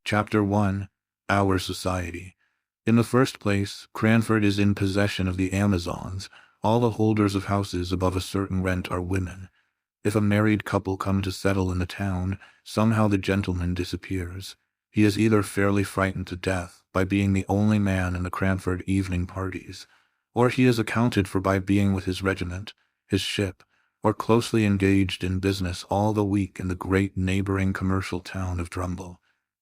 Chapter 1. Our Society. In the first place, Cranford is in possession of the Amazons. All the holders of houses above a certain rent are women. If a married couple come to settle in the town, somehow the gentleman disappears. He is either fairly frightened to death by being the only man in the Cranford evening parties, or he is accounted for by being with his regiment, his ship, or closely engaged in business all the week in the great neighboring commercial town of Drumble,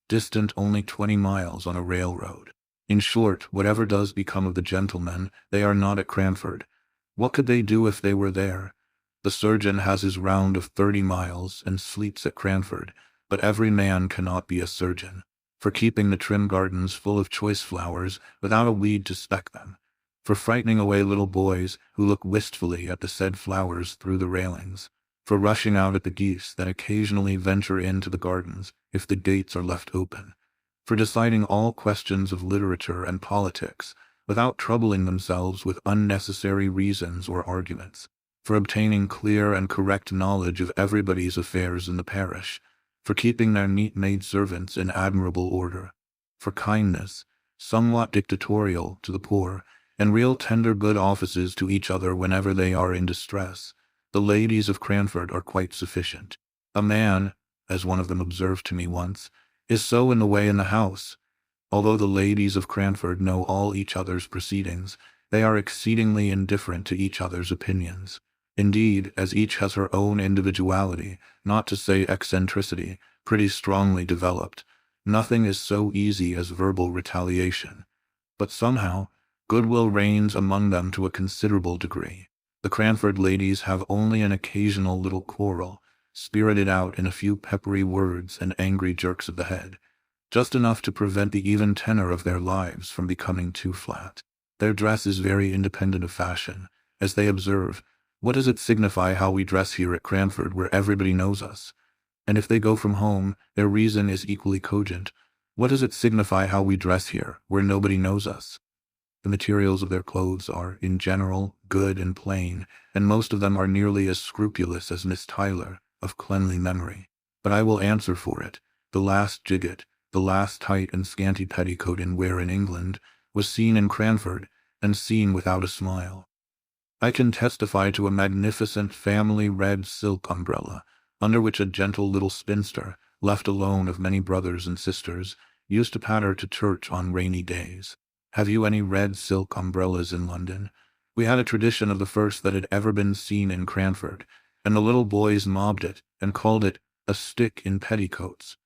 distant only 20 miles on a railroad. In short, whatever does become of the gentlemen, they are not at Cranford. What could they do if they were there? The surgeon has his round of 30 miles and sleeps at Cranford, but every man cannot be a surgeon, for keeping the trim gardens full of choice flowers without a weed to speck them, for frightening away little boys who look wistfully at the said flowers through the railings, for rushing out at the geese that occasionally venture into the gardens if the gates are left open, for deciding all questions of literature and politics without troubling themselves with unnecessary reasons or arguments, for obtaining clear and correct knowledge of everybody's affairs in the parish, for keeping their neat maidservants in admirable order, for kindness, somewhat dictatorial, to the poor, and real tender good offices to each other whenever they are in distress. The ladies of Cranford are quite sufficient. A man, as one of them observed to me once, is so in the way in the house. Although the ladies of Cranford know all each other's proceedings, they are exceedingly indifferent to each other's opinions. Indeed, as each has her own individuality, not to say eccentricity, pretty strongly developed, nothing is so easy as verbal retaliation. But somehow, goodwill reigns among them to a considerable degree. The Cranford ladies have only an occasional little quarrel, spirited out in a few peppery words and angry jerks of the head, just enough to prevent the even tenor of their lives from becoming too flat. Their dress is very independent of fashion. As they observe, what does it signify how we dress here at Cranford where everybody knows us? And if they go from home, their reason is equally cogent. What does it signify how we dress here where nobody knows us? The materials of their clothes are, in general, good and plain, and most of them are nearly as scrupulous as Miss Tyler, of cleanly memory. But I will answer for it, the last gigot, the last tight and scanty petticoat in wear in England, was seen in Cranford, and seen without a smile. I can testify to a magnificent family red silk umbrella, under which a gentle little spinster, left alone of many brothers and sisters, used to patter to church on rainy days. Have you any red silk umbrellas in London? We had a tradition of the first that had ever been seen in Cranford, and the little boys mobbed it, and called it a stick in petticoats.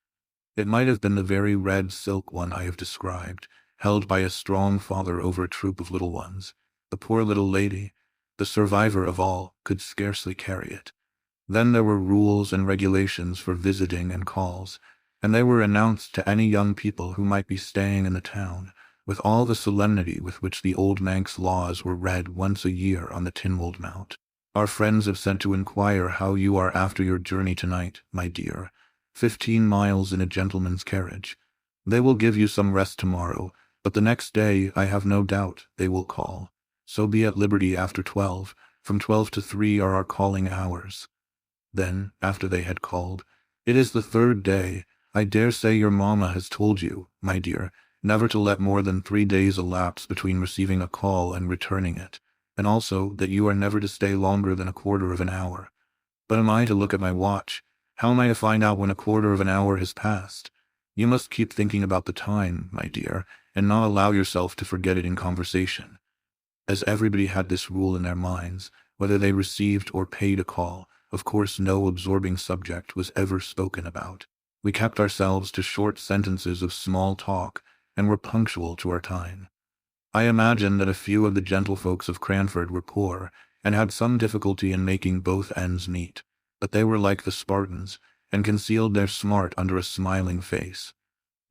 It might have been the very red silk one I have described, held by a strong father over a troop of little ones. The poor little lady, the survivor of all, could scarcely carry it. Then there were rules and regulations for visiting and calls, and they were announced to any young people who might be staying in the town, with all the solemnity with which the old Manx laws were read once a year on the Tinwold Mount. Our friends have sent to inquire how you are after your journey tonight, my dear. 15 miles in a gentleman's carriage. They will give you some rest tomorrow, but the next day, I have no doubt, they will call. So be at liberty after 12. From 12 to 3 are our calling hours. Then, after they had called, it is the third day. I dare say your mamma has told you, my dear, never to let more than 3 days elapse between receiving a call and returning it, and also that you are never to stay longer than a quarter of an hour. But am I to look at my watch? How am I to find out when a quarter of an hour has passed? You must keep thinking about the time, my dear, and not allow yourself to forget it in conversation. As everybody had this rule in their minds, whether they received or paid a call, of course no absorbing subject was ever spoken about. We kept ourselves to short sentences of small talk, and were punctual to our time. I imagine that a few of the gentlefolks of Cranford were poor, and had some difficulty in making both ends meet, but they were like the Spartans, and concealed their smart under a smiling face.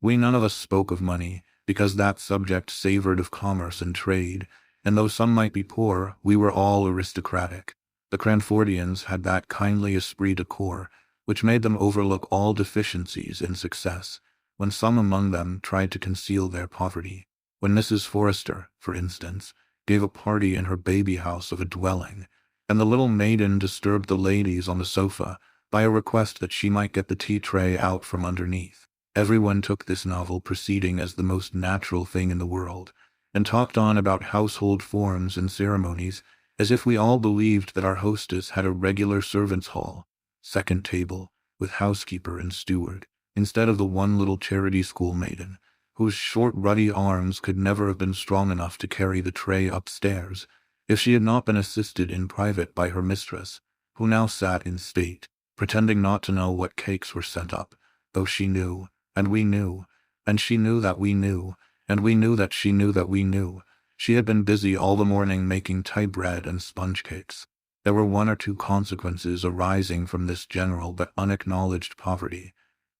We none of us spoke of money, because that subject savored of commerce and trade, and though some might be poor, we were all aristocratic. The Cranfordians had that kindly esprit de corps, which made them overlook all deficiencies in success, when some among them tried to conceal their poverty. When Mrs. Forrester, for instance, gave a party in her baby house of a dwelling, and the little maiden disturbed the ladies on the sofa by a request that she might get the tea tray out from underneath. Everyone took this novel proceeding as the most natural thing in the world, and talked on about household forms and ceremonies, as if we all believed that our hostess had a regular servants' hall, second table, with housekeeper and steward, instead of the one little charity school maiden, whose short ruddy arms could never have been strong enough to carry the tray upstairs, if she had not been assisted in private by her mistress, who now sat in state, pretending not to know what cakes were sent up, though she knew, and we knew, and she knew that we knew, and we knew that she knew that we knew. She had been busy all the morning making Thai bread and sponge cakes. There were one or two consequences arising from this general but unacknowledged poverty,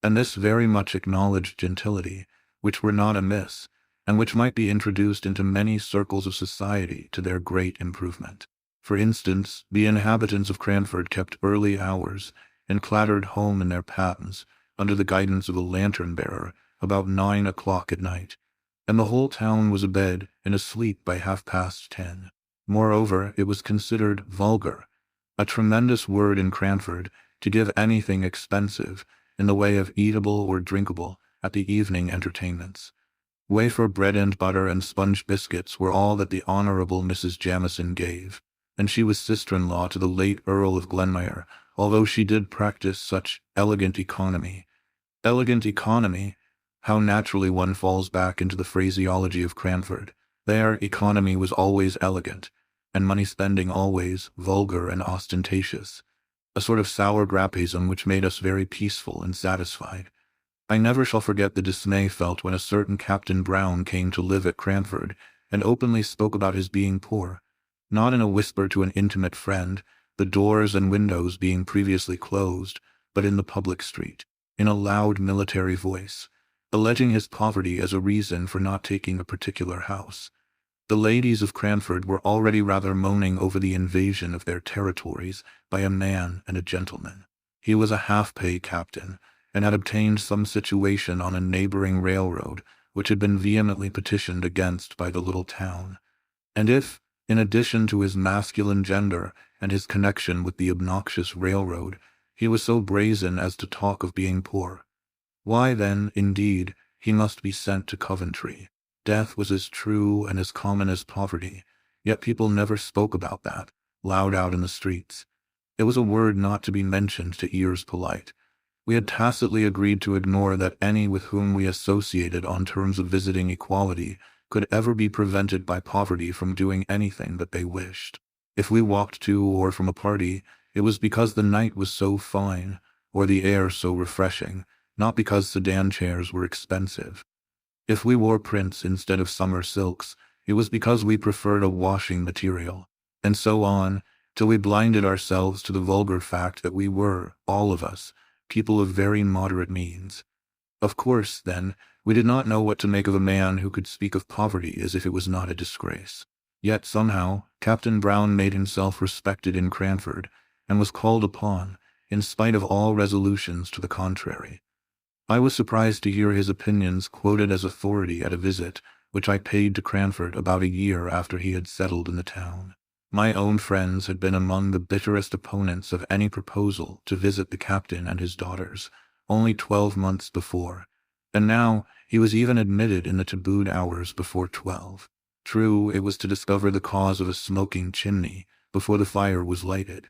and this very much acknowledged gentility, which were not amiss, and which might be introduced into many circles of society to their great improvement. For instance, the inhabitants of Cranford kept early hours, and clattered home in their pattens, under the guidance of a lantern-bearer, about 9 o'clock at night, and the whole town was abed and asleep by 10:30. Moreover, it was considered vulgar, a tremendous word in Cranford, to give anything expensive, in the way of eatable or drinkable, at the evening entertainments. Wafer bread and butter and sponge biscuits were all that the Honourable Mrs. Jamieson gave, and she was sister-in-law to the late Earl of Glenmire, although she did practice such elegant economy. Elegant economy! How naturally one falls back into the phraseology of Cranford. There, economy was always elegant, and money-spending always vulgar and ostentatious, a sort of sour grappism which made us very peaceful and satisfied. I never shall forget the dismay felt when a certain Captain Brown came to live at Cranford, and openly spoke about his being poor, not in a whisper to an intimate friend, the doors and windows being previously closed, but in the public street, in a loud military voice, alleging his poverty as a reason for not taking a particular house. The ladies of Cranford were already rather moaning over the invasion of their territories by a man and a gentleman. He was a half-pay captain, and had obtained some situation on a neighboring railroad, which had been vehemently petitioned against by the little town. And if, in addition to his masculine gender and his connection with the obnoxious railroad, he was so brazen as to talk of being poor, why then, indeed, he must be sent to Coventry. Death was as true and as common as poverty, yet people never spoke about that, loud out in the streets. It was a word not to be mentioned to ears polite. We had tacitly agreed to ignore that any with whom we associated on terms of visiting equality could ever be prevented by poverty from doing anything that they wished. If we walked to or from a party, it was because the night was so fine, or the air so refreshing, not because sedan chairs were expensive. If we wore prints instead of summer silks, it was because we preferred a washing material, and so on, till we blinded ourselves to the vulgar fact that we were, all of us, people of very moderate means. Of course, then, we did not know what to make of a man who could speak of poverty as if it was not a disgrace. Yet somehow, Captain Brown made himself respected in Cranford, and was called upon, in spite of all resolutions to the contrary. I was surprised to hear his opinions quoted as authority at a visit which I paid to Cranford about a year after he had settled in the town. My own friends had been among the bitterest opponents of any proposal to visit the captain and his daughters, only 12 months before, and now he was even admitted in the tabooed hours before 12. True, it was to discover the cause of a smoking chimney before the fire was lighted,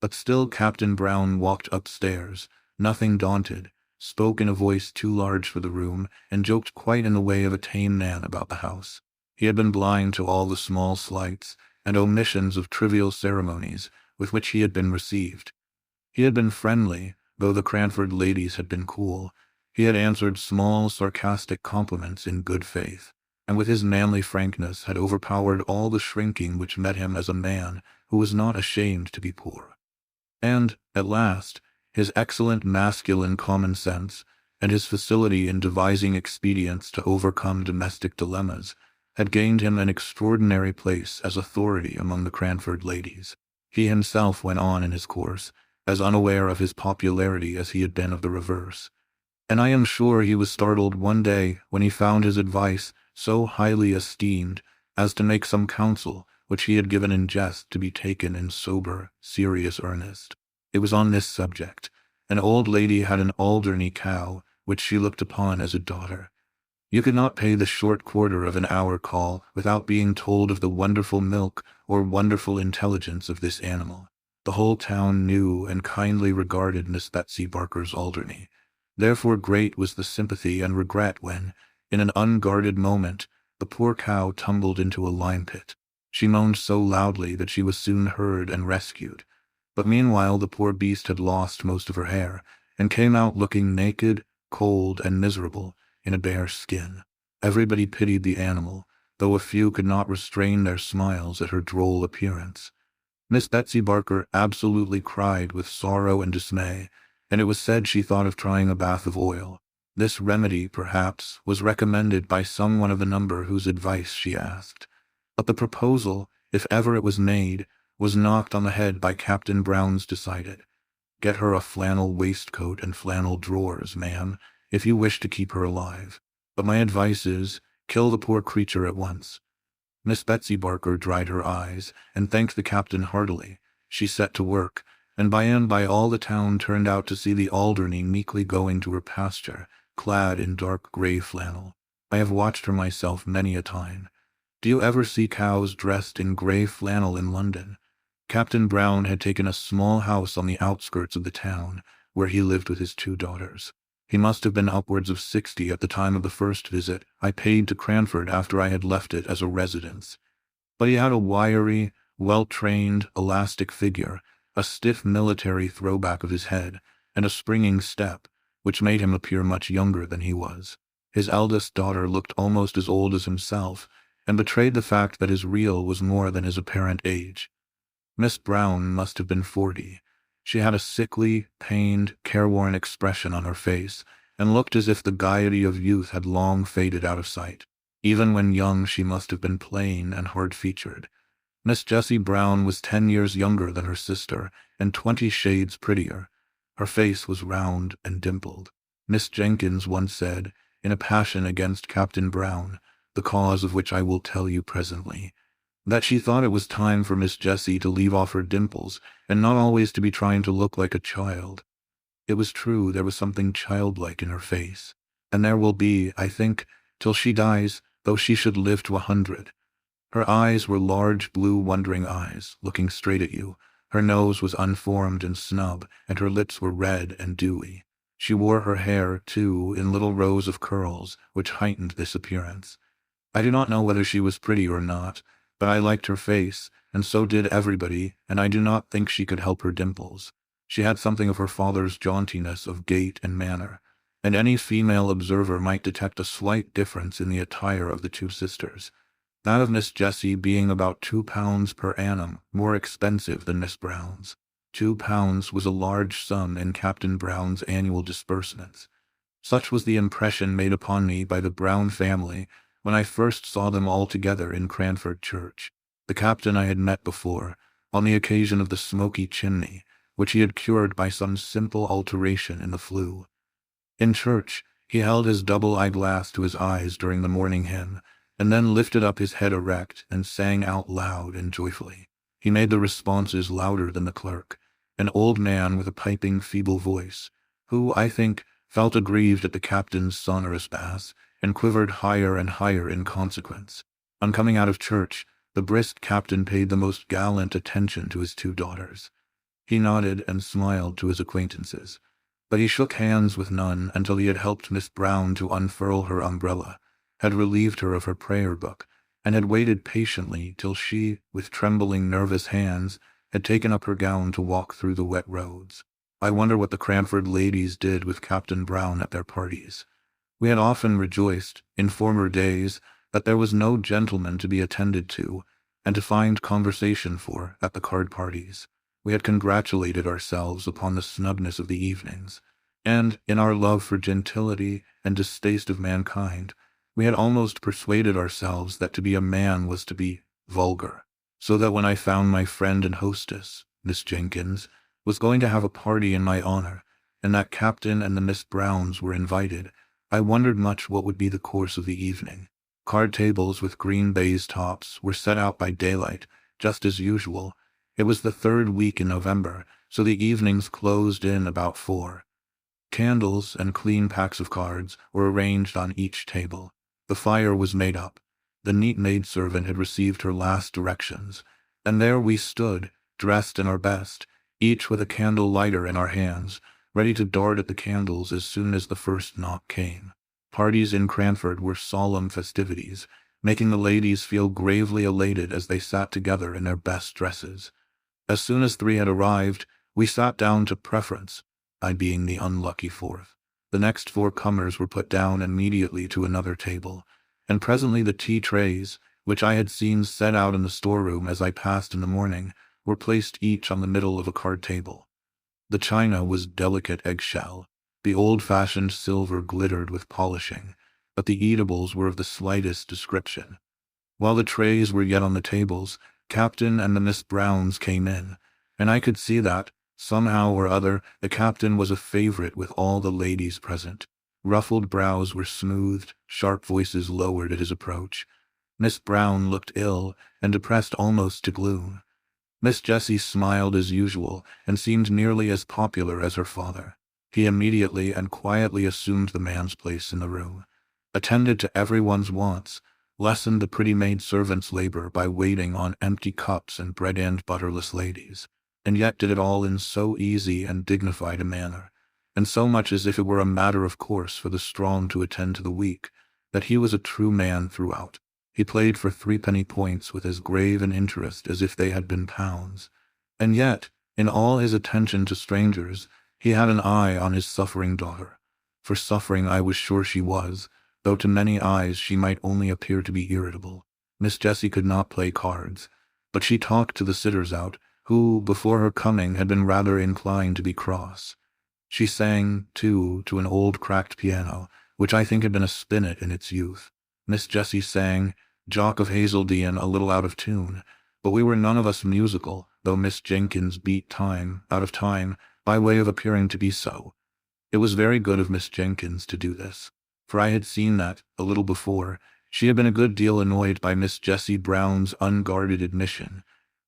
but still Captain Brown walked upstairs, nothing daunted, spoke in a voice too large for the room, and joked quite in the way of a tame man about the house. He had been blind to all the small slights and omissions of trivial ceremonies with which he had been received. He had been friendly, though the Cranford ladies had been cool. He had answered small sarcastic compliments in good faith, and with his manly frankness had overpowered all the shrinking which met him as a man who was not ashamed to be poor. And, at last, his excellent masculine common sense, and his facility in devising expedients to overcome domestic dilemmas, had gained him an extraordinary place as authority among the Cranford ladies. He himself went on in his course, as unaware of his popularity as he had been of the reverse, and I am sure he was startled one day when he found his advice so highly esteemed as to make some counsel which he had given in jest to be taken in sober, serious earnest. It was on this subject. An old lady had an Alderney cow, which she looked upon as a daughter. You could not pay the short quarter of an hour call without being told of the wonderful milk or wonderful intelligence of this animal. The whole town knew and kindly regarded Miss Betsy Barker's Alderney. Therefore great was the sympathy and regret when, in an unguarded moment, the poor cow tumbled into a lime pit. She moaned so loudly that she was soon heard and rescued. But meanwhile the poor beast had lost most of her hair, and came out looking naked, cold, and miserable, in a bare skin. Everybody pitied the animal, though a few could not restrain their smiles at her droll appearance. Miss Betsy Barker absolutely cried with sorrow and dismay, and it was said she thought of trying a bath of oil. This remedy, perhaps, was recommended by some one of the number whose advice she asked. But the proposal, if ever it was made, was knocked on the head by Captain Brown's decided. "Get her a flannel waistcoat and flannel drawers, ma'am, if you wish to keep her alive. But my advice is, kill the poor creature at once." Miss Betsy Barker dried her eyes, and thanked the captain heartily. She set to work, and by all the town turned out to see the Alderney meekly going to her pasture, clad in dark grey flannel. I have watched her myself many a time. Do you ever see cows dressed in grey flannel in London? Captain Brown had taken a small house on the outskirts of the town, where he lived with his 2 daughters. He must have been upwards of 60 at the time of the first visit I paid to Cranford after I had left it as a residence. But he had a wiry, well-trained, elastic figure, a stiff military throwback of his head, and a springing step, which made him appear much younger than he was. His eldest daughter looked almost as old as himself, and betrayed the fact that his real was more than his apparent age. Miss Brown must have been 40. She had a sickly, pained, careworn expression on her face, and looked as if the gaiety of youth had long faded out of sight. Even when young she must have been plain and hard-featured. Miss Jessie Brown was 10 years younger than her sister, and 20 shades prettier. Her face was round and dimpled. Miss Jenkins once said, in a passion against Captain Brown, the cause of which I will tell you presently, that she thought it was time for Miss Jessie to leave off her dimples, and not always to be trying to look like a child. It was true there was something childlike in her face, and there will be, I think, till she dies, though she should live to 100. Her eyes were large blue wondering eyes, looking straight at you. Her nose was unformed and snub, and her lips were red and dewy. She wore her hair, too, in little rows of curls, which heightened this appearance. I do not know whether she was pretty or not, but I liked her face, and so did everybody, and I do not think she could help her dimples. She had something of her father's jauntiness of gait and manner, and any female observer might detect a slight difference in the attire of the 2 sisters, that of Miss Jessie being about £2 per annum more expensive than Miss Brown's. £2 was a large sum in Captain Brown's annual disbursements. Such was the impression made upon me by the Brown family when I first saw them all together in Cranford Church. The captain I had met before, on the occasion of the smoky chimney, which he had cured by some simple alteration in the flue. In church, he held his double eyeglass to his eyes during the morning hymn, and then lifted up his head erect and sang out loud and joyfully. He made the responses louder than the clerk, an old man with a piping, feeble voice, who, I think, felt aggrieved at the captain's sonorous bass, and quivered higher and higher in consequence. On coming out of church, the brisk captain paid the most gallant attention to his 2 daughters. He nodded and smiled to his acquaintances, but he shook hands with none until he had helped Miss Brown to unfurl her umbrella, had relieved her of her prayer book, and had waited patiently till she, with trembling, nervous hands, had taken up her gown to walk through the wet roads. I wonder what the Cranford ladies did with Captain Brown at their parties. We had often rejoiced, in former days, that there was no gentleman to be attended to, and to find conversation for, at the card parties. We had congratulated ourselves upon the snugness of the evenings, and, in our love for gentility and distaste of mankind, we had almost persuaded ourselves that to be a man was to be vulgar, so that when I found my friend and hostess, Miss Jenkins, was going to have a party in my honor, and that Captain and the Miss Browns were invited, I wondered much what would be the course of the evening. Card tables with green baize tops were set out by daylight, just as usual. It was the 3rd week in November, so the evenings closed in about 4. Candles and clean packs of cards were arranged on each table. The fire was made up. The neat maidservant had received her last directions, and there we stood, dressed in our best, each with a candle lighter in our hands, ready to dart at the candles as soon as the first knock came. Parties in Cranford were solemn festivities, making the ladies feel gravely elated as they sat together in their best dresses. As soon as 3 had arrived, we sat down to preference, I being the unlucky 4th. The next 4 comers were put down immediately to another table, and presently the tea trays, which I had seen set out in the storeroom as I passed in the morning, were placed each on the middle of a card table. The china was delicate eggshell. The old-fashioned silver glittered with polishing, but the eatables were of the slightest description. While the trays were yet on the tables, Captain and the Miss Browns came in, and I could see that, somehow or other, the captain was a favorite with all the ladies present. Ruffled brows were smoothed, sharp voices lowered at his approach. Miss Brown looked ill and depressed almost to gloom. Miss Jessie smiled as usual and seemed nearly as popular as her father. He immediately and quietly assumed the man's place in the room, attended to everyone's wants, lessened the pretty maid-servant's labor by waiting on empty cups and bread and butterless ladies, and yet did it all in so easy and dignified a manner, and so much as if it were a matter of course for the strong to attend to the weak, that he was a true man throughout. He played for 3-penny points with as grave an interest as if they had been pounds, and yet, in all his attention to strangers, he had an eye on his suffering daughter. For suffering I was sure she was, though to many eyes she might only appear to be irritable. Miss Jessie could not play cards, but she talked to the sitters out, who, before her coming, had been rather inclined to be cross. She sang, too, to an old cracked piano, which I think had been a spinet in its youth. Miss Jessie sang Jock of Hazeldean a little out of tune, but we were none of us musical, though Miss Jenkins beat time, out of time, by way of appearing to be so. It was very good of Miss Jenkins to do this, for I had seen that, a little before, she had been a good deal annoyed by Miss Jessie Brown's unguarded admission,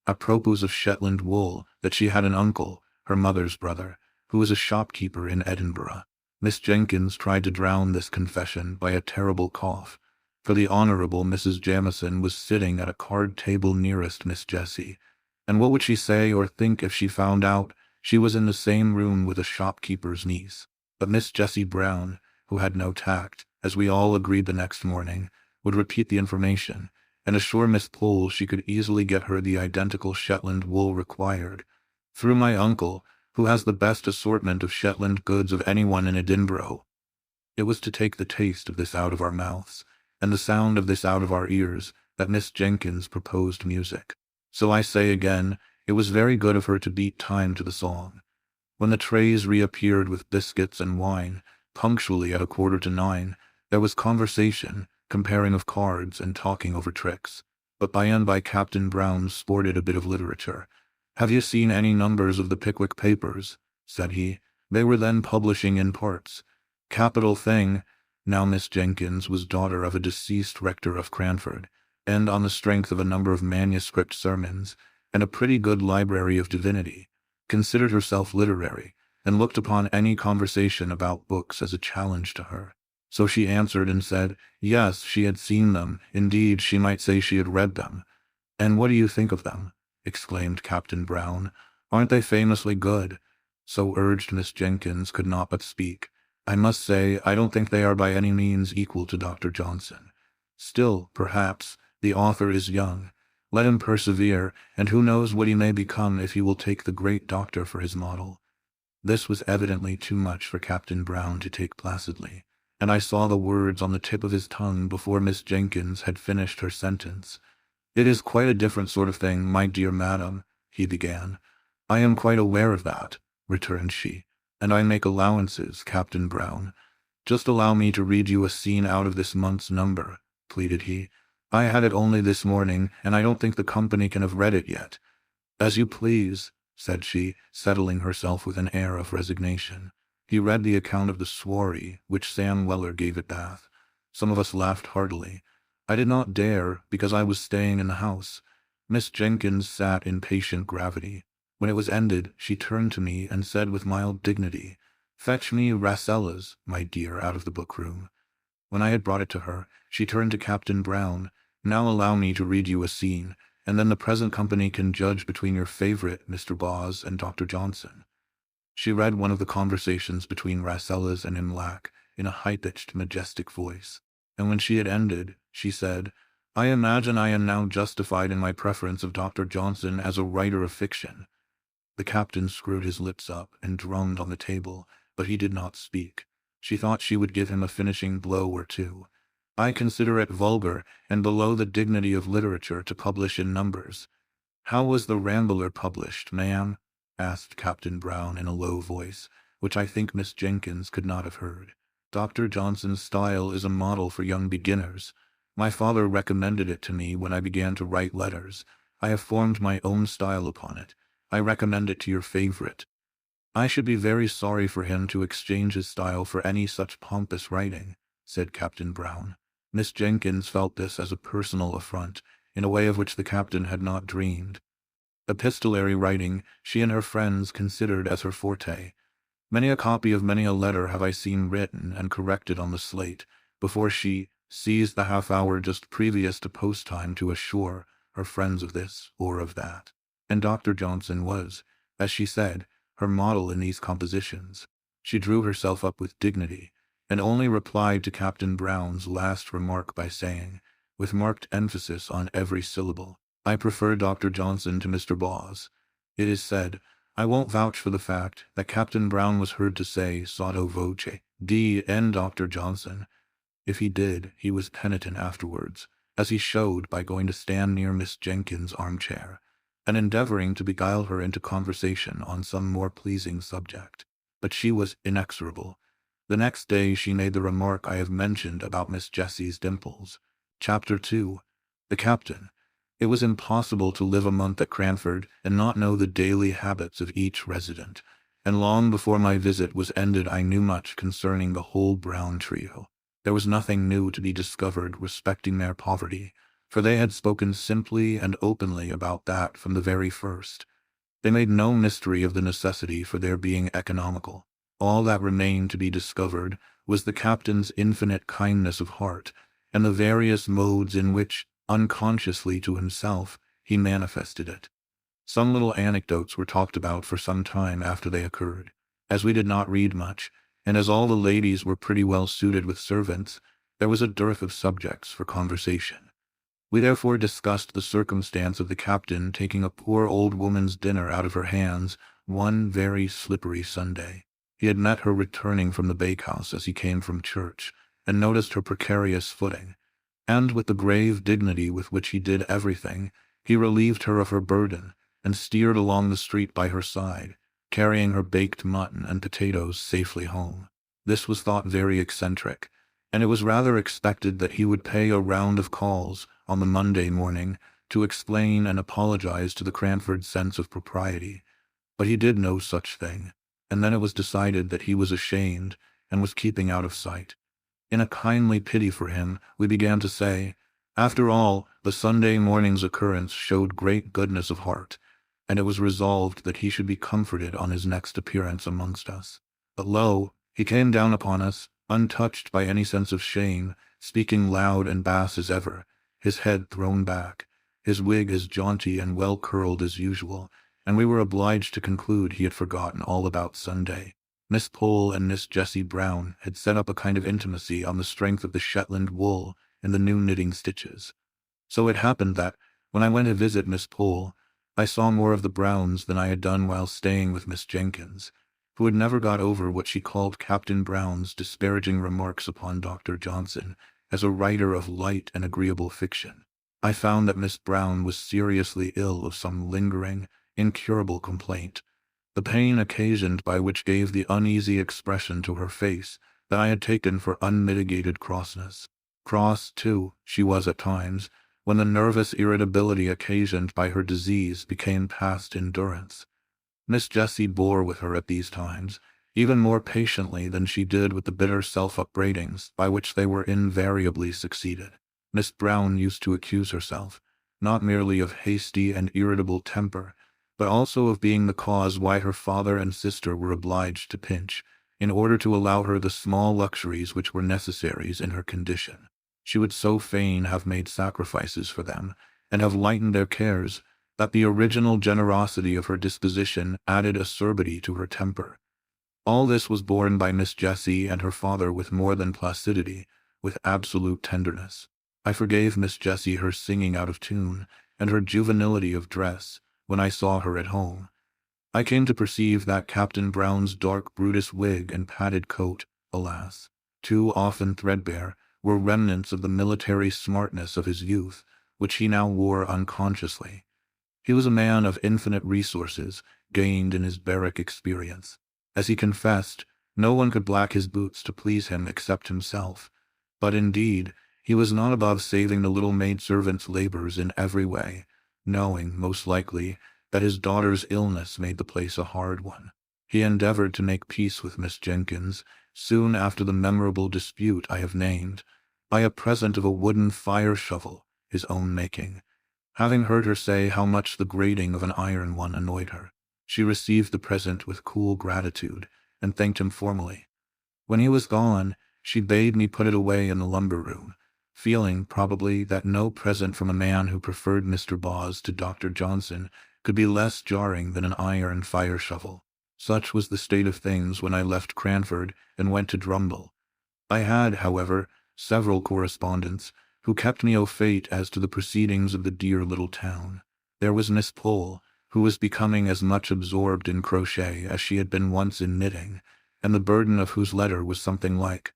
apropos of Shetland wool, that she had an uncle, her mother's brother, who was a shopkeeper in Edinburgh. Miss Jenkins tried to drown this confession by a terrible cough, for the Honourable Mrs. Jamieson was sitting at a card table nearest Miss Jessie, and what would she say or think if she found out she was in the same room with a shopkeeper's niece? But Miss Jessie Brown, who had no tact, as we all agreed the next morning, would repeat the information, and assure Miss Pole she could easily get her the identical Shetland wool required, through my uncle, who has the best assortment of Shetland goods of anyone in Edinburgh. It was to take the taste of this out of our mouths, and the sound of this out of our ears, that Miss Jenkins proposed music. So I say again, it was very good of her to beat time to the song. When the trays reappeared with biscuits and wine, punctually at 9:15, there was conversation, comparing of cards and talking over tricks. But by and by Captain Brown sported a bit of literature. "Have you seen any numbers of the Pickwick papers?" said he. "They were then publishing in parts. Capital thing." Now Miss Jenkins was daughter of a deceased rector of Cranford, and on the strength of a number of manuscript sermons, and a pretty good library of divinity, considered herself literary, and looked upon any conversation about books as a challenge to her. So she answered and said, yes, she had seen them, indeed she might say she had read them. "And what do you think of them?" exclaimed Captain Brown. "Aren't they famously good?" So urged Miss Jenkins could not but speak. "I must say, I don't think they are by any means equal to Dr. Johnson. Still, perhaps, the author is young. Let him persevere, and who knows what he may become if he will take the great doctor for his model." This was evidently too much for Captain Brown to take placidly, and I saw the words on the tip of his tongue before Miss Jenkins had finished her sentence. "It is quite a different sort of thing, my dear madam," he began. "I am quite aware of that," returned she, "and I make allowances, Captain Brown. Just allow me to read you a scene out of this month's number," pleaded he. "I had it only this morning, and I don't think the company can have read it yet." "As you please," said she, settling herself with an air of resignation. He read the account of the swarry which Sam Weller gave at Bath. Some of us laughed heartily. I did not dare, because I was staying in the house. Miss Jenkins sat in patient gravity. When it was ended, she turned to me and said with mild dignity, Fetch me Rasselas, my dear, out of the book-room. When I had brought it to her, she turned to Captain Brown. Now allow me to read you a scene, and then the present company can judge between your favorite, Mr. Boz, and Dr. Johnson. She read one of the conversations between Rasselas and Imlac in a high-pitched, majestic voice, and when she had ended, she said, I imagine I am now justified in my preference of Dr. Johnson as a writer of fiction. The captain screwed his lips up and drummed on the table, but he did not speak. She thought she would give him a finishing blow or two. I consider it vulgar and below the dignity of literature to publish in numbers. How was the Rambler published, ma'am? Asked Captain Brown in a low voice, which I think Miss Jenkins could not have heard. Dr. Johnson's style is a model for young beginners. My father recommended it to me when I began to write letters. I have formed my own style upon it. I recommend it to your favorite. I should be very sorry for him to exchange his style for any such pompous writing, said Captain Brown. Miss Jenkins felt this as a personal affront, in a way of which the captain had not dreamed. Epistolary writing she and her friends considered as her forte. Many a copy of many a letter have I seen written and corrected on the slate, before she seized the half-hour just previous to post-time to assure her friends of this or of that. And Dr. Johnson was, as she said, her model in these compositions. She drew herself up with dignity, and only replied to Captain Brown's last remark by saying, with marked emphasis on every syllable, I prefer Dr. Johnson to Mr. Boz. It is said, I won't vouch for the fact, that Captain Brown was heard to say sotto voce, D.N. Dr. Johnson. If he did, he was penitent afterwards, as he showed by going to stand near Miss Jenkins' armchair, and endeavoring to beguile her into conversation on some more pleasing subject. But she was inexorable. The next day she made the remark I have mentioned about Miss Jessie's dimples. Chapter 2. The Captain. It was impossible to live a month at Cranford and not know the daily habits of each resident, and long before my visit was ended I knew much concerning the whole Brown trio. There was nothing new to be discovered respecting their poverty, for they had spoken simply and openly about that from the very first. They made no mystery of the necessity for their being economical. All that remained to be discovered was the captain's infinite kindness of heart, and the various modes in which, unconsciously to himself, he manifested it. Some little anecdotes were talked about for some time after they occurred. As we did not read much, and as all the ladies were pretty well suited with servants, there was a dearth of subjects for conversation. We therefore discussed the circumstance of the captain taking a poor old woman's dinner out of her hands one very slippery Sunday. He had met her returning from the bakehouse as he came from church, and noticed her precarious footing, and with the grave dignity with which he did everything, he relieved her of her burden, and steered along the street by her side, carrying her baked mutton and potatoes safely home. This was thought very eccentric, and it was rather expected that he would pay a round of calls on the Monday morning to explain and apologize to the Cranford sense of propriety. But he did no such thing, and then it was decided that he was ashamed and was keeping out of sight. In a kindly pity for him, we began to say, after all, the Sunday morning's occurrence showed great goodness of heart, and it was resolved that he should be comforted on his next appearance amongst us. But lo, he came down upon us, untouched by any sense of shame, speaking loud and bass as ever, his head thrown back, his wig as jaunty and well curled as usual, and we were obliged to conclude he had forgotten all about Sunday. Miss Pole and Miss Jessie Brown had set up a kind of intimacy on the strength of the Shetland wool and the new knitting stitches. So it happened that, when I went to visit Miss Pole, I saw more of the Browns than I had done while staying with Miss Jenkins, who had never got over what she called Captain Brown's disparaging remarks upon Dr. Johnson as a writer of light and agreeable fiction. I found that Miss Brown was seriously ill of some lingering, incurable complaint, the pain occasioned by which gave the uneasy expression to her face that I had taken for unmitigated crossness. Cross, too, she was at times, when the nervous irritability occasioned by her disease became past endurance. Miss Jessie bore with her at these times, even more patiently than she did with the bitter self-upbraidings by which they were invariably succeeded. Miss Brown used to accuse herself, not merely of hasty and irritable temper, but also of being the cause why her father and sister were obliged to pinch, in order to allow her the small luxuries which were necessaries in her condition. She would so fain have made sacrifices for them, and have lightened their cares, that the original generosity of her disposition added acerbity to her temper. All this was borne by Miss Jessie and her father with more than placidity, with absolute tenderness. I forgave Miss Jessie her singing out of tune, and her juvenility of dress, when I saw her at home. I came to perceive that Captain Brown's dark Brutus wig and padded coat, alas, too often threadbare, were remnants of the military smartness of his youth, which he now wore unconsciously. He was a man of infinite resources, gained in his barrack experience. As he confessed, no one could black his boots to please him except himself, but indeed he was not above saving the little maidservant's labors in every way, knowing, most likely, that his daughter's illness made the place a hard one. He endeavored to make peace with Miss Jenkins, soon after the memorable dispute I have named, by a present of a wooden fire-shovel, his own making. Having heard her say how much the grating of an iron one annoyed her, she received the present with cool gratitude, and thanked him formally. When he was gone, she bade me put it away in the lumber-room, feeling, probably, that no present from a man who preferred Mr. Boz to Dr. Johnson could be less jarring than an iron fire-shovel. Such was the state of things when I left Cranford and went to Drumble. I had, however, several correspondents, who kept me au fait as to the proceedings of the dear little town. There was Miss Pole, who was becoming as much absorbed in crochet as she had been once in knitting, and the burden of whose letter was something like,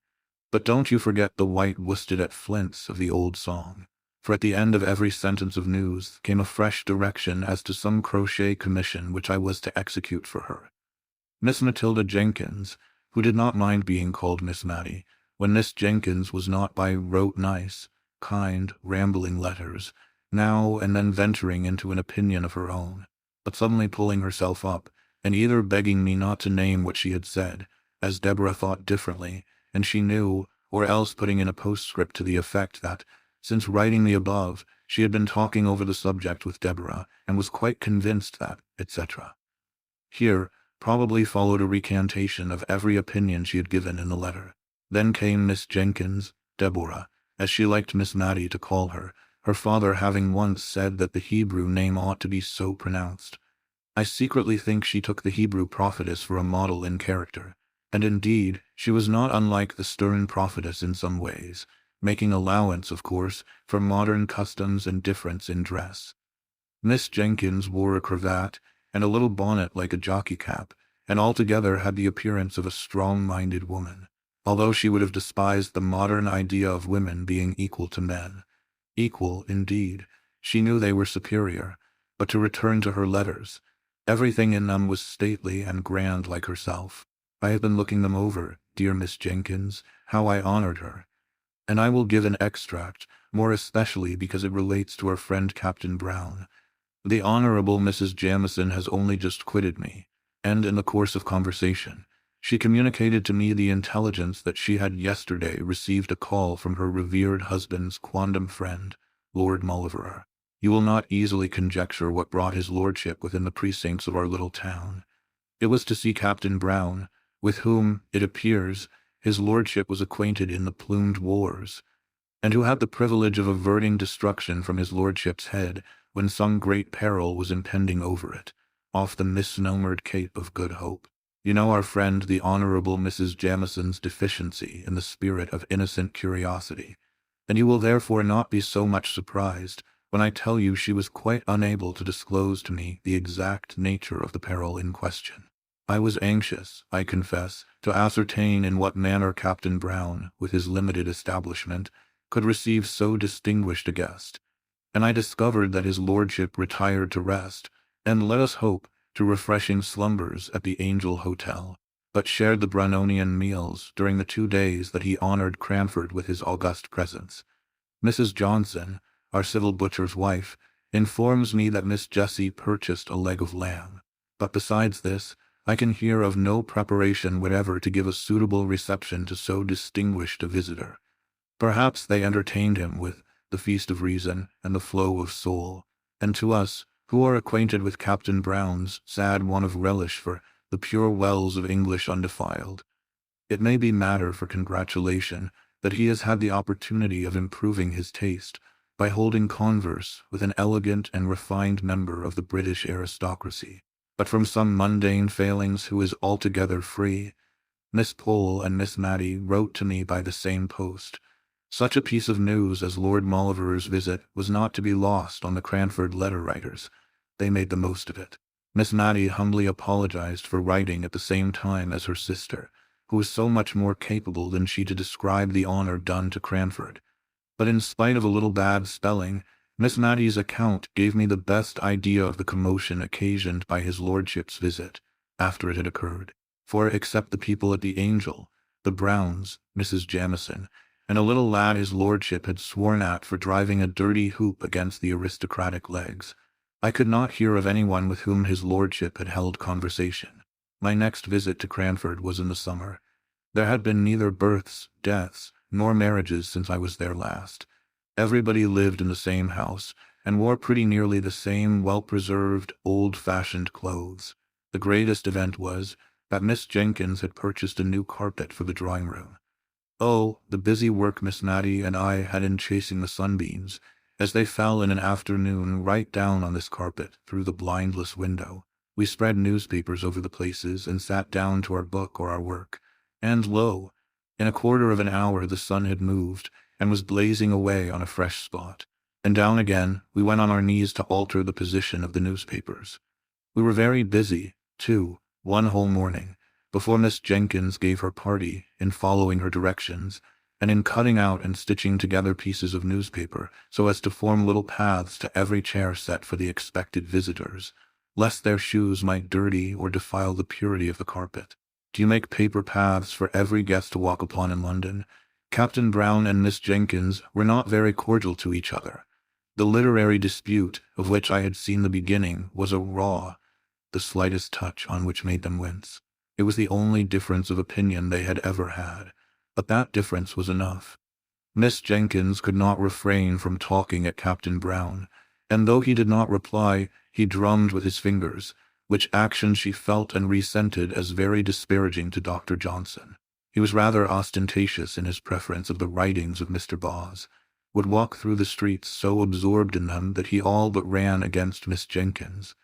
"But don't you forget the white worsted at Flint's" of the old song, for at the end of every sentence of news came a fresh direction as to some crochet commission which I was to execute for her. Miss Matilda Jenkins, who did not mind being called Miss Mattie, when Miss Jenkins was not by wrote nice, kind, rambling letters, now and then venturing into an opinion of her own, but suddenly pulling herself up, and either begging me not to name what she had said, as Deborah thought differently, and she knew, or else putting in a postscript to the effect that, since writing the above, she had been talking over the subject with Deborah, and was quite convinced that, etc. Here probably followed a recantation of every opinion she had given in the letter. Then came Miss Jenkins, Deborah, as she liked Miss Mattie to call her father having once said that the Hebrew name ought to be so pronounced. I secretly think she took the Hebrew prophetess for a model in character, and indeed she was not unlike the stern prophetess in some ways, making allowance, of course, for modern customs and difference in dress. Miss Jenkins wore a cravat and a little bonnet like a jockey cap, and altogether had the appearance of a strong-minded woman, although she would have despised the modern idea of women being equal to men. Equal, indeed, she knew they were superior, but to return to her letters, everything in them was stately and grand like herself. I have been looking them over, dear Miss Jenkins, how I honored her, and I will give an extract, more especially because it relates to our friend Captain Brown. The Honorable Mrs. Jamieson has only just quitted me, and in the course of conversation, she communicated to me the intelligence that she had yesterday received a call from her revered husband's quondam friend, Lord Mauleverer. You will not easily conjecture what brought his lordship within the precincts of our little town. It was to see Captain Brown, with whom, it appears, his lordship was acquainted in the plumed wars, and who had the privilege of averting destruction from his lordship's head when some great peril was impending over it, off the misnomered Cape of Good Hope. You know our friend the Honorable Mrs. Jamieson's deficiency in the spirit of innocent curiosity, and you will therefore not be so much surprised when I tell you she was quite unable to disclose to me the exact nature of the peril in question. I was anxious, I confess, to ascertain in what manner Captain Brown, with his limited establishment, could receive so distinguished a guest, and I discovered that his lordship retired to rest, and let us hope, to refreshing slumbers at the Angel Hotel, but shared the Brunonian meals during the 2 days that he honored Cranford with his august presence. Mrs. Johnson, our civil butcher's wife, informs me that Miss Jessie purchased a leg of lamb, but besides this, I can hear of no preparation whatever to give a suitable reception to so distinguished a visitor. Perhaps they entertained him with the feast of reason and the flow of soul, and to us, who are acquainted with Captain Brown's sad want of relish for the pure wells of English undefiled, It may be matter for congratulation that he has had the opportunity of improving his taste by holding converse with an elegant and refined member of the British aristocracy, but from some mundane failings who is altogether free. Miss Pole and Miss Matty wrote to me by the same post. Such a piece of news as Lord Mauleverer's visit was not to be lost on the Cranford letter-writers. They made the most of it. Miss Matty humbly apologized for writing at the same time as her sister, who was so much more capable than she to describe the honor done to Cranford. But in spite of a little bad spelling, Miss Matty's account gave me the best idea of the commotion occasioned by his lordship's visit, after it had occurred. For except the people at the Angel, the Browns, Mrs. Jamieson, and a little lad his lordship had sworn at for driving a dirty hoop against the aristocratic legs, I could not hear of anyone with whom his lordship had held conversation. My next visit to Cranford was in the summer. There had been neither births, deaths, nor marriages since I was there last. Everybody lived in the same house, and wore pretty nearly the same well-preserved, old-fashioned clothes. The greatest event was that Miss Jenkins had purchased a new carpet for the drawing-room. Oh, the busy work Miss Matty and I had in chasing the sunbeams, as they fell in an afternoon right down on this carpet through the blindless window. We spread newspapers over the places and sat down to our book or our work, and lo, in a quarter of an hour the sun had moved and was blazing away on a fresh spot, and down again we went on our knees to alter the position of the newspapers. We were very busy, too, one whole morning, before Miss Jenkins gave her party, in following her directions, and in cutting out and stitching together pieces of newspaper so as to form little paths to every chair set for the expected visitors, lest their shoes might dirty or defile the purity of the carpet. Do you make paper paths for every guest to walk upon in London? Captain Brown and Miss Jenkins were not very cordial to each other. The literary dispute, of which I had seen the beginning, was a raw, the slightest touch on which made them wince. It was the only difference of opinion they had ever had, but that difference was enough. Miss Jenkins could not refrain from talking at Captain Brown, and though he did not reply, he drummed with his fingers, which action she felt and resented as very disparaging to Dr. Johnson. He was rather ostentatious in his preference of the writings of Mr. Boz, would walk through the streets so absorbed in them that he all but ran against Miss Jenkins.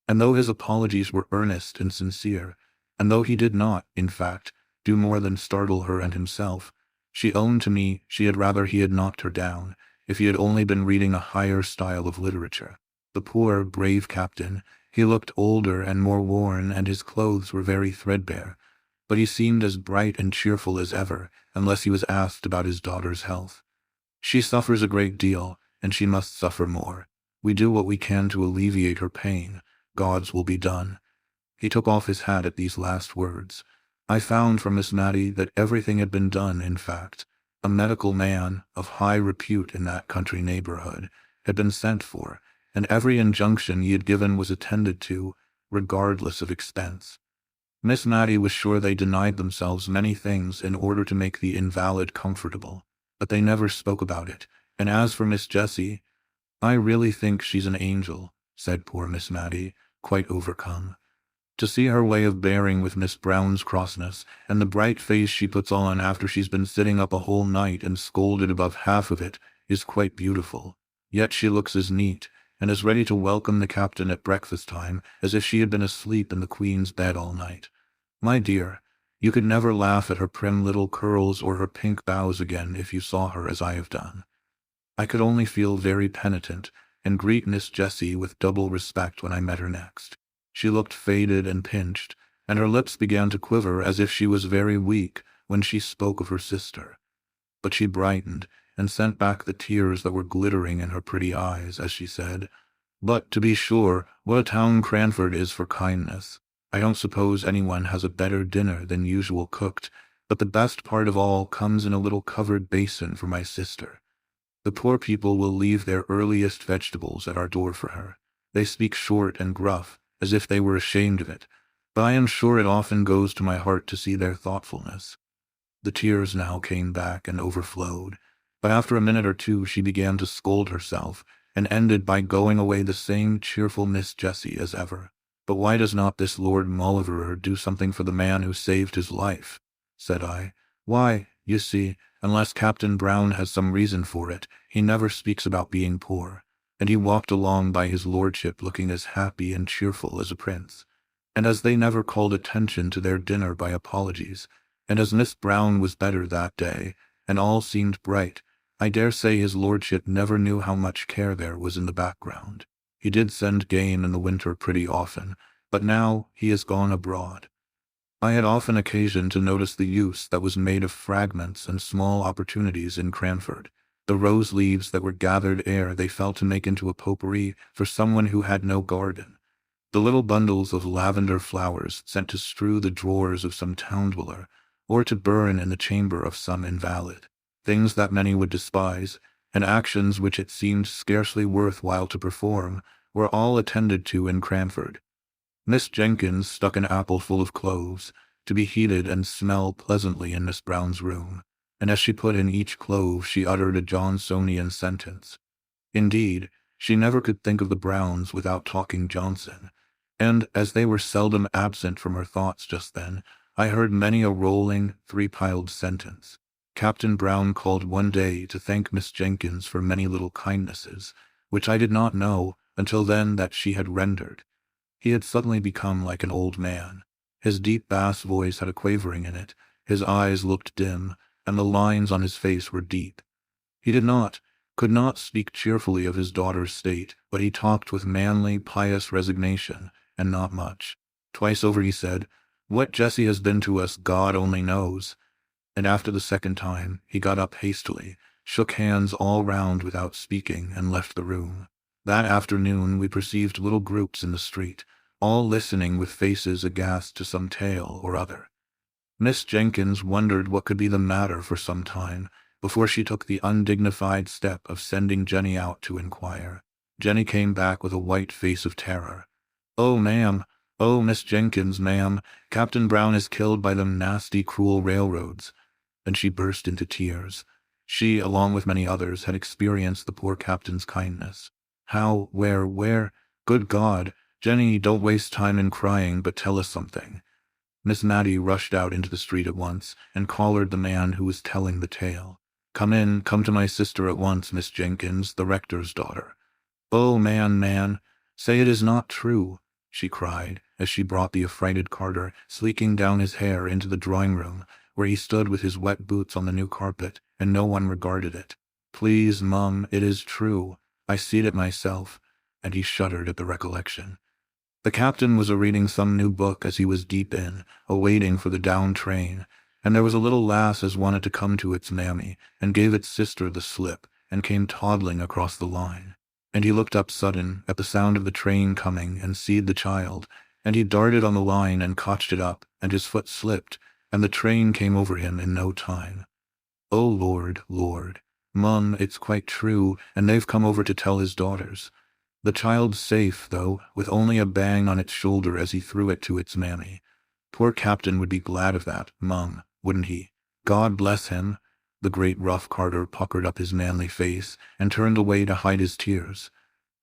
And though his apologies were earnest and sincere, and though he did not, in fact, do more than startle her and himself, she owned to me she had rather he had knocked her down, if he had only been reading a higher style of literature. The poor, brave captain, he looked older and more worn, and his clothes were very threadbare, but he seemed as bright and cheerful as ever, unless he was asked about his daughter's health. She suffers a great deal, and she must suffer more. We do what we can to alleviate her pain. God's will be done. He took off his hat at these last words. I found from Miss Matty that everything had been done, in fact. A medical man, of high repute in that country neighborhood, had been sent for, and every injunction he had given was attended to, regardless of expense. Miss Matty was sure they denied themselves many things in order to make the invalid comfortable, but they never spoke about it, and as for Miss Jessie, I really think she's an angel, said poor Miss Matty, quite overcome. To see her way of bearing with Miss Brown's crossness, and the bright face she puts on after she's been sitting up a whole night and scolded above half of it, is quite beautiful. Yet she looks as neat, and as ready to welcome the captain at breakfast time as if she had been asleep in the Queen's bed all night. My dear, you could never laugh at her prim little curls or her pink bows again if you saw her as I have done. I could only feel very penitent, and greet Miss Jessie with double respect when I met her next. She looked faded and pinched, and her lips began to quiver as if she was very weak when she spoke of her sister. But she brightened, and sent back the tears that were glittering in her pretty eyes, as she said, "But, to be sure, what a town Cranford is for kindness. I don't suppose anyone has a better dinner than usual cooked, but the best part of all comes in a little covered basin for my sister. The poor people will leave their earliest vegetables at our door for her. They speak short and gruff, as if they were ashamed of it, but I am sure it often goes to my heart to see their thoughtfulness." The tears now came back and overflowed, but after a minute or two she began to scold herself, and ended by going away the same cheerful Miss Jessie as ever. But why does not this Lord Mauleverer do something for the man who saved his life? said I. Why, you see, unless Captain Brown has some reason for it, he never speaks about being poor. And he walked along by his lordship looking as happy and cheerful as a prince. And as they never called attention to their dinner by apologies, and as Miss Brown was better that day, and all seemed bright, I dare say his lordship never knew how much care there was in the background. He did send game in the winter pretty often, but now he has gone abroad. I had often occasion to notice the use that was made of fragments and small opportunities in Cranford, the rose leaves that were gathered ere they fell to make into a potpourri for someone who had no garden, the little bundles of lavender flowers sent to strew the drawers of some town dweller, or to burn in the chamber of some invalid, things that many would despise, and actions which it seemed scarcely worth while to perform, were all attended to in Cranford. Miss Jenkins stuck an apple full of cloves, to be heated and smell pleasantly in Miss Brown's room, and as she put in each clove she uttered a Johnsonian sentence. Indeed, she never could think of the Browns without talking Johnson, and as they were seldom absent from her thoughts just then, I heard many a rolling, three-piled sentence. Captain Brown called one day to thank Miss Jenkins for many little kindnesses, which I did not know until then that she had rendered. He had suddenly become like an old man. His deep bass voice had a quavering in it, his eyes looked dim, and the lines on his face were deep. He could not speak cheerfully of his daughter's state, but he talked with manly, pious resignation, and not much. Twice over he said, "What Jessie has been to us, God only knows." And after the second time, he got up hastily, shook hands all round without speaking, and left the room. That afternoon we perceived little groups in the street, all listening with faces aghast to some tale or other. Miss Jenkins wondered what could be the matter for some time, before she took the undignified step of sending Jenny out to inquire. Jenny came back with a white face of terror. "Oh, ma'am! Oh, Miss Jenkins, ma'am! Captain Brown is killed by them nasty, cruel railroads." And she burst into tears. She, along with many others, had experienced the poor captain's kindness. How, where? Good God! Jenny, don't waste time in crying, but tell us something. Miss Mattie rushed out into the street at once, and collared the man who was telling the tale. Come to my sister at once, Miss Jenkins, the rector's daughter." "Oh, man, say it is not true," she cried, as she brought the affrighted Carter, sleeking down his hair, into the drawing-room, where he stood with his wet boots on the new carpet, and no one regarded it. "Please, mum, it is true. I seed it myself," and he shuddered at the recollection. The captain was a-reading some new book as he was deep in, a-waiting for the down train, and there was a little lass as wanted to come to its mammy, and gave its sister the slip, and came toddling across the line. And he looked up sudden, at the sound of the train coming, and seed the child, and he darted on the line and cotched it up, and his foot slipped, and the train came over him in no time. "Oh, Lord, mum, it's quite true, and they've come over to tell his daughters. The child's safe, though, with only a bang on its shoulder as he threw it to its mammy. Poor captain would be glad of that, mum, wouldn't he? God bless him." The great rough Carter puckered up his manly face, and turned away to hide his tears.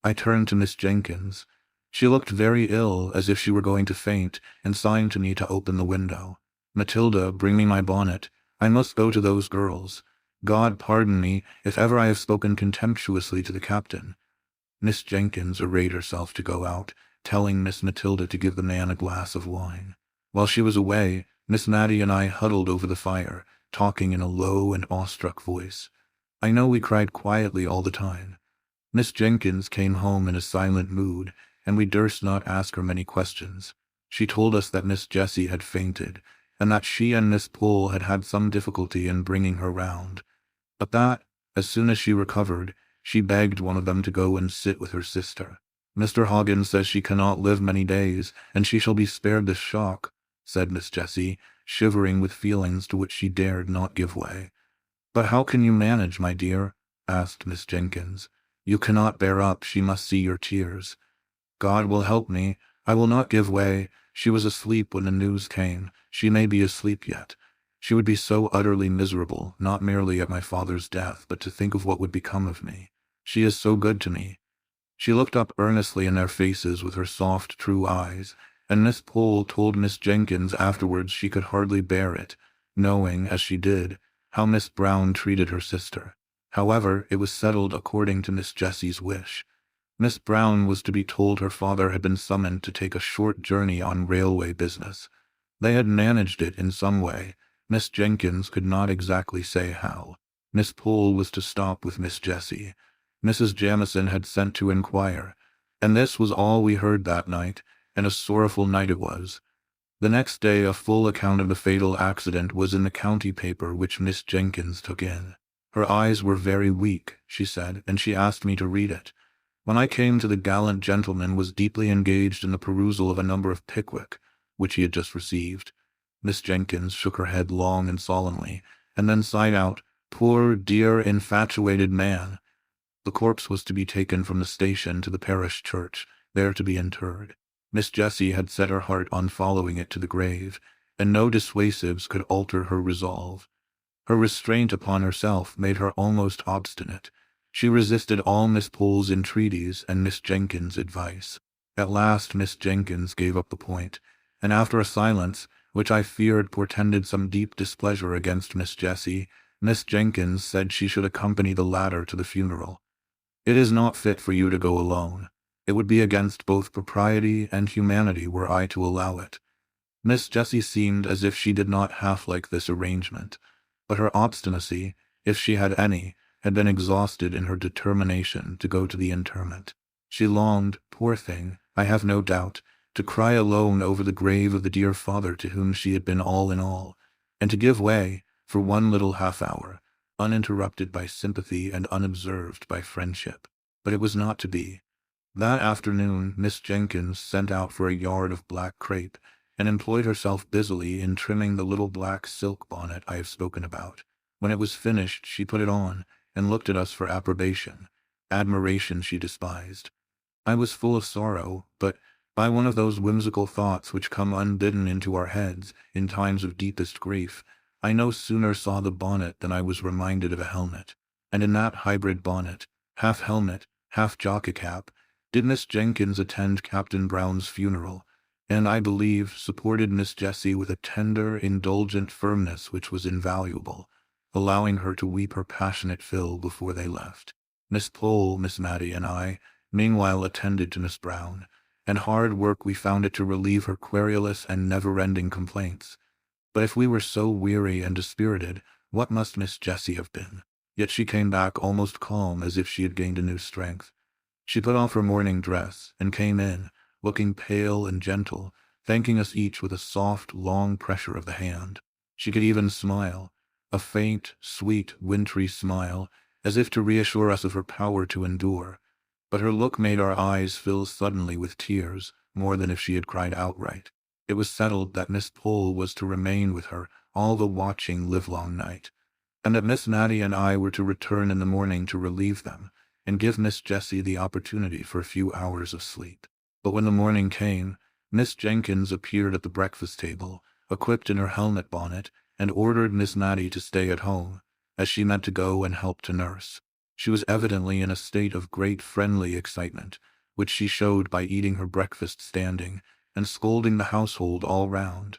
I turned to Miss Jenkins. She looked very ill, as if she were going to faint, and signed to me to open the window. "Matilda, bring me my bonnet. I must go to those girls. God pardon me, if ever I have spoken contemptuously to the captain." Miss Jenkins arrayed herself to go out, telling Miss Matilda to give the man a glass of wine. While she was away, Miss Mattie and I huddled over the fire, talking in a low and awestruck voice. I know we cried quietly all the time. Miss Jenkins came home in a silent mood, and we durst not ask her many questions. She told us that Miss Jessie had fainted, and that she and Miss Pole had had some difficulty in bringing her round, but that, as soon as she recovered, she begged one of them to go and sit with her sister. "Mr. Hoggins says she cannot live many days, and she shall be spared this shock," said Miss Jessie, shivering with feelings to which she dared not give way. "But how can you manage, my dear?" asked Miss Jenkins. "You cannot bear up, she must see your tears." "God will help me. I will not give way. She was asleep when the news came. She may be asleep yet. She would be so utterly miserable, not merely at my father's death, but to think of what would become of me. She is so good to me." She looked up earnestly in their faces with her soft, true eyes, and Miss Pole told Miss Jenkins afterwards she could hardly bear it, knowing, as she did, how Miss Brown treated her sister. However, it was settled according to Miss Jessie's wish. Miss Brown was to be told her father had been summoned to take a short journey on railway business. They had managed it in some way. Miss Jenkins could not exactly say how. Miss Pole was to stop with Miss Jessie. Mrs. Jamieson had sent to inquire. And this was all we heard that night, and a sorrowful night it was. The next day a full account of the fatal accident was in the county paper which Miss Jenkins took in. Her eyes were very weak, she said, and she asked me to read it. When I came to the gallant gentleman was deeply engaged in the perusal of a number of Pickwick, which he had just received. Miss Jenkins shook her head long and solemnly, and then sighed out, "Poor, dear, infatuated man." The corpse was to be taken from the station to the parish church, there to be interred. Miss Jessie had set her heart on following it to the grave, and no dissuasives could alter her resolve. Her restraint upon herself made her almost obstinate. She resisted all Miss Pole's entreaties and Miss Jenkins' advice. At last Miss Jenkins gave up the point, and after a silence, which I feared portended some deep displeasure against Miss Jessie, Miss Jenkins said she should accompany the latter to the funeral. "It is not fit for you to go alone. It would be against both propriety and humanity were I to allow it." Miss Jessie seemed as if she did not half like this arrangement, but her obstinacy, if she had any, had been exhausted in her determination to go to the interment. She longed, poor thing, I have no doubt, to cry alone over the grave of the dear father to whom she had been all in all, and to give way, for one little half-hour, uninterrupted by sympathy and unobserved by friendship. But it was not to be. That afternoon Miss Jenkins sent out for a yard of black crape, and employed herself busily in trimming the little black silk bonnet I have spoken about. When it was finished she put it on, and looked at us for approbation. Admiration she despised. I was full of sorrow, but, by one of those whimsical thoughts which come unbidden into our heads in times of deepest grief, I no sooner saw the bonnet than I was reminded of a helmet. And in that hybrid bonnet, half helmet, half jockey cap, did Miss Jenkins attend Captain Brown's funeral, and I believe supported Miss Jessie with a tender, indulgent firmness which was invaluable, allowing her to weep her passionate fill before they left. Miss Pole, Miss Mattie, and I, meanwhile attended to Miss Brown, and hard work we found it to relieve her querulous and never-ending complaints. But if we were so weary and dispirited, what must Miss Jessie have been? Yet she came back almost calm, as if she had gained a new strength. She put off her morning dress, and came in, looking pale and gentle, thanking us each with a soft, long pressure of the hand. She could even smile, a faint, sweet, wintry smile, as if to reassure us of her power to endure. But her look made our eyes fill suddenly with tears, more than if she had cried outright. It was settled that Miss Pole was to remain with her all the watching livelong night, and that Miss Mattie and I were to return in the morning to relieve them, and give Miss Jessie the opportunity for a few hours of sleep. But when the morning came, Miss Jenkins appeared at the breakfast table, equipped in her helmet bonnet, and ordered Miss Mattie to stay at home, as she meant to go and help to nurse. She was evidently in a state of great friendly excitement, which she showed by eating her breakfast standing, and scolding the household all round.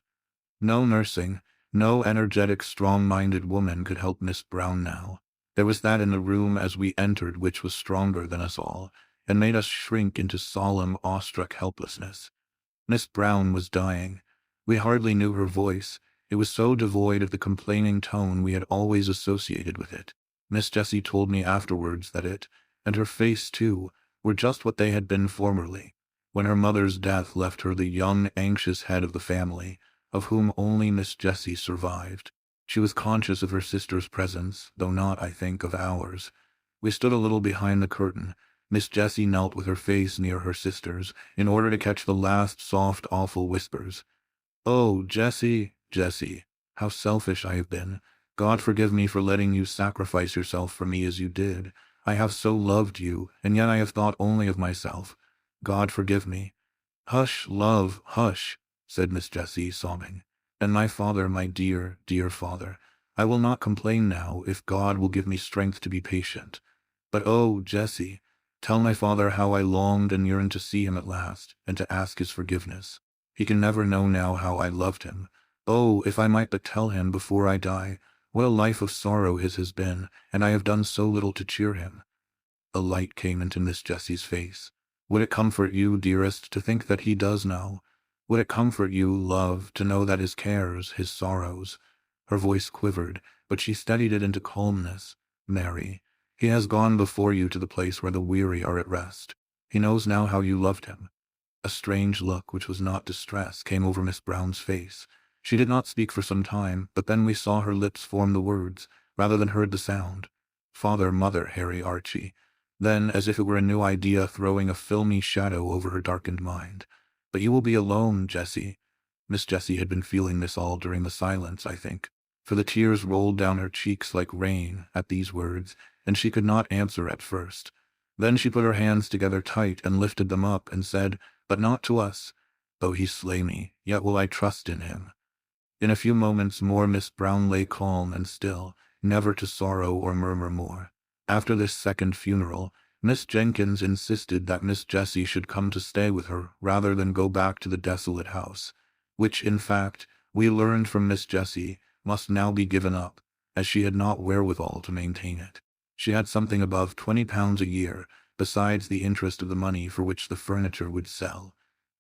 No nursing, no energetic, strong-minded woman could help Miss Brown now. There was that in the room as we entered which was stronger than us all, and made us shrink into solemn, awestruck helplessness. Miss Brown was dying. We hardly knew her voice. It was so devoid of the complaining tone we had always associated with it. Miss Jessie told me afterwards that it, and her face too, were just what they had been formerly, when her mother's death left her the young, anxious head of the family, of whom only Miss Jessie survived. She was conscious of her sister's presence, though not, I think, of ours. We stood a little behind the curtain. Miss Jessie knelt with her face near her sister's, in order to catch the last soft, awful whispers. "Oh, Jessie, Jessie, how selfish I have been. God forgive me for letting you sacrifice yourself for me as you did. I have so loved you, and yet I have thought only of myself. God forgive me." "Hush, love, hush," said Miss Jessie, sobbing. "And my father, my dear, dear father. I will not complain now, if God will give me strength to be patient. But oh, Jessie, tell my father how I longed and yearned to see him at last, and to ask his forgiveness. He can never know now how I loved him. Oh, if I might but tell him before I die, what a life of sorrow his has been, and I have done so little to cheer him. A light came into Miss Jessie's face. Would it comfort you, dearest, to think that he does know? Would it comfort you, love, to know that his cares, his sorrows— Her voice quivered, but she steadied it into calmness. Mary, he has gone before you to the place where the weary are at rest. He knows now how you loved him. A strange look, which was not distress, came over Miss Brown's face. She did not speak for some time, but then we saw her lips form the words, rather than heard the sound. Father, mother, Harry, Archie. Then, as if it were a new idea throwing a filmy shadow over her darkened mind. But you will be alone, Jessie. Miss Jessie had been feeling this all during the silence, I think, for the tears rolled down her cheeks like rain at these words, and she could not answer at first. Then she put her hands together tight and lifted them up and said, "But not to us. Though he slay me, yet will I trust in him." In a few moments more Miss Brown lay calm and still, never to sorrow or murmur more. After this second funeral, Miss Jenkins insisted that Miss Jessie should come to stay with her rather than go back to the desolate house, which, in fact, we learned from Miss Jessie, must now be given up, as she had not wherewithal to maintain it. She had something above £20 a year, besides the interest of the money for which the furniture would sell.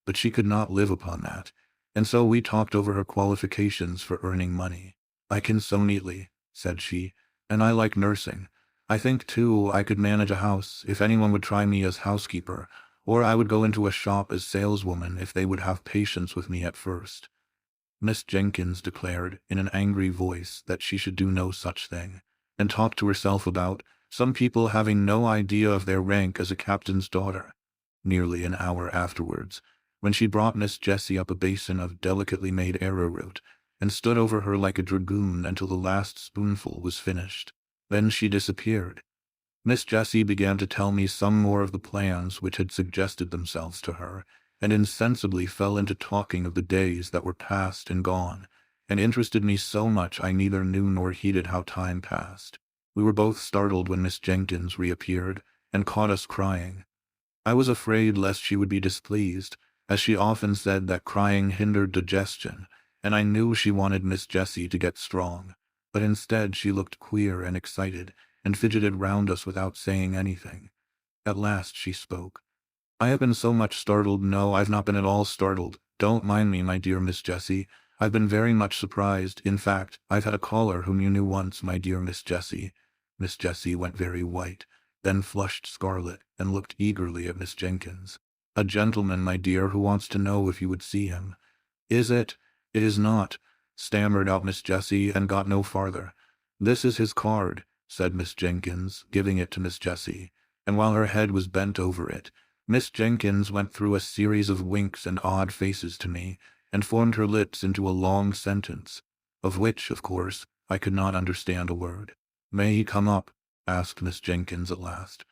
But she could not live upon that, and so we talked over her qualifications for earning money. "I can sew neatly," said she, "and I like nursing. I think, too, I could manage a house if anyone would try me as housekeeper, or I would go into a shop as saleswoman if they would have patience with me at first." Miss Jenkins declared in an angry voice that she should do no such thing, and talked to herself about some people having no idea of their rank as a captain's daughter. Nearly an hour afterwards, when she brought Miss Jessie up a basin of delicately made arrowroot, and stood over her like a dragoon until the last spoonful was finished. Then she disappeared. Miss Jessie began to tell me some more of the plans which had suggested themselves to her, and insensibly fell into talking of the days that were past and gone, and interested me so much I neither knew nor heeded how time passed. We were both startled when Miss Jenkins reappeared, and caught us crying. I was afraid lest she would be displeased, as she often said that crying hindered digestion, and I knew she wanted Miss Jessie to get strong. But instead she looked queer and excited, and fidgeted round us without saying anything. At last she spoke. "I have been so much startled." "No, I've not been at all startled. Don't mind me, my dear Miss Jessie. I've been very much surprised. In fact, I've had a caller whom you knew once, my dear Miss Jessie." Miss Jessie went very white, then flushed scarlet, and looked eagerly at Miss Jenkins. "A gentleman, my dear, who wants to know if you would see him." "Is it?" "It is not," stammered out Miss Jessie, and got no farther. "This is his card," said Miss Jenkins, giving it to Miss Jessie, and while her head was bent over it, Miss Jenkins went through a series of winks and odd faces to me, and formed her lips into a long sentence, of which, of course, I could not understand a word. "May he come up?" asked Miss Jenkins at last.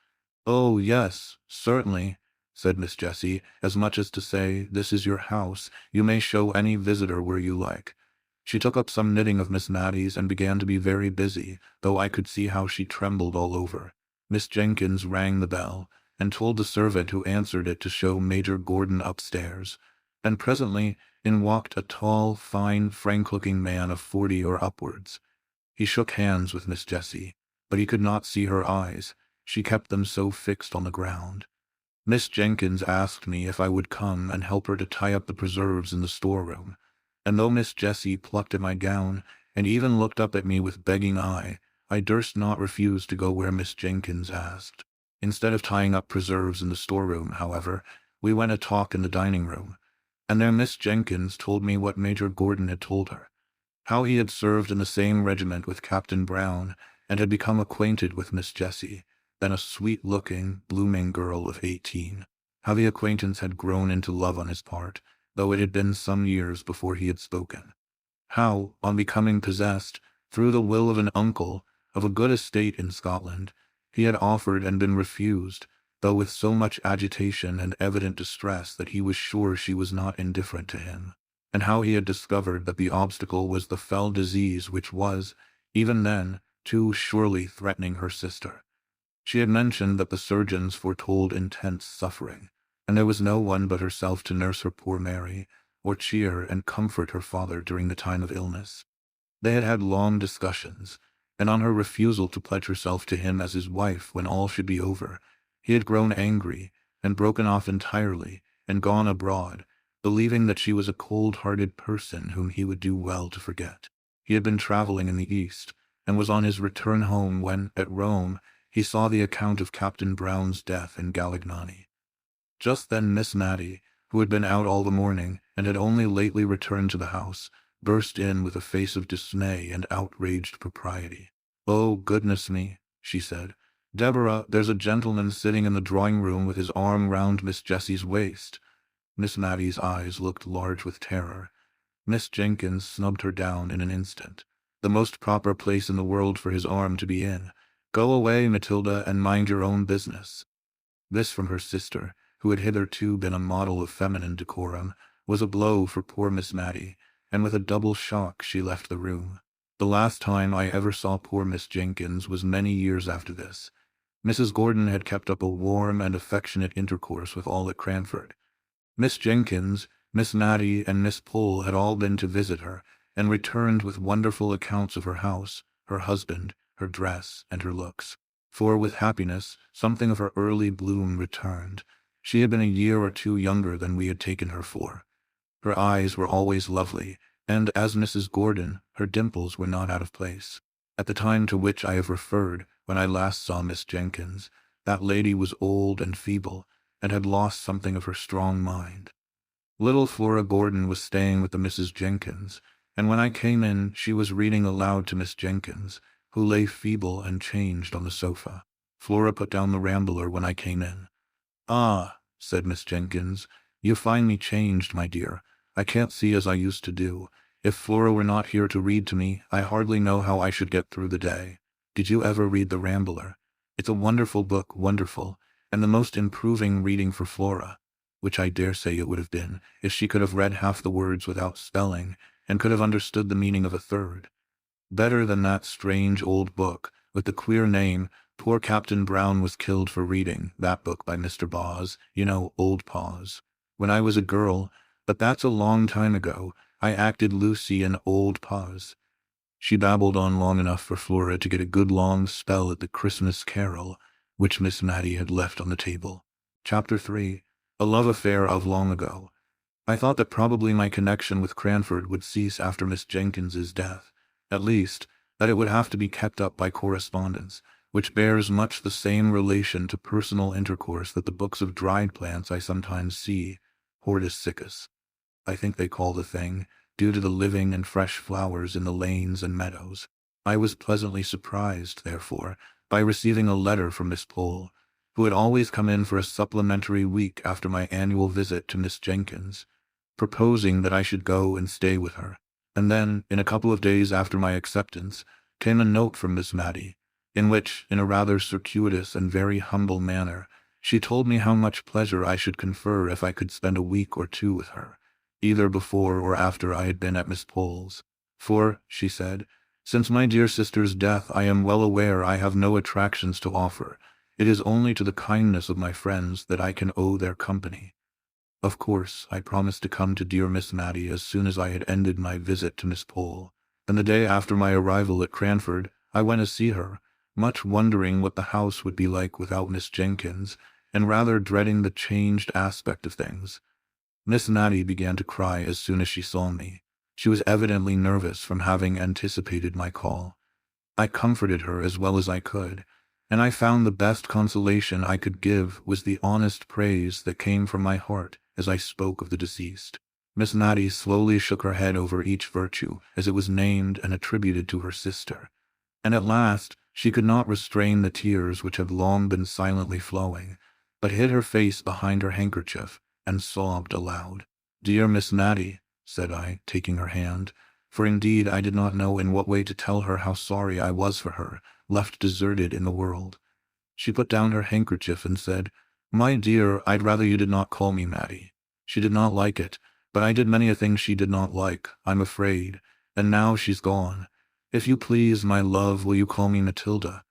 "Oh, yes, certainly," said Miss Jessie, as much as to say, "This is your house. You may show any visitor where you like." She took up some knitting of Miss Mattie's and began to be very busy, though I could see how she trembled all over. Miss Jenkins rang the bell, and told the servant who answered it to show Major Gordon upstairs, and presently in walked a tall, fine, frank-looking man of 40 or upwards. He shook hands with Miss Jessie, but he could not see her eyes. She kept them so fixed on the ground. Miss Jenkins asked me if I would come and help her to tie up the preserves in the storeroom, and though Miss Jessie plucked at my gown, and even looked up at me with begging eye, I durst not refuse to go where Miss Jenkins asked. Instead of tying up preserves in the storeroom, however, we went a talk in the dining-room, and there Miss Jenkins told me what Major Gordon had told her, how he had served in the same regiment with Captain Brown, and had become acquainted with Miss Jessie, then a sweet-looking, blooming girl of 18, how the acquaintance had grown into love on his part, though it had been some years before he had spoken. How, on becoming possessed, through the will of an uncle, of a good estate in Scotland, he had offered and been refused, though with so much agitation and evident distress that he was sure she was not indifferent to him, and how he had discovered that the obstacle was the fell disease which was, even then, too surely threatening her sister. She had mentioned that the surgeons foretold intense suffering, and there was no one but herself to nurse her poor Mary, or cheer and comfort her father during the time of illness. They had had long discussions, and on her refusal to pledge herself to him as his wife when all should be over, he had grown angry and broken off entirely and gone abroad, believing that she was a cold-hearted person whom he would do well to forget. He had been traveling in the East, and was on his return home when, at Rome, he saw the account of Captain Brown's death in Galignani. Just then Miss Mattie, who had been out all the morning and had only lately returned to the house, burst in with a face of dismay and outraged propriety. "Oh, goodness me," she said. "Deborah, there's a gentleman sitting in the drawing-room with his arm round Miss Jessie's waist." Miss Mattie's eyes looked large with terror. Miss Jenkins snubbed her down in an instant. "The most proper place in the world for his arm to be in. Go away, Matilda, and mind your own business." This from her sister, who had hitherto been a model of feminine decorum, was a blow for poor Miss Mattie, and with a double shock she left the room. The last time I ever saw poor Miss Jenkins was many years after this. Mrs. Gordon had kept up a warm and affectionate intercourse with all at Cranford. Miss Jenkins, Miss Mattie, and Miss Pole had all been to visit her, and returned with wonderful accounts of her house, her husband, her dress, and her looks. For with happiness, something of her early bloom returned. She had been a year or two younger than we had taken her for. Her eyes were always lovely, and, as Mrs. Gordon, her dimples were not out of place. At the time to which I have referred, when I last saw Miss Jenkins, that lady was old and feeble, and had lost something of her strong mind. Little Flora Gordon was staying with the Misses Jenkins, and when I came in she was reading aloud to Miss Jenkins, who lay feeble and changed on the sofa. Flora put down the Rambler when I came in. "Ah," said Miss Jenkins, "you find me changed, my dear. I can't see as I used to do. If Flora were not here to read to me, I hardly know how I should get through the day. Did you ever read the Rambler? It's a wonderful book, wonderful, and the most improving reading for Flora, which I dare say it would have been, if she could have read half the words without spelling, and could have understood the meaning of a third. Better than that strange old book, with the queer name, Poor Captain Brown Was Killed for Reading, that book by Mr. Boz, you know, Old Paws. When I was a girl, but that's a long time ago, I acted Lucy in Old Paws." She babbled on long enough for Flora to get a good long spell at the Christmas Carol, which Miss Mattie had left on the table. Chapter 3. A Love Affair of Long Ago. I thought that probably my connection with Cranford would cease after Miss Jenkins's death. At least, that it would have to be kept up by correspondence, which bears much the same relation to personal intercourse that the books of dried plants I sometimes see, Hortus siccus, I think they call the thing, due to the living and fresh flowers in the lanes and meadows. I was pleasantly surprised, therefore, by receiving a letter from Miss Pole, who had always come in for a supplementary week after my annual visit to Miss Jenkins, proposing that I should go and stay with her. And then, in a couple of days after my acceptance, came a note from Miss Mattie, in which, in a rather circuitous and very humble manner, she told me how much pleasure I should confer if I could spend a week or two with her, either before or after I had been at Miss Pole's. "For," she said, "since my dear sister's death I am well aware I have no attractions to offer. It is only to the kindness of my friends that I can owe their company." Of course, I promised to come to dear Miss Mattie as soon as I had ended my visit to Miss Pole, and the day after my arrival at Cranford I went to see her, much wondering what the house would be like without Miss Jenkins, and rather dreading the changed aspect of things. Miss Mattie began to cry as soon as she saw me. She was evidently nervous from having anticipated my call. I comforted her as well as I could, and I found the best consolation I could give was the honest praise that came from my heart as I spoke of the deceased. Miss Mattie slowly shook her head over each virtue as it was named and attributed to her sister, and at last she could not restrain the tears which had long been silently flowing, but hid her face behind her handkerchief and sobbed aloud. "Dear Miss Mattie," said I, taking her hand, for indeed I did not know in what way to tell her how sorry I was for her, left deserted in the world. She put down her handkerchief and said, "My dear, I'd rather you did not call me Mattie." She did not like it, but I did many a thing she did not like, I'm afraid, and now she's gone. If you please, my love, will you call me Matilda?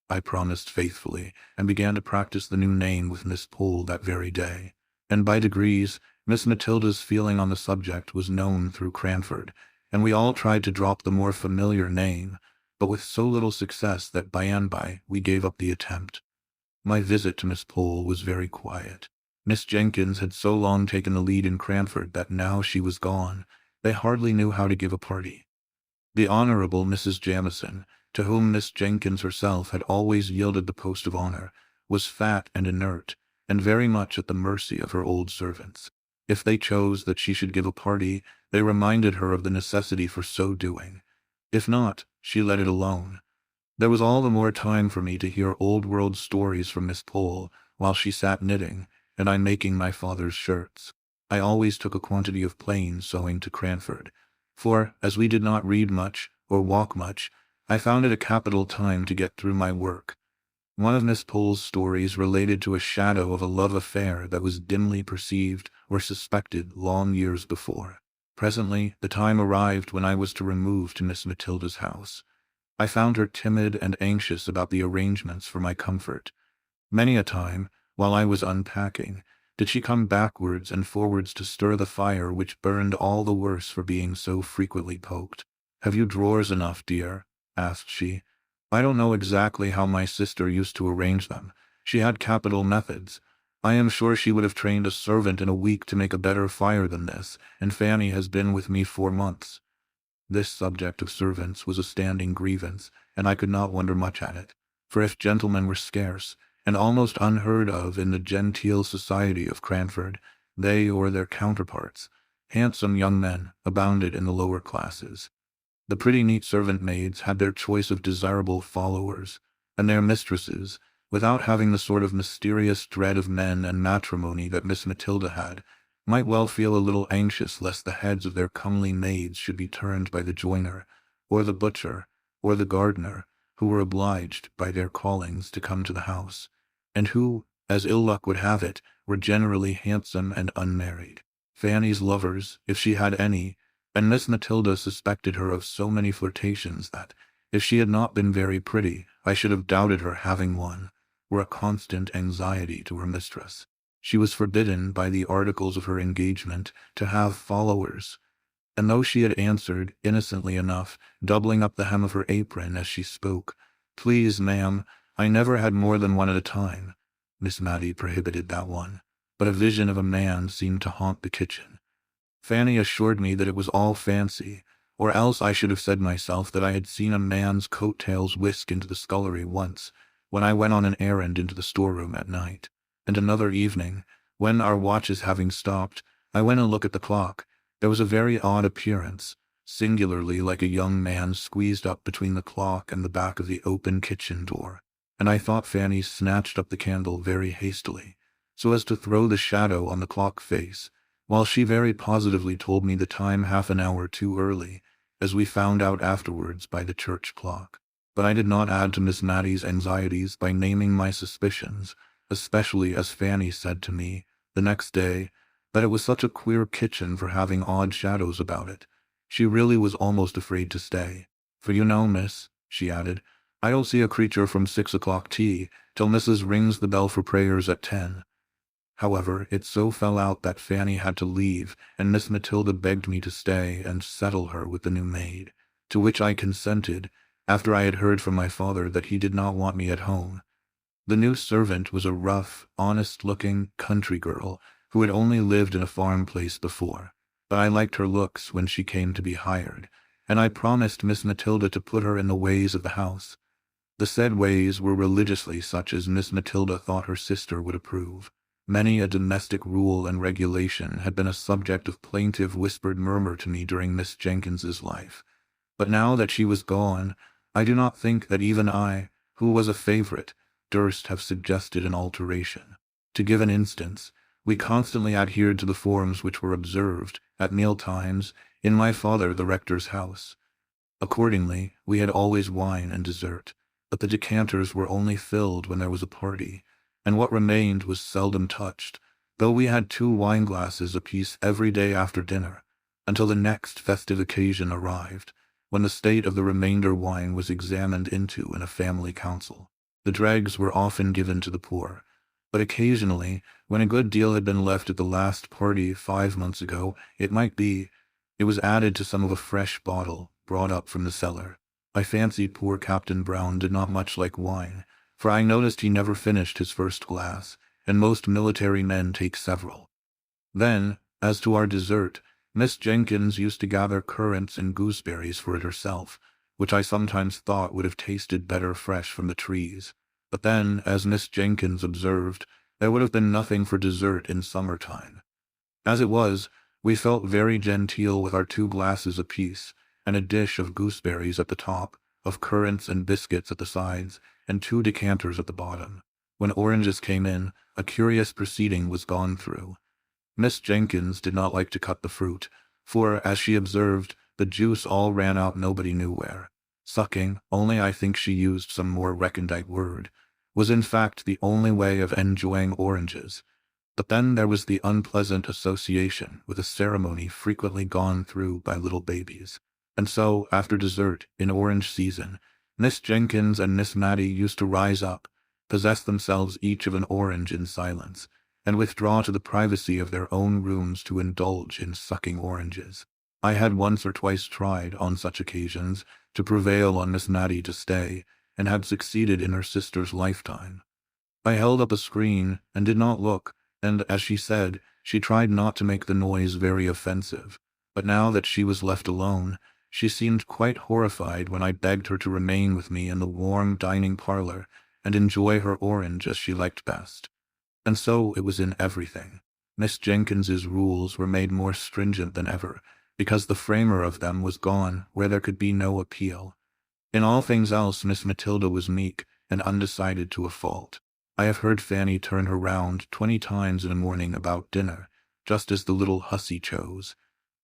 I promised faithfully, and began to practice the new name with Miss Pole that very day. and by degrees, Miss Matilda's feeling on the subject was known through Cranford, and we all tried to drop the more familiar name, but with so little success that by and by we gave up the attempt. My visit to Miss Pole was very quiet. Miss Jenkins had so long taken the lead in Cranford that now she was gone, they hardly knew how to give a party. The Honorable Mrs. Jamison, to whom Miss Jenkins herself had always yielded the post of honor, was fat and inert, and very much at the mercy of her old servants. If they chose that she should give a party, they reminded her of the necessity for so doing. If not, she let it alone. There was all the more time for me to hear old-world stories from Miss Pole while she sat knitting, and I making my father's shirts. I always took a quantity of plain sewing to Cranford, for, as we did not read much or walk much, I found it a capital time to get through my work. One of Miss Pole's stories related to a shadow of a love affair that was dimly perceived or suspected long years before. Presently, the time arrived when I was to remove to Miss Matilda's house. I found her timid and anxious about the arrangements for my comfort. Many a time, while I was unpacking, did she come backwards and forwards to stir the fire which burned all the worse for being so frequently poked. "Have you drawers enough, dear?" asked she. I don't know exactly how my sister used to arrange them. She had capital methods. I am sure she would have trained a servant in a week to make a better fire than this, and Fanny has been with me 4 months. This subject of servants was a standing grievance, and I could not wonder much at it, for if gentlemen were scarce, and almost unheard of in the genteel society of Cranford, they or their counterparts, handsome young men, abounded in the lower classes. The pretty neat servant maids had their choice of desirable followers, and their mistresses, without having the sort of mysterious dread of men and matrimony that Miss Matilda had, might well feel a little anxious lest the heads of their comely maids should be turned by the joiner, or the butcher, or the gardener, who were obliged, by their callings, to come to the house, and who, as ill luck would have it, were generally handsome and unmarried. Fanny's lovers, if she had any, and Miss Matilda suspected her of so many flirtations that, if she had not been very pretty, I should have doubted her having one, were a constant anxiety to her mistress. She was forbidden by the articles of her engagement to have followers, and though she had answered, innocently enough, doubling up the hem of her apron as she spoke, "Please, ma'am, I never had more than one at a time," Miss Matty prohibited that one, but a vision of a man seemed to haunt the kitchen. Fanny assured me that it was all fancy, or else I should have said myself that I had seen a man's coat-tails whisk into the scullery once, when I went on an errand into the storeroom at night. And another evening, when, our watches having stopped, I went and looked at the clock, there was a very odd appearance, singularly like a young man squeezed up between the clock and the back of the open kitchen door, and I thought Fanny snatched up the candle very hastily, so as to throw the shadow on the clock face, while she very positively told me the time half an hour too early, as we found out afterwards by the church clock. But I did not add to Miss Matty's anxieties by naming my suspicions, especially as Fanny said to me, the next day, that it was such a queer kitchen for having odd shadows about it. She really was almost afraid to stay. "For you know, miss," she added, "I don't see a creature from 6 o'clock tea, till Mrs. rings the bell for prayers at 10. However, it so fell out that Fanny had to leave, and Miss Matilda begged me to stay and settle her with the new maid, to which I consented, after I had heard from my father that he did not want me at home. The new servant was a rough, honest-looking country girl who had only lived in a farm place before, but I liked her looks when she came to be hired, and I promised Miss Matilda to put her in the ways of the house. The said ways were religiously such as Miss Matilda thought her sister would approve. Many a domestic rule and regulation had been a subject of plaintive whispered murmur to me during Miss Jenkins's life, but now that she was gone, I do not think that even I, who was a favorite, durst have suggested an alteration. To give an instance, we constantly adhered to the forms which were observed, at meal-times, in my father the rector's house. Accordingly, we had always wine and dessert, but the decanters were only filled when there was a party, and what remained was seldom touched, though we had 2 wine-glasses apiece every day after dinner, until the next festive occasion arrived, when the state of the remainder wine was examined into in a family council. The dregs were often given to the poor, but occasionally, when a good deal had been left at the last party 5 months ago, it might be, it was added to some of a fresh bottle brought up from the cellar. I fancied poor Captain Brown did not much like wine, for I noticed he never finished his first glass, and most military men take several. Then, as to our dessert, Miss Jenkins used to gather currants and gooseberries for it herself, which I sometimes thought would have tasted better fresh from the trees. But then, as Miss Jenkins observed, there would have been nothing for dessert in summer-time. As it was, we felt very genteel with our 2 glasses apiece, and a dish of gooseberries at the top, of currants and biscuits at the sides, and 2 decanters at the bottom. When oranges came in, a curious proceeding was gone through. Miss Jenkins did not like to cut the fruit, for, as she observed, the juice all ran out nobody knew where. Sucking, only I think she used some more recondite word, was in fact the only way of enjoying oranges. But then there was the unpleasant association with a ceremony frequently gone through by little babies. And so, after dessert, in orange season, Miss Jenkins and Miss Mattie used to rise up, possess themselves each of an orange in silence, and withdraw to the privacy of their own rooms to indulge in sucking oranges. I had once or twice tried, on such occasions, to prevail on Miss Mattie to stay, and had succeeded in her sister's lifetime. I held up a screen, and did not look, and, as she said, she tried not to make the noise very offensive. But now that she was left alone, she seemed quite horrified when I begged her to remain with me in the warm dining parlor, and enjoy her orange as she liked best. And so it was in everything. Miss Jenkins's rules were made more stringent than ever, because the framer of them was gone where there could be no appeal. In all things else Miss Matilda was meek and undecided to a fault. I have heard Fanny turn her round 20 times in a morning about dinner, just as the little hussy chose,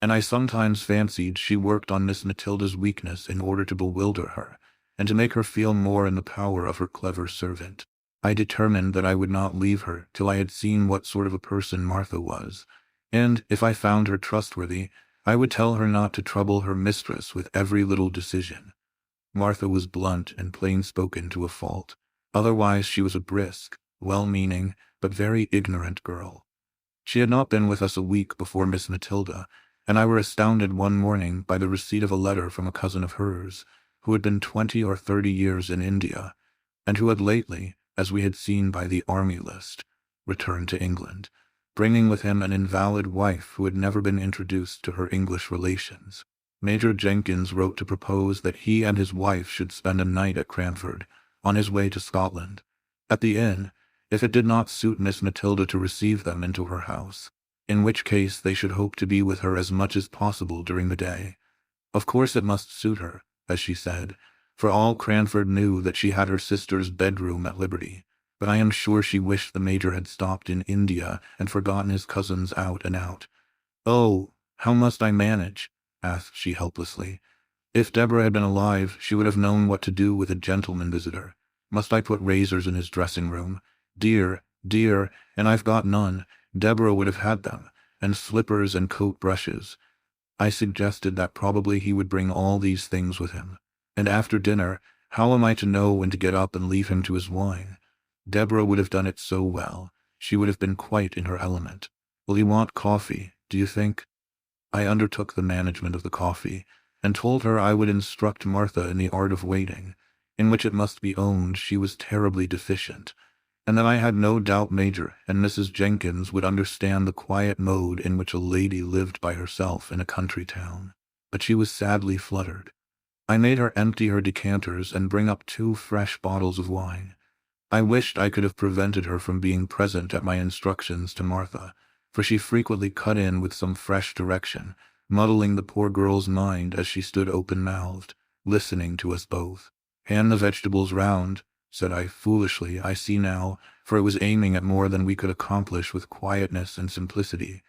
and I sometimes fancied she worked on Miss Matilda's weakness in order to bewilder her, and to make her feel more in the power of her clever servant. I determined that I would not leave her till I had seen what sort of a person Martha was, and, if I found her trustworthy, I would tell her not to trouble her mistress with every little decision. Martha was blunt and plain-spoken to a fault. Otherwise she was a brisk, well-meaning, but very ignorant girl. She had not been with us a week before Miss Matilda, and I were astounded one morning by the receipt of a letter from a cousin of hers, who had been 20 or 30 years in India, and who had lately, as we had seen by the army list, returned to England, bringing with him an invalid wife who had never been introduced to her English relations. Major Jenkins wrote to propose that he and his wife should spend a night at Cranford, on his way to Scotland, at the inn, if it did not suit Miss Matilda to receive them into her house, in which case they should hope to be with her as much as possible during the day. Of course it must suit her, as she said, for all Cranford knew that she had her sister's bedroom at liberty, but I am sure she wished the Major had stopped in India and forgotten his cousins out and out. "Oh, how must I manage?" asked she helplessly. If Deborah had been alive, she would have known what to do with a gentleman visitor. Must I put razors in his dressing-room? Dear, dear, and I've got none. Deborah would have had them, and slippers and coat-brushes. I suggested that probably he would bring all these things with him. And after dinner, how am I to know when to get up and leave him to his wine? Deborah would have done it so well. She would have been quite in her element. Will he want coffee, do you think? I undertook the management of the coffee, and told her I would instruct Martha in the art of waiting, in which it must be owned she was terribly deficient, and that I had no doubt Major and Mrs. Jenkins would understand the quiet mode in which a lady lived by herself in a country town. But she was sadly fluttered. I made her empty her decanters and bring up 2 fresh bottles of wine. I wished I could have prevented her from being present at my instructions to Martha, for she frequently cut in with some fresh direction, muddling the poor girl's mind as she stood open-mouthed, listening to us both. "Hand the vegetables round," said I foolishly, I see now, for it was aiming at more than we could accomplish with quietness and simplicity.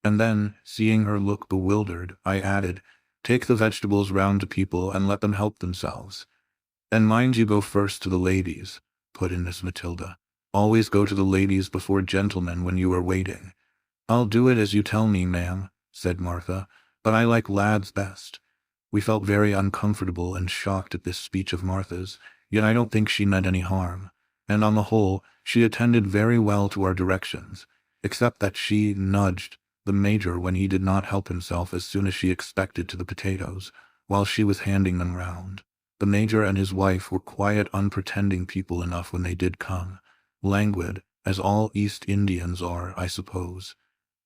And then, seeing her look bewildered, I added, "Take the vegetables round to people and let them help themselves." "And mind you go first to the ladies," put in Miss Matilda. "Always go to the ladies before gentlemen when you are waiting." "I'll do it as you tell me, ma'am," said Martha, "but I like lads best." We felt very uncomfortable and shocked at this speech of Martha's, yet I don't think she meant any harm. and on the whole, she attended very well to our directions, except that she nudged the Major when he did not help himself as soon as she expected to the potatoes, while she was handing them round. The Major and his wife were quiet, unpretending people enough when they did come, languid, as all East Indians are, I suppose.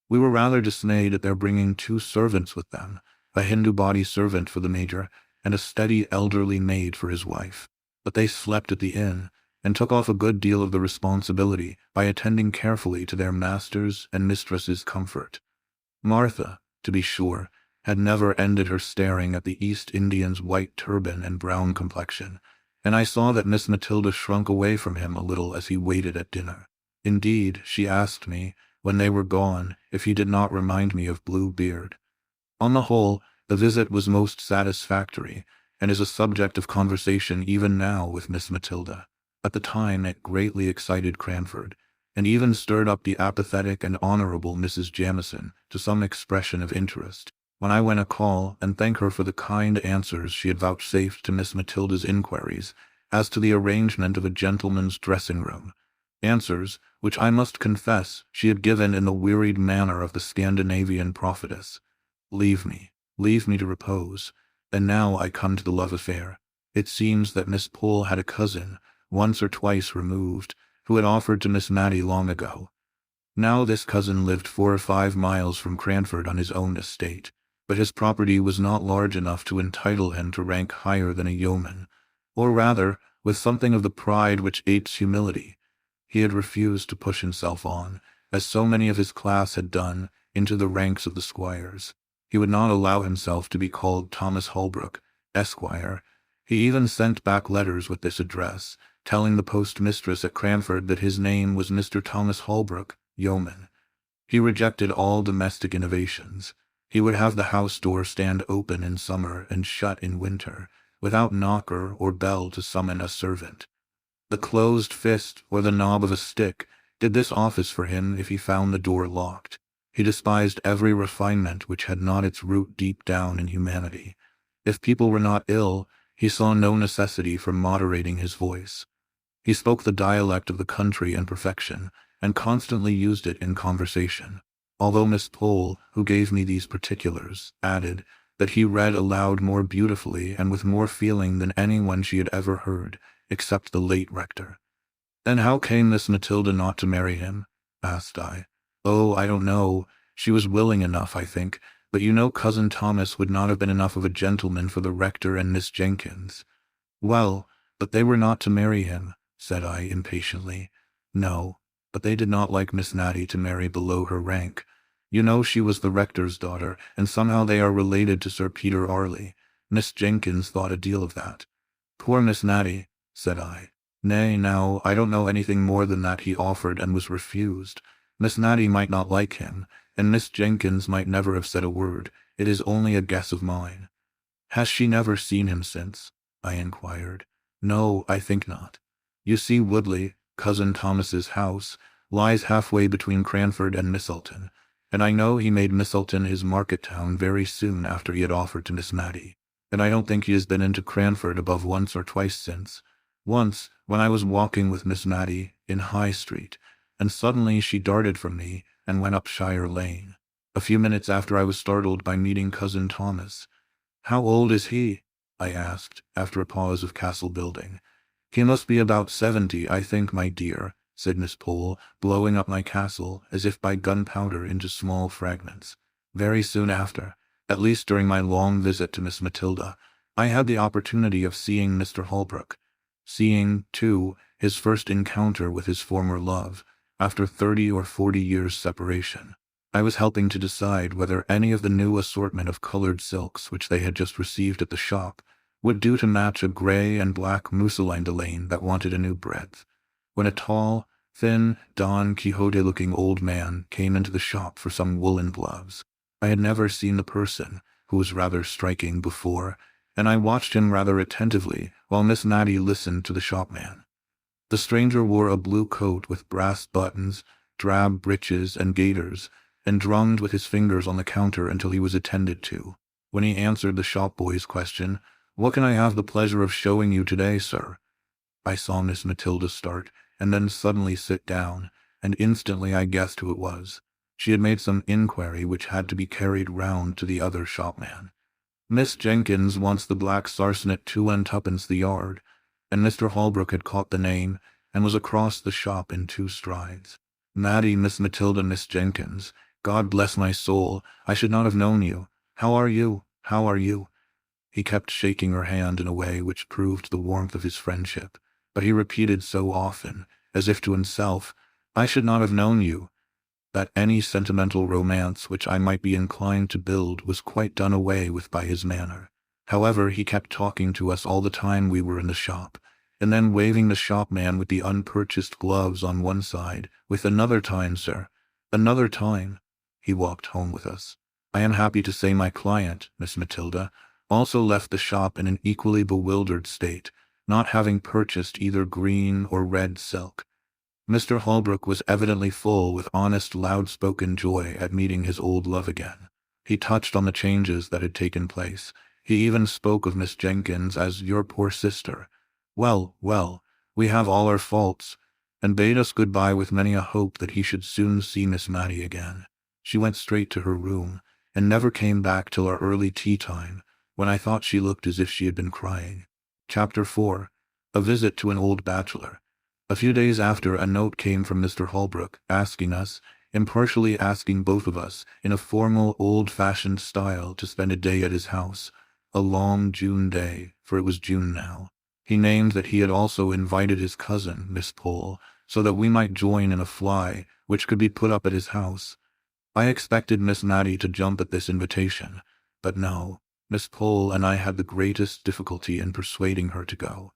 We were rather dismayed at their bringing 2 servants with them, a Hindu body servant for the Major, and a steady elderly maid for his wife. But they slept at the inn, and took off a good deal of the responsibility by attending carefully to their master's and mistress's comfort. Martha, to be sure, had never ended her staring at the East Indian's white turban and brown complexion, and I saw that Miss Matilda shrunk away from him a little as he waited at dinner. Indeed, she asked me, when they were gone, if he did not remind me of Blue Beard. On the whole, the visit was most satisfactory, and is a subject of conversation even now with Miss Matilda. At the time it greatly excited Cranford, and even stirred up the apathetic and honorable Mrs. Jamieson to some expression of interest, when I went to call and thank her for the kind answers she had vouchsafed to Miss Matilda's inquiries as to the arrangement of a gentleman's dressing-room, answers which I must confess she had given in the wearied manner of the Scandinavian prophetess. Leave me to repose. And now I come to the love affair. It seems that Miss Pole had a cousin, once or twice removed, who had offered to Miss Matty long ago. Now this cousin lived 4 or 5 miles from Cranford on his own estate, but his property was not large enough to entitle him to rank higher than a yeoman, or rather, with something of the pride which apes humility, he had refused to push himself on, as so many of his class had done, into the ranks of the squires. He would not allow himself to be called Thomas Holbrook, Esquire. He even sent back letters with this address, telling the postmistress at Cranford that his name was Mr. Thomas Holbrook, yeoman. He rejected all domestic innovations. He would have the house door stand open in summer and shut in winter, without knocker or bell to summon a servant. The closed fist or the knob of a stick did this office for him if he found the door locked. He despised every refinement which had not its root deep down in humanity. If people were not ill, he saw no necessity for moderating his voice. He spoke the dialect of the country in perfection, and constantly used it in conversation, although Miss Pole, who gave me these particulars, added that he read aloud more beautifully and with more feeling than anyone she had ever heard, except the late rector. "Then how came Miss Matilda not to marry him?" asked I. "Oh, I don't know. She was willing enough, I think, but you know Cousin Thomas would not have been enough of a gentleman for the rector and Miss Jenkins." "Well, but they were not to marry him," said I impatiently. "No, but they did not like Miss Natty to marry below her rank. You know she was the rector's daughter, and somehow they are related to Sir Peter Arley. Miss Jenkins thought a deal of that." "Poor Miss Natty," said I. "Nay, now, I don't know anything more than that he offered and was refused. Miss Natty might not like him, and Miss Jenkins might never have said a word. It is only a guess of mine." "Has she never seen him since?" I inquired. "No, I think not. You see, Woodley, Cousin Thomas's house, lies halfway between Cranford and Misselton, and I know he made Misselton his market town very soon after he had offered to Miss Matty, and I don't think he has been into Cranford above once or twice since. Once, when I was walking with Miss Matty in High Street, and suddenly she darted from me and went up Shire Lane. A few minutes after I was startled by meeting Cousin Thomas. "How old is he?" I asked, after a pause of castle building. "He must be about 70, I think, my dear," said Miss Pole, blowing up my castle as if by gunpowder into small fragments. "Very soon after, at least during my long visit to Miss Matilda, I had the opportunity of seeing Mr. Holbrook, seeing, too, his first encounter with his former love, after 30 or 40 years' separation. I was helping to decide whether any of the new assortment of colored silks which they had just received at the shop would do to match a gray and black mousseline delaine that wanted a new breadth, when a tall, thin, Don Quixote-looking old man came into the shop for some woolen gloves. I had never seen the person, who was rather striking, before, and I watched him rather attentively while Miss Matty listened to the shopman. The stranger wore a blue coat with brass buttons, drab breeches and gaiters, and drummed with his fingers on the counter until he was attended to. When he answered the shop-boy's question, "What can I have the pleasure of showing you today, sir?" I saw Miss Matilda start, and then suddenly sit down, and instantly I guessed who it was. She had made some inquiry which had to be carried round to the other shopman. Miss Jenkins wants the black sarcenet 2 and 2pence the yard, and Mr. Holbrook had caught the name, and was across the shop in 2 strides. Maddie, Miss Matilda, Miss Jenkins, God bless my soul, I should not have known you. How are you? How are you? He kept shaking her hand in a way which proved the warmth of his friendship, but he repeated so often, as if to himself, I should not have known you, that any sentimental romance which I might be inclined to build was quite done away with by his manner. However, he kept talking to us all the time we were in the shop, and then waving the shopman with the unpurchased gloves on one side, with another time, sir, another time. He walked home with us. I am happy to say my client, Miss Matilda, also left the shop in an equally bewildered state, not having purchased either green or red silk. Mr. Holbrook was evidently full with honest, loud-spoken joy at meeting his old love again. He touched on the changes that had taken place. He even spoke of Miss Jenkins as your poor sister. Well, well, we have all our faults, and bade us good-bye with many a hope that he should soon see Miss Mattie again. She went straight to her room, and never came back till our early tea-time, when I thought she looked as if she had been crying. Chapter 4. A Visit to an Old Bachelor. A few days after, a note came from Mr. Holbrook, asking us, impartially asking both of us, in a formal, old-fashioned style, to spend a day at his house, a long June day, for it was June now. He named that he had also invited his cousin, Miss Pole, so that we might join in a fly, which could be put up at his house. I expected Miss Mattie to jump at this invitation, but no, Miss Pole and I had the greatest difficulty in persuading her to go.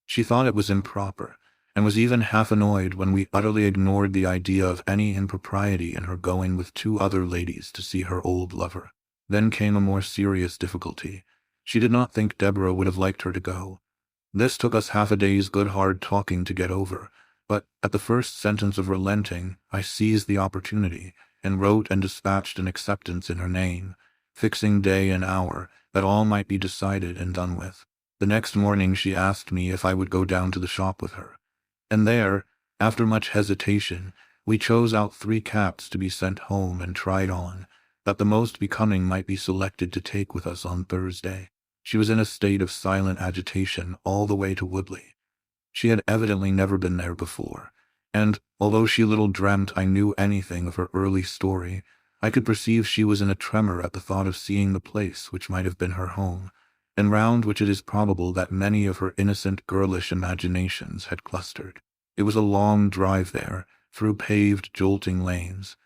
She thought it was improper, and was even half annoyed when we utterly ignored the idea of any impropriety in her going with 2 other ladies to see her old lover. Then came a more serious difficulty. She did not think Deborah would have liked her to go. This took us half a day's good hard talking to get over, but at the first sentence of relenting, I seized the opportunity, and wrote and dispatched an acceptance in her name, fixing day and hour, that all might be decided and done with. The next morning she asked me if I would go down to the shop with her. And there, after much hesitation, we chose out 3 caps to be sent home and tried on, that the most becoming might be selected to take with us on Thursday. She was in a state of silent agitation all the way to Woodley. She had evidently never been there before, and, although she little dreamt I knew anything of her early story, I could perceive she was in a tremor at the thought of seeing the place which might have been her home, and round which it is probable that many of her innocent girlish imaginations had clustered. It was a long drive there, through paved, jolting lanes.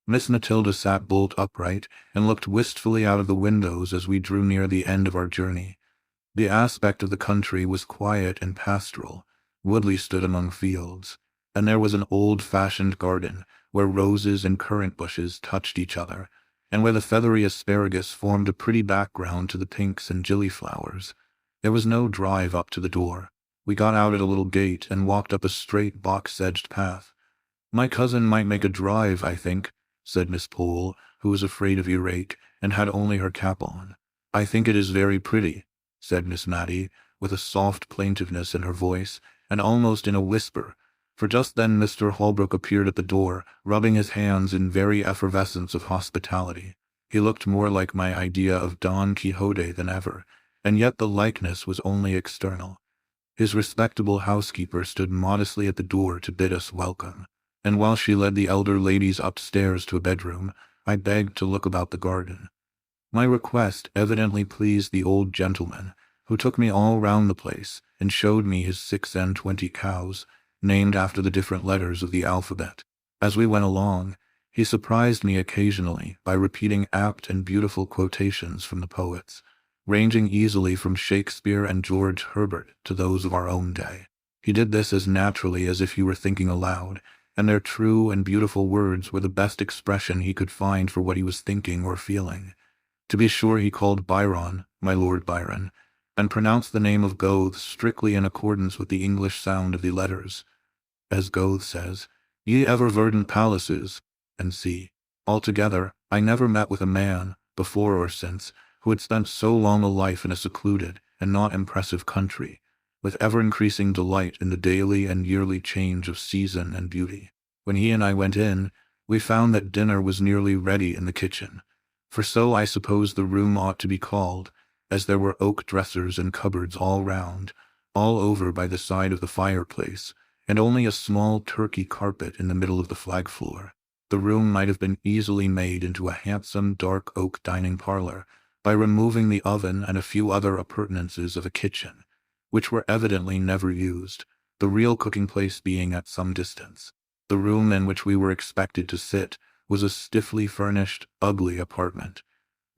Miss Matilda sat bolt upright, and looked wistfully out of the windows as we drew near the end of our journey. The aspect of the country was quiet and pastoral. Woodley stood among fields, and there was an old-fashioned garden, where roses and currant bushes touched each other, and where the feathery asparagus formed a pretty background to the pinks and gillyflowers. There was no drive up to the door. We got out at a little gate and walked up a straight box-edged path. My cousin might make a drive, I think, said Miss Pole, who was afraid of earache, and had only her cap on. I think it is very pretty, said Miss Mattie, with a soft plaintiveness in her voice, and almost in a whisper, for just then Mr. Holbrook appeared at the door, rubbing his hands in very effervescence of hospitality. He looked more like my idea of Don Quixote than ever, and yet the likeness was only external. His respectable housekeeper stood modestly at the door to bid us welcome, and while she led the elder ladies upstairs to a bedroom, I begged to look about the garden. My request evidently pleased the old gentleman, who took me all round the place, and showed me his 26 cows, named after the different letters of the alphabet. As we went along, he surprised me occasionally by repeating apt and beautiful quotations from the poets, ranging easily from Shakespeare and George Herbert to those of our own day. He did this as naturally as if he were thinking aloud, and their true and beautiful words were the best expression he could find for what he was thinking or feeling. To be sure, he called Byron, my Lord Byron, and pronounced the name of Goethe strictly in accordance with the English sound of the letters. As Goethe says, ye ever verdant palaces, and see. Altogether, I never met with a man, before or since, who had spent so long a life in a secluded and not impressive country. with ever-increasing delight in the daily and yearly change of season and beauty. When he and I went in, we found that dinner was nearly ready in the kitchen, for so I suppose the room ought to be called, as there were oak dressers and cupboards all round, all over by the side of the fireplace, and only a small Turkey carpet in the middle of the flag floor. The room might have been easily made into a handsome dark oak dining parlor by removing the oven and a few other appurtenances of a kitchen, which were evidently never used, the real cooking place being at some distance. The room in which we were expected to sit was a stiffly furnished, ugly apartment.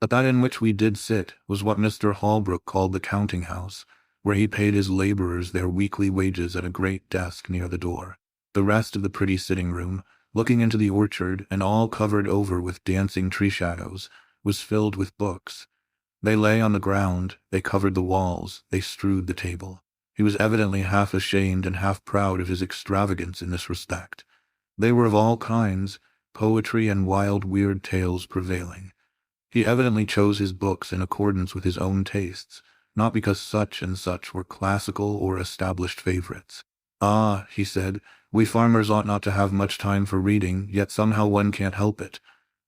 But that in which we did sit was what Mr. Holbrook called the counting-house, where he paid his laborers their weekly wages at a great desk near the door. The rest of the pretty sitting-room, looking into the orchard and all covered over with dancing tree-shadows, was filled with books. They lay on the ground, they covered the walls, they strewed the table. He was evidently half ashamed and half proud of his extravagance in this respect. They were of all kinds, poetry and wild weird tales prevailing. He evidently chose his books in accordance with his own tastes, not because such and such were classical or established favorites. "Ah," he said, "we farmers ought not to have much time for reading, yet somehow one can't help it."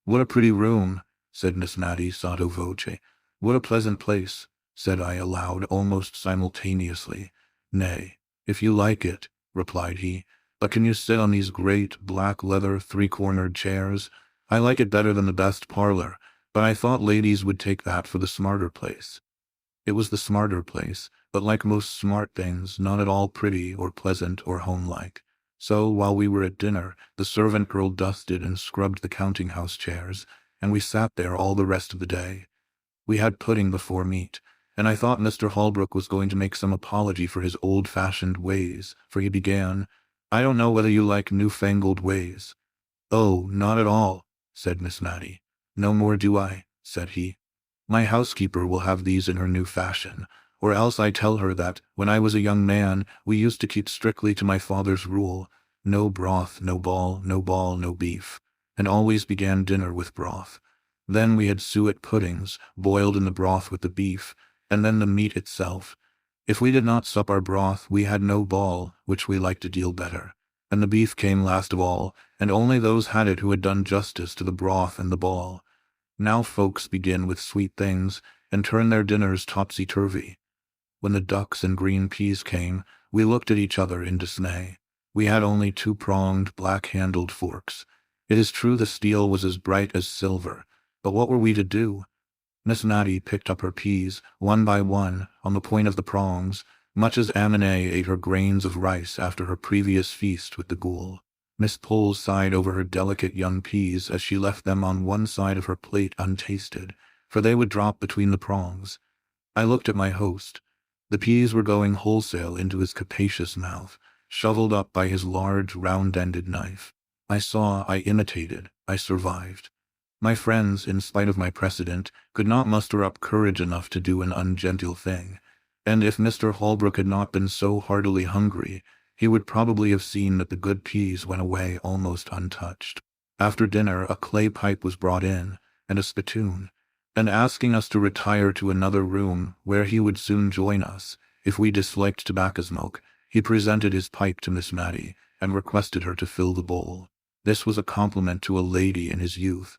"What a pretty room," said Miss Matty sotto voce. "What a pleasant place," said I aloud almost simultaneously. "Nay, if you like it," replied he, "but can you sit on these great, black leather, three-cornered chairs? I like it better than the best parlor, but I thought ladies would take that for the smarter place." It was the smarter place, but like most smart things, not at all pretty or pleasant or homelike. So, while we were at dinner, the servant girl dusted and scrubbed the counting-house chairs, and we sat there all the rest of the day. We had pudding before meat, and I thought Mr. Holbrook was going to make some apology for his old-fashioned ways, for he began, "I don't know whether you like new-fangled ways." "Oh, not at all," said Miss Matty. "No more do I," said he. "My housekeeper will have these in her new fashion, or else I tell her that, when I was a young man, we used to keep strictly to my father's rule, no broth, no ball, no beef, and always began dinner with broth. Then we had suet puddings, boiled in the broth with the beef, and then the meat itself. If we did not sup our broth, we had no ball, which we liked a deal better, and the beef came last of all, and only those had it who had done justice to the broth and the ball. Now folks begin with sweet things, and turn their dinners topsy-turvy. When the ducks and green peas came, we looked at each other in dismay. We had only two-pronged, black-handled forks. It is true the steel was as bright as silver, but what were we to do? Miss Matty picked up her peas, one by one, on the point of the prongs, much as Amine ate her grains of rice after her previous feast with the ghoul. Miss Pole sighed over her delicate young peas as she left them on one side of her plate untasted, for they would drop between the prongs. I looked at my host. The peas were going wholesale into his capacious mouth, shoveled up by his large, round-ended knife. I saw, I imitated, I survived. My friends, in spite of my precedent, could not muster up courage enough to do an ungenteel thing, and if Mr. Holbrook had not been so heartily hungry, he would probably have seen that the good peas went away almost untouched. After dinner, a clay pipe was brought in, and a spittoon, and asking us to retire to another room, where he would soon join us, if we disliked tobacco smoke, he presented his pipe to Miss Matty, and requested her to fill the bowl. This was a compliment to a lady in his youth,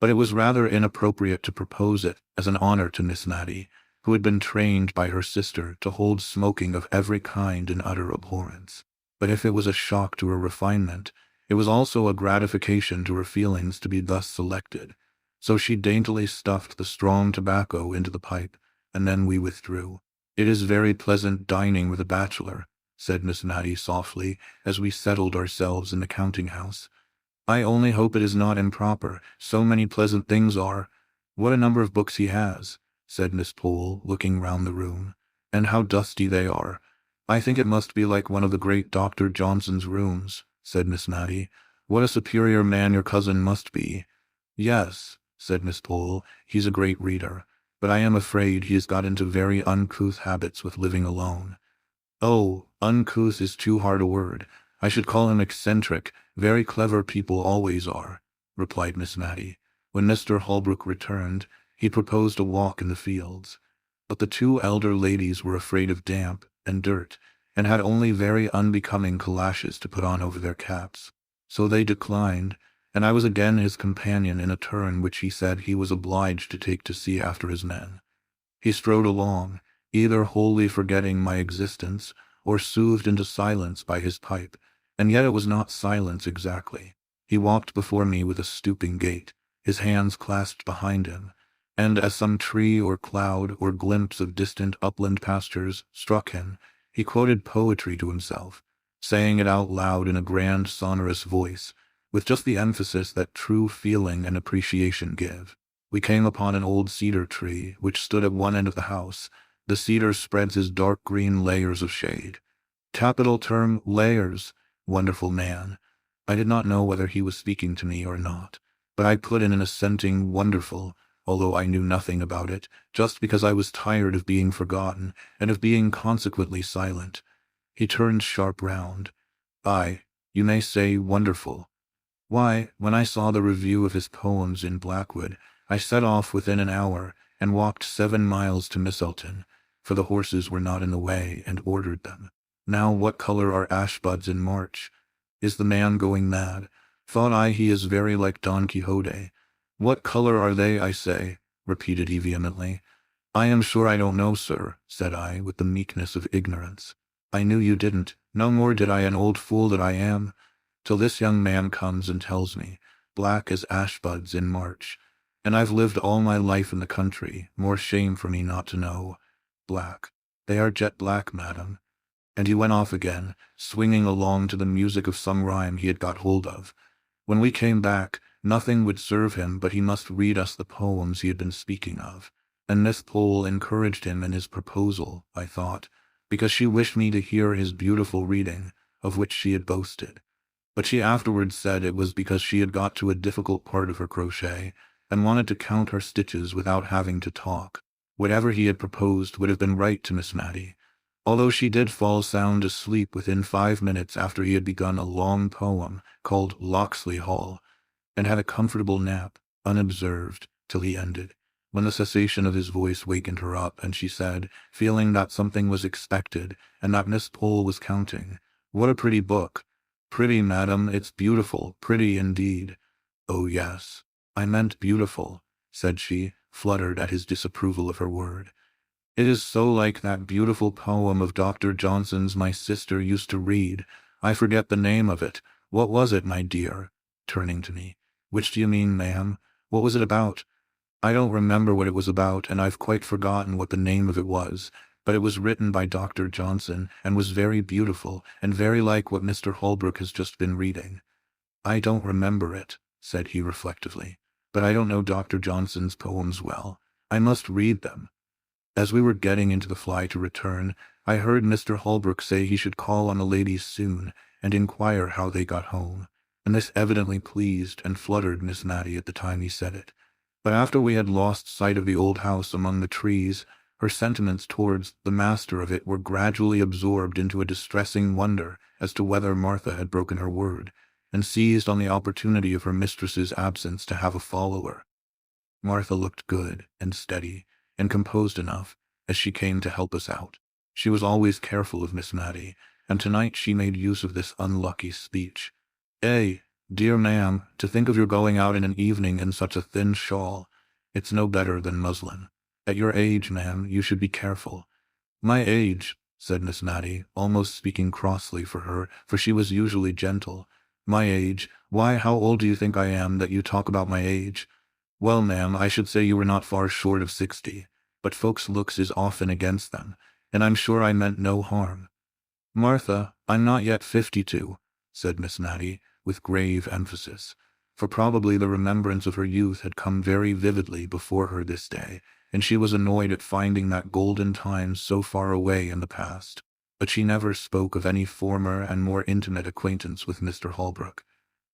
but it was rather inappropriate to propose it as an honor to Miss Matty, who had been trained by her sister to hold smoking of every kind in utter abhorrence. But if it was a shock to her refinement, it was also a gratification to her feelings to be thus selected. So she daintily stuffed the strong tobacco into the pipe, and then we withdrew. "It is very pleasant dining with a bachelor," said Miss Matty softly, as we settled ourselves in the counting-house. "I only hope it is not improper. So many pleasant things are. What a number of books he has," said Miss Pole, looking round the room, "and how dusty they are. I think it must be like one of the great Dr. Johnson's rooms," said Miss Matty. "What a superior man your cousin must be." "Yes," said Miss Pole, "he's a great reader, but I am afraid he has got into very uncouth habits with living alone." "Oh, uncouth is too hard a word. I should call him eccentric. Very clever people always are," replied Miss Matty. When Mr. Holbrook returned, he proposed a walk in the fields, but the two elder ladies were afraid of damp, and dirt, and had only very unbecoming calashes to put on over their caps. So they declined, and I was again his companion in a turn which he said he was obliged to take to see after his men. He strode along, either wholly forgetting my existence, or soothed into silence by his pipe, and yet it was not silence exactly. He walked before me with a stooping gait, his hands clasped behind him, and as some tree or cloud or glimpse of distant upland pastures struck him, he quoted poetry to himself, saying it out loud in a grand sonorous voice, with just the emphasis that true feeling and appreciation give. We came upon an old cedar tree, which stood at one end of the house. The cedar spreads his dark green layers of shade. Capital term, layers, wonderful man. I did not know whether he was speaking to me or not, but I put in an assenting wonderful, although I knew nothing about it, just because I was tired of being forgotten, and of being consequently silent. He turned sharp round. "Aye, you may say wonderful. Why, when I saw the review of his poems in Blackwood, I set off within an hour, and walked 7 miles to Misselton, for the horses were not in the way, and ordered them. Now what colour are ash-buds in March? Is the man going mad? Thought I he is very like Don Quixote. What colour are they, I say?" repeated he vehemently. "I am sure I don't know, sir," said I, with the meekness of ignorance. "I knew you didn't. No more did I, an old fool that I am, till this young man comes and tells me, black as ash-buds in March. And I've lived all my life in the country, more shame for me not to know. Black. They are jet black, madam." And he went off again, swinging along to the music of some rhyme he had got hold of. When we came back, nothing would serve him but he must read us the poems he had been speaking of. And Miss Pole encouraged him in his proposal, I thought, because she wished me to hear his beautiful reading, of which she had boasted. But she afterwards said it was because she had got to a difficult part of her crochet, and wanted to count her stitches without having to talk. Whatever he had proposed would have been right to Miss Matty, although she did fall sound asleep within 5 minutes after he had begun a long poem called Locksley Hall, and had a comfortable nap, unobserved, till he ended, when the cessation of his voice wakened her up, and she said, feeling that something was expected, and that Miss Pole was counting, "What a pretty book." "Pretty, madam, it's beautiful, pretty indeed." "Oh, yes, I meant beautiful," said she, fluttered at his disapproval of her word. "It is so like that beautiful poem of Dr. Johnson's my sister used to read. I forget the name of it. What was it, my dear?" turning to me. "Which do you mean, ma'am? What was it about?" "I don't remember what it was about, and I've quite forgotten what the name of it was, but it was written by Dr. Johnson, and was very beautiful, and very like what Mr. Holbrook has just been reading." "I don't remember it," said he reflectively, "but I don't know Dr. Johnson's poems well. I must read them." As we were getting into the fly to return, I heard Mr. Holbrook say he should call on the ladies soon, and inquire how they got home, and this evidently pleased and fluttered Miss Matty at the time he said it. But after we had lost sight of the old house among the trees, her sentiments towards the master of it were gradually absorbed into a distressing wonder as to whether Martha had broken her word, and seized on the opportunity of her mistress's absence to have a follower. Martha looked good and steady, and composed enough, as she came to help us out. She was always careful of Miss Matty, and tonight she made use of this unlucky speech. "Eh, dear ma'am, to think of your going out in an evening in such a thin shawl. It's no better than muslin. At your age, ma'am, you should be careful." "My age," said Miss Matty, almost speaking crossly for her, for she was usually gentle. "My age? Why, how old do you think I am, that you talk about my age?" "Well, ma'am, I should say you were not far short of 60, but folks' looks is often against them, and I'm sure I meant no harm." "Martha, I'm not yet 52, said Miss Matty, with grave emphasis, for probably the remembrance of her youth had come very vividly before her this day, and she was annoyed at finding that golden time so far away in the past. But she never spoke of any former and more intimate acquaintance with Mr. Holbrook.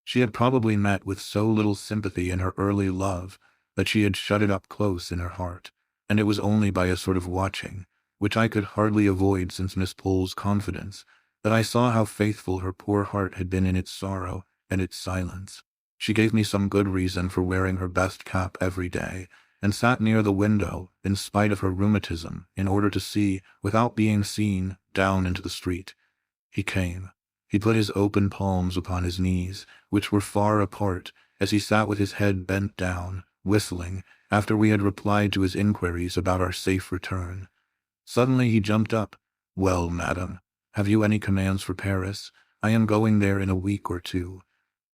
She had probably met with so little sympathy in her early love that she had shut it up close in her heart, and it was only by a sort of watching, which I could hardly avoid since Miss Pole's confidence, that I saw how faithful her poor heart had been in its sorrow and its silence. She gave me some good reason for wearing her best cap every day, and sat near the window, in spite of her rheumatism, in order to see, without being seen, down into the street. He came. He put his open palms upon his knees, which were far apart, as he sat with his head bent down, whistling, after we had replied to his inquiries about our safe return. Suddenly he jumped up. "Well, madam, have you any commands for Paris? I am going there in a week or two."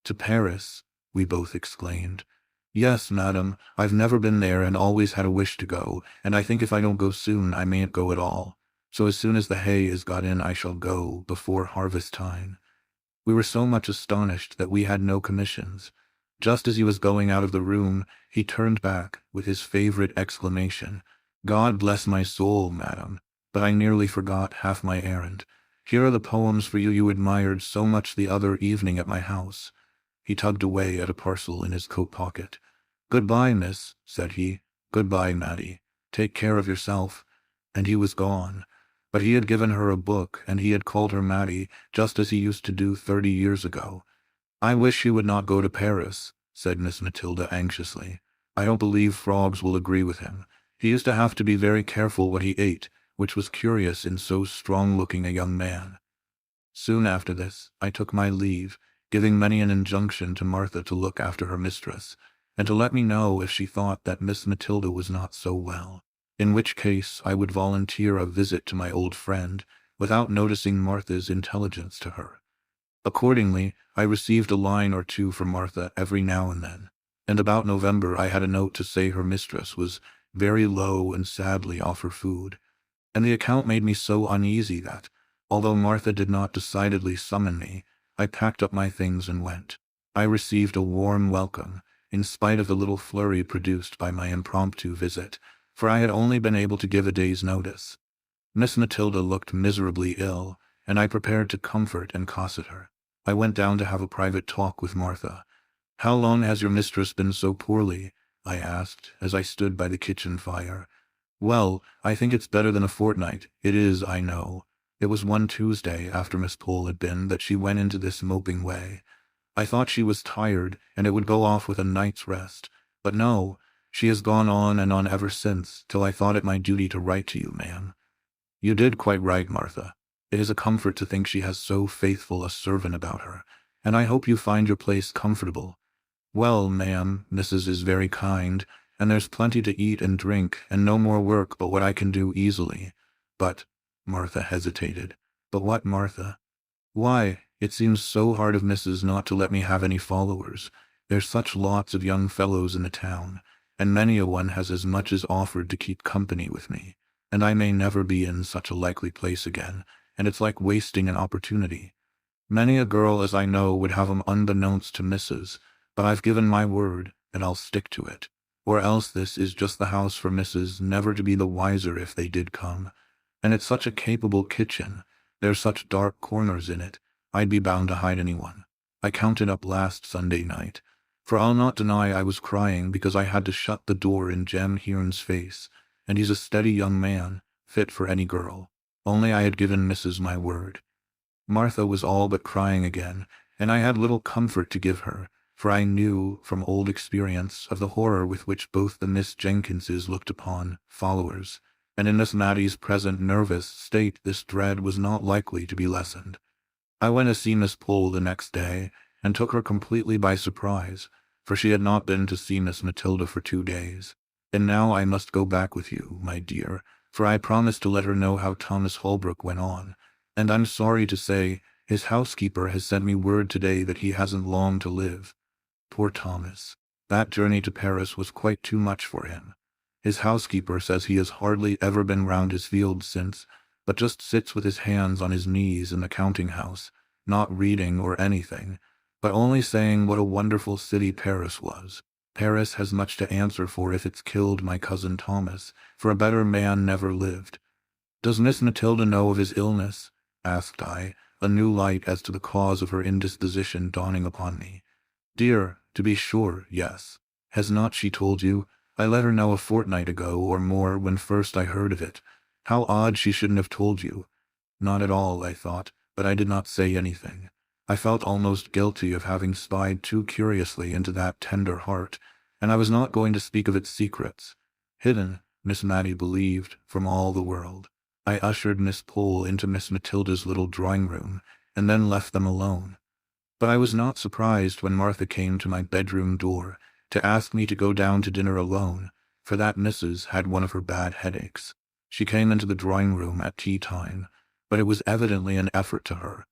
"To Paris?" we both exclaimed. "Yes, madam, I've never been there and always had a wish to go, and I think if I don't go soon, I mayn't go at all. So as soon as the hay is got in, I shall go, before harvest time." We were so much astonished that we had no commissions. Just as he was going out of the room, he turned back, with his favorite exclamation, "God bless my soul, madam, but I nearly forgot half my errand. Here are the poems for you admired so much the other evening at my house." He tugged away at a parcel in his coat pocket. "Good-bye, miss," said he. "Good-bye, Mattie. Take care of yourself." And he was gone. But he had given her a book, and he had called her Mattie, just as he used to do 30 years ago. "I wish he would not go to Paris," said Miss Matilda anxiously. "I don't believe frogs will agree with him. He used to have to be very careful what he ate, which was curious in so strong-looking a young man." Soon after this, I took my leave, giving many an injunction to Martha to look after her mistress, and to let me know if she thought that Miss Matilda was not so well, in which case I would volunteer a visit to my old friend, without noticing Martha's intelligence to her. Accordingly, I received a line or two from Martha every now and then, and about November I had a note to say her mistress was very low and sadly off her food, and the account made me so uneasy that, although Martha did not decidedly summon me, I packed up my things and went. I received a warm welcome, in spite of the little flurry produced by my impromptu visit, for I had only been able to give a day's notice. Miss Matilda looked miserably ill, and I prepared to comfort and cosset her. I went down to have a private talk with Martha. "How long has your mistress been so poorly?" I asked, as I stood by the kitchen fire. "Well, I think it's better than a fortnight. It is, I know. It was one Tuesday, after Miss Pole had been, that she went into this moping way. I thought she was tired, and it would go off with a night's rest. But no, she has gone on and on ever since, till I thought it my duty to write to you, ma'am." "You did quite right, Martha. It is a comfort to think she has so faithful a servant about her, and I hope you find your place comfortable." "Well, ma'am, Mrs. is very kind, and there's plenty to eat and drink, and no more work but what I can do easily. But—" Martha hesitated. "But what, Martha?" "Why, it seems so hard of Mrs. not to let me have any followers. There's such lots of young fellows in the town, and many a one has as much as offered to keep company with me, and I may never be in such a likely place again, and it's like wasting an opportunity. Many a girl as I know would have 'em unbeknownst to Mrs., but I've given my word, and I'll stick to it. Or else this is just the house for Mrs. never to be the wiser if they did come. And it's such a capable kitchen. There's such dark corners in it, I'd be bound to hide anyone. I counted up last Sunday night, for I'll not deny I was crying because I had to shut the door in Jem Hearn's face, and he's a steady young man, fit for any girl. Only I had given Mrs. my word." Martha was all but crying again, and I had little comfort to give her, for I knew, from old experience, of the horror with which both the Miss Jenkinses looked upon followers, and in Miss Mattie's present nervous state this dread was not likely to be lessened. I went to see Miss Pole the next day, and took her completely by surprise, for she had not been to see Miss Matilda for 2 days. "And now I must go back with you, my dear, for I promised to let her know how Thomas Holbrook went on, and I'm sorry to say his housekeeper has sent me word today that he hasn't long to live. Poor Thomas. That journey to Paris was quite too much for him. His housekeeper says he has hardly ever been round his fields since, but just sits with his hands on his knees in the counting-house, not reading or anything, but only saying what a wonderful city Paris was. Paris has much to answer for if it's killed my cousin Thomas, for a better man never lived." "Does Miss Matilda know of his illness?" asked I, a new light as to the cause of her indisposition dawning upon me. "Dear, to be sure, yes. Has not she told you? I let her know a fortnight ago or more when first I heard of it. How odd she shouldn't have told you." Not at all, I thought, but I did not say anything. I felt almost guilty of having spied too curiously into that tender heart, and I was not going to speak of its secrets. Hidden, Miss Mattie believed, from all the world. I ushered Miss Pole into Miss Matilda's little drawing room, and then left them alone. But I was not surprised when Martha came to my bedroom door to ask me to go down to dinner alone, for that missus had one of her bad headaches. She came into the drawing room at tea time, but it was evidently an effort to her,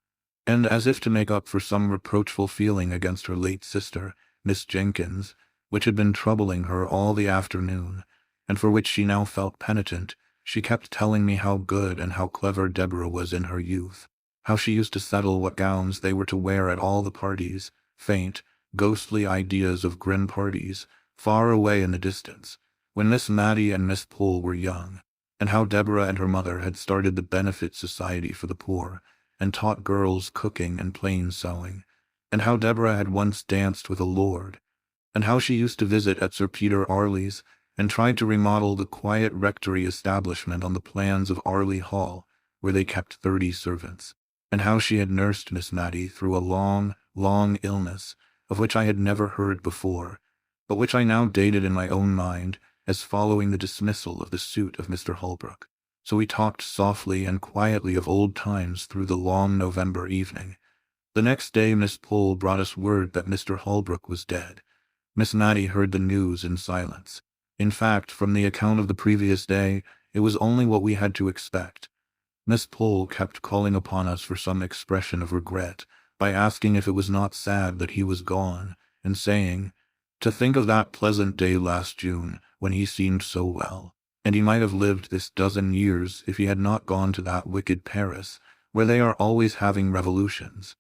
and as if to make up for some reproachful feeling against her late sister, Miss Jenkins, which had been troubling her all the afternoon, and for which she now felt penitent, she kept telling me how good and how clever Deborah was in her youth, how she used to settle what gowns they were to wear at all the parties, faint, ghostly ideas of grim parties, far away in the distance, when Miss Mattie and Miss Pole were young, and how Deborah and her mother had started the Benefit Society for the Poor, and taught girls cooking and plain sewing, and how Deborah had once danced with a lord, and how she used to visit at Sir Peter Arley's, and tried to remodel the quiet rectory establishment on the plans of Arley Hall, where they kept 30 servants, and how she had nursed Miss Mattie through a long, long illness, of which I had never heard before, but which I now dated in my own mind as following the dismissal of the suit of Mr. Holbrook. So we talked softly and quietly of old times through the long November evening. The next day Miss Pole brought us word that Mr. Holbrook was dead. Miss Mattie heard the news in silence. In fact, from the account of the previous day, it was only what we had to expect. Miss Pole kept calling upon us for some expression of regret, by asking if it was not sad that he was gone, and saying, "To think of that pleasant day last June, when he seemed so well, and he might have lived this dozen years if he had not gone to that wicked Paris, where they are always having revolutions."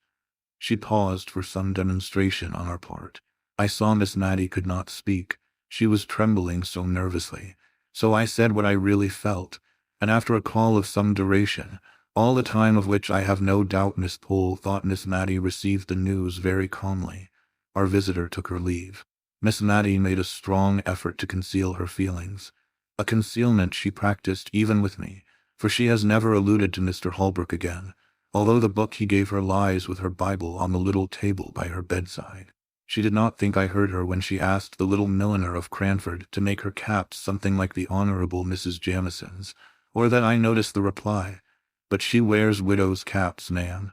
She paused for some demonstration on our part. I saw Miss Mattie could not speak. She was trembling so nervously. So I said what I really felt, and after a call of some duration, all the time of which I have no doubt Miss Pole thought Miss Mattie received the news very calmly, our visitor took her leave. Miss Mattie made a strong effort to conceal her feelings, a concealment she practiced even with me, for she has never alluded to Mr. Holbrook again, although the book he gave her lies with her Bible on the little table by her bedside. She did not think I heard her when she asked the little milliner of Cranford to make her caps something like the Honourable Mrs. Jamison's, or that I noticed the reply, "But she wears widow's caps, ma'am."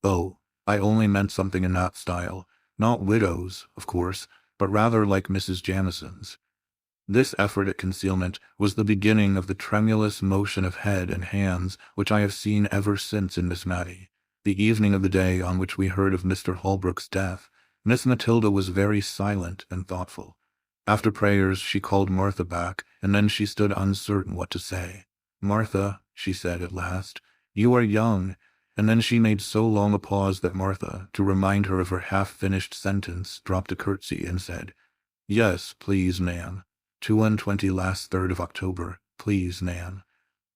Oh, I only meant something in that style, not widows, of course, but rather like Mrs. Jamison's. This effort at concealment was the beginning of the tremulous motion of head and hands which I have seen ever since in Miss Mattie. The evening of the day on which we heard of Mr. Holbrook's death, Miss Matilda was very silent and thoughtful. After prayers she called Martha back, and then she stood uncertain what to say. "Martha," she said at last, "you are young," and then she made so long a pause that Martha, to remind her of her half-finished sentence, dropped a curtsy and said, "Yes, please, Nan. 22 last 3rd of October, please, Nan.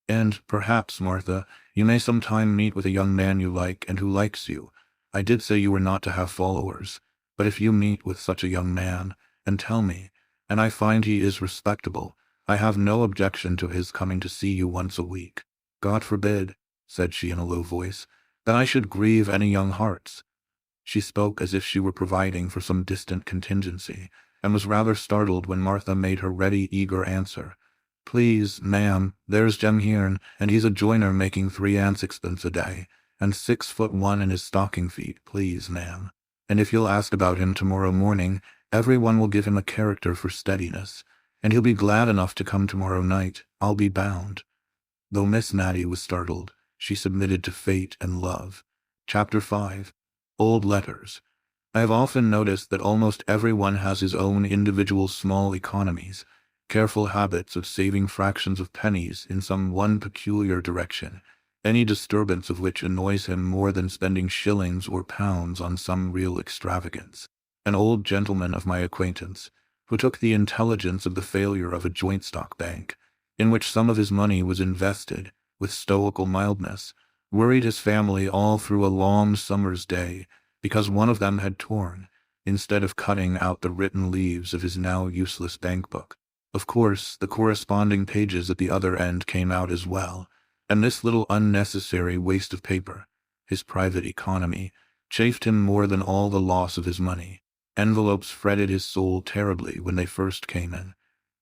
And, perhaps, Martha, you may some time meet with a young man you like and who likes you. I did say you were not to have followers, but if you meet with such a young man, and tell me, and I find he is respectable, I have no objection to his coming to see you once a week. God forbid," said she in a low voice, "that I should grieve any young hearts." She spoke as if she were providing for some distant contingency, and was rather startled when Martha made her ready, eager answer. "Please, ma'am, there's Jem Hearn, and he's a joiner making 3 and 6pence a day, and 6'1" in his stocking feet, please, ma'am. And if you'll ask about him tomorrow morning, everyone will give him a character for steadiness, and he'll be glad enough to come tomorrow night, I'll be bound." Though Miss Mattie was startled, she submitted to fate and love. Chapter 5. Old Letters. I have often noticed that almost everyone has his own individual small economies, careful habits of saving fractions of pennies in some one peculiar direction, any disturbance of which annoys him more than spending shillings or pounds on some real extravagance. An old gentleman of my acquaintance, who took the intelligence of the failure of a joint stock bank, in which some of his money was invested, with stoical mildness, worried his family all through a long summer's day, because one of them had torn, instead of cutting out the written leaves of his now useless bank book. Of course, the corresponding pages at the other end came out as well, and this little unnecessary waste of paper, his private economy, chafed him more than all the loss of his money. Envelopes fretted his soul terribly when they first came in.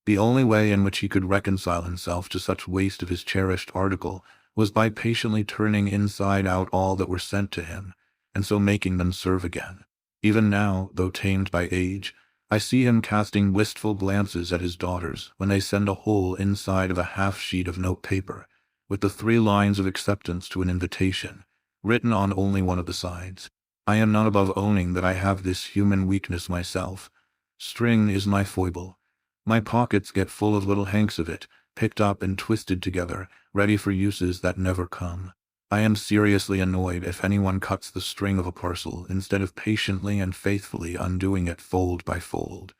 The only way in which he could reconcile himself to such waste of his cherished article was by patiently turning inside out all that were sent to him, and so making them serve again. Even now, though tamed by age, I see him casting wistful glances at his daughters when they send a hole inside of a half-sheet of note-paper, with the 3 lines of acceptance to an invitation, written on only one of the sides. I am not above owning that I have this human weakness myself. String is my foible. My pockets get full of little hanks of it, picked up and twisted together, ready for uses that never come. I am seriously annoyed if anyone cuts the string of a parcel instead of patiently and faithfully undoing it fold by fold.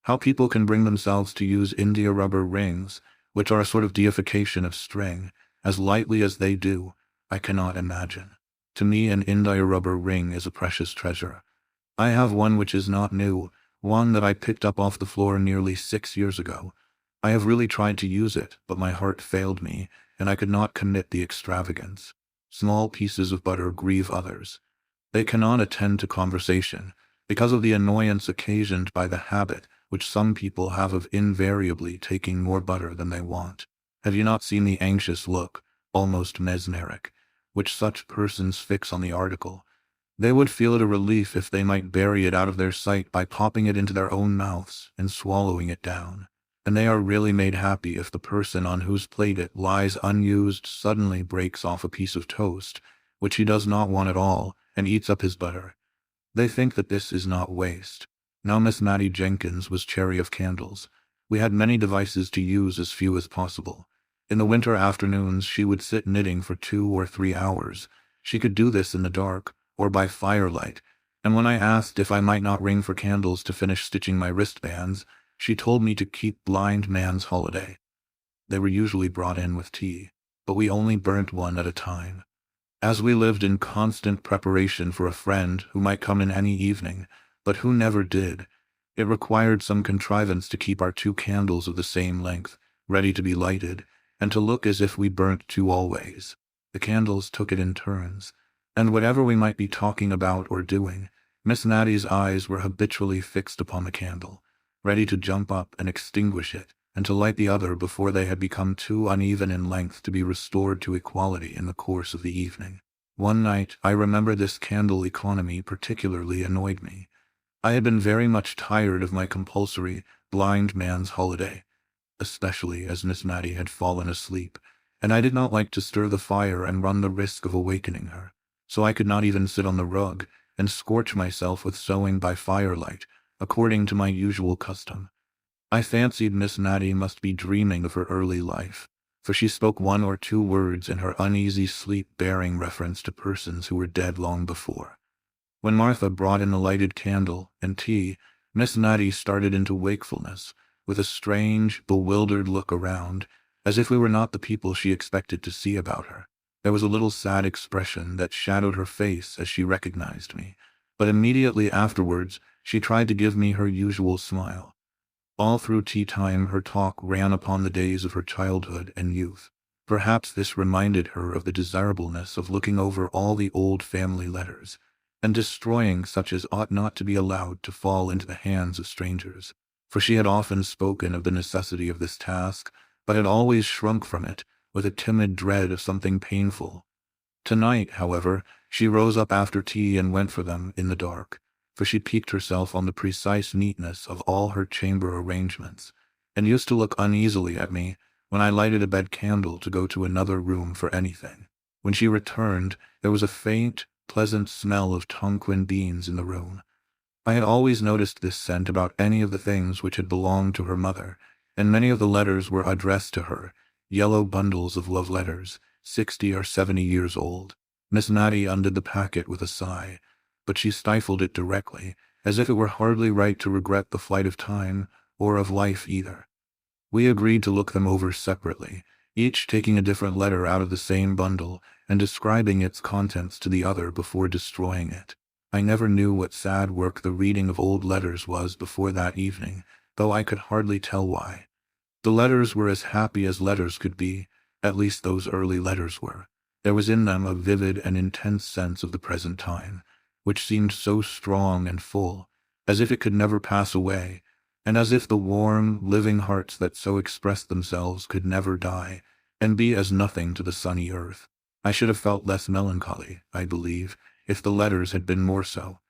How people can bring themselves to use India rubber rings, which are a sort of deification of string, as lightly as they do, I cannot imagine. To me, an India rubber ring is a precious treasure. I have one which is not new, one that I picked up off the floor nearly 6 years ago. I have really tried to use it, but my heart failed me, and I could not commit the extravagance. Small pieces of butter grieve others. They cannot attend to conversation, because of the annoyance occasioned by the habit which some people have of invariably taking more butter than they want. Have you not seen the anxious look, almost mesmeric, which such persons fix on the article? They would feel it a relief if they might bury it out of their sight by popping it into their own mouths and swallowing it down. And they are really made happy if the person on whose plate it lies unused suddenly breaks off a piece of toast, which he does not want at all, and eats up his butter. They think that this is not waste. Now Miss Mattie Jenkins was chary of candles. We had many devices to use as few as possible. In the winter afternoons she would sit knitting for 2 or 3 hours. She could do this in the dark, or by firelight, and when I asked if I might not ring for candles to finish stitching my wristbands, she told me to keep blind man's holiday. They were usually brought in with tea, but we only burnt one at a time. As we lived in constant preparation for a friend who might come in any evening, but who never did, it required some contrivance to keep our 2 candles of the same length, ready to be lighted, and to look as if we burnt 2 always. The candles took it in turns, and whatever we might be talking about or doing, Miss Mattie's eyes were habitually fixed upon the candle, ready to jump up and extinguish it, and to light the other before they had become too uneven in length to be restored to equality in the course of the evening. One night, I remember, this candle economy particularly annoyed me. I had been very much tired of my compulsory blind man's holiday, especially as Miss Mattie had fallen asleep, and I did not like to stir the fire and run the risk of awakening her, so I could not even sit on the rug and scorch myself with sewing by firelight, according to my usual custom. I fancied Miss Mattie must be dreaming of her early life, for she spoke 1 or 2 words in her uneasy sleep bearing reference to persons who were dead long before. When Martha brought in the lighted candle and tea, Miss Mattie started into wakefulness, with a strange, bewildered look around, as if we were not the people she expected to see about her. There was a little sad expression that shadowed her face as she recognized me, but immediately afterwards she tried to give me her usual smile. All through tea time her talk ran upon the days of her childhood and youth. Perhaps this reminded her of the desirableness of looking over all the old family letters, and destroying such as ought not to be allowed to fall into the hands of strangers, for she had often spoken of the necessity of this task, but had always shrunk from it with a timid dread of something painful. Tonight, however, she rose up after tea and went for them in the dark, for she piqued herself on the precise neatness of all her chamber arrangements, and used to look uneasily at me when I lighted a bed candle to go to another room for anything. When she returned, there was a faint, pleasant smell of Tonquin beans in the room. I had always noticed this scent about any of the things which had belonged to her mother, and many of the letters were addressed to her, yellow bundles of love letters, 60 or 70 years old. Miss Mattie undid the packet with a sigh, but she stifled it directly, as if it were hardly right to regret the flight of time, or of life either. We agreed to look them over separately, each taking a different letter out of the same bundle, and describing its contents to the other before destroying it. I never knew what sad work the reading of old letters was before that evening, though I could hardly tell why. The letters were as happy as letters could be, at least those early letters were. There was in them a vivid and intense sense of the present time, which seemed so strong and full, as if it could never pass away, and as if the warm, living hearts that so expressed themselves could never die, and be as nothing to the sunny earth. I should have felt less melancholy, I believe, if the letters had been more so.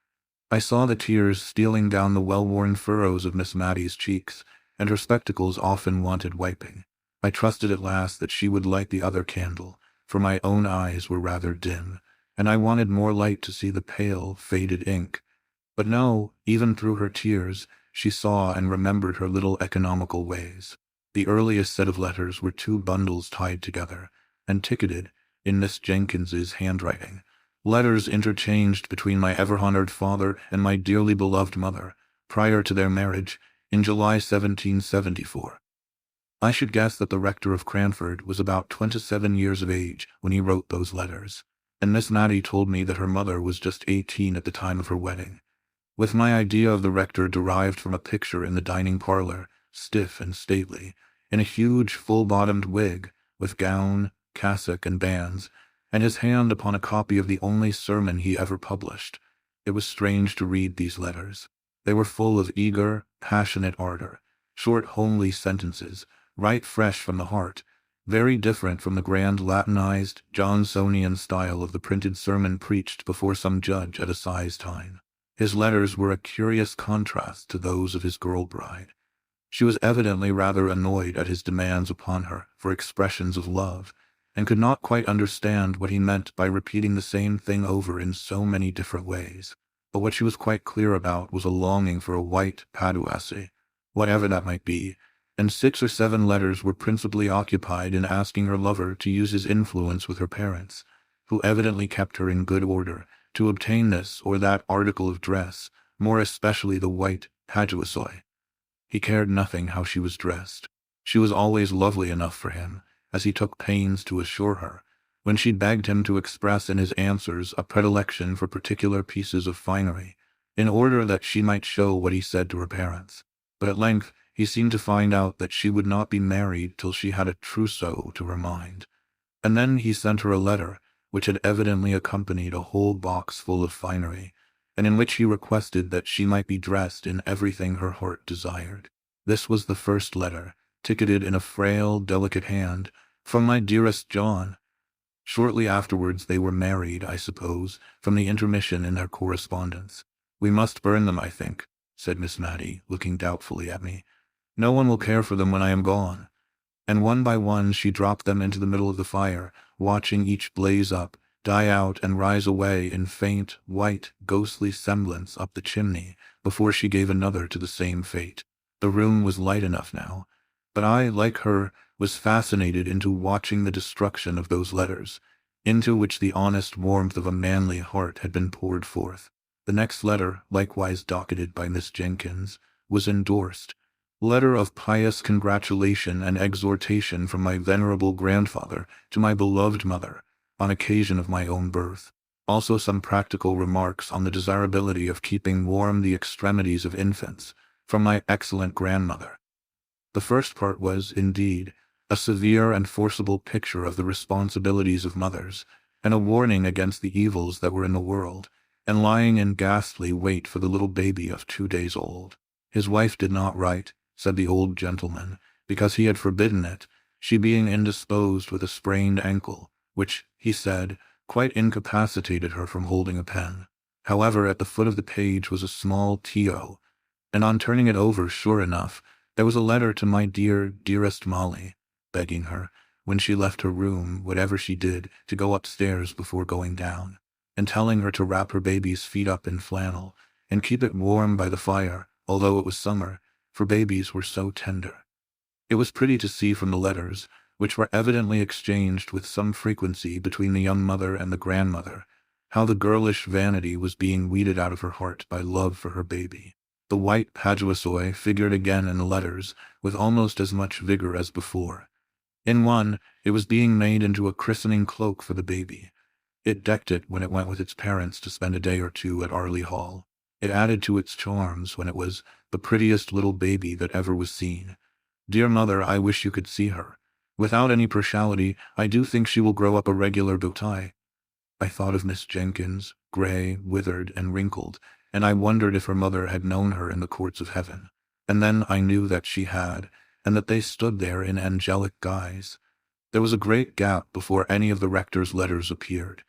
I saw the tears stealing down the well-worn furrows of Miss Mattie's cheeks, and her spectacles often wanted wiping. I trusted at last that she would light the other candle, for my own eyes were rather dim, and I wanted more light to see the pale, faded ink. But no, even through her tears, she saw and remembered her little economical ways. The earliest set of letters were 2 bundles tied together, and ticketed, in Miss Jenkins's handwriting. Letters interchanged between my ever-honored father and my dearly beloved mother, prior to their marriage, in July 1774. I should guess that the rector of Cranford was about 27 years of age when he wrote those letters, and Miss Mattie told me that her mother was just 18 at the time of her wedding. With my idea of the rector derived from a picture in the dining parlor, stiff and stately, in a huge full-bottomed wig, with gown, cassock, and bands, and his hand upon a copy of the only sermon he ever published. It was strange to read these letters. They were full of eager, passionate ardor, short, homely sentences, right fresh from the heart, very different from the grand Latinized, Johnsonian style of the printed sermon preached before some judge at assize time. His letters were a curious contrast to those of his girl bride. She was evidently rather annoyed at his demands upon her for expressions of love, and could not quite understand what he meant by repeating the same thing over in so many different ways. But what she was quite clear about was a longing for a white paduasie, whatever that might be, and 6 or 7 letters were principally occupied in asking her lover to use his influence with her parents, who evidently kept her in good order, to obtain this or that article of dress, more especially the white paduasoy. He cared nothing how she was dressed. She was always lovely enough for him, as he took pains to assure her, when she begged him to express in his answers a predilection for particular pieces of finery, in order that she might show what he said to her parents. But at length he seemed to find out that she would not be married till she had a trousseau to her mind. And then he sent her a letter, which had evidently accompanied a whole box full of finery, and in which he requested that she might be dressed in everything her heart desired. This was the first letter, ticketed in a frail, delicate hand, from my dearest John. Shortly afterwards they were married, I suppose, from the intermission in their correspondence. "We must burn them, I think," said Miss Mattie, looking doubtfully at me. "No one will care for them when I am gone." And one by one she dropped them into the middle of the fire, watching each blaze up, die out, and rise away in faint, white, ghostly semblance up the chimney, before she gave another to the same fate. The room was light enough now, but I, like her, was fascinated into watching the destruction of those letters, into which the honest warmth of a manly heart had been poured forth. The next letter, likewise docketed by Miss Jenkins, was endorsed, "Letter of pious congratulation and exhortation from my venerable grandfather to my beloved mother, on occasion of my own birth. Also some practical remarks on the desirability of keeping warm the extremities of infants, from my excellent grandmother." The first part was, indeed, a severe and forcible picture of the responsibilities of mothers, and a warning against the evils that were in the world, and lying in ghastly wait for the little baby of 2 days old. His wife did not write, said the old gentleman, because he had forbidden it, she being indisposed with a sprained ankle, which, he said, quite incapacitated her from holding a pen. However, at the foot of the page was a small T.O., and on turning it over, sure enough, there was a letter to my dearest Molly, begging her, when she left her room, whatever she did, to go upstairs before going down, and telling her to wrap her baby's feet up in flannel, and keep it warm by the fire, although it was summer, for babies were so tender. It was pretty to see from the letters, which were evidently exchanged with some frequency between the young mother and the grandmother, how the girlish vanity was being weeded out of her heart by love for her baby. The white paduasoy figured again in the letters, with almost as much vigor as before. In one, it was being made into a christening cloak for the baby. It decked it when it went with its parents to spend a day or 2 at Arley Hall. It added to its charms when it was the prettiest little baby that ever was seen. Dear mother, I wish you could see her. Without any partiality, I do think she will grow up a regular beauty. I thought of Miss Jenkins, gray, withered, and wrinkled, and I wondered if her mother had known her in the courts of heaven. And then I knew that she had, and that they stood there in angelic guise. There was a great gap before any of the rector's letters appeared,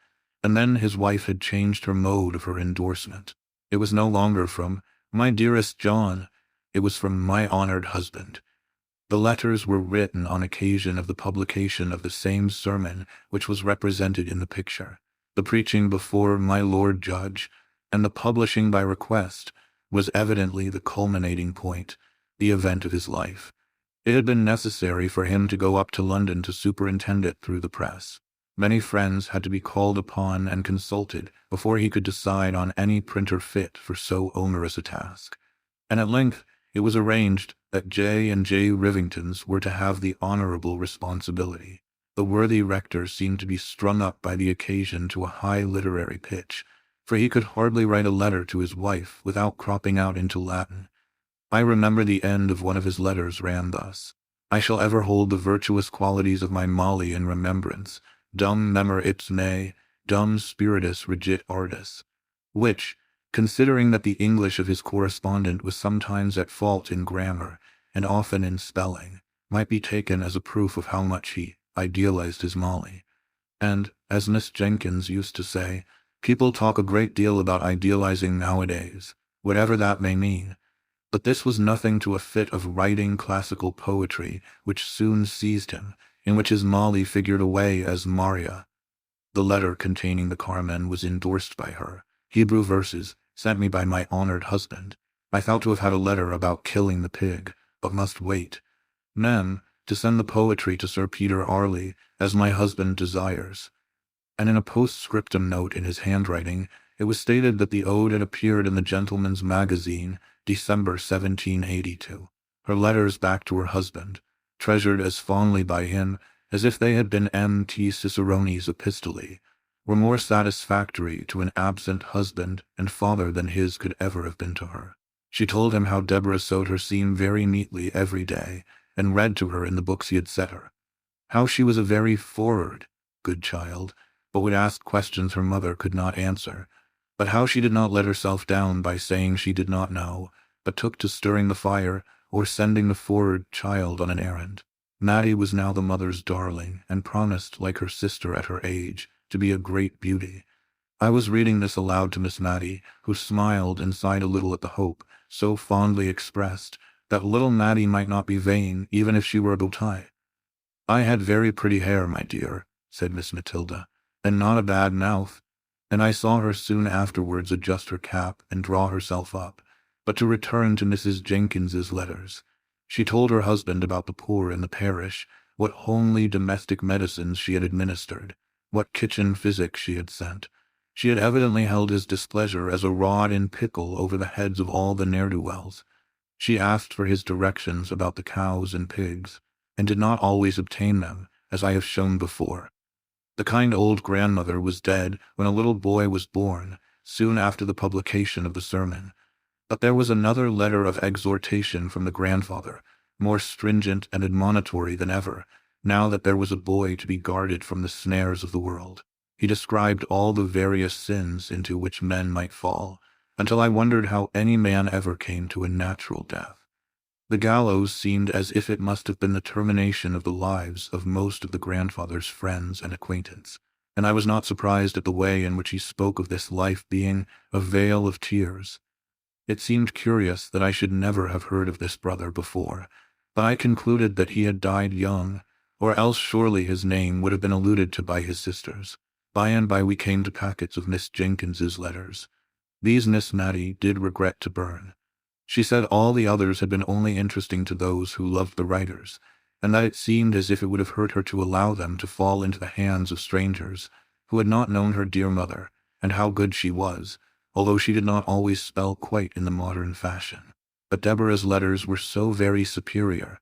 and then his wife had changed her mode of her endorsement. It was no longer from "My dearest John," it was from "My honored husband." The letters were written on occasion of the publication of the same sermon which was represented in the picture. The preaching before "My Lord Judge," and the publishing by request, was evidently the culminating point, the event of his life. It had been necessary for him to go up to London to superintend it through the press. Many friends had to be called upon and consulted before he could decide on any printer fit for so onerous a task. And at length it was arranged that J. and J. Rivingtons were to have the honorable responsibility. The worthy rector seemed to be strung up by the occasion to a high literary pitch, for he could hardly write a letter to his wife without cropping out into Latin. I remember the end of one of his letters ran thus: "I shall ever hold the virtuous qualities of my Molly in remembrance, dum memor ipse me, dum spiritus regit artis," which, considering that the English of his correspondent was sometimes at fault in grammar, and often in spelling, might be taken as a proof of how much he idealized his Molly. And, as Miss Jenkins used to say, people talk a great deal about idealizing nowadays, whatever that may mean. But this was nothing to a fit of writing classical poetry which soon seized him, in which his Molly figured away as Maria. The letter containing the Carmen was endorsed by her. Hebrew verses, sent me by my honored husband. I thought to have had a letter about killing the pig, but must wait. Mem, to send the poetry to Sir Peter Arley, as my husband desires. And in a postscriptum note in his handwriting, it was stated that the ode had appeared in the Gentleman's Magazine, December 1782. Her letters back to her husband, treasured as fondly by him as if they had been M.T. Cicerone's epistolae, were more satisfactory to an absent husband and father than his could ever have been to her. She told him how Deborah sewed her seam very neatly every day, and read to her in the books he had set her. How she was a very forward, good child, but would ask questions her mother could not answer, but how she did not let herself down by saying she did not know, but took to stirring the fire or sending the forward child on an errand. Mattie was now the mother's darling, and promised, like her sister at her age, to be a great beauty. I was reading this aloud to Miss Mattie, who smiled and sighed a little at the hope, so fondly expressed, that little Mattie might not be vain, even if she were a beauty. "I had very pretty hair, my dear," said Miss Matilda, "and not a bad mouth." And I saw her soon afterwards adjust her cap and draw herself up. But to return to Mrs. Jenkins's letters. She told her husband about the poor in the parish, what homely domestic medicines she had administered, what kitchen physic she had sent. She had evidently held his displeasure as a rod in pickle over the heads of all the ne'er-do-wells. She asked for his directions about the cows and pigs, and did not always obtain them, as I have shown before. The kind old grandmother was dead when a little boy was born, soon after the publication of the sermon. But there was another letter of exhortation from the grandfather, more stringent and admonitory than ever, now that there was a boy to be guarded from the snares of the world. He described all the various sins into which men might fall, until I wondered how any man ever came to a natural death. The gallows seemed as if it must have been the termination of the lives of most of the grandfather's friends and acquaintance, and I was not surprised at the way in which he spoke of this life being a vale of tears. It seemed curious that I should never have heard of this brother before, but I concluded that he had died young, or else surely his name would have been alluded to by his sisters. By and by we came to packets of Miss Jenkins's letters. These Miss Mattie did regret to burn. She said all the others had been only interesting to those who loved the writers, and that it seemed as if it would have hurt her to allow them to fall into the hands of strangers, who had not known her dear mother, and how good she was, although she did not always spell quite in the modern fashion. But Deborah's letters were so very superior.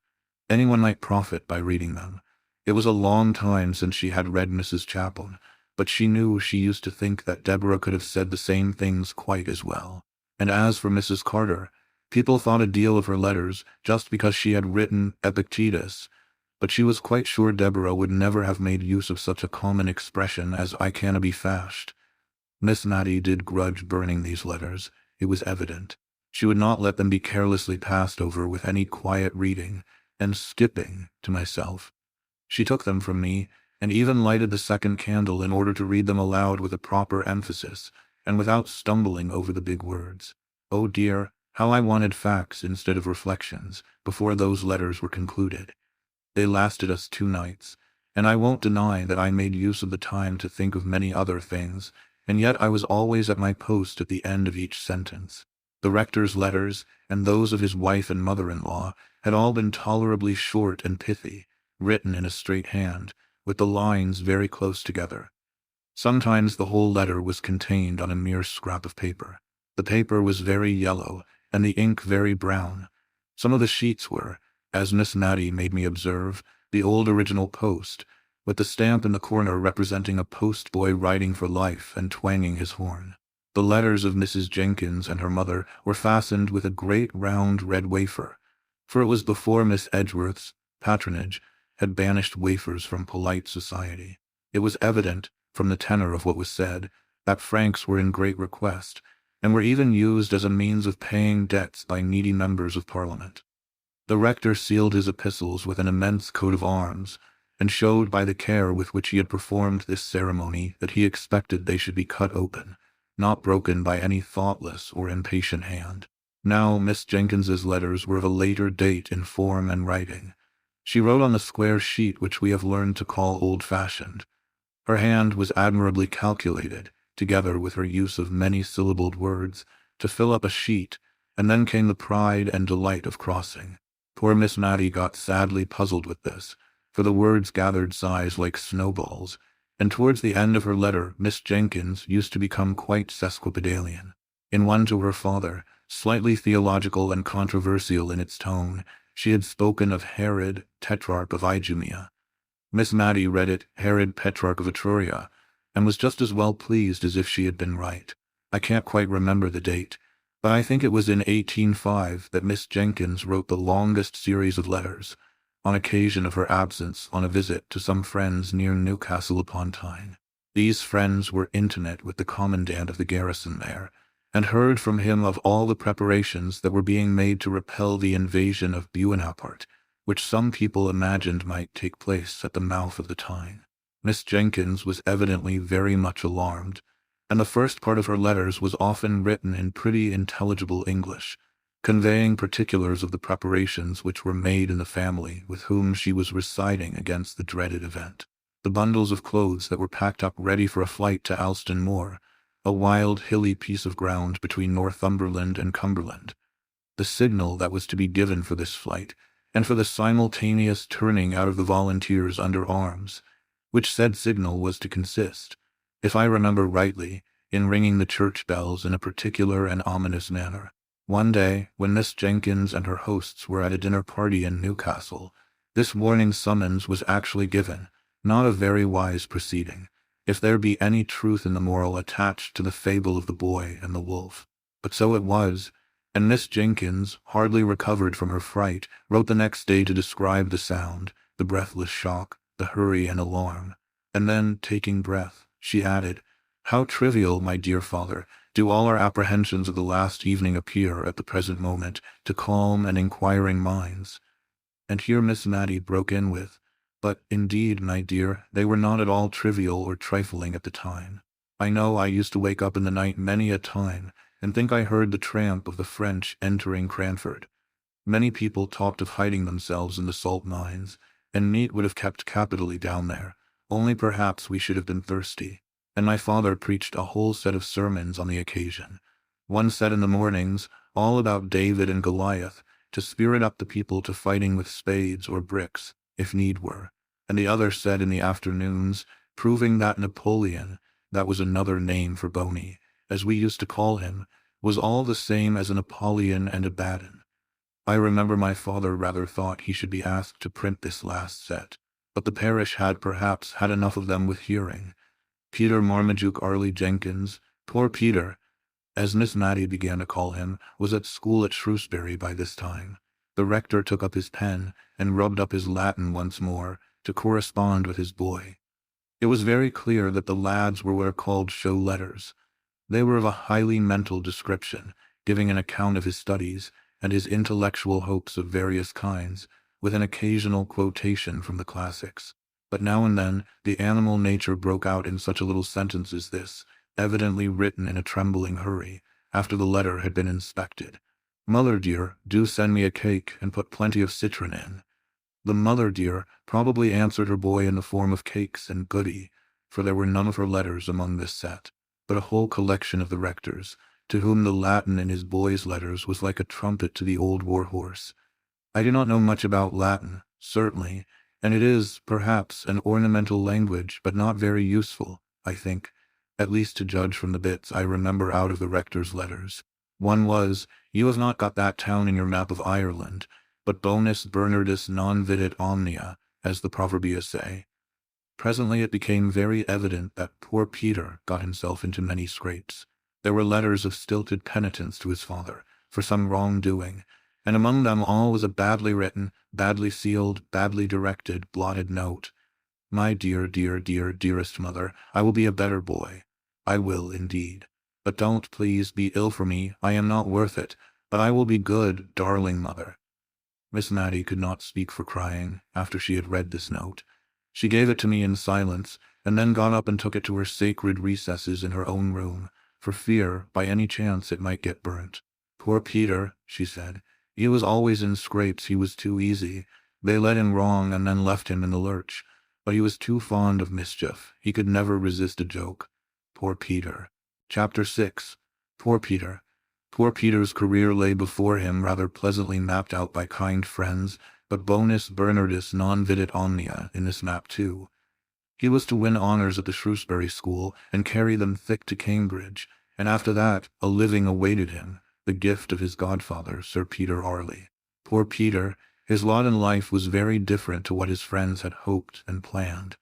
Anyone might profit by reading them. It was a long time since she had read Mrs. Chaplin, but she knew she used to think that Deborah could have said the same things quite as well. And as for Mrs. Carter, people thought a deal of her letters just because she had written Epictetus, but she was quite sure Deborah would never have made use of such a common expression as "I canna be fashed." Miss Mattie did grudge burning these letters, it was evident. She would not let them be carelessly passed over with any quiet reading, and skipping, to myself. She took them from me, and even lighted the second candle in order to read them aloud with a proper emphasis, and without stumbling over the big words. Oh dear, how I wanted facts instead of reflections, before those letters were concluded. They lasted us 2 nights, and I won't deny that I made use of the time to think of many other things, and yet I was always at my post at the end of each sentence. The rector's letters, and those of his wife and mother-in-law, had all been tolerably short and pithy, written in a straight hand, with the lines very close together. Sometimes the whole letter was contained on a mere scrap of paper. The paper was very yellow, and the ink very brown. Some of the sheets were, as Miss Mattie made me observe, the old original post, with the stamp in the corner representing a post-boy riding for life and twanging his horn. The letters of Mrs. Jenkins and her mother were fastened with a great round red wafer, for it was before Miss Edgeworth's patronage had banished wafers from polite society. It was evident, from the tenor of what was said, that francs were in great request, and were even used as a means of paying debts by needy members of Parliament. The rector sealed his epistles with an immense coat of arms, and showed by the care with which he had performed this ceremony that he expected they should be cut open, not broken by any thoughtless or impatient hand. Now Miss Jenkins's letters were of a later date in form and writing. She wrote on the square sheet which we have learned to call old-fashioned. Her hand was admirably calculated, together with her use of many-syllabled words, to fill up a sheet, and then came the pride and delight of crossing. Poor Miss Mattie got sadly puzzled with this, for the words gathered size like snowballs, and towards the end of her letter Miss Jenkins used to become quite sesquipedalian. In one to her father, slightly theological and controversial in its tone, she had spoken of Herod, Tetrarch of Idumea. Miss Mattie read it Herod, Petrarch of Etruria, and was just as well pleased as if she had been right. I can't quite remember the date, but I think it was in 1805 that Miss Jenkins wrote the longest series of letters, on occasion of her absence on a visit to some friends near Newcastle upon Tyne. These friends were intimate with the commandant of the garrison there, and heard from him of all the preparations that were being made to repel the invasion of Buonaparte, which some people imagined might take place at the mouth of the Tyne. Miss Jenkins was evidently very much alarmed, and the first part of her letters was often written in pretty intelligible English, conveying particulars of the preparations which were made in the family with whom she was residing against the dreaded event. The bundles of clothes that were packed up ready for a flight to Alston Moor, a wild, hilly piece of ground between Northumberland and Cumberland. The signal that was to be given for this flight, and for the simultaneous turning out of the volunteers under arms, which said signal was to consist, if I remember rightly, in ringing the church bells in a particular and ominous manner. One day, when Miss Jenkins and her hosts were at a dinner party in Newcastle, this warning summons was actually given, not a very wise proceeding, if there be any truth in the moral attached to the fable of the boy and the wolf. But so it was, and Miss Jenkins, hardly recovered from her fright, wrote the next day to describe the sound, the breathless shock, the hurry and alarm, and then, taking breath, she added, "How trivial, my dear father, do all our apprehensions of the last evening appear at the present moment to calm and inquiring minds." And here Miss Mattie broke in with, "But, indeed, my dear, they were not at all trivial or trifling at the time. I know I used to wake up in the night many a time, and think I heard the tramp of the French entering Cranford. Many people talked of hiding themselves in the salt mines, and meat would have kept capitally down there, only perhaps we should have been thirsty. And my father preached a whole set of sermons on the occasion. One said in the mornings, all about David and Goliath, to spirit up the people to fighting with spades or bricks, if need were, and the other said in the afternoons, proving that Napoleon, that was another name for Boney, as we used to call him, was all the same as an Apollyon and a Baden. I remember my father rather thought he should be asked to print this last set, but the parish had perhaps had enough of them with hearing. Peter Marmaduke Arley Jenkins, poor Peter, as Miss Mattie began to call him, was at school at Shrewsbury by this time. The rector took up his pen and rubbed up his Latin once more to correspond with his boy. It was very clear that the lads were what are called show letters. They were of a highly mental description, giving an account of his studies and his intellectual hopes of various kinds, with an occasional quotation from the classics. But now and then, the animal nature broke out in such a little sentence as this, evidently written in a trembling hurry, after the letter had been inspected. "Mother dear, do send me a cake and put plenty of citron in." The mother dear probably answered her boy in the form of cakes and goody, for there were none of her letters among this set, but a whole collection of the rector's, to whom the Latin in his boy's letters was like a trumpet to the old war horse. I do not know much about Latin, certainly, and it is, perhaps, an ornamental language, but not very useful, I think, at least to judge from the bits I remember out of the rector's letters. One was, "You have not got that town in your map of Ireland, but bonus Bernardus non vidit omnia, as the proverbia say." Presently it became very evident that poor Peter got himself into many scrapes. There were letters of stilted penitence to his father for some wrongdoing, and among them all was a badly written, badly sealed, badly directed, blotted note. "My dear, dear, dear, dearest mother, I will be a better boy. I will, indeed. But don't, please, be ill for me. I am not worth it. But I will be good, darling mother." Miss Matty could not speak for crying, after she had read this note. She gave it to me in silence, and then got up and took it to her sacred recesses in her own room, for fear, by any chance, it might get burnt. "Poor Peter," she said. "He was always in scrapes. He was too easy. They led him wrong and then left him in the lurch. But he was too fond of mischief. He could never resist a joke. Poor Peter." Chapter 6. Poor Peter. Poor Peter's career lay before him, rather pleasantly mapped out by kind friends, but bonus Bernardus non vidit omnia in this map too. He was to win honours at the Shrewsbury School and carry them thick to Cambridge, and after that a living awaited him, the gift of his godfather, Sir Peter Arley. Poor Peter, his lot in life was very different to what his friends had hoped and planned.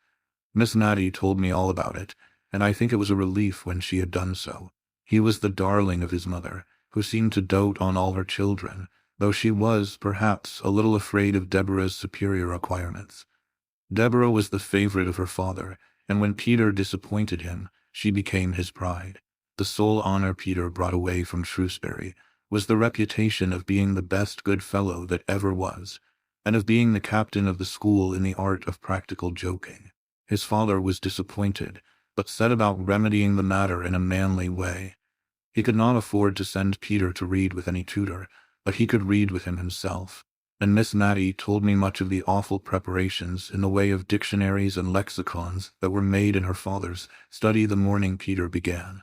Miss Matty told me all about it, and I think it was a relief when she had done so. He was the darling of his mother, who seemed to dote on all her children, though she was, perhaps, a little afraid of Deborah's superior acquirements. Deborah was the favourite of her father, and when Peter disappointed him, she became his pride. The sole honour Peter brought away from Shrewsbury was the reputation of being the best good fellow that ever was, and of being the captain of the school in the art of practical joking. His father was disappointed, but set about remedying the matter in a manly way. He could not afford to send Peter to read with any tutor, but he could read with him himself, and Miss Matty told me much of the awful preparations in the way of dictionaries and lexicons that were made in her father's study the morning Peter began.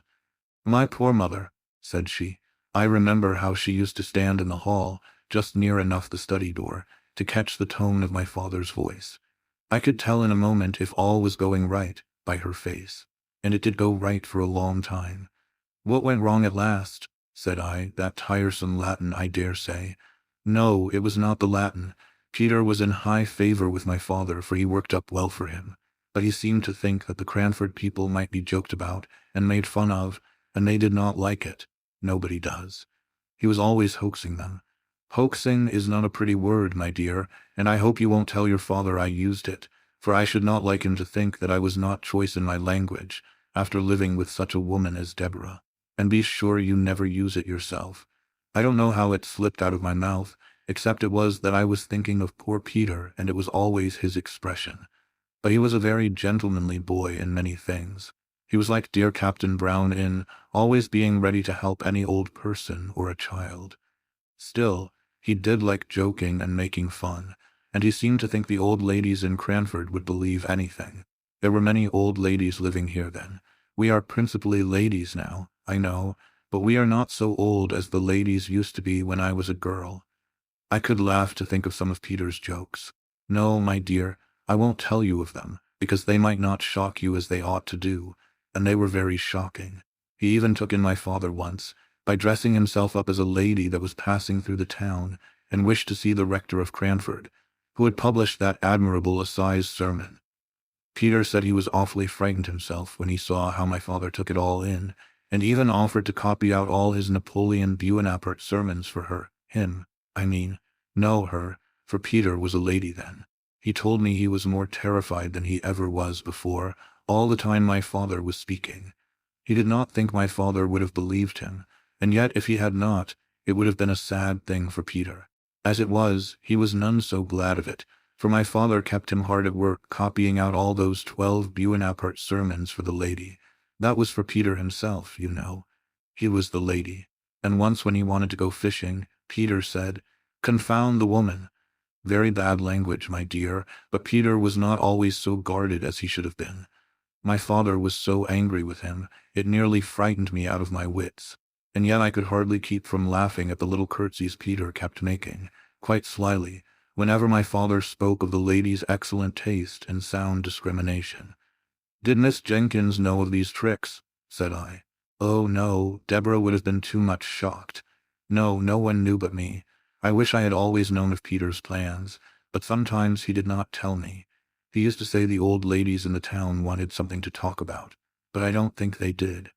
"My poor mother," said she. "I remember how she used to stand in the hall, just near enough the study door, to catch the tone of my father's voice. I could tell in a moment if all was going right, by her face, and it did go right for a long time." "What went wrong at last?" said I. "That tiresome Latin, I dare say." "No, it was not the Latin. Peter was in high favour with my father, for he worked up well for him. But he seemed to think that the Cranford people might be joked about and made fun of, and they did not like it. Nobody does. He was always hoaxing them. Hoaxing is not a pretty word, my dear, and I hope you won't tell your father I used it, for I should not like him to think that I was not choice in my language, after living with such a woman as Deborah. And be sure you never use it yourself. I don't know how it slipped out of my mouth, except it was that I was thinking of poor Peter, and it was always his expression. But he was a very gentlemanly boy in many things. He was like dear Captain Brown in always being ready to help any old person or a child. Still, he did like joking and making fun, and he seemed to think the old ladies in Cranford would believe anything. There were many old ladies living here then. We are principally ladies now, I know, but we are not so old as the ladies used to be when I was a girl. I could laugh to think of some of Peter's jokes. No, my dear, I won't tell you of them, because they might not shock you as they ought to do, and they were very shocking. He even took in my father once, by dressing himself up as a lady that was passing through the town, and wished to see the rector of Cranford, who had published that admirable assize sermon. Peter said he was awfully frightened himself when he saw how my father took it all in, and even offered to copy out all his Napoleon Buonaparte sermons for her, her, for Peter was a lady then. He told me he was more terrified than he ever was before, all the time my father was speaking. He did not think my father would have believed him, and yet if he had not, it would have been a sad thing for Peter. As it was, he was none so glad of it, for my father kept him hard at work copying out all those 12 Buonaparte sermons for the lady. That was for Peter himself, you know. He was the lady. And once when he wanted to go fishing, Peter said, "Confound the woman." Very bad language, my dear, but Peter was not always so guarded as he should have been. My father was so angry with him, it nearly frightened me out of my wits. And yet I could hardly keep from laughing at the little curtsies Peter kept making, quite slyly, whenever my father spoke of the lady's excellent taste and sound discrimination. "Did Miss Jenkins know of these tricks?" said I. "Oh, no, Deborah would have been too much shocked. No, no one knew but me. I wish I had always known of Peter's plans, but sometimes he did not tell me. He used to say the old ladies in the town wanted something to talk about, but I don't think they did.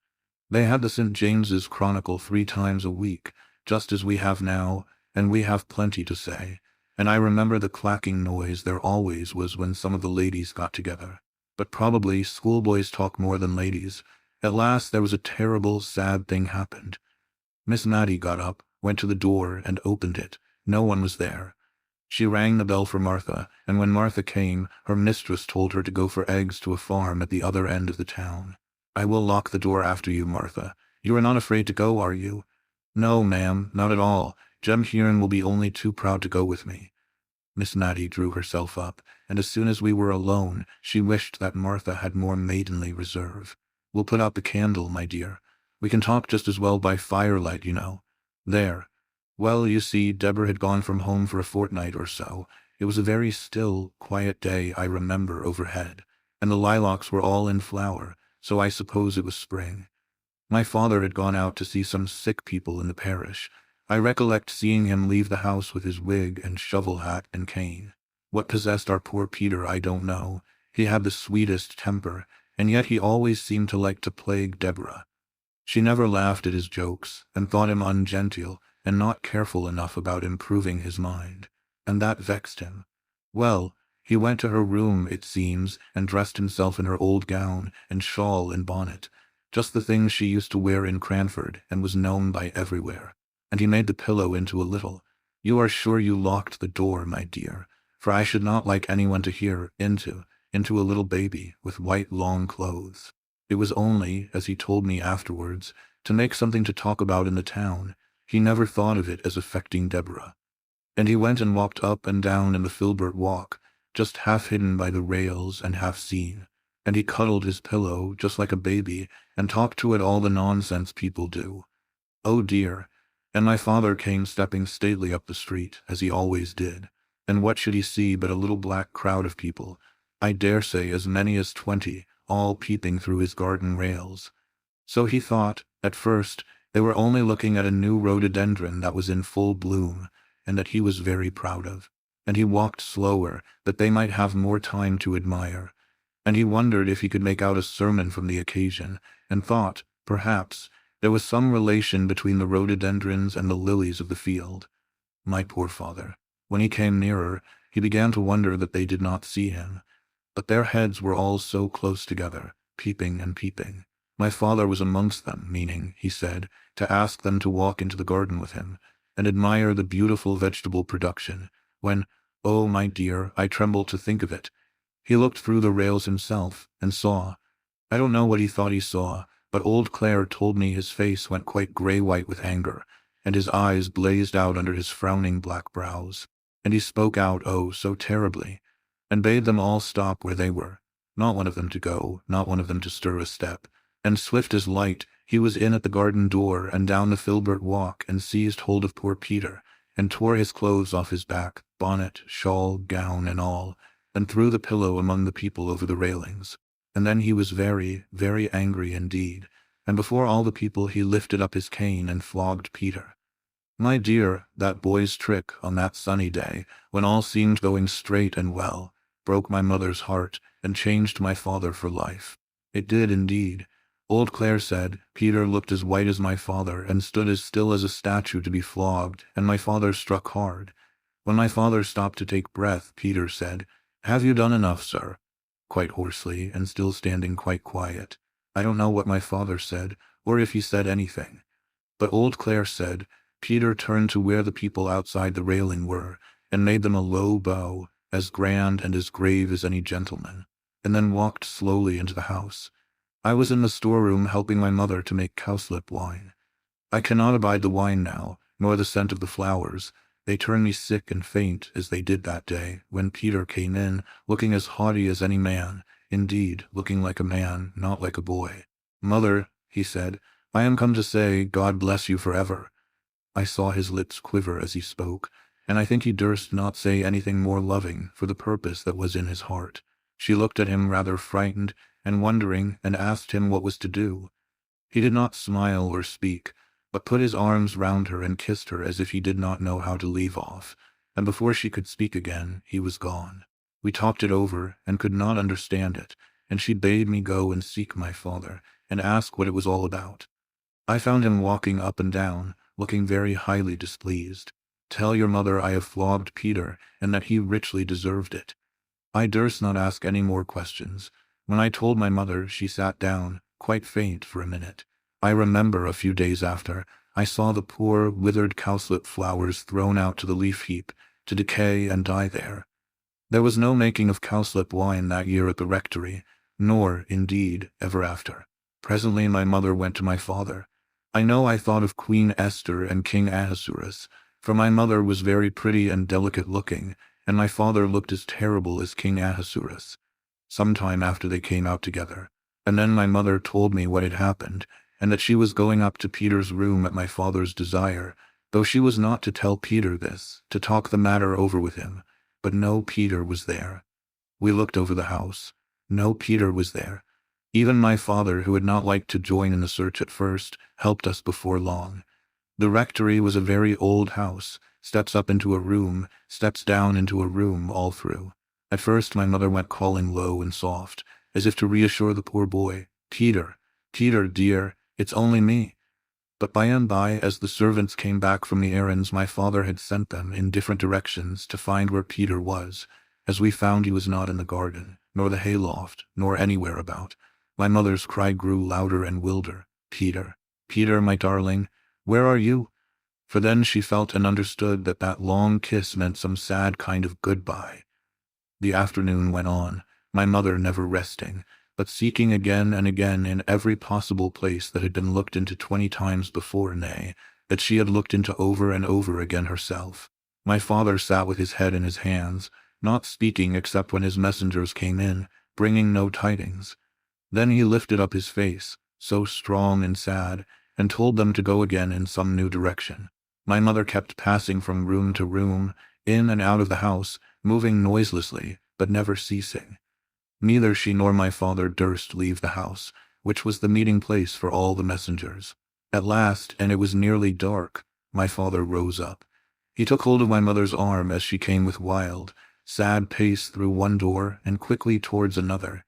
They had the St. James's Chronicle 3 times a week, just as we have now, and we have plenty to say, and I remember the clacking noise there always was when some of the ladies got together. But probably schoolboys talk more than ladies. At last there was a terrible, sad thing happened. Miss Mattie got up, went to the door, and opened it. No one was there. She rang the bell for Martha, and when Martha came, her mistress told her to go for eggs to a farm at the other end of the town. "I will lock the door after you, Martha. You are not afraid to go, are you?" "No, ma'am, not at all. Jem Hearn will be only too proud to go with me." Miss Mattie drew herself up, and as soon as we were alone, she wished that Martha had more maidenly reserve. "We'll put out the candle, my dear. We can talk just as well by firelight, you know. There. Well, you see, Deborah had gone from home for a fortnight or so. It was a very still, quiet day, I remember, overhead, and the lilacs were all in flower, so I suppose it was spring. My father had gone out to see some sick people in the parish. I recollect seeing him leave the house with his wig and shovel hat and cane. What possessed our poor Peter I don't know. He had the sweetest temper, and yet he always seemed to like to plague Deborah. She never laughed at his jokes, and thought him ungenteel, and not careful enough about improving his mind, and that vexed him. Well, he went to her room, it seems, and dressed himself in her old gown and shawl and bonnet, just the things she used to wear in Cranford and was known by everywhere, and he made the pillow into a little. You are sure you locked the door, my dear, for I should not like anyone to hear into a little baby with white long clothes. It was only, as he told me afterwards, to make something to talk about in the town. He never thought of it as affecting Deborah. And he went and walked up and down in the Filbert walk, just half hidden by the rails and half seen, and he cuddled his pillow just like a baby and talked to it all the nonsense people do. Oh dear! And my father came stepping stately up the street, as he always did, and what should he see but a little black crowd of people, I dare say as many as 20, all peeping through his garden rails. So he thought, at first, they were only looking at a new rhododendron that was in full bloom, and that he was very proud of, and he walked slower, that they might have more time to admire, and he wondered if he could make out a sermon from the occasion, and thought, perhaps, there was some relation between the rhododendrons and the lilies of the field. My poor father, when he came nearer, he began to wonder that they did not see him, but their heads were all so close together, peeping and peeping. My father was amongst them, meaning, he said, to ask them to walk into the garden with him, and admire the beautiful vegetable production, when, oh, my dear, I tremble to think of it. He looked through the rails himself, and saw, I don't know what he thought he saw, but old Claire told me his face went quite grey-white with anger, and his eyes blazed out under his frowning black brows, and he spoke out, oh, so terribly, and bade them all stop where they were, not one of them to go, not one of them to stir a step, and swift as light, he was in at the garden door and down the Filbert walk and seized hold of poor Peter, and tore his clothes off his back, bonnet, shawl, gown, and all, and threw the pillow among the people over the railings. And then he was very, very angry indeed, and before all the people he lifted up his cane and flogged Peter. My dear, that boy's trick on that sunny day, when all seemed going straight and well, broke my mother's heart and changed my father for life. It did indeed. Old Claire said, Peter looked as white as my father and stood as still as a statue to be flogged, and my father struck hard. When my father stopped to take breath, Peter said, Have you done enough, sir? Quite hoarsely, and still standing quite quiet. I don't know what my father said, or if he said anything. But old Claire said, Peter turned to where the people outside the railing were, and made them a low bow, as grand and as grave as any gentleman, and then walked slowly into the house. I was in the storeroom helping my mother to make cowslip wine. I cannot abide the wine now, nor the scent of the flowers. They turn me sick and faint, as they did that day, when Peter came in, looking as haughty as any man, indeed, looking like a man, not like a boy. "Mother," he said, "I am come to say, God bless you forever." I saw his lips quiver as he spoke, and I think he durst not say anything more loving for the purpose that was in his heart. She looked at him rather frightened and wondering, and asked him what was to do. He did not smile or speak, but put his arms round her and kissed her as if he did not know how to leave off, and before she could speak again, he was gone. We talked it over, and could not understand it, and she bade me go and seek my father, and ask what it was all about. I found him walking up and down, looking very highly displeased. "Tell your mother I have flogged Peter, and that he richly deserved it." I durst not ask any more questions. When I told my mother, she sat down, quite faint for a minute. I remember a few days after, I saw the poor, withered cowslip flowers thrown out to the leaf heap, to decay and die there. There was no making of cowslip wine that year at the rectory, nor, indeed, ever after. Presently my mother went to my father. I know I thought of Queen Esther and King Ahasuerus, for my mother was very pretty and delicate-looking, and my father looked as terrible as King Ahasuerus. Some time after they came out together, and then my mother told me what had happened, and that she was going up to Peter's room at my father's desire, though she was not to tell Peter this, to talk the matter over with him. But no Peter was there. We looked over the house. No Peter was there. Even my father, who had not liked to join in the search at first, helped us before long. The rectory was a very old house, steps up into a room, steps down into a room all through. At first my mother went calling low and soft, as if to reassure the poor boy, "Peter, Peter, dear, it's only me." But by and by, as the servants came back from the errands my father had sent them in different directions to find where Peter was, as we found he was not in the garden, nor the hayloft, nor anywhere about, my mother's cry grew louder and wilder. "Peter, Peter, my darling, where are you?" For then she felt and understood that that long kiss meant some sad kind of goodbye. The afternoon went on, my mother never resting, but seeking again and again in every possible place that had been looked into 20 times before, nay, that she had looked into over and over again herself. My father sat with his head in his hands, not speaking except when his messengers came in, bringing no tidings. Then he lifted up his face, so strong and sad, and told them to go again in some new direction. My mother kept passing from room to room, in and out of the house, moving noiselessly, but never ceasing. Neither she nor my father durst leave the house, which was the meeting place for all the messengers. At last, and it was nearly dark, my father rose up. He took hold of my mother's arm as she came with wild, sad pace through one door and quickly towards another.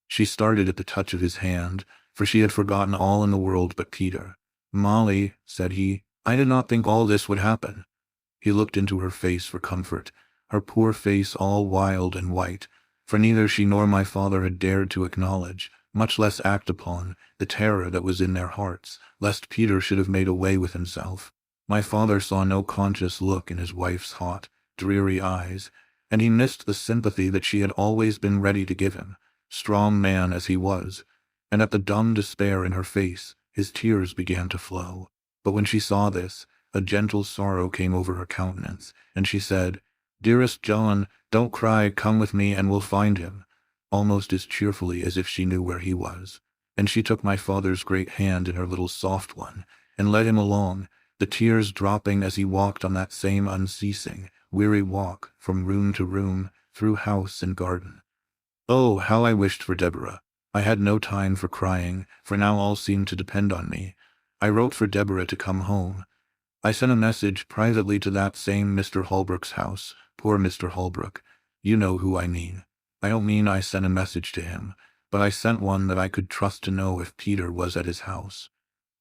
She started at the touch of his hand, for she had forgotten all in the world but Peter. "Molly," said he, "I did not think all this would happen." He looked into her face for comfort, her poor face all wild and white, for neither she nor my father had dared to acknowledge, much less act upon, the terror that was in their hearts, lest Peter should have made away with himself. My father saw no conscious look in his wife's hot, dreary eyes, and he missed the sympathy that she had always been ready to give him, strong man as he was, and at the dumb despair in her face, his tears began to flow. But when she saw this, a gentle sorrow came over her countenance, and she said, "Dearest John, don't cry, come with me and we'll find him," almost as cheerfully as if she knew where he was. And she took my father's great hand in her little soft one, and led him along, the tears dropping as he walked on that same unceasing, weary walk, from room to room, through house and garden. Oh, how I wished for Deborah! I had no time for crying, for now all seemed to depend on me. I wrote for Deborah to come home. I sent a message privately to that same Mr. Holbrook's house. Poor Mr. Holbrook. You know who I mean. I don't mean I sent a message to him, but I sent one that I could trust to know if Peter was at his house.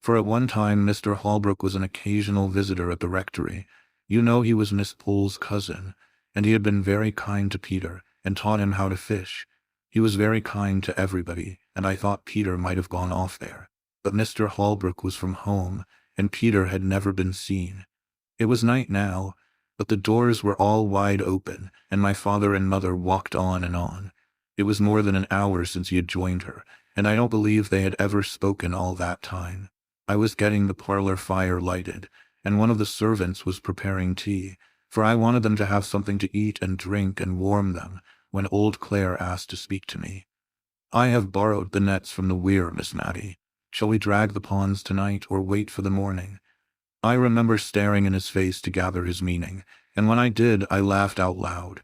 For at one time Mr. Holbrook was an occasional visitor at the rectory. You know he was Miss Pole's cousin, and he had been very kind to Peter, and taught him how to fish. He was very kind to everybody, and I thought Peter might have gone off there. But Mr. Holbrook was from home, and Peter had never been seen. It was night now. But the doors were all wide open, and my father and mother walked on and on. It was more than an hour since he had joined her, and I don't believe they had ever spoken all that time. I was getting the parlor fire lighted, and one of the servants was preparing tea, for I wanted them to have something to eat and drink and warm them, when old Claire asked to speak to me. "I have borrowed the nets from the weir, Miss Mattie. Shall we drag the ponds tonight, or wait for the morning?" I remember staring in his face to gather his meaning, and when I did, I laughed out loud.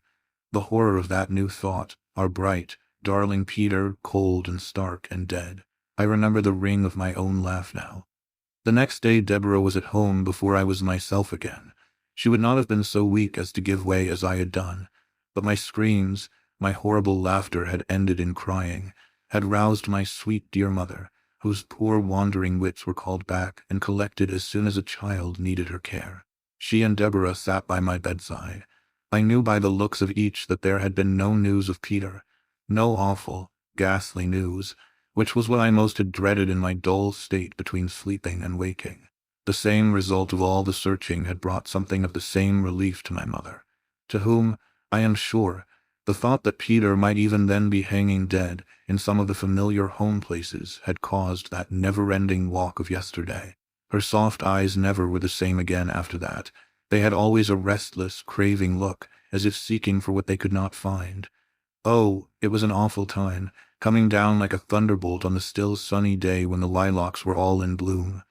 The horror of that new thought, our bright, darling Peter, cold and stark and dead. I remember the ring of my own laugh now. The next day Deborah was at home before I was myself again. She would not have been so weak as to give way as I had done, but my screams, my horrible laughter had ended in crying, had roused my sweet dear mother, whose poor wandering wits were called back and collected as soon as a child needed her care. She and Deborah sat by my bedside. I knew by the looks of each that there had been no news of Peter, no awful, ghastly news, which was what I most had dreaded in my dull state between sleeping and waking. The same result of all the searching had brought something of the same relief to my mother, to whom, I am sure, the thought that Peter might even then be hanging dead in some of the familiar home places had caused that never-ending walk of yesterday. Her soft eyes never were the same again after that. They had always a restless, craving look, as if seeking for what they could not find. Oh, it was an awful time, coming down like a thunderbolt on the still sunny day when the lilacs were all in bloom.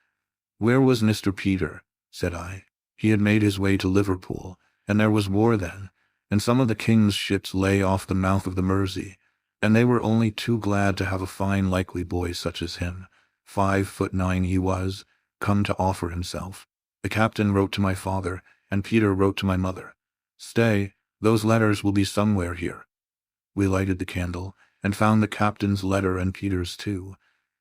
"Where was Mr. Peter?" said I. "He had made his way to Liverpool, and there was war then, and some of the king's ships lay off the mouth of the Mersey, and they were only too glad to have a fine likely boy such as him, 5'9" he was, come to offer himself. The captain wrote to my father, and Peter wrote to my mother. Stay, those letters will be somewhere here." We lighted the candle, and found the captain's letter and Peter's too,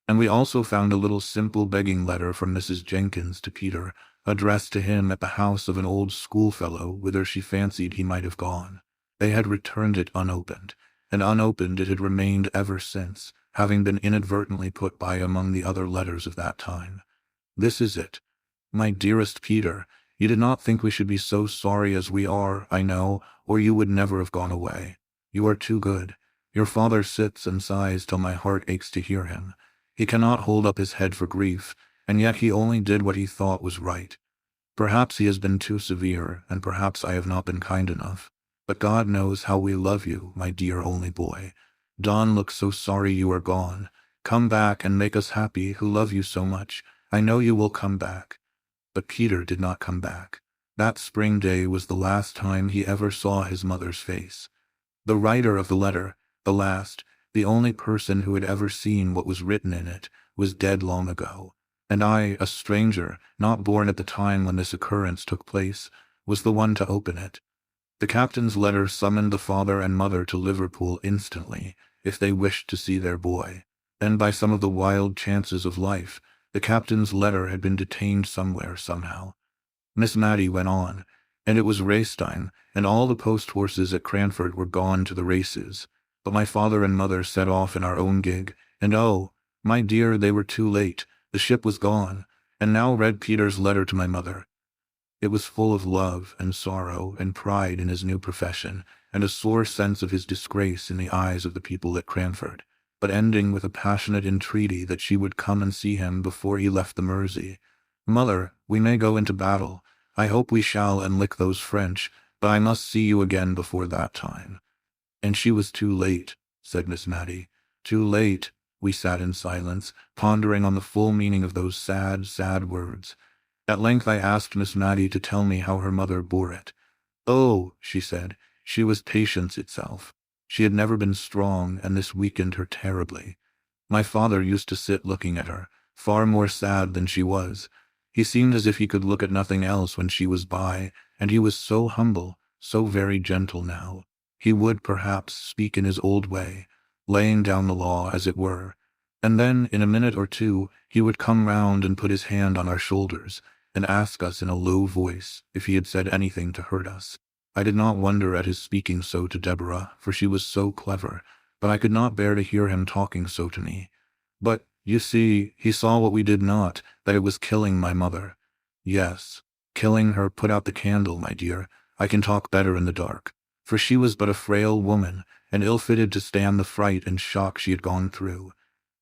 and we also found a little simple begging letter from Mrs. Jenkins to Peter, addressed to him at the house of an old schoolfellow whither she fancied he might have gone. They had returned it unopened, and unopened it had remained ever since, having been inadvertently put by among the other letters of that time. This is it. "My dearest Peter, you did not think we should be so sorry as we are, I know, or you would never have gone away. You are too good. Your father sits and sighs till my heart aches to hear him. He cannot hold up his head for grief, and yet he only did what he thought was right. Perhaps he has been too severe, and perhaps I have not been kind enough. But God knows how we love you, my dear only boy. Don looks so sorry you are gone. Come back and make us happy, who love you so much. I know you will come back." But Peter did not come back. That spring day was the last time he ever saw his mother's face. The writer of the letter, the last, the only person who had ever seen what was written in it, was dead long ago, and I, a stranger, not born at the time when this occurrence took place, was the one to open it. The captain's letter summoned the father and mother to Liverpool instantly, if they wished to see their boy. Then, by some of the wild chances of life, the captain's letter had been detained somewhere somehow. Miss Mattie went on, and it was race time, and all the post-horses at Cranford were gone to the races. But my father and mother set off in our own gig, and oh, my dear, they were too late. The ship was gone, and now read Peter's letter to my mother. It was full of love and sorrow and pride in his new profession, and a sore sense of his disgrace in the eyes of the people at Cranford, but ending with a passionate entreaty that she would come and see him before he left the Mersey. "Mother, we may go into battle. I hope we shall and lick those French, but I must see you again before that time." "And she was too late," said Miss Mattie. "Too late." We sat in silence, pondering on the full meaning of those sad, sad words. At length I asked Miss Mattie to tell me how her mother bore it. "Oh," she said, "she was patience itself. She had never been strong, and this weakened her terribly. My father used to sit looking at her, far more sad than she was. He seemed as if he could look at nothing else when she was by, and he was so humble, so very gentle now. He would, perhaps, speak in his old way, laying down the law, as it were, and then, in a minute or two, he would come round and put his hand on our shoulders, and ask us in a low voice if he had said anything to hurt us. I did not wonder at his speaking so to Deborah, for she was so clever, but I could not bear to hear him talking so to me. But, you see, he saw what we did not, that it was killing my mother. Yes, killing her. Put out the candle, my dear. I can talk better in the dark. For she was but a frail woman, and ill-fitted to stand the fright and shock she had gone through.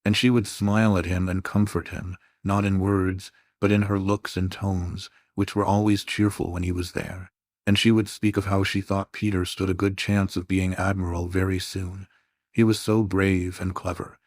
And she would smile at him and comfort him, not in words, but in her looks and tones, which were always cheerful when he was there. And she would speak of how she thought Peter stood a good chance of being admiral very soon. He was so brave and clever.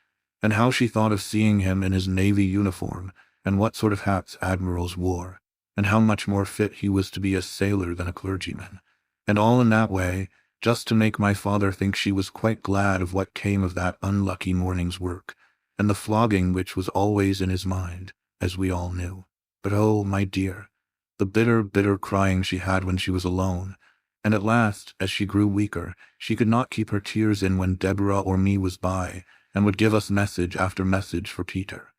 And how she thought of seeing him in his navy uniform, and what sort of hats admirals wore, and how much more fit he was to be a sailor than a clergyman. And all in that way, just to make my father think she was quite glad of what came of that unlucky morning's work, and the flogging which was always in his mind, as we all knew. But oh, my dear, the bitter, bitter crying she had when she was alone, and at last, as she grew weaker, she could not keep her tears in when Deborah or me was by, and would give us message after message for Peter.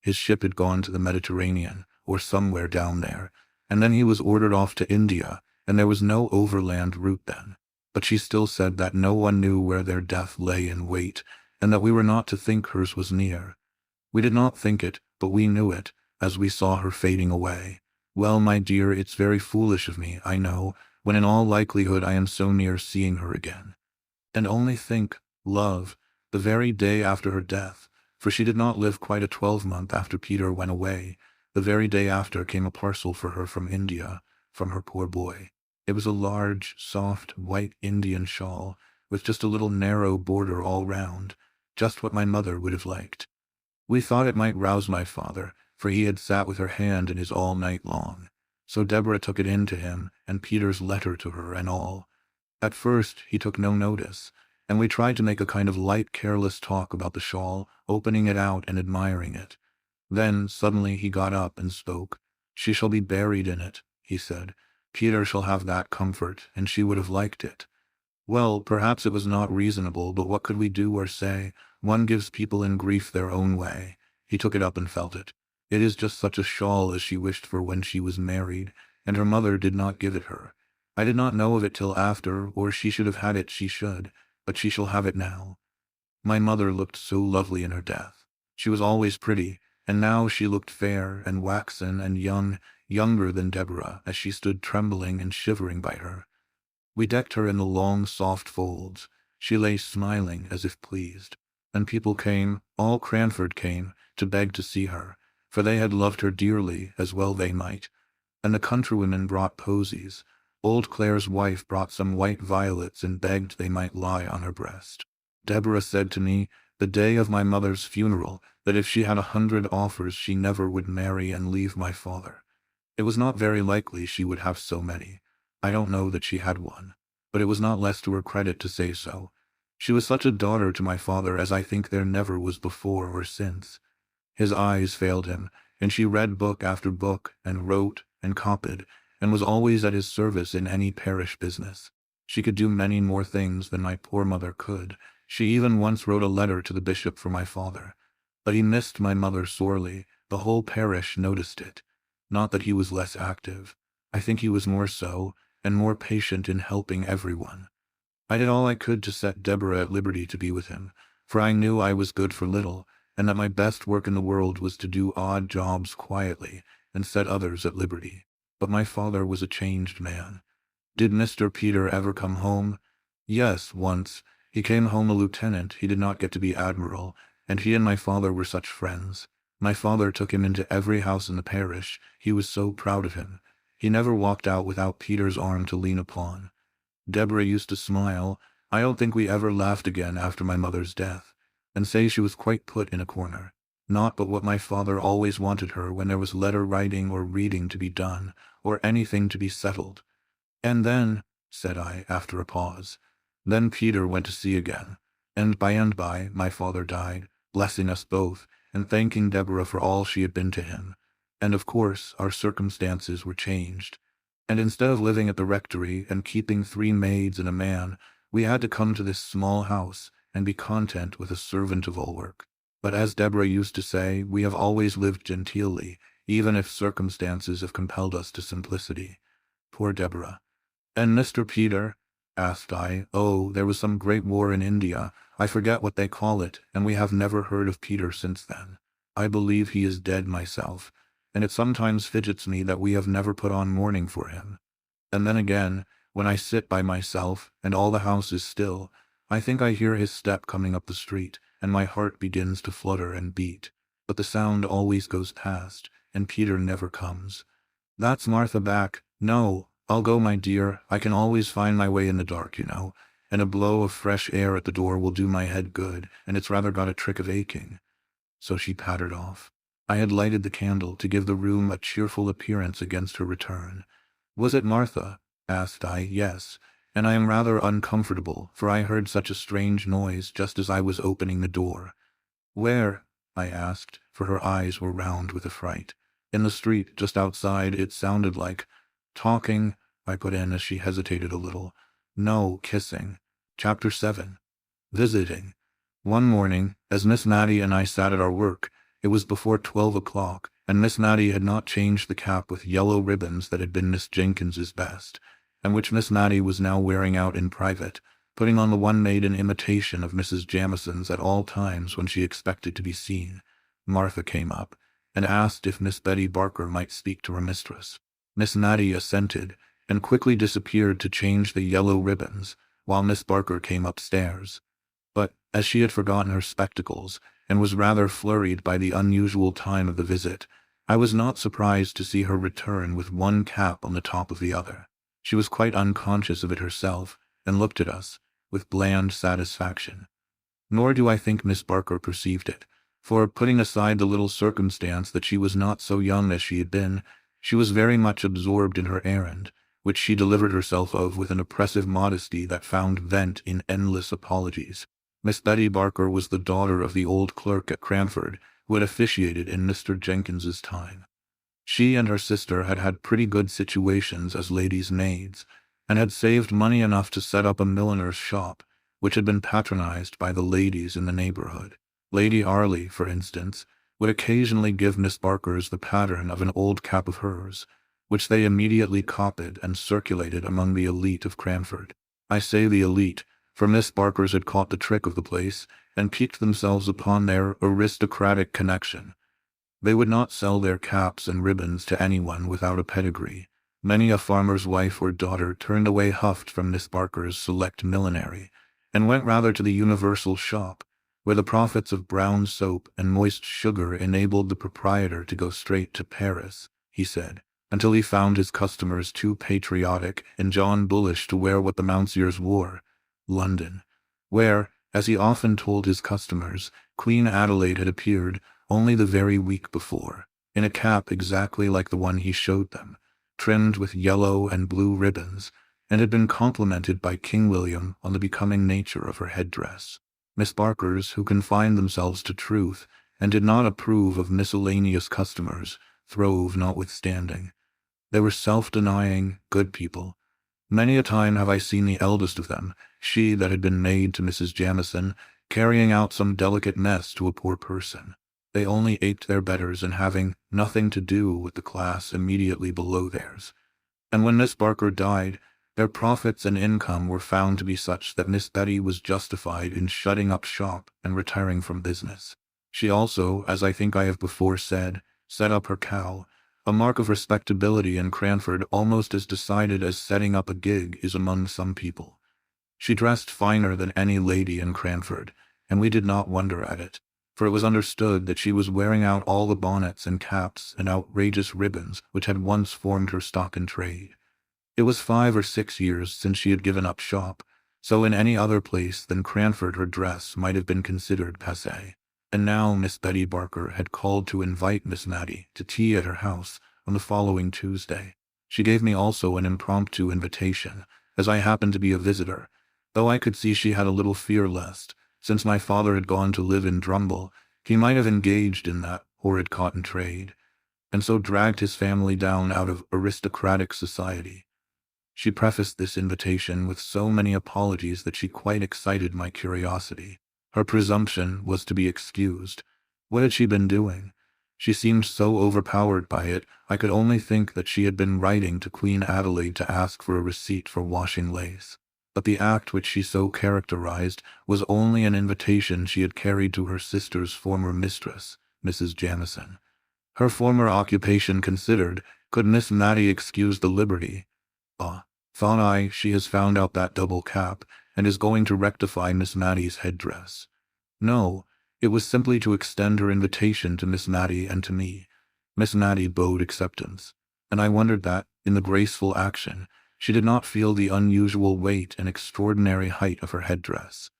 His ship had gone to the Mediterranean, or somewhere down there, and then he was ordered off to India, and there was no overland route then. But she still said that no one knew where their death lay in wait, and that we were not to think hers was near. We did not think it, but we knew it, as we saw her fading away. Well, my dear, it's very foolish of me, I know, when in all likelihood I am so near seeing her again. And only think, love, the very day after her death, for she did not live quite a 12-month after Peter went away, the very day after came a parcel for her from India, from her poor boy. It was a large, soft, white Indian shawl, with just a little narrow border all round, just what my mother would have liked. We thought it might rouse my father, for he had sat with her hand in his all night long. So Deborah took it in to him, and Peter's letter to her and all. At first he took no notice, and we tried to make a kind of light, careless talk about the shawl, opening it out and admiring it. Then suddenly he got up and spoke. "She shall be buried in it," he said. "Peter shall have that comfort, and she would have liked it." Well, perhaps it was not reasonable, but what could we do or say? One gives people in grief their own way. He took it up and felt it. It is just such a shawl as she wished for when she was married, and her mother did not give it her. I did not know of it till after, or she should have had it, she should, but she shall have it now. My mother looked so lovely in her death. She was always pretty, and now she looked fair and waxen and young, younger than Deborah, as she stood trembling and shivering by her. We decked her in the long, soft folds. She lay smiling as if pleased. And people came, all Cranford came, to beg to see her, for they had loved her dearly, as well they might. And the countrywomen brought posies. Old Clare's wife brought some white violets and begged they might lie on her breast. Deborah said to me, the day of my mother's funeral, that if she had 100 offers she never would marry and leave my father. It was not very likely she would have so many. I don't know that she had one, but it was not less to her credit to say so. She was such a daughter to my father as I think there never was before or since. His eyes failed him, and she read book after book, and wrote, and copied, and was always at his service in any parish business. She could do many more things than my poor mother could. She even once wrote a letter to the bishop for my father. But he missed my mother sorely. The whole parish noticed it. Not that he was less active. I think he was more so, and more patient in helping everyone. I did all I could to set Deborah at liberty to be with him, for I knew I was good for little, and that my best work in the world was to do odd jobs quietly and set others at liberty. But my father was a changed man. Did Mr. Peter ever come home? Yes, once. He came home a lieutenant. He did not get to be admiral, and he and my father were such friends. My father took him into every house in the parish. He was so proud of him. He never walked out without Peter's arm to lean upon. Deborah used to smile. I don't think we ever laughed again after my mother's death, and say she was quite put in a corner. Not but what my father always wanted her when there was letter writing or reading to be done, or anything to be settled. And then, said I, after a pause, then Peter went to sea again, and by my father died, blessing us both, and thanking Deborah for all she had been to him. And of course our circumstances were changed, and instead of living at the rectory and keeping 3 maids and a man, we had to come to this small house and be content with a servant of all work. But as Deborah used to say, we have always lived genteelly, even if circumstances have compelled us to simplicity. Poor Deborah. And Mr. Peter? Asked I. Oh, there was some great war in India. I forget what they call it, and we have never heard of Peter since then. I believe he is dead myself, and it sometimes fidgets me that we have never put on mourning for him. And then again, When I sit by myself, and all the house is still, I think I hear his step coming up the street, and my heart begins to flutter and beat. But the sound always goes past, and Peter never comes. That's Martha back. No, I'll go, my dear. I can always find my way in the dark, you know. And a blow of fresh air at the door will do my head good, and it's rather got a trick of aching. So she pattered off. I had lighted the candle to give the room a cheerful appearance against her return. Was it Martha? Asked I. Yes, and I am rather uncomfortable, for I heard such a strange noise just as I was opening the door. Where? I asked, for her eyes were round with affright. In the street, just outside, it sounded like. Talking, I put in as she hesitated a little. No, kissing. Chapter 7. Visiting. One morning, as Miss Mattie and I sat at our work, it was before 12 o'clock, and Miss Mattie had not changed the cap with yellow ribbons that had been Miss Jenkins's best, and which Miss Mattie was now wearing out in private, putting on the one made in imitation of Mrs. Jamison's at all times when she expected to be seen. Martha came up, and asked if Miss Betty Barker might speak to her mistress. Miss Mattie assented, and quickly disappeared to change the yellow ribbons, while Miss Barker came upstairs. But, as she had forgotten her spectacles, and was rather flurried by the unusual time of the visit, I was not surprised to see her return with one cap on the top of the other. She was quite unconscious of it herself, and looked at us, with bland satisfaction. Nor do I think Miss Barker perceived it, for, putting aside the little circumstance that she was not so young as she had been, she was very much absorbed in her errand, which she delivered herself of with an oppressive modesty that found vent in endless apologies. Miss Betty Barker was the daughter of the old clerk at Cranford, who had officiated in Mr. Jenkins's time. She and her sister had had pretty good situations as ladies' maids, and had saved money enough to set up a milliner's shop, which had been patronized by the ladies in the neighborhood. Lady Arley, for instance, would occasionally give Miss Barker's the pattern of an old cap of hers, which they immediately copied and circulated among the elite of Cranford. I say the elite, for Miss Barker's had caught the trick of the place, and piqued themselves upon their aristocratic connection. They would not sell their caps and ribbons to anyone without a pedigree. Many a farmer's wife or daughter turned away huffed from Miss Barker's select millinery, and went rather to the universal shop, where the profits of brown soap and moist sugar enabled the proprietor to go straight to Paris, he said, until he found his customers too patriotic and John Bullish to wear what the Mounseers wore, London, where, as he often told his customers, Queen Adelaide had appeared only the very week before, in a cap exactly like the one he showed them, trimmed with yellow and blue ribbons, and had been complimented by King William on the becoming nature of her headdress. Miss Barkers, who confined themselves to truth, and did not approve of miscellaneous customers, throve notwithstanding. They were self-denying, good people. Many a time have I seen the eldest of them, she that had been maid to Mrs. Jamison, carrying out some delicate mess to a poor person. They only aped their betters in having nothing to do with the class immediately below theirs. And when Miss Barker died, their profits and income were found to be such that Miss Betty was justified in shutting up shop and retiring from business. She also, as I think I have before said, set up her cow, a mark of respectability in Cranford almost as decided as setting up a gig is among some people. She dressed finer than any lady in Cranford, and we did not wonder at it, for it was understood that she was wearing out all the bonnets and caps and outrageous ribbons which had once formed her stock in trade. It was 5 or 6 years since she had given up shop, so in any other place than Cranford her dress might have been considered passé. And now Miss Betty Barker had called to invite Miss Mattie to tea at her house on the following Tuesday. She gave me also an impromptu invitation, as I happened to be a visitor, though I could see she had a little fear lest, since my father had gone to live in Drumble, he might have engaged in that horrid cotton trade, and so dragged his family down out of aristocratic society. She prefaced this invitation with so many apologies that she quite excited my curiosity. Her presumption was to be excused. What had she been doing? She seemed so overpowered by it, I could only think that she had been writing to Queen Adelaide to ask for a receipt for washing lace. But the act which she so characterized was only an invitation she had carried to her sister's former mistress, Mrs. Jamison. Her former occupation considered, could Miss Mattie excuse the liberty? Ah, Thought I, she has found out that double cap, and is going to rectify Miss Maddie's headdress. No, it was simply to extend her invitation to Miss Maddie and to me. Miss Maddie bowed acceptance, and I wondered that, in the graceful action, she did not feel the unusual weight and extraordinary height of her headdress.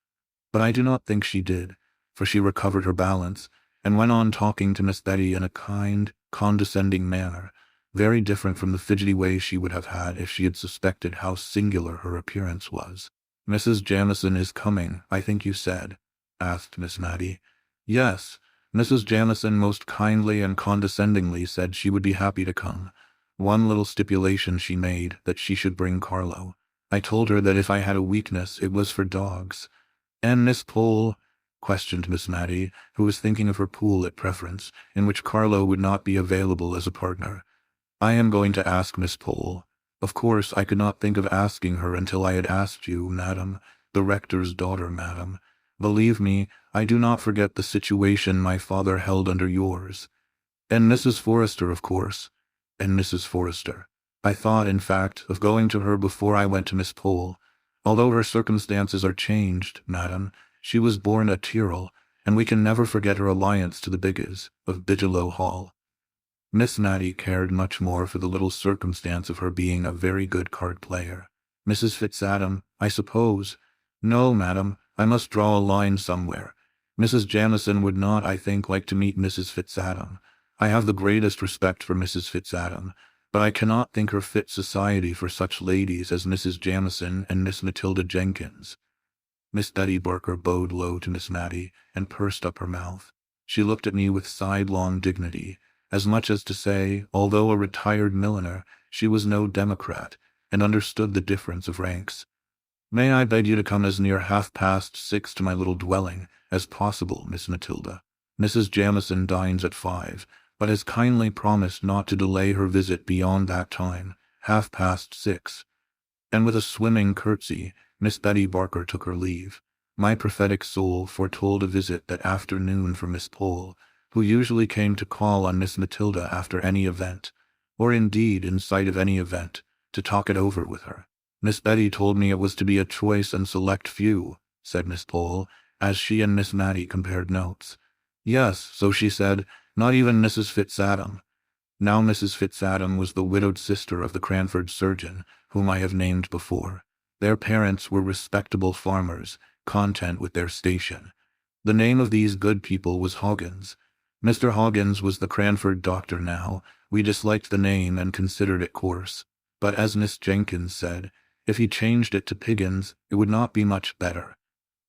But I do not think she did, for she recovered her balance, and went on talking to Miss Betty in a kind, condescending manner, very different from the fidgety way she would have had if she had suspected how singular her appearance was. "Mrs. Jamieson is coming, I think you said?" asked Miss Maddie. "Yes, Mrs. Jamieson most kindly and condescendingly said she would be happy to come. One little stipulation she made, that she should bring Carlo. I told her that if I had a weakness it was for dogs." "And Miss Pole?" questioned Miss Maddie, who was thinking of her pool at preference, in which Carlo would not be available as a partner. "I am going to ask Miss Pole. Of course I could not think of asking her until I had asked you, madam, the rector's daughter, madam. Believe me, I do not forget the situation my father held under yours. And Mrs. Forrester, of course. And Mrs. Forrester. I thought, in fact, of going to her before I went to Miss Pole. Although her circumstances are changed, madam, she was born a Tyrrell, and we can never forget her alliance to the Bigges, of Bigelow Hall." Miss Maddie cared much more for the little circumstance of her being a very good card-player. "Mrs. Fitzadam, I suppose." "No, madam, I must draw a line somewhere. Mrs. Jamieson would not, I think, like to meet Mrs. Fitzadam. I have the greatest respect for Mrs. Fitzadam, but I cannot think her fit society for such ladies as Mrs. Jamieson and Miss Matilda Jenkins." Miss Betty Barker bowed low to Miss Maddie and pursed up her mouth. She looked at me with sidelong dignity, as much as to say, although a retired milliner, she was no democrat, and understood the difference of ranks. "May I beg you to come as near 6:30 to my little dwelling as possible, Miss Matilda? Mrs. Jamieson dines at 5, but has kindly promised not to delay her visit beyond that time, 6:30. And with a swimming curtsy, Miss Betty Barker took her leave. My prophetic soul foretold a visit that afternoon from Miss Pole, who usually came to call on Miss Matilda after any event, or indeed in sight of any event, to talk it over with her. "Miss Betty told me it was to be a choice and select few," said Miss Pole, as she and Miss Maddie compared notes. "Yes, so she said, not even Mrs. Fitzadam." Now Mrs. Fitzadam was the widowed sister of the Cranford surgeon, whom I have named before. Their parents were respectable farmers, content with their station. The name of these good people was Hoggins. Mr. Hoggins was the Cranford doctor now. We disliked the name and considered it coarse. But as Miss Jenkins said, if he changed it to Piggins, it would not be much better.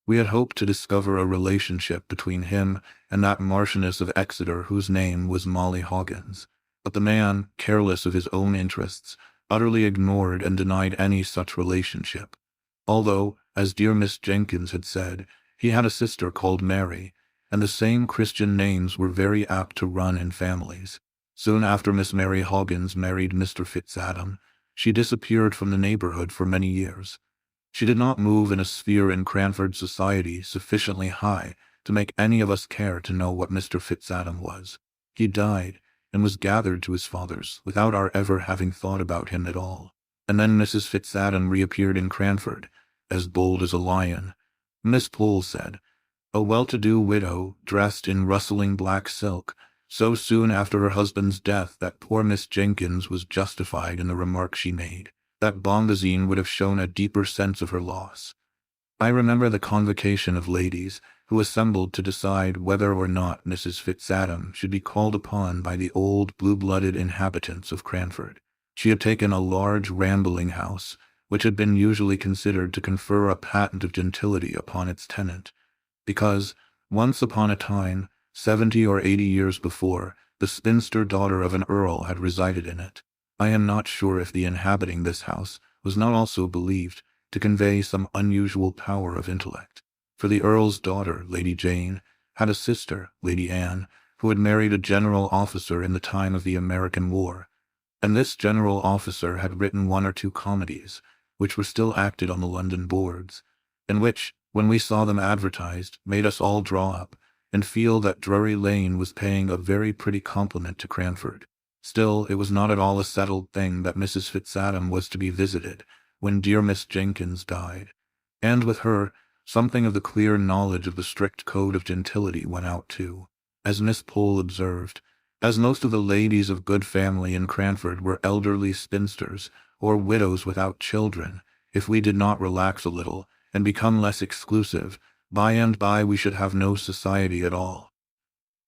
We had hoped to discover a relationship between him and that Marchioness of Exeter whose name was Molly Hoggins. But the man, careless of his own interests, utterly ignored and denied any such relationship. Although, as dear Miss Jenkins had said, he had a sister called Mary, and the same Christian names were very apt to run in families. Soon after Miss Mary Hoggins married Mr. Fitzadam, she disappeared from the neighborhood for many years. She did not move in a sphere in Cranford society sufficiently high to make any of us care to know what Mr. Fitzadam was. He died, and was gathered to his fathers, without our ever having thought about him at all. And then Mrs. Fitzadam reappeared in Cranford, as bold as a lion. Miss Pole said, a well-to-do widow, dressed in rustling black silk, so soon after her husband's death that poor Miss Jenkins was justified in the remark she made, that Bombazine would have shown a deeper sense of her loss. I remember the convocation of ladies who assembled to decide whether or not Mrs. Fitzadam should be called upon by the old blue-blooded inhabitants of Cranford. She had taken a large rambling house, which had been usually considered to confer a patent of gentility upon its tenant, because, once upon a time, 70 or 80 years before, the spinster daughter of an earl had resided in it. I am not sure if the inhabiting this house was not also believed to convey some unusual power of intellect, for the earl's daughter, Lady Jane, had a sister, Lady Anne, who had married a general officer in the time of the American War, and this general officer had written 1 or 2 comedies, which were still acted on the London boards, and which, when we saw them advertised, made us all draw up, and feel that Drury Lane was paying a very pretty compliment to Cranford. Still, it was not at all a settled thing that Mrs. Fitzadam was to be visited, when dear Miss Jenkins died. And with her, something of the clear knowledge of the strict code of gentility went out too. As Miss Pole observed, as most of the ladies of good family in Cranford were elderly spinsters, or widows without children, if we did not relax a little, and become less exclusive, by and by we should have no society at all.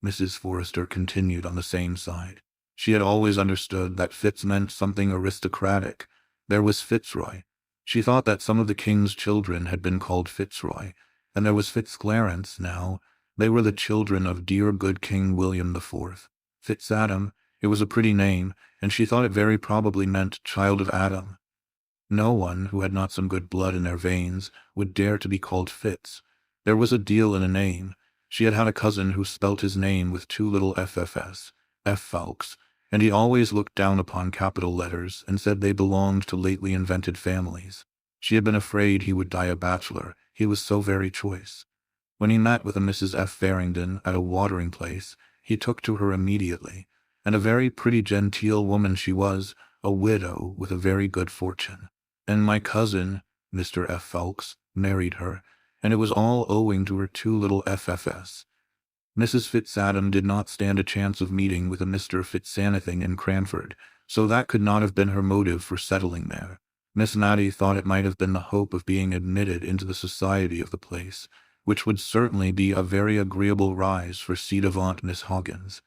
Mrs. Forrester continued on the same side. She had always understood that Fitz meant something aristocratic. There was Fitzroy. She thought that some of the king's children had been called Fitzroy, and there was Fitzclarence now. They were the children of dear good King William IV. Fitzadam, it was a pretty name, and she thought it very probably meant child of Adam. No one who had not some good blood in their veins would dare to be called Fitz. There was a deal in a name. She had had a cousin who spelt his name with two little FFS, F. Fawkes, and he always looked down upon capital letters and said they belonged to lately invented families. She had been afraid he would die a bachelor, he was so very choice. When he met with a Mrs. F. Farringdon at a watering place, he took to her immediately, and a very pretty genteel woman she was, a widow with a very good fortune. And my cousin, Mr. F. Fawkes, married her, and it was all owing to her two little FFS. Mrs. Fitzadam did not stand a chance of meeting with a Mr. Fitzanything in Cranford, so that could not have been her motive for settling there. Miss Mattie thought it might have been the hope of being admitted into the society of the place, which would certainly be a very agreeable rise for ci devant Miss Hoggins.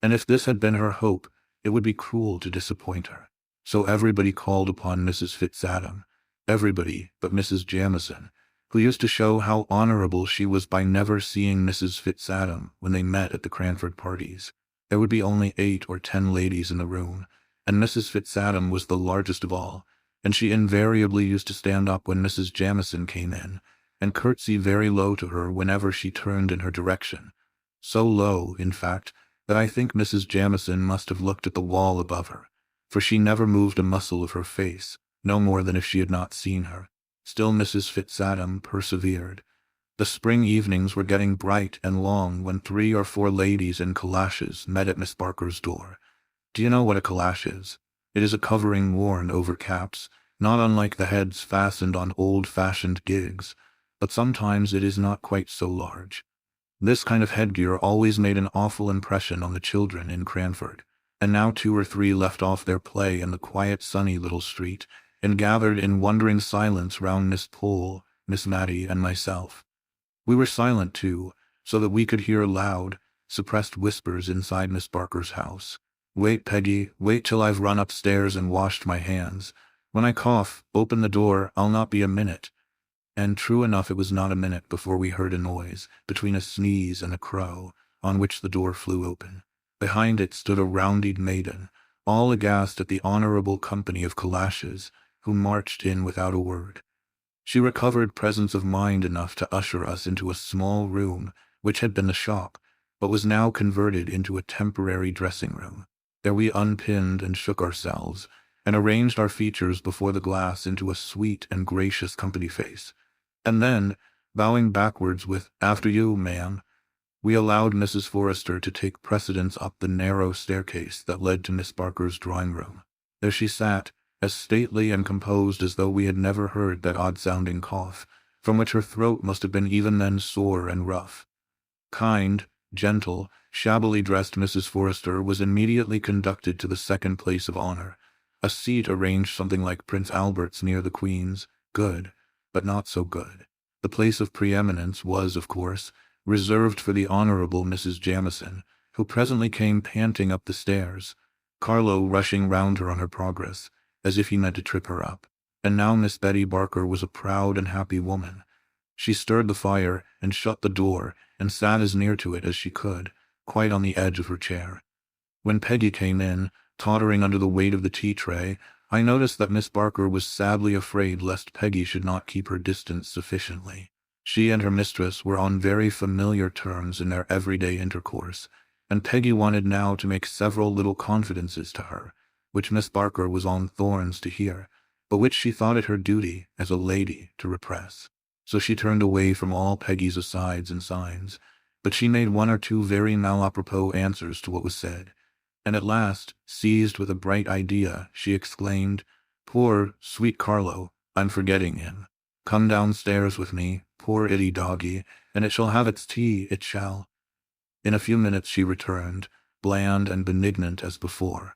And if this had been her hope, it would be cruel to disappoint her. So everybody called upon Mrs. Fitzadam, everybody but Mrs. Jamieson, who used to show how honorable she was by never seeing Mrs. Fitzadam when they met at the Cranford parties. There would be only 8 or 10 ladies in the room, and Mrs. Fitzadam was the largest of all, and she invariably used to stand up when Mrs. Jamieson came in, and curtsy very low to her whenever she turned in her direction. So low, in fact, that I think Mrs. Jamieson must have looked at the wall above her, for she never moved a muscle of her face, no more than if she had not seen her. Still Mrs. Fitzadam persevered. The spring evenings were getting bright and long when 3 or 4 ladies in calashes met at Miss Barker's door. Do you know what a calash is? It is a covering worn over caps, not unlike the heads fastened on old-fashioned gigs, but sometimes it is not quite so large. This kind of headgear always made an awful impression on the children in Cranford, and now 2 or 3 left off their play in the quiet sunny little street, and gathered in wondering silence round Miss Pole, Miss Mattie, and myself. We were silent, too, so that we could hear loud, suppressed whispers inside Miss Barker's house. "Wait, Peggy, wait till I've run upstairs and washed my hands. When I cough, open the door, I'll not be a minute." And true enough, it was not a minute before we heard a noise, between a sneeze and a crow, on which the door flew open. Behind it stood a roundied maiden, all aghast at the honorable company of calashes, who marched in without a word. She recovered presence of mind enough to usher us into a small room, which had been the shop, but was now converted into a temporary dressing-room. There we unpinned and shook ourselves, and arranged our features before the glass into a sweet and gracious company face. And then, bowing backwards with, "After you, ma'am," we allowed Mrs. Forrester to take precedence up the narrow staircase that led to Miss Barker's drawing-room. There she sat, as stately and composed as though we had never heard that odd-sounding cough, from which her throat must have been even then sore and rough. Kind, gentle, shabbily dressed Mrs. Forrester was immediately conducted to the second place of honor, a seat arranged something like Prince Albert's near the Queen's, good, but not so good. The place of preeminence was, of course, reserved for the Honorable Mrs. Jamieson, who presently came panting up the stairs, Carlo rushing round her on her progress, as if he meant to trip her up. And now Miss Betty Barker was a proud and happy woman. She stirred the fire and shut the door and sat as near to it as she could, quite on the edge of her chair. When Peggy came in, tottering under the weight of the tea-tray, I noticed that Miss Barker was sadly afraid lest Peggy should not keep her distance sufficiently. She and her mistress were on very familiar terms in their everyday intercourse, and Peggy wanted now to make several little confidences to her, which Miss Barker was on thorns to hear, but which she thought it her duty, as a lady, to repress. So she turned away from all Peggy's asides and signs, but she made 1 or 2 very malapropos answers to what was said, and at last, seized with a bright idea, she exclaimed, "Poor, sweet Carlo, I'm forgetting him. Come downstairs with me, poor itty doggy, and it shall have its tea, it shall." In a few minutes she returned, bland and benignant as before,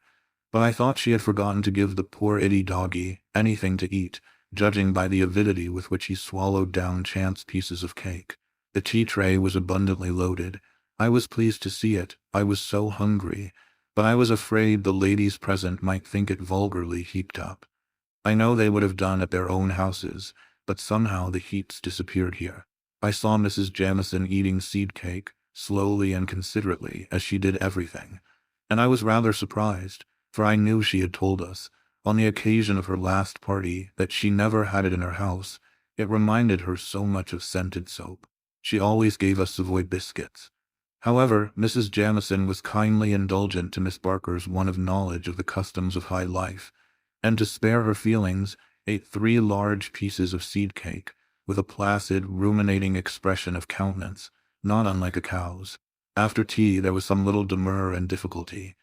but I thought she had forgotten to give the poor itty doggy anything to eat, judging by the avidity with which he swallowed down chance pieces of cake. The tea tray was abundantly loaded. I was pleased to see it, I was so hungry, but I was afraid the ladies present might think it vulgarly heaped up. I know they would have done at their own houses, but somehow the heaps disappeared here. I saw Mrs. Jamison eating seed cake, slowly and considerately, as she did everything, and I was rather surprised, for I knew she had told us, on the occasion of her last party, that she never had it in her house. It reminded her so much of scented soap. She always gave us Savoy biscuits. However, Mrs. Jamison was kindly indulgent to Miss Barker's want of knowledge of the customs of high life, and to spare her feelings, ate 3 large pieces of seed cake, with a placid, ruminating expression of countenance, not unlike a cow's. After tea there was some little demur and difficulty.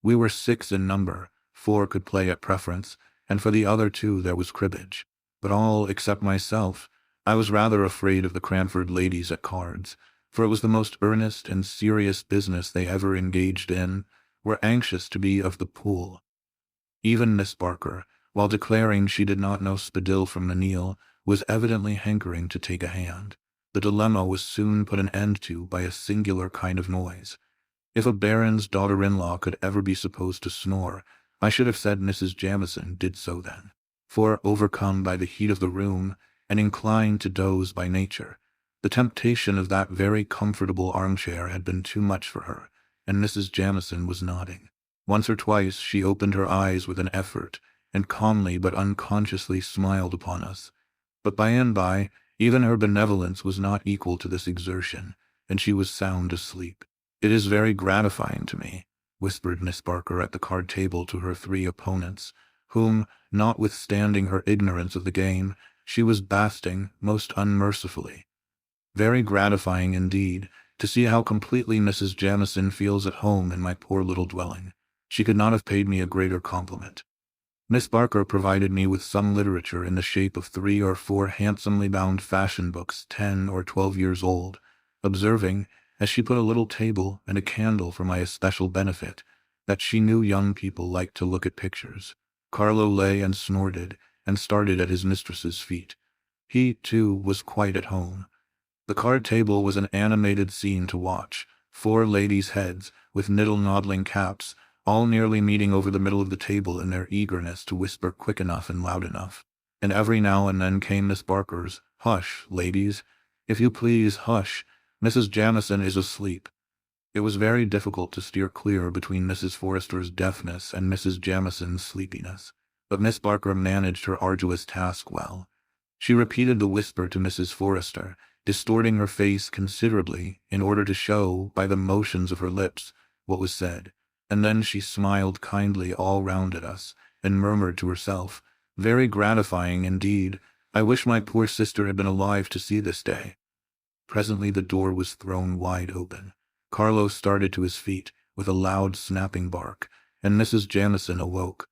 We were 6 in number, 4 could play at preference, and for the other 2 there was cribbage. But all, except myself, I was rather afraid of the Cranford ladies at cards, for it was the most earnest and serious business they ever engaged in, were anxious to be of the pool. Even Miss Barker, while declaring she did not know Spadille from Menil, was evidently hankering to take a hand. The dilemma was soon put an end to by a singular kind of noise. If a baron's daughter-in-law could ever be supposed to snore, I should have said Mrs. Jamison did so then, for, overcome by the heat of the room, and inclined to doze by nature, the temptation of that very comfortable armchair had been too much for her, and Mrs. Jamison was nodding. Once or twice she opened her eyes with an effort, and calmly but unconsciously smiled upon us. But by and by, even her benevolence was not equal to this exertion, and she was sound asleep. "It is very gratifying to me," whispered Miss Barker at the card table to her 3 opponents, whom, notwithstanding her ignorance of the game, she was basting most unmercifully. "Very gratifying indeed, to see how completely Mrs. Jamison feels at home in my poor little dwelling. She could not have paid me a greater compliment." Miss Barker provided me with some literature in the shape of 3 or 4 handsomely bound fashion books 10 or 12 years old, observing, as she put a little table and a candle for my especial benefit, that she knew young people liked to look at pictures. Carlo lay and snorted, and started at his mistress's feet. He, too, was quite at home. The card table was an animated scene to watch. 4 ladies' heads, with niddle-noddling caps, all nearly meeting over the middle of the table in their eagerness to whisper quick enough and loud enough. And every now and then came Miss Barker's, "Hush, ladies. If you please, hush. Mrs. Jamison is asleep." It was very difficult to steer clear between Mrs. Forrester's deafness and Mrs. Jamison's sleepiness, but Miss Barker managed her arduous task well. She repeated the whisper to Mrs. Forrester, distorting her face considerably in order to show, by the motions of her lips, what was said, and then she smiled kindly all round at us, and murmured to herself, "Very gratifying indeed. I wish my poor sister had been alive to see this day." Presently the door was thrown wide open. Carlo started to his feet, with a loud snapping bark, and Mrs. Jamison awoke.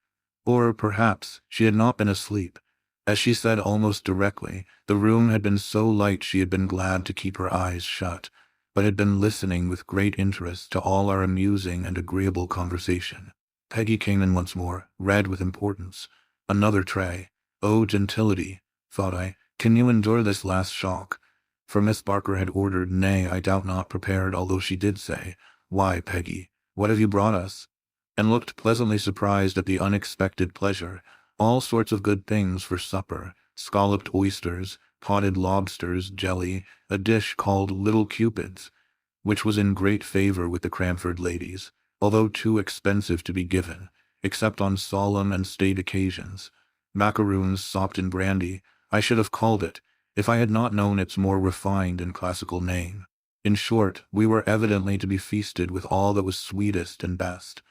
Or, perhaps, she had not been asleep. As she said almost directly, the room had been so light she had been glad to keep her eyes shut, but had been listening with great interest to all our amusing and agreeable conversation. Peggy came in once more, red with importance. Another tray. "Oh, gentility," thought I, "can you endure this last shock?" For Miss Barker had ordered, nay, I doubt not prepared, although she did say, "Why, Peggy, what have you brought us?" and looked pleasantly surprised at the unexpected pleasure. All sorts of good things for supper, scalloped oysters, potted lobsters, jelly, a dish called Little Cupids, which was in great favor with the Cranford ladies, although too expensive to be given, except on solemn and state occasions. Macaroons sopped in brandy, I should have called it, if I had not known its more refined and classical name. In short, we were evidently to be feasted with all that was sweetest and best,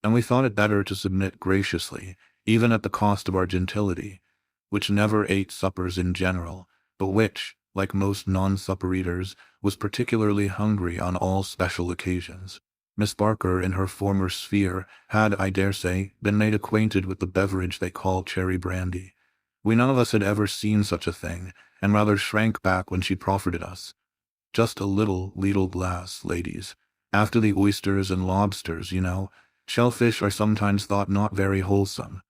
and we thought it better to submit graciously, even at the cost of our gentility, which never ate suppers in general, but which, like most non-supper eaters, was particularly hungry on all special occasions. Miss Barker, in her former sphere, had, I dare say, been made acquainted with the beverage they call cherry brandy. We none of us had ever seen such a thing, and rather shrank back when she proffered it us. Just a little glass, ladies. After the oysters and lobsters, you know. Shellfish are sometimes thought not very wholesome.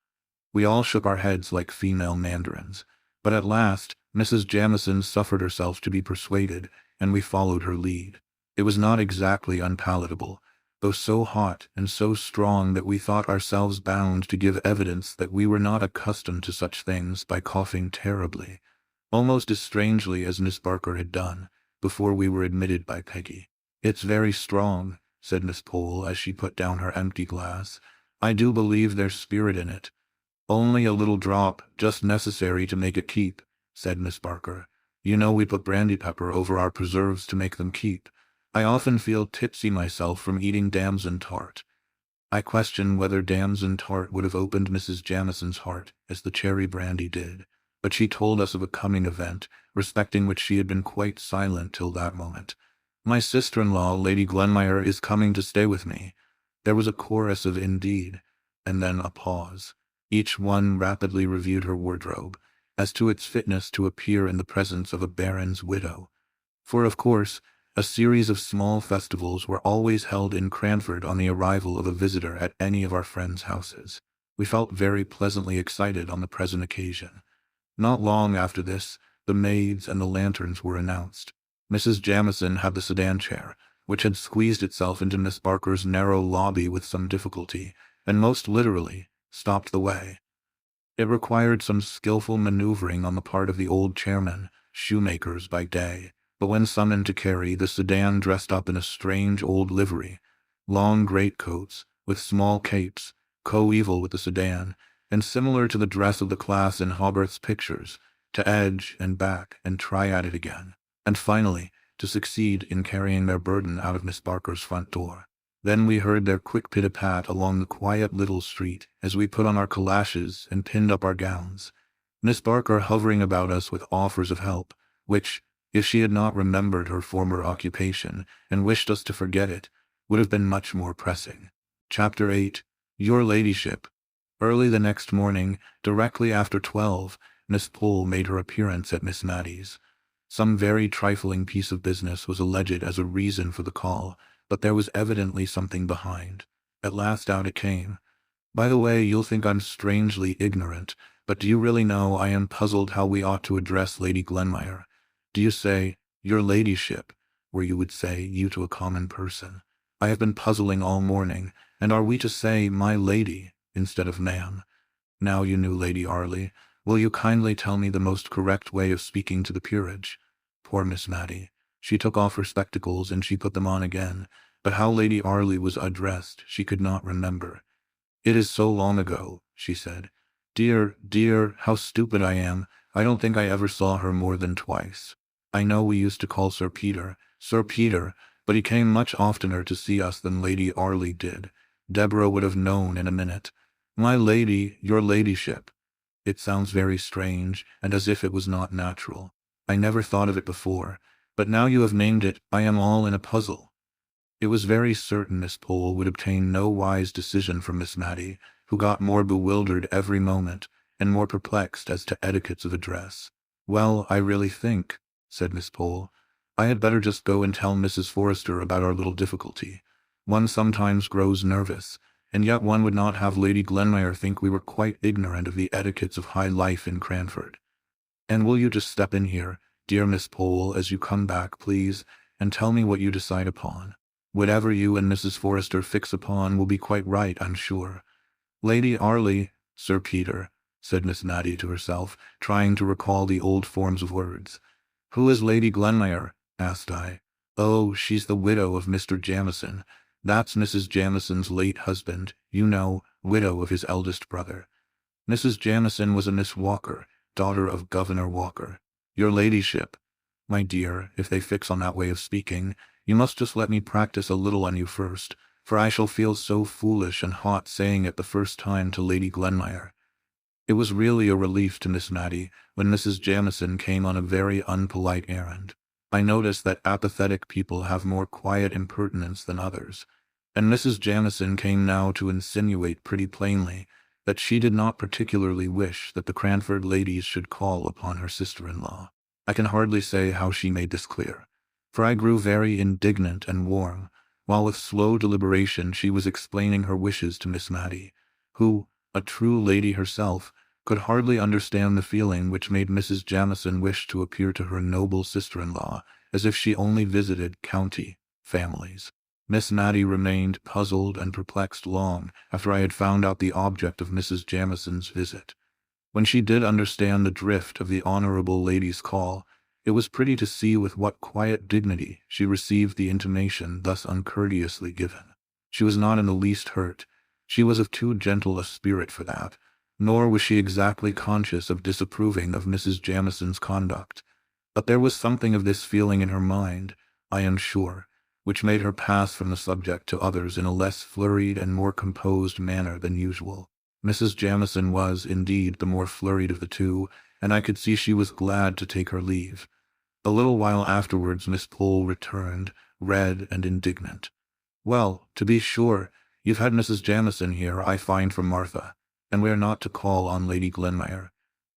We all shook our heads like female mandarins. But at last, Mrs. Jamison suffered herself to be persuaded, and we followed her lead. It was not exactly unpalatable, though so hot and so strong that we thought ourselves bound to give evidence that we were not accustomed to such things by coughing terribly, almost as strangely as Miss Barker had done, before we were admitted by Peggy. "It's very strong," said Miss Pole as she put down her empty glass. "I do believe there's spirit in it." "Only a little drop, just necessary to make it keep," said Miss Barker. "You know we put brandy pepper over our preserves to make them keep. I often feel tipsy myself from eating damson tart." I question whether damson tart would have opened Mrs. Jamison's heart as the cherry brandy did, but she told us of a coming event, respecting which she had been quite silent till that moment. "My sister-in-law, Lady Glenmire, is coming to stay with me." There was a chorus of "indeed," and then a pause. Each one rapidly reviewed her wardrobe, as to its fitness to appear in the presence of a baron's widow. For of course, a series of small festivals were always held in Cranford on the arrival of a visitor at any of our friends' houses. We felt very pleasantly excited on the present occasion. Not long after this, the maids and the lanterns were announced. Mrs. Jamison had the sedan chair, which had squeezed itself into Miss Barker's narrow lobby with some difficulty, and most literally stopped the way. It required some skillful maneuvering on the part of the old chairmen, shoemakers by day, but when summoned to carry, the sedan dressed up in a strange old livery, long greatcoats, with small capes, coeval with the sedan, and similar to the dress of the class in Hobarth's pictures, to edge and back and try at it again, and finally to succeed in carrying their burden out of Miss Barker's front door. Then we heard their quick pit-a-pat along the quiet little street as we put on our calashes and pinned up our gowns, Miss Barker hovering about us with offers of help, which, if she had not remembered her former occupation and wished us to forget it, would have been much more pressing. Chapter 8. Your Ladyship. Early the next morning, directly after 12, Miss Pole made her appearance at Miss Mattie's. Some very trifling piece of business was alleged as a reason for the call, but there was evidently something behind. At last out it came. "By the way, you'll think I'm strangely ignorant, but do you really know I am puzzled how we ought to address Lady Glenmire? Do you say, 'Your Ladyship,' where you would say, 'you' to a common person? I have been puzzling all morning, and are we to say, 'my lady,' instead of 'ma'am'? Now you knew Lady Arley, will you kindly tell me the most correct way of speaking to the peerage?" Poor Miss Mattie. She took off her spectacles and she put them on again, but how Lady Arley was addressed she could not remember. "It is so long ago," she said. "Dear, dear, how stupid I am. I don't think I ever saw her more than twice. I know we used to call Sir Peter, but he came much oftener to see us than Lady Arley did. Deborah would have known in a minute. 'My lady, your ladyship.' It sounds very strange, and as if it was not natural. I never thought of it before, but now you have named it, I am all in a puzzle." It was very certain Miss Pole would obtain no wise decision from Miss Mattie, who got more bewildered every moment, and more perplexed as to etiquettes of address. "Well, I really think," said Miss Pole, "I had better just go and tell Mrs. Forrester about our little difficulty. One sometimes grows nervous, and yet one would not have Lady Glenmire think we were quite ignorant of the etiquettes of high life in Cranford. And will you just step in here, dear Miss Pole, as you come back, please, and tell me what you decide upon. Whatever you and Mrs. Forrester fix upon will be quite right, I'm sure." "Lady Arley, Sir Peter," said Miss Mattie to herself, trying to recall the old forms of words. "Who is Lady Glenmire?" asked I. "Oh, she's the widow of Mr. Jamison. That's Mrs. Jamison's late husband, you know, widow of his eldest brother. Mrs. Jamison was a Miss Walker, daughter of Governor Walker. Your ladyship. My dear, if they fix on that way of speaking, you must just let me practice a little on you first, for I shall feel so foolish and hot saying it the first time to Lady Glenmire." It was really a relief to Miss Mattie when Mrs. Jamison came on a very unpolite errand. I noticed that apathetic people have more quiet impertinence than others, and Mrs. Jamison came now to insinuate pretty plainly that she did not particularly wish that the Cranford ladies should call upon her sister-in-law. I can hardly say how she made this clear, for I grew very indignant and warm, while with slow deliberation she was explaining her wishes to Miss Matty, who, a true lady herself, could hardly understand the feeling which made Mrs. Jamieson wish to appear to her noble sister-in-law as if she only visited county families. Miss Matty remained puzzled and perplexed long after I had found out the object of Mrs. Jamieson's visit. When she did understand the drift of the honorable lady's call, it was pretty to see with what quiet dignity she received the intimation thus uncourteously given. She was not in the least hurt. She was of too gentle a spirit for that, nor was she exactly conscious of disapproving of Mrs. Jamieson's conduct. But there was something of this feeling in her mind, I am sure, which made her pass from the subject to others in a less flurried and more composed manner than usual. Mrs. Jamieson was, indeed, the more flurried of the two, and I could see she was glad to take her leave. A little while afterwards Miss Pole returned, red and indignant. "Well, to be sure, you've had Mrs. Jamieson here, I find from Martha, and we are not to call on Lady Glenmire."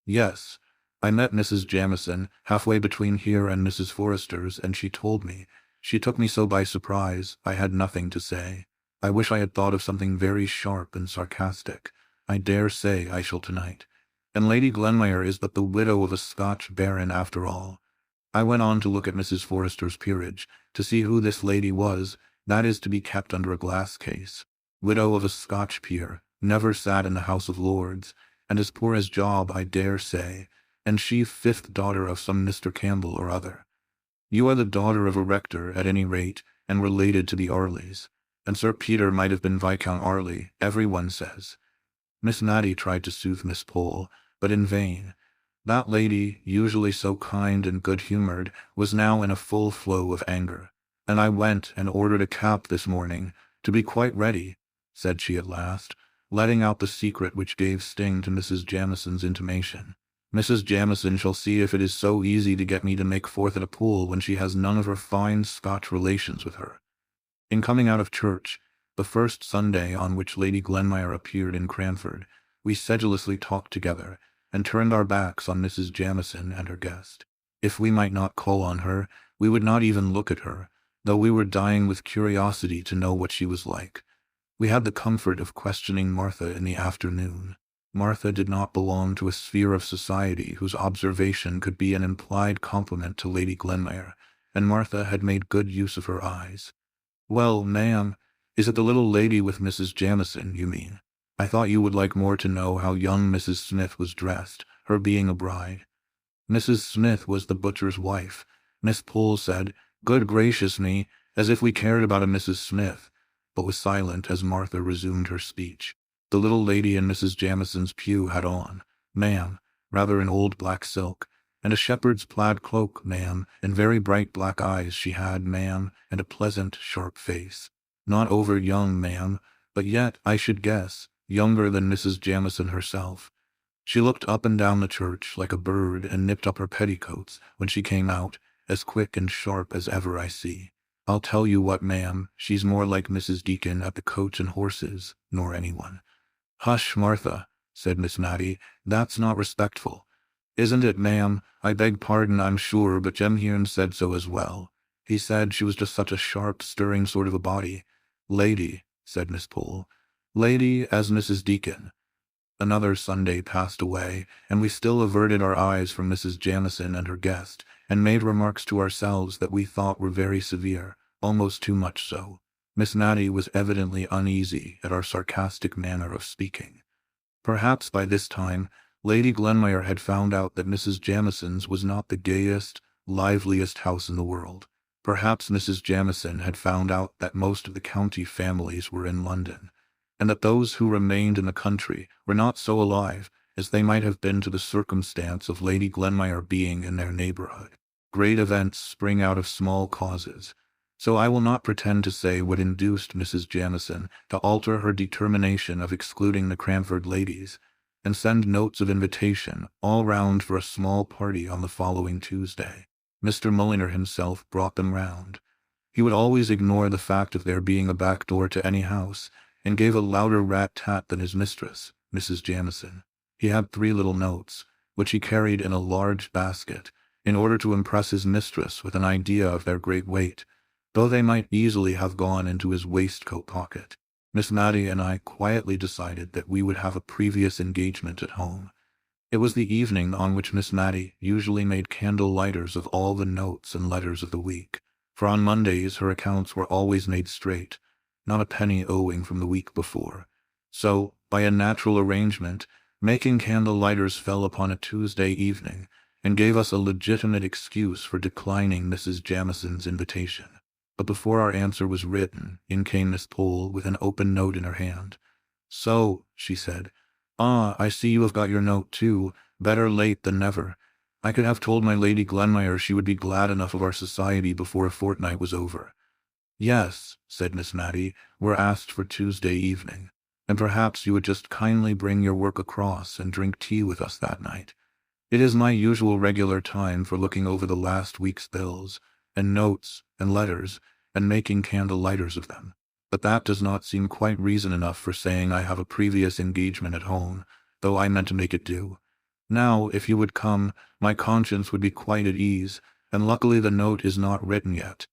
"Yes, I met Mrs. Jamieson halfway between here and Mrs. Forrester's, and she told me. She took me so by surprise, I had nothing to say. I wish I had thought of something very sharp and sarcastic. I dare say I shall tonight. And Lady Glenmire is but the widow of a Scotch baron after all." I went on to look at Mrs. Forrester's peerage, to see who this lady was, that is to be kept under a glass case. Widow of a Scotch peer, never sat in the House of Lords, and as poor as Job, I dare say, and she fifth daughter of some Mr. Campbell or other. You are the daughter of a rector, at any rate, and related to the Arleys, and Sir Peter might have been Viscount Arley, every one says. Miss Matty tried to soothe Miss Pole, but in vain. That lady, usually so kind and good-humoured, was now in a full flow of anger. "And I went and ordered a cap this morning, to be quite ready," said she at last, letting out the secret which gave sting to Mrs. Jamieson's intimation. "Mrs. Jamieson shall see if it is so easy to get me to make forth at a pool when she has none of her fine Scotch relations with her." In coming out of church, the first Sunday on which Lady Glenmire appeared in Cranford, we sedulously talked together, and turned our backs on Mrs. Jamieson and her guest. If we might not call on her, we would not even look at her, though we were dying with curiosity to know what she was like. We had the comfort of questioning Martha in the afternoon. Martha did not belong to a sphere of society whose observation could be an implied compliment to Lady Glenmire, and Martha had made good use of her eyes. "Well, ma'am, is it the little lady with Mrs. Jamieson, you mean? I thought you would like more to know how young Mrs. Smith was dressed, her being a bride." Mrs. Smith was the butcher's wife. Miss Pole said, "Good gracious me, as if we cared about a Mrs. Smith," but was silent as Martha resumed her speech. The little lady in Mrs. Jamieson's pew had on, ma'am, rather an old black silk, and a shepherd's plaid cloak, ma'am, and very bright black eyes she had, ma'am, and a pleasant, sharp face. Not over young, ma'am, but yet, I should guess, younger than Mrs. Jamieson herself. She looked up and down the church like a bird and nipped up her petticoats when she came out, as quick and sharp as ever I see. I'll tell you what, ma'am, she's more like Mrs. Deacon at the Coach and Horses, nor anyone." "Hush, Martha," said Miss Matty, "that's not respectful." "Isn't it, ma'am? I beg pardon, I'm sure, but Jem Hearn said so as well. He said she was just such a sharp, stirring sort of a body." "Lady," said Miss Pole. "Lady as Mrs. Deacon." Another Sunday passed away, and we still averted our eyes from Mrs. Jamieson and her guest, and made remarks to ourselves that we thought were very severe, almost too much so. Miss Matty was evidently uneasy at our sarcastic manner of speaking. Perhaps by this time Lady Glenmire had found out that Mrs. Jamieson's was not the gayest, liveliest house in the world. Perhaps Mrs. Jamieson had found out that most of the county families were in London, and that those who remained in the country were not so alive as they might have been to the circumstance of Lady Glenmire being in their neighbourhood. Great events spring out of small causes, so I will not pretend to say what induced Mrs. Jamieson to alter her determination of excluding the Cranford ladies, and send notes of invitation all round for a small party on the following Tuesday. Mr. Mulliner himself brought them round. He would always ignore the fact of there being a back door to any house, and gave a louder rat-tat than his mistress, Mrs. Jamieson. He had 3 little notes, which he carried in a large basket, in order to impress his mistress with an idea of their great weight, though they might easily have gone into his waistcoat pocket. Miss Mattie and I quietly decided that we would have a previous engagement at home. It was the evening on which Miss Mattie usually made candle lighters of all the notes and letters of the week, for on Mondays her accounts were always made straight, not a penny owing from the week before. So, by a natural arrangement, making candle lighters fell upon a Tuesday evening, and gave us a legitimate excuse for declining Mrs. Jamison's invitation. But before our answer was written, in came Miss Pole with an open note in her hand. "So," she said, "ah, I see you have got your note too. Better late than never. I could have told my Lady Glenmire she would be glad enough of our society before a fortnight was over." "Yes," said Miss Mattie, "we're asked for Tuesday evening, and perhaps you would just kindly bring your work across and drink tea with us that night. It is my usual regular time for looking over the last week's bills, and notes, and letters, and making candle lighters of them. But that does not seem quite reason enough for saying I have a previous engagement at home, though I meant to make it do. Now, if you would come, my conscience would be quite at ease, and luckily the note is not written yet."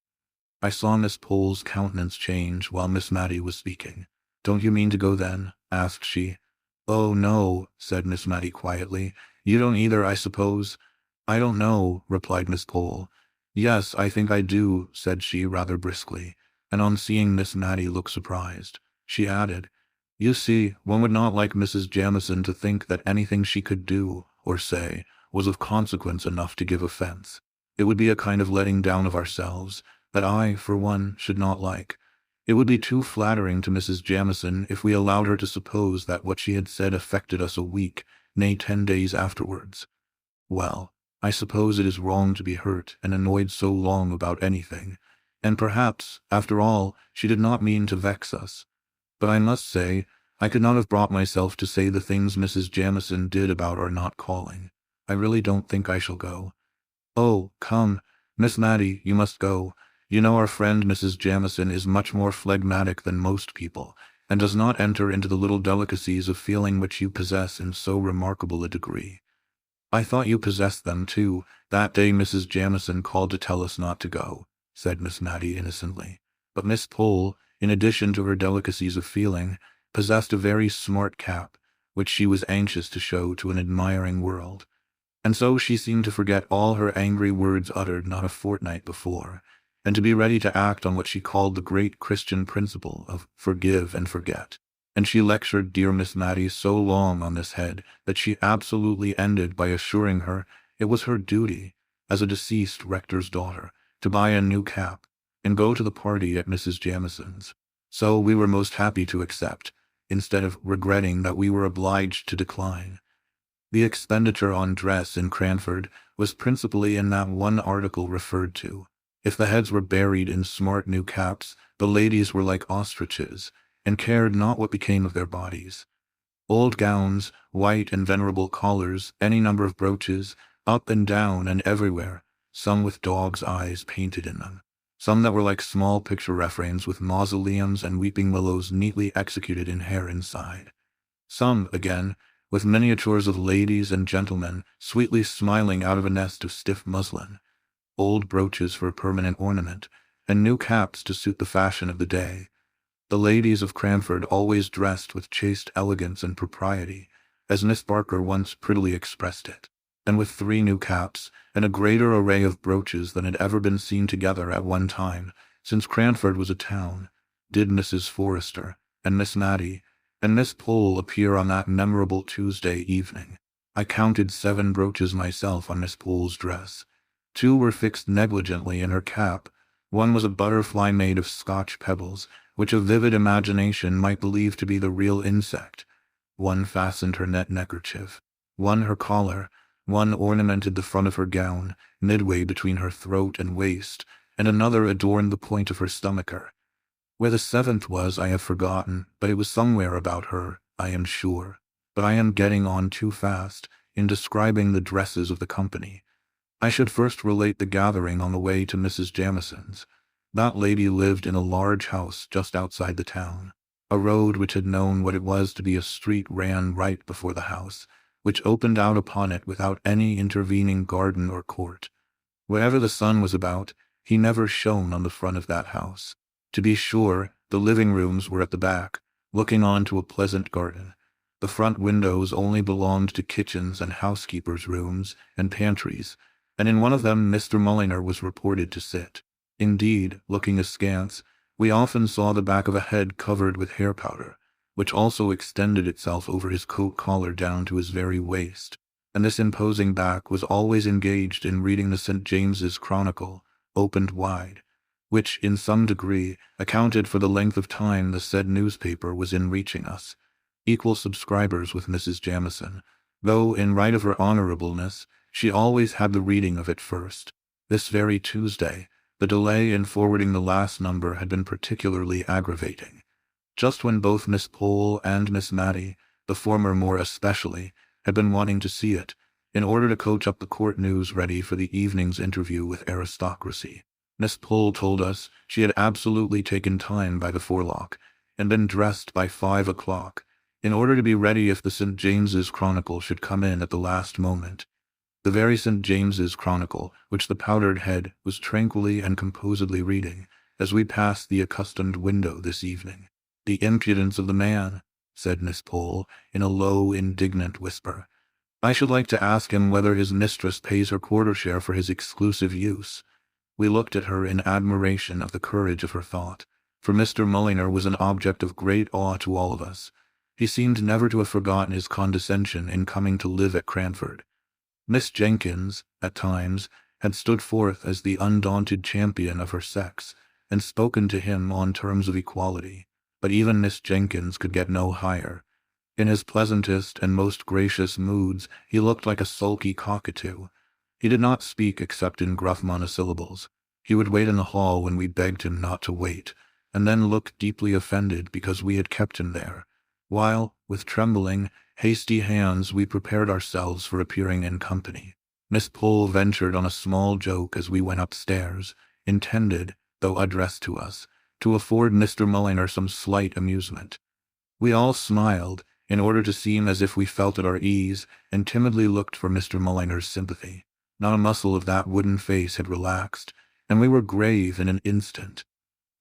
I saw Miss Pole's countenance change while Miss Mattie was speaking. "Don't you mean to go then?" asked she. "Oh, no," said Miss Mattie quietly. "You don't either, I suppose?" "I don't know," replied Miss Pole. "Yes, I think I do," said she rather briskly, and on seeing Miss Mattie look surprised, she added, "You see, one would not like Mrs. Jamieson to think that anything she could do, or say, was of consequence enough to give offense. It would be a kind of letting down of ourselves, that I, for one, should not like. It would be too flattering to Mrs. Jamieson if we allowed her to suppose that what she had said affected us a week, nay 10 days afterwards. Well, I suppose it is wrong to be hurt and annoyed so long about anything, and perhaps, after all, she did not mean to vex us. But I must say, I could not have brought myself to say the things Mrs. Jamieson did about our not calling. I really don't think I shall go." "Oh, come, Miss Mattie, you must go. You know our friend Mrs. Jamieson is much more phlegmatic than most people, and does not enter into the little delicacies of feeling which you possess in so remarkable a degree." "I thought you possessed them, too, that day Mrs. Jamieson called to tell us not to go," said Miss Mattie innocently. But Miss Pole, in addition to her delicacies of feeling, possessed a very smart cap, which she was anxious to show to an admiring world. And so she seemed to forget all her angry words uttered not a fortnight before, and to be ready to act on what she called the great Christian principle of forgive and forget. And she lectured dear Miss Mattie so long on this head that she absolutely ended by assuring her it was her duty, as a deceased rector's daughter, to buy a new cap, and go to the party at Mrs. Jamison's. So we were most happy to accept, instead of regretting that we were obliged to decline. The expenditure on dress in Cranford was principally in that one article referred to. If the heads were buried in smart new caps, the ladies were like ostriches, and cared not what became of their bodies. Old gowns, white and venerable collars, any number of brooches, up and down and everywhere, some with dogs' eyes painted in them, some that were like small picture refrains with mausoleums and weeping willows neatly executed in hair inside. Some, again, with miniatures of ladies and gentlemen sweetly smiling out of a nest of stiff muslin, old brooches for permanent ornament, and new caps to suit the fashion of the day. The ladies of Cranford always dressed with chaste elegance and propriety, as Miss Barker once prettily expressed it, and with 3 new caps, and a greater array of brooches than had ever been seen together at one time, since Cranford was a town, did Mrs. Forrester, and Miss Mattie, and Miss Pole appear on that memorable Tuesday evening. I counted 7 brooches myself on Miss Pole's dress. 2 were fixed negligently in her cap. 1 was a butterfly made of Scotch pebbles, which a vivid imagination might believe to be the real insect. 1 fastened her net neckerchief. 1 her collar. 1 ornamented the front of her gown, midway between her throat and waist, and another adorned the point of her stomacher. Where the 7th was I have forgotten, but it was somewhere about her, I am sure. But I am getting on too fast in describing the dresses of the company. I should first relate the gathering on the way to Mrs. Jamison's. That lady lived in a large house just outside the town. A road which had known what it was to be a street ran right before the house, which opened out upon it without any intervening garden or court. Wherever the sun was about, he never shone on the front of that house. To be sure, the living rooms were at the back, looking on to a pleasant garden. The front windows only belonged to kitchens and housekeepers' rooms and pantries, and in one of them Mr. Mulliner was reported to sit. Indeed, looking askance, we often saw the back of a head covered with hair powder, which also extended itself over his coat collar down to his very waist, and this imposing back was always engaged in reading the St. James's Chronicle, opened wide, which, in some degree, accounted for the length of time the said newspaper was in reaching us. Equal subscribers with Mrs. Jamieson, though, in right of her honorableness, she always had the reading of it first. This very Tuesday, the delay in forwarding the last number had been particularly aggravating. Just when both Miss Pole and Miss Mattie, the former more especially, had been wanting to see it, in order to coach up the court news ready for the evening's interview with aristocracy. Miss Pole told us she had absolutely taken time by the forelock, and been dressed by 5 o'clock, in order to be ready if the St. James's Chronicle should come in at the last moment. The very St. James's Chronicle, which the powdered head was tranquilly and composedly reading, as we passed the accustomed window this evening. "The impudence of the man," said Miss Pole, in a low, indignant whisper. "I should like to ask him whether his mistress pays her quarter share for his exclusive use." We looked at her in admiration of the courage of her thought, for Mr. Mulliner was an object of great awe to all of us. He seemed never to have forgotten his condescension in coming to live at Cranford. Miss Jenkins, at times, had stood forth as the undaunted champion of her sex, and spoken to him on terms of equality, but even Miss Jenkins could get no higher. In his pleasantest and most gracious moods he looked like a sulky cockatoo. He did not speak except in gruff monosyllables. He would wait in the hall when we begged him not to wait, and then look deeply offended because we had kept him there, while, with trembling, hasty hands we prepared ourselves for appearing in company. Miss Pole ventured on a small joke as we went upstairs, intended, though addressed to us, to afford Mr. Mulliner some slight amusement. We all smiled, in order to seem as if we felt at our ease, and timidly looked for Mr. Mulliner's sympathy. Not a muscle of that wooden face had relaxed, and we were grave in an instant.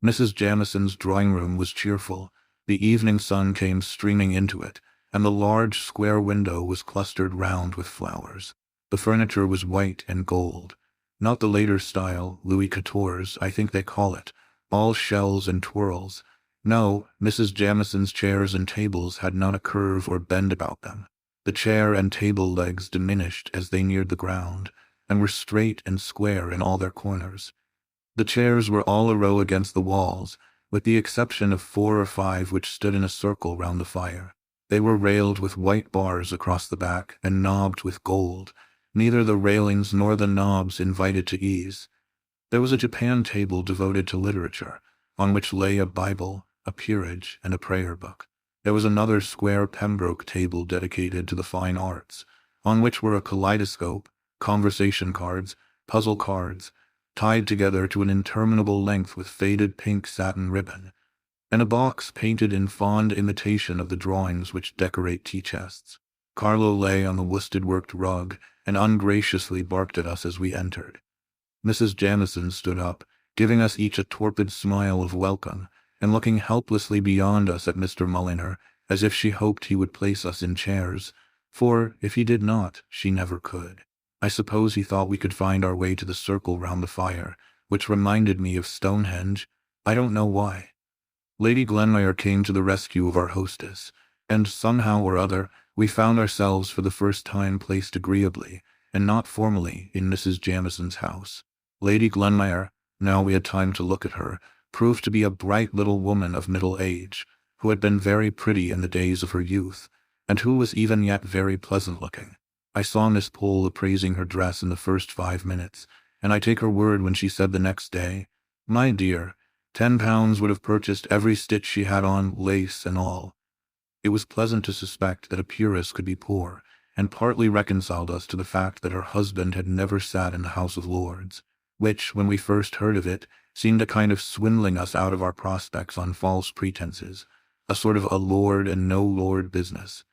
Mrs. Jamison's drawing-room was cheerful. The evening sun came streaming into it, and the large square window was clustered round with flowers. The furniture was white and gold, not the later style, Louis XIV's, I think they call it, all shells and twirls. No, Mrs. Jamison's chairs and tables had not a curve or bend about them. The chair and table legs diminished as they neared the ground, and were straight and square in all their corners. The chairs were all a row against the walls, with the exception of 4 or 5 which stood in a circle round the fire. They were railed with white bars across the back and knobbed with gold. Neither the railings nor the knobs invited to ease. There was a Japan table devoted to literature, on which lay a Bible, a peerage, and a prayer book. There was another square Pembroke table dedicated to the fine arts, on which were a kaleidoscope, conversation cards, puzzle cards, tied together to an interminable length with faded pink satin ribbon, and a box painted in fond imitation of the drawings which decorate tea-chests. Carlo lay on the worsted-worked rug and ungraciously barked at us as we entered. Mrs. Jamison stood up, giving us each a torpid smile of welcome, and looking helplessly beyond us at Mr. Mulliner, as if she hoped he would place us in chairs, for, if he did not, she never could. I suppose he thought we could find our way to the circle round the fire, which reminded me of Stonehenge. I don't know why. Lady Glenmire came to the rescue of our hostess, and somehow or other we found ourselves for the first time placed agreeably, and not formally, in Mrs. Jamison's house. Lady Glenmire, now we had time to look at her, proved to be a bright little woman of middle age, who had been very pretty in the days of her youth, and who was even yet very pleasant-looking. I saw Miss Pole appraising her dress in the first 5 minutes, and I take her word when she said the next day, "My dear, £10 would have purchased every stitch she had on, lace and all." It was pleasant to suspect that a peeress could be poor, and partly reconciled us to the fact that her husband had never sat in the House of Lords, which, when we first heard of it, seemed a kind of swindling us out of our prospects on false pretenses. a sort of a lord and no lord business.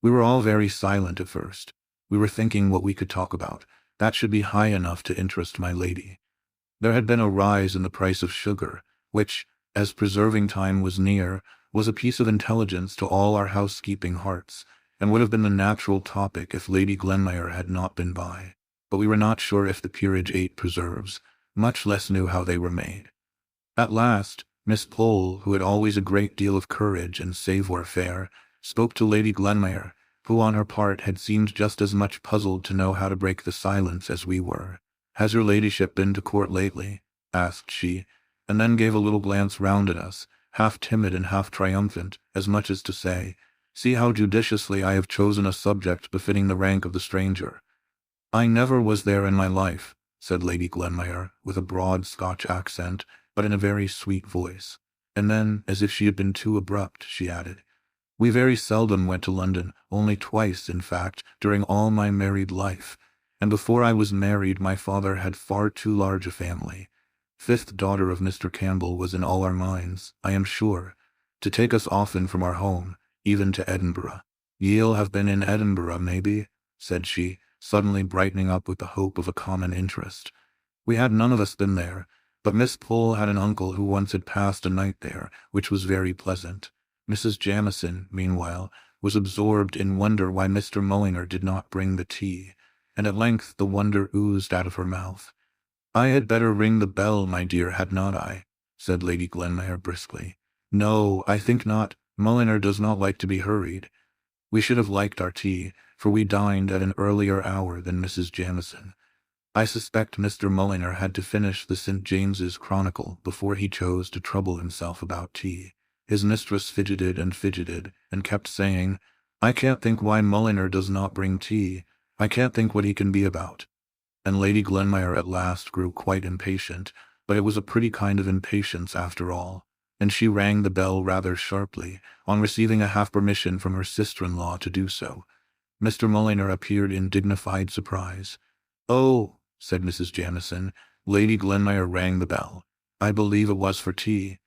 We were all very silent at first. We were thinking what we could talk about. That should be high enough to interest my lady. There had been a rise in the price of sugar, which, as preserving time was near, was a piece of intelligence to all our housekeeping hearts, and would have been the natural topic if Lady Glenmire had not been by. But we were not sure if the peerage ate preserves, much less knew how they were made. At last, Miss Pole, who had always a great deal of courage and savoir-faire, spoke to Lady Glenmire, who on her part had seemed just as much puzzled to know how to break the silence as we were. "Has your ladyship been to court lately?" asked she, and then gave a little glance round at us, half timid and half triumphant, as much as to say, "See how judiciously I have chosen a subject befitting the rank of the stranger." "I never was there in my life," said Lady Glenmire, with a broad Scotch accent, but in a very sweet voice. And then, as if she had been too abrupt, she added, "We very seldom went to London, only twice, in fact, during all my married life, and before I was married my father had far too large a family. Fifth daughter of Mr. Campbell was in all our minds, I am sure, to take us often from our home, even to Edinburgh. Ye'll have been in Edinburgh, maybe?" said she, suddenly brightening up with the hope of a common interest. We had none of us been there, but Miss Pole had an uncle who once had passed a night there, which was very pleasant. Mrs. Jamieson, meanwhile, was absorbed in wonder why Mr. Mullinger did not bring the tea, and at length the wonder oozed out of her mouth. "I had better ring the bell, my dear, had not I?" said Lady Glenmire briskly. "No, I think not. Mullinger does not like to be hurried. We should have liked our tea, for we dined at an earlier hour than Mrs. Jamieson. I suspect Mr. Mullinger had to finish the St. James's Chronicle before he chose to trouble himself about tea. His mistress fidgeted and kept saying, 'I can't think why Mullinger does not bring tea. I can't think what he can be about.' And Lady Glenmire at last grew quite impatient, but it was a pretty kind of impatience after all, and she rang the bell rather sharply, on receiving a half-permission from her sister-in-law to do so. Mr. Mullinger appeared in dignified surprise. "Oh," said Mrs. Jamieson, "Lady Glenmire rang the bell. I believe it was for tea."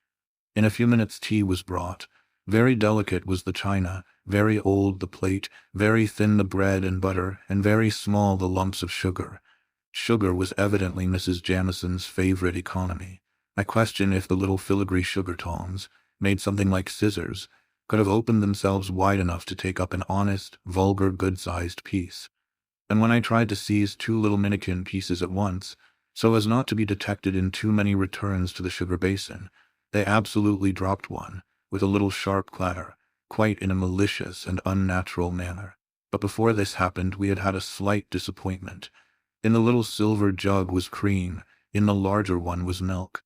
In a few minutes tea was brought. Very delicate was the china, very old the plate, very thin the bread and butter, and very small the lumps of sugar. Sugar was evidently Mrs. Jamieson's favorite economy. I question if the little filigree sugar tongs, made something like scissors, could have opened themselves wide enough to take up an honest, vulgar, good-sized piece. And when I tried to seize two little minikin pieces at once, so as not to be detected in too many returns to the sugar basin, they absolutely dropped one, with a little sharp clatter, quite in a malicious and unnatural manner. But before this happened we had had a slight disappointment. In the little silver jug was cream, in the larger one was milk.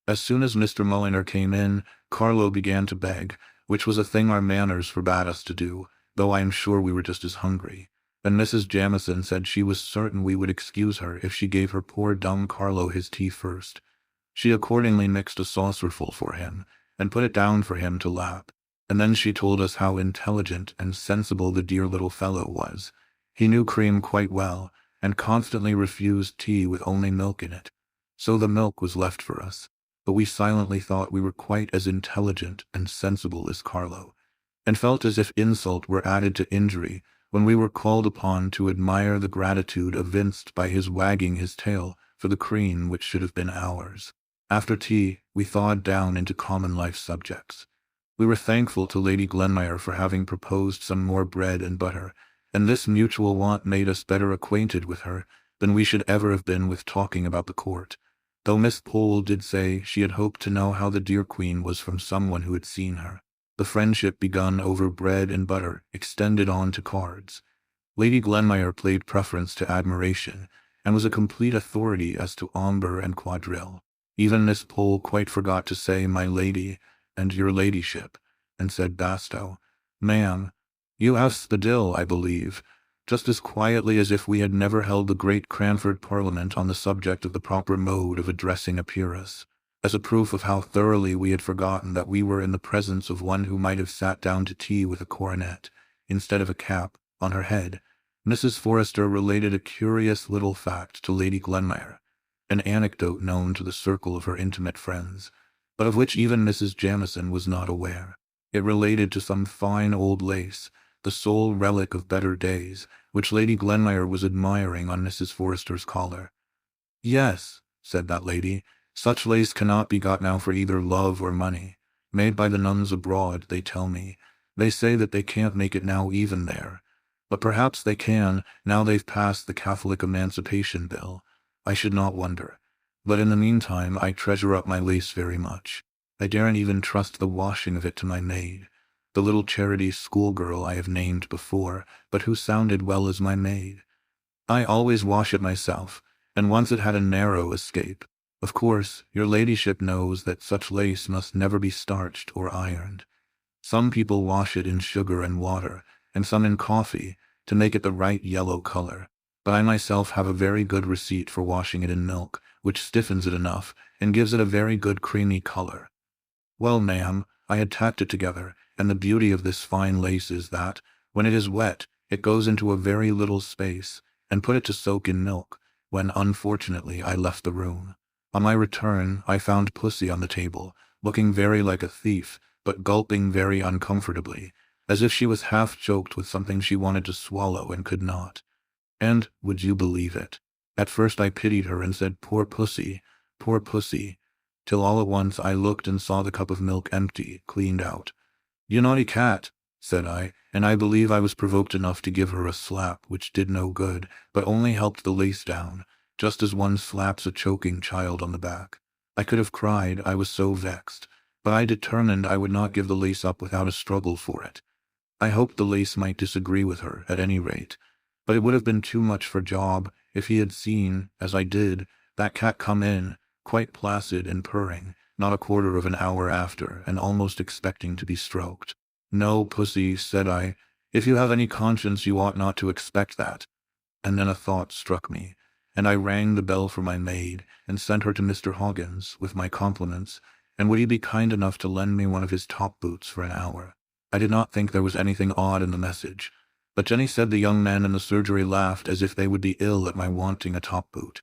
As soon as Mr. Mullinger came in, Carlo began to beg, which was a thing our manners forbade us to do, though I am sure we were just as hungry. And Mrs. Jamieson said she was certain we would excuse her if she gave her poor dumb Carlo his tea first. She accordingly mixed a saucerful for him, and put it down for him to lap, and then she told us how intelligent and sensible the dear little fellow was. He knew cream quite well, and constantly refused tea with only milk in it. So the milk was left for us, but we silently thought we were quite as intelligent and sensible as Carlo, and felt as if insult were added to injury when we were called upon to admire the gratitude evinced by his wagging his tail for the cream which should have been ours. After tea, we thawed down into common life subjects. We were thankful to Lady Glenmire for having proposed some more bread and butter, and this mutual want made us better acquainted with her than we should ever have been with talking about the court, though Miss Pole did say she had hoped to know how the dear Queen was from someone who had seen her. The friendship begun over bread and butter extended on to cards. Lady Glenmire played preference to admiration, and was a complete authority as to ombre and quadrille. Even Miss Pole quite forgot to say "my lady" and "your ladyship," and said basto, "Ma'am, you have the dill, I believe," just as quietly as if we had never held the great Cranford Parliament on the subject of the proper mode of addressing a peeress. As a proof of how thoroughly we had forgotten that we were in the presence of one who might have sat down to tea with a coronet, instead of a cap, on her head, Mrs. Forrester related a curious little fact to Lady Glenmire, an anecdote known to the circle of her intimate friends, but of which even Mrs. Jamieson was not aware. It related to some fine old lace, the sole relic of better days, which Lady Glenmire was admiring on Mrs. Forrester's collar. "Yes," said that lady, "such lace cannot be got now for either love or money. Made by the nuns abroad, they tell me. They say that they can't make it now even there. But perhaps they can, now they've passed the Catholic Emancipation Bill. I should not wonder. But in the meantime I treasure up my lace very much. I daren't even trust the washing of it to my maid, the little charity schoolgirl I have named before, but who sounded well as my maid. I always wash it myself, and once it had a narrow escape. Of course, your ladyship knows that such lace must never be starched or ironed. Some people wash it in sugar and water, and some in coffee, to make it the right yellow color. But I myself have a very good receipt for washing it in milk, which stiffens it enough, and gives it a very good creamy color. Well, ma'am, I had tacked it together, and the beauty of this fine lace is that, when it is wet, it goes into a very little space, and put it to soak in milk, when unfortunately I left the room. On my return, I found Pussy on the table, looking very like a thief, but gulping very uncomfortably, as if she was half choked with something she wanted to swallow and could not. And, would you believe it? At first I pitied her and said, poor Pussy, till all at once I looked and saw the cup of milk empty, cleaned out. "You naughty cat," said I, and I believe I was provoked enough to give her a slap, which did no good, but only helped the lace down, just as one slaps a choking child on the back. I could have cried, I was so vexed, but I determined I would not give the lace up without a struggle for it. I hoped the lace might disagree with her, at any rate, but it would have been too much for Job if he had seen, as I did, that cat come in, quite placid and purring, not a quarter of an hour after, and almost expecting to be stroked. "No, Pussy," said I, "if you have any conscience you ought not to expect that." And then a thought struck me, and I rang the bell for my maid, and sent her to Mr. Hoggins, with my compliments, and would he be kind enough to lend me one of his top boots for an hour. I did not think there was anything odd in the message, but Jenny said the young men in the surgery laughed as if they would be ill at my wanting a top boot.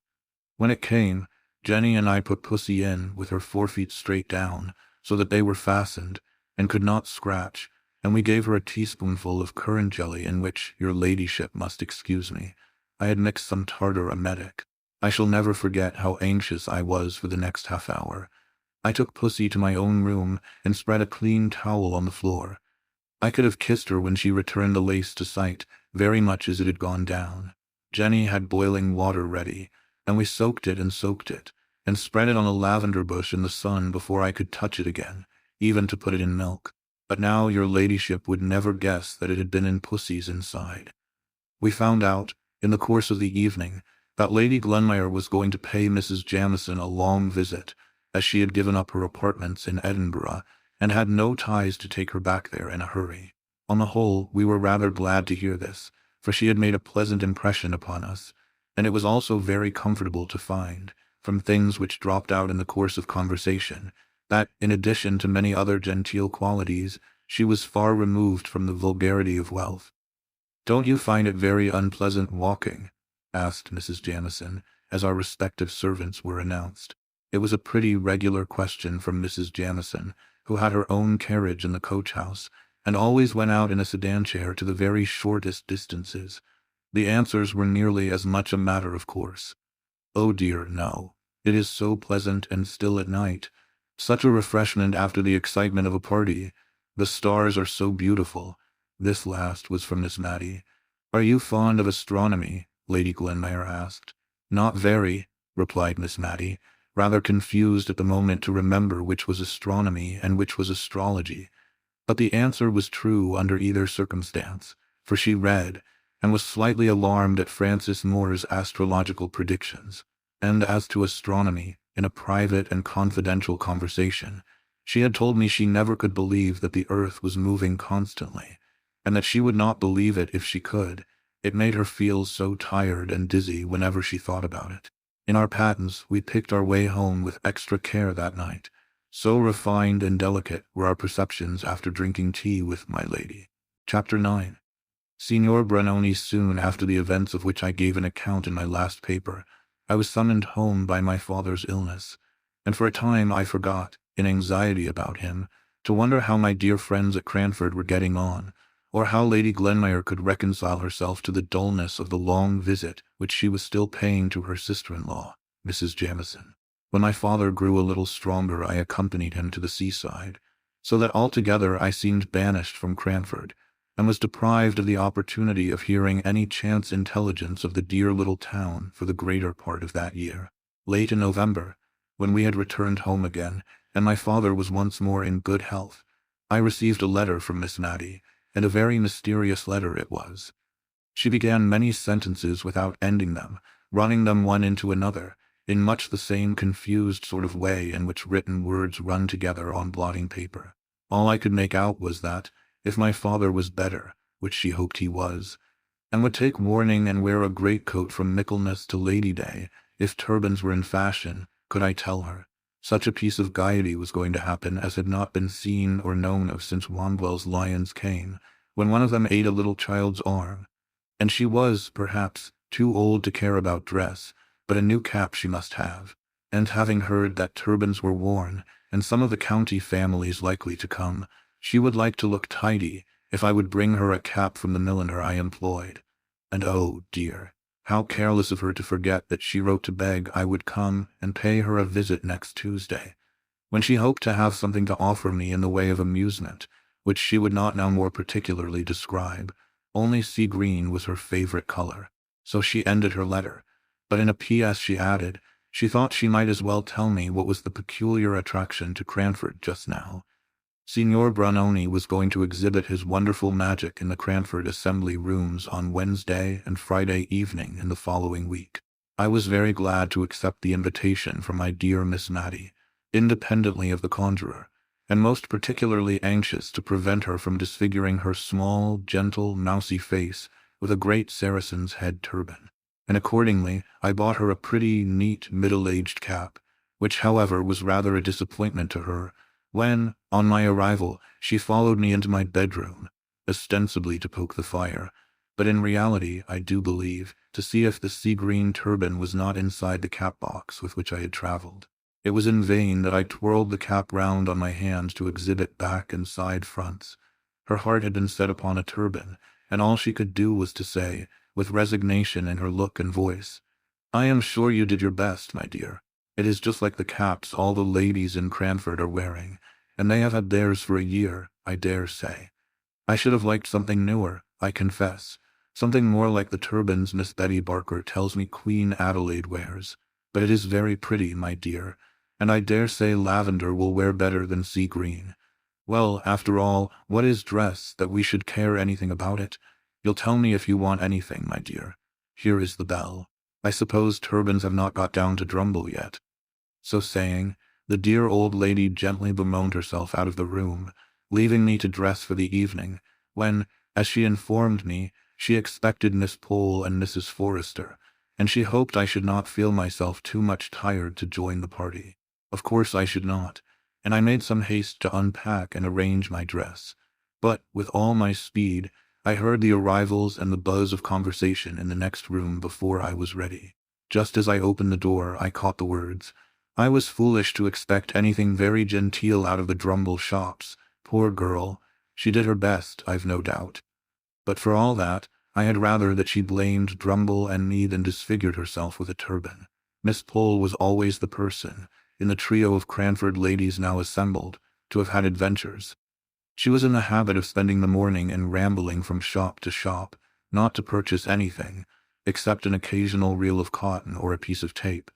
When it came, Jenny and I put Pussy in, with her 4 feet straight down, so that they were fastened, and could not scratch, and we gave her a teaspoonful of currant jelly in which, your ladyship must excuse me, I had mixed some tartar emetic. I shall never forget how anxious I was for the next half-hour. I took Pussy to my own room, and spread a clean towel on the floor. I could have kissed her when she returned the lace to sight, very much as it had gone down. Jenny had boiling water ready, and we soaked it, and spread it on a lavender bush in the sun before I could touch it again, even to put it in milk. But now your ladyship would never guess that it had been in Pussy's inside. We found out, in the course of the evening, that Lady Glenmire was going to pay Mrs. Jamieson a long visit, as she had given up her apartments in Edinburgh, and had no ties to take her back there in a hurry. On the whole, we were rather glad to hear this, for she had made a pleasant impression upon us, and it was also very comfortable to find, from things which dropped out in the course of conversation, that, in addition to many other genteel qualities, she was far removed from the vulgarity of wealth. "Don't you find it very unpleasant walking?" asked Mrs. Jamieson, as our respective servants were announced. It was a pretty regular question from Mrs. Jamieson, who had her own carriage in the coach-house, and always went out in a sedan chair to the very shortest distances. The answers were nearly as much a matter of course. "Oh dear, no. It is so pleasant and still at night. Such a refreshment after the excitement of a party. The stars are so beautiful." This last was from Miss Matty. "Are you fond of astronomy?" Lady Glenmire asked. "Not very," replied Miss Matty, rather confused at the moment to remember which was astronomy and which was astrology. But the answer was true under either circumstance, for she read, and was slightly alarmed at Francis Moore's astrological predictions. And as to astronomy, in a private and confidential conversation, she had told me she never could believe that the earth was moving constantly, and that she would not believe it if she could. It made her feel so tired and dizzy whenever she thought about it. In our patents, we picked our way home with extra care that night. So refined and delicate were our perceptions after drinking tea with my lady. Chapter 9. Signor Brunoni. Soon after the events of which I gave an account in my last paper, I was summoned home by my father's illness, and for a time I forgot, in anxiety about him, to wonder how my dear friends at Cranford were getting on, or how Lady Glenmire could reconcile herself to the dullness of the long visit which she was still paying to her sister-in-law, Mrs. Jamieson. When my father grew a little stronger, I accompanied him to the seaside, so that altogether I seemed banished from Cranford, and was deprived of the opportunity of hearing any chance intelligence of the dear little town for the greater part of that year. Late in November, when we had returned home again, and my father was once more in good health, I received a letter from Miss Matty, and a very mysterious letter it was. She began many sentences without ending them, running them one into another, in much the same confused sort of way in which written words run together on blotting paper. All I could make out was that, if my father was better, which she hoped he was, and would take warning and wear a greatcoat from Michaelmas to Lady Day, if turbans were in fashion, could I tell her, such a piece of gaiety was going to happen as had not been seen or known of since Wanwell's lions came, when one of them ate a little child's arm, and she was, perhaps, too old to care about dress, but a new cap she must have, and having heard that turbans were worn, and some of the county families likely to come, she would like to look tidy, if I would bring her a cap from the milliner I employed. And oh, dear, how careless of her to forget that she wrote to beg I would come and pay her a visit next Tuesday, when she hoped to have something to offer me in the way of amusement, which she would not now more particularly describe. Only sea green was her favorite color. So she ended her letter, but in a P.S. she added, she thought she might as well tell me what was the peculiar attraction to Cranford just now. Signor Brunoni was going to exhibit his wonderful magic in the Cranford Assembly Rooms on Wednesday and Friday evening in the following week. I was very glad to accept the invitation from my dear Miss Matty, independently of the conjurer, and most particularly anxious to prevent her from disfiguring her small, gentle, mousy face with a great Saracen's head turban. And accordingly I bought her a pretty, neat, middle-aged cap, which, however, was rather a disappointment to her, when, on my arrival, she followed me into my bedroom, ostensibly to poke the fire, but in reality, I do believe, to see if the sea-green turban was not inside the cap-box with which I had travelled. It was in vain that I twirled the cap round on my hand to exhibit back and side fronts. Her heart had been set upon a turban, and all she could do was to say, with resignation in her look and voice, "I am sure you did your best, my dear. It is just like the caps all the ladies in Cranford are wearing, and they have had theirs for a year, I dare say. I should have liked something newer, I confess, something more like the turbans Miss Betty Barker tells me Queen Adelaide wears, but it is very pretty, my dear, and I dare say lavender will wear better than sea green. Well, after all, what is dress, that we should care anything about it? You'll tell me if you want anything, my dear. Here is the bell. I suppose turbans have not got down to Drumble yet." So saying, the dear old lady gently bemoaned herself out of the room, leaving me to dress for the evening, when, as she informed me, she expected Miss Pole and Mrs. Forrester, and she hoped I should not feel myself too much tired to join the party. Of course I should not, and I made some haste to unpack and arrange my dress. But, with all my speed, I heard the arrivals and the buzz of conversation in the next room before I was ready. Just as I opened the door, I caught the words, "I was foolish to expect anything very genteel out of the Drumble shops. Poor girl, she did her best, I've no doubt. But for all that, I had rather that she blamed Drumble and me than disfigured herself with a turban. Miss Pole was always the person, in the trio of Cranford ladies now assembled, to have had adventures. She was in the habit of spending the morning in rambling from shop to shop, not to purchase anything, except an occasional reel of cotton or a piece of tape,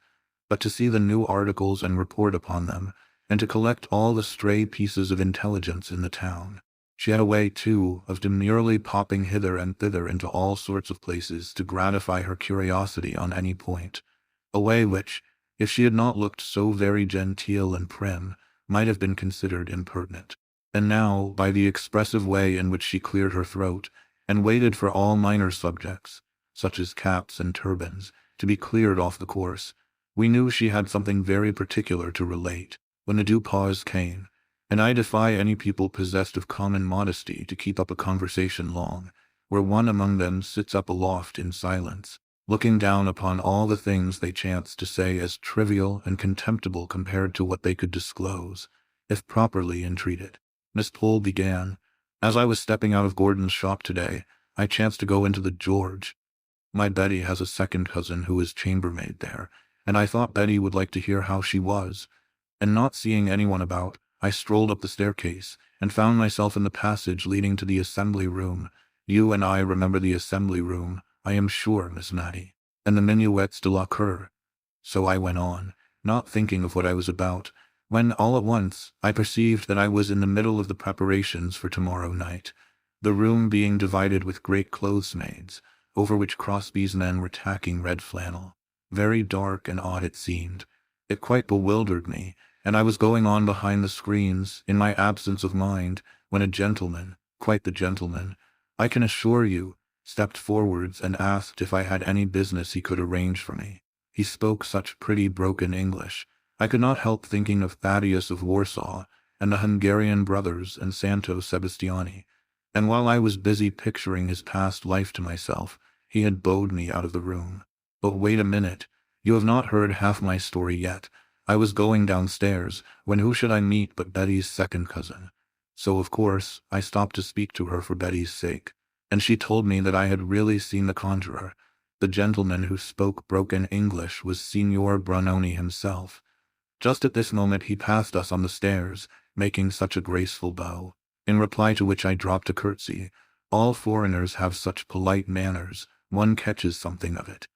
but to see the new articles and report upon them, and to collect all the stray pieces of intelligence in the town. She had a way, too, of demurely popping hither and thither into all sorts of places to gratify her curiosity on any point, a way which, if she had not looked so very genteel and prim, might have been considered impertinent. And now, by the expressive way in which she cleared her throat, and waited for all minor subjects, such as caps and turbans, to be cleared off the course, we knew she had something very particular to relate. When the due pause came, and I defy any people possessed of common modesty to keep up a conversation long, where one among them sits up aloft in silence, looking down upon all the things they chance to say as trivial and contemptible compared to what they could disclose, if properly entreated. Miss Pole began. "As I was stepping out of Gordon's shop today, I chanced to go into the George. My Betty has a second cousin who is chambermaid there, and I thought Betty would like to hear how she was. And not seeing anyone about, I strolled up the staircase, and found myself in the passage leading to the assembly room. You and I remember the assembly room, I am sure, Miss Mattie, and the minuets de la cour." So I went on, not thinking of what I was about, when all at once I perceived that I was in the middle of the preparations for tomorrow night, the room being divided with great clothes-maids, over which Crosby's men were tacking red flannel. Very dark and odd it seemed. It quite bewildered me, and I was going on behind the screens, in my absence of mind, when a gentleman, quite the gentleman, I can assure you, stepped forwards and asked if I had any business he could arrange for me. He spoke such pretty broken English, I could not help thinking of Thaddeus of Warsaw, and the Hungarian brothers and Santo Sebastiani, and while I was busy picturing his past life to myself, he had bowed me out of the room. But wait a minute, you have not heard half my story yet. I was going downstairs, when who should I meet but Betty's second cousin. So of course I stopped to speak to her for Betty's sake, and she told me that I had really seen the conjurer. The gentleman who spoke broken English was Signor Brunoni himself. Just at this moment he passed us on the stairs, making such a graceful bow, in reply to which I dropped a curtsy. All foreigners have such polite manners, one catches something of it.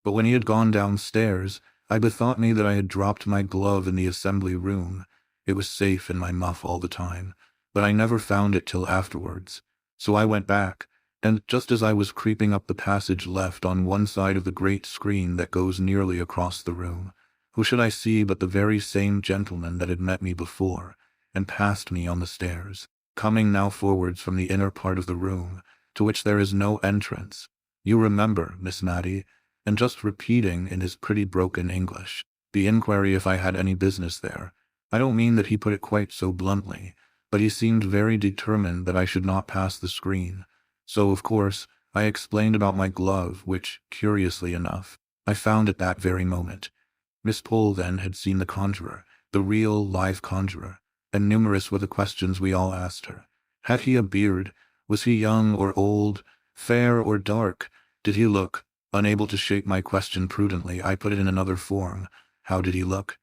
But when he had gone downstairs, I bethought me that I had dropped my glove in the assembly room. It was safe in my muff all the time, but I never found it till afterwards. So I went back, and just as I was creeping up the passage left on one side of the great screen that goes nearly across the room, who should I see but the very same gentleman that had met me before, and passed me on the stairs, coming now forwards from the inner part of the room, to which there is no entrance. You remember, Miss Mattie, and just repeating in his pretty broken English the inquiry if I had any business there. I don't mean that he put it quite so bluntly, but he seemed very determined that I should not pass the screen. So, of course, I explained about my glove, which, curiously enough, I found at that very moment. Miss Pole then had seen the conjurer, the real live conjurer, and numerous were the questions we all asked her. Had he a beard? Was he young or old? Fair or dark? Did he look? Unable to shape my question prudently, I put it in another form. How did he look?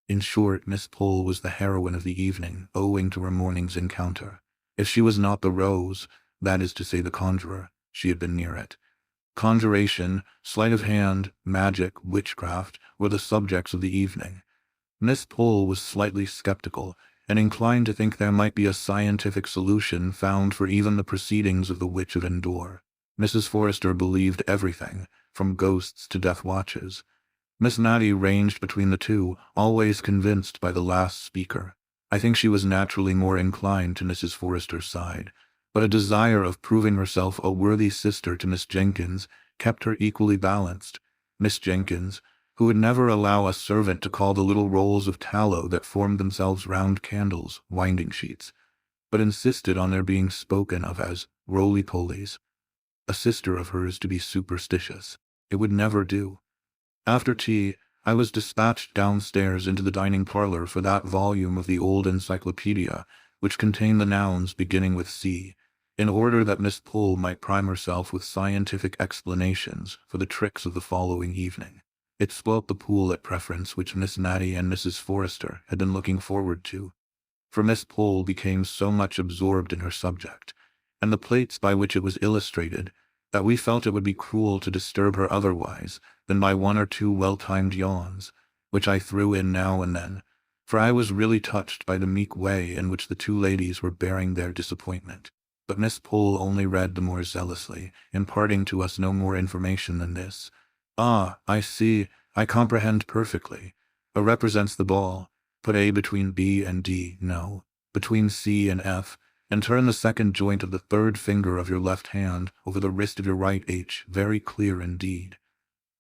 In short, Miss Pole was the heroine of the evening, owing to her morning's encounter. If she was not the rose, that is to say the conjurer, she had been near it. Conjuration, sleight of hand, magic, witchcraft were the subjects of the evening. Miss Pole was slightly skeptical, and inclined to think there might be a scientific solution found for even the proceedings of the Witch of Endor. Mrs. Forrester believed everything, from ghosts to death watches. Miss Mattie ranged between the two, always convinced by the last speaker. I think she was naturally more inclined to Mrs. Forrester's side, but a desire of proving herself a worthy sister to Miss Jenkins kept her equally balanced. Miss Jenkins, who would never allow a servant to call the little rolls of tallow that formed themselves round candles winding sheets, but insisted on their being spoken of as roly-polies. A sister of hers to be superstitious. It would never do. After tea, I was dispatched downstairs into the dining parlor for that volume of the old encyclopedia which contained the nouns beginning with C, in order that Miss Pole might prime herself with scientific explanations for the tricks of the following evening. It spoilt the pool at preference which Miss Mattie and Mrs. Forrester had been looking forward to, for Miss Pole became so much absorbed in her subject, and the plates by which it was illustrated, that we felt it would be cruel to disturb her otherwise than by one or two well-timed yawns, which I threw in now and then, for I was really touched by the meek way in which the two ladies were bearing their disappointment. But Miss Pole only read the more zealously, imparting to us no more information than this. "Ah, I see, I comprehend perfectly. A represents the ball. Put A between B and D, no, between C and F, and turn the second joint of the third finger of your left hand over the wrist of your right H, very clear indeed.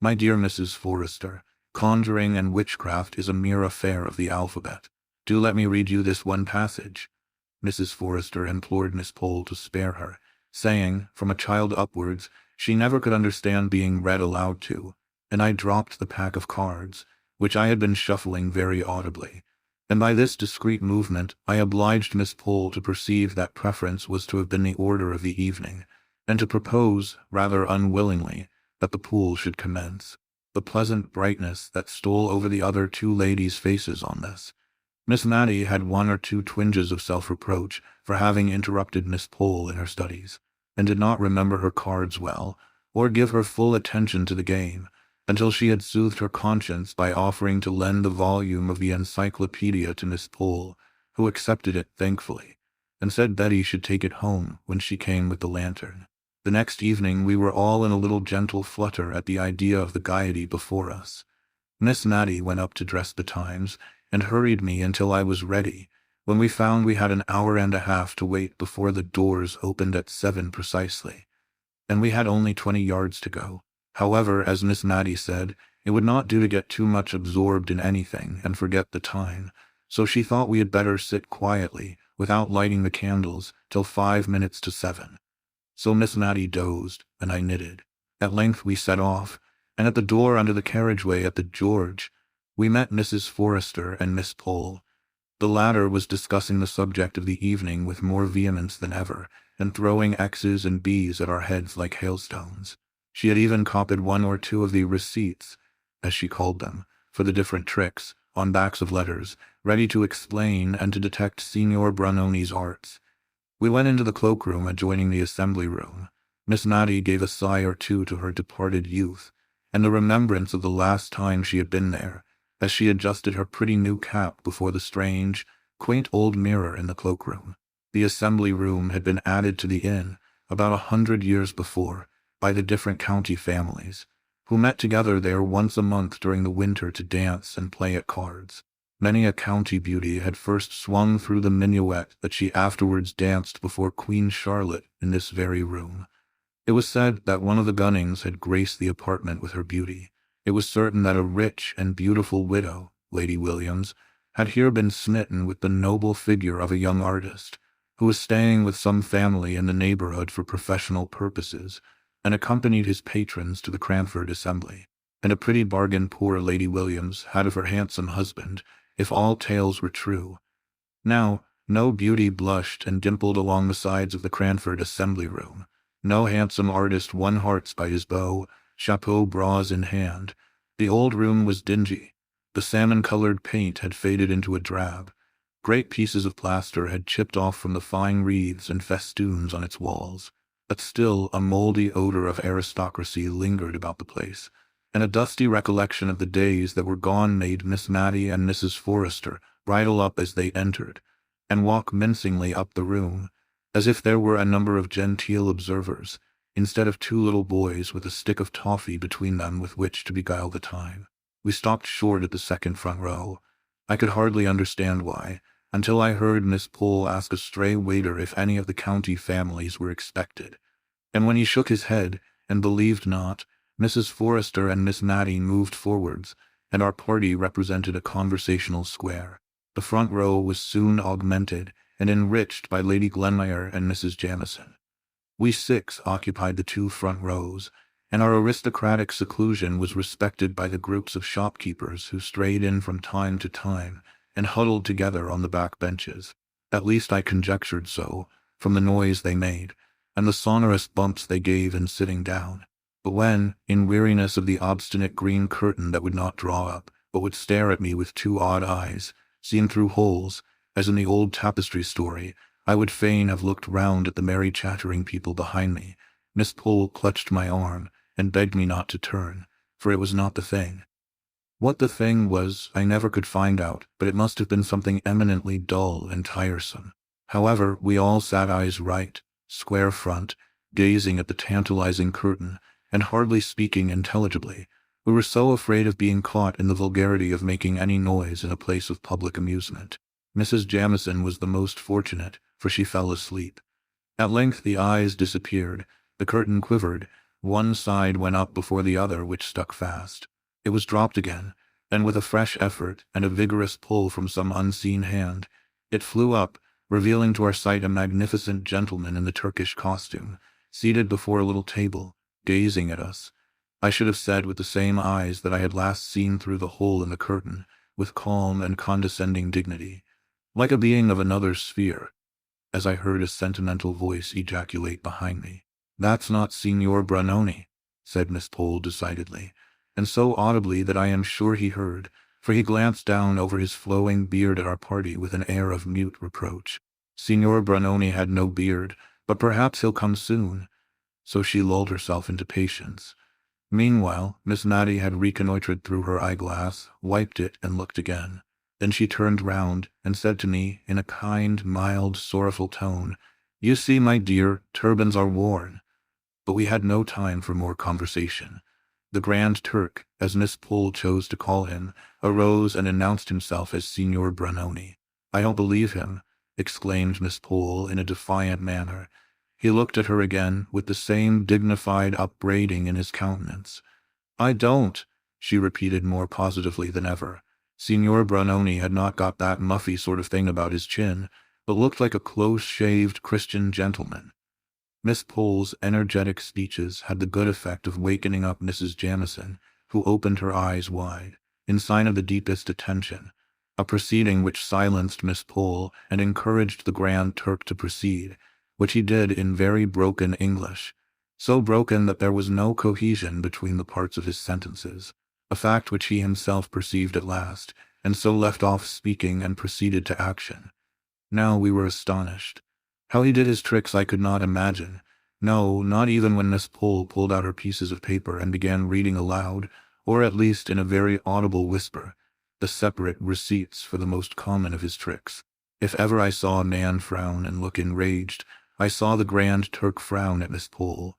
My dear Mrs. Forrester, conjuring and witchcraft is a mere affair of the alphabet. Do let me read you this one passage." Mrs. Forrester implored Miss Pole to spare her, saying, from a child upwards, she never could understand being read aloud to, and I dropped the pack of cards, which I had been shuffling very audibly. and by this discreet movement I obliged Miss Pole to perceive that preference was to have been the order of the evening, and to propose, rather unwillingly, that the pool should commence. The pleasant brightness that stole over the other two ladies' faces on this. Miss Matty had one or two twinges of self-reproach for having interrupted Miss Pole in her studies, and did not remember her cards well, or give her full attention to the game, until she had soothed her conscience by offering to lend the volume of the encyclopedia to Miss Pole, who accepted it thankfully, and said Betty should take it home when she came with the lantern. The next evening we were all in a little gentle flutter at the idea of the gaiety before us. Miss Matty went up to dress betimes, and hurried me until I was ready, when we found we had an hour and a half to wait before the doors opened at 7 precisely, and we had only 20 yards to go. However, as Miss Matty said, it would not do to get too much absorbed in anything and forget the time, so she thought we had better sit quietly, without lighting the candles, till 5 minutes to 7. So Miss Matty dozed, and I knitted. At length we set off, and at the door under the carriageway at the George, we met Mrs. Forrester and Miss Pole. The latter was discussing the subject of the evening with more vehemence than ever, and throwing X's and B's at our heads like hailstones. She had even copied one or two of the receipts, as she called them, for the different tricks, on backs of letters, ready to explain and to detect Signor Brunoni's arts. We went into the cloakroom adjoining the assembly room. Miss Matty gave a sigh or two to her departed youth, and the remembrance of the last time she had been there, as she adjusted her pretty new cap before the strange, quaint old mirror in the cloakroom. The assembly room had been added to the inn about 100 years before by the different county families, who met together there once a month during the winter to dance and play at cards. Many a county beauty had first swung through the minuet that she afterwards danced before Queen Charlotte in this very room. It was said that one of the Gunnings had graced the apartment with her beauty. It was certain that a rich and beautiful widow, Lady Williams, had here been smitten with the noble figure of a young artist, who was staying with some family in the neighborhood for professional purposes, and accompanied his patrons to the Cranford assembly. And a pretty bargain poor Lady Williams had of her handsome husband, if all tales were true. Now, no beauty blushed and dimpled along the sides of the Cranford assembly room. No handsome artist won hearts by his bow, chapeau bras in hand. The old room was dingy. The salmon-colored paint had faded into a drab. Great pieces of plaster had chipped off from the fine wreaths and festoons on its walls. But still a mouldy odor of aristocracy lingered about the place, and a dusty recollection of the days that were gone made Miss Matty and Mrs. Forrester bridle up as they entered, and walk mincingly up the room, as if there were a number of genteel observers, instead of two little boys with a stick of toffee between them with which to beguile the time. We stopped short at the second front row. I could hardly understand why, until I heard Miss Pole ask a stray waiter if any of the county families were expected, and when he shook his head, and believed not, Mrs. Forrester and Miss Matty moved forwards, and our party represented a conversational square. The front row was soon augmented and enriched by Lady Glenmire and Mrs. Jamieson. We 6 occupied the 2 front rows, and our aristocratic seclusion was respected by the groups of shopkeepers who strayed in from time to time and huddled together on the back benches. At least I conjectured so, from the noise they made, and the sonorous bumps they gave in sitting down. But when, in weariness of the obstinate green curtain that would not draw up, but would stare at me with 2 odd eyes, seen through holes, as in the old tapestry story, I would fain have looked round at the merry chattering people behind me, Miss Pole clutched my arm, and begged me not to turn, for it was not the thing. What the thing was I never could find out, but it must have been something eminently dull and tiresome. However, we all sat eyes right, square front, gazing at the tantalizing curtain, and hardly speaking intelligibly. We were so afraid of being caught in the vulgarity of making any noise in a place of public amusement. Mrs. Jamieson was the most fortunate, for she fell asleep. At length the eyes disappeared, the curtain quivered, one side went up before the other which stuck fast. It was dropped again, and with a fresh effort and a vigorous pull from some unseen hand, it flew up, revealing to our sight a magnificent gentleman in the Turkish costume, seated before a little table, gazing at us. I should have said with the same eyes that I had last seen through the hole in the curtain, with calm and condescending dignity, like a being of another sphere, as I heard a sentimental voice ejaculate behind me. "That's not Signor Brunoni," said Miss Pole decidedly, and so audibly that I am sure he heard, for he glanced down over his flowing beard at our party with an air of mute reproach. Signor Brunoni had no beard, but perhaps he'll come soon. So she lulled herself into patience. Meanwhile, Miss Mattie had reconnoitred through her eyeglass, wiped it, and looked again. Then she turned round and said to me in a kind, mild, sorrowful tone, "You see, my dear, turbans are worn." But we had no time for more conversation. The Grand Turk, as Miss Pole chose to call him, arose and announced himself as Signor Brunoni. "I don't believe him," exclaimed Miss Pole in a defiant manner. He looked at her again with the same dignified upbraiding in his countenance. "I don't," she repeated more positively than ever. Signor Brunoni had not got that muffy sort of thing about his chin, but looked like a close-shaved Christian gentleman. Miss Pole's energetic speeches had the good effect of wakening up Mrs. Jamieson, who opened her eyes wide, in sign of the deepest attention, a proceeding which silenced Miss Pole and encouraged the Grand Turk to proceed, which he did in very broken English, so broken that there was no cohesion between the parts of his sentences, a fact which he himself perceived at last, and so left off speaking and proceeded to action. Now we were astonished. How he did his tricks I could not imagine. No, not even when Miss Pole pulled out her pieces of paper and began reading aloud, or at least in a very audible whisper, the separate receipts for the most common of his tricks. If ever I saw a man frown and look enraged, I saw the Grand Turk frown at Miss Pole.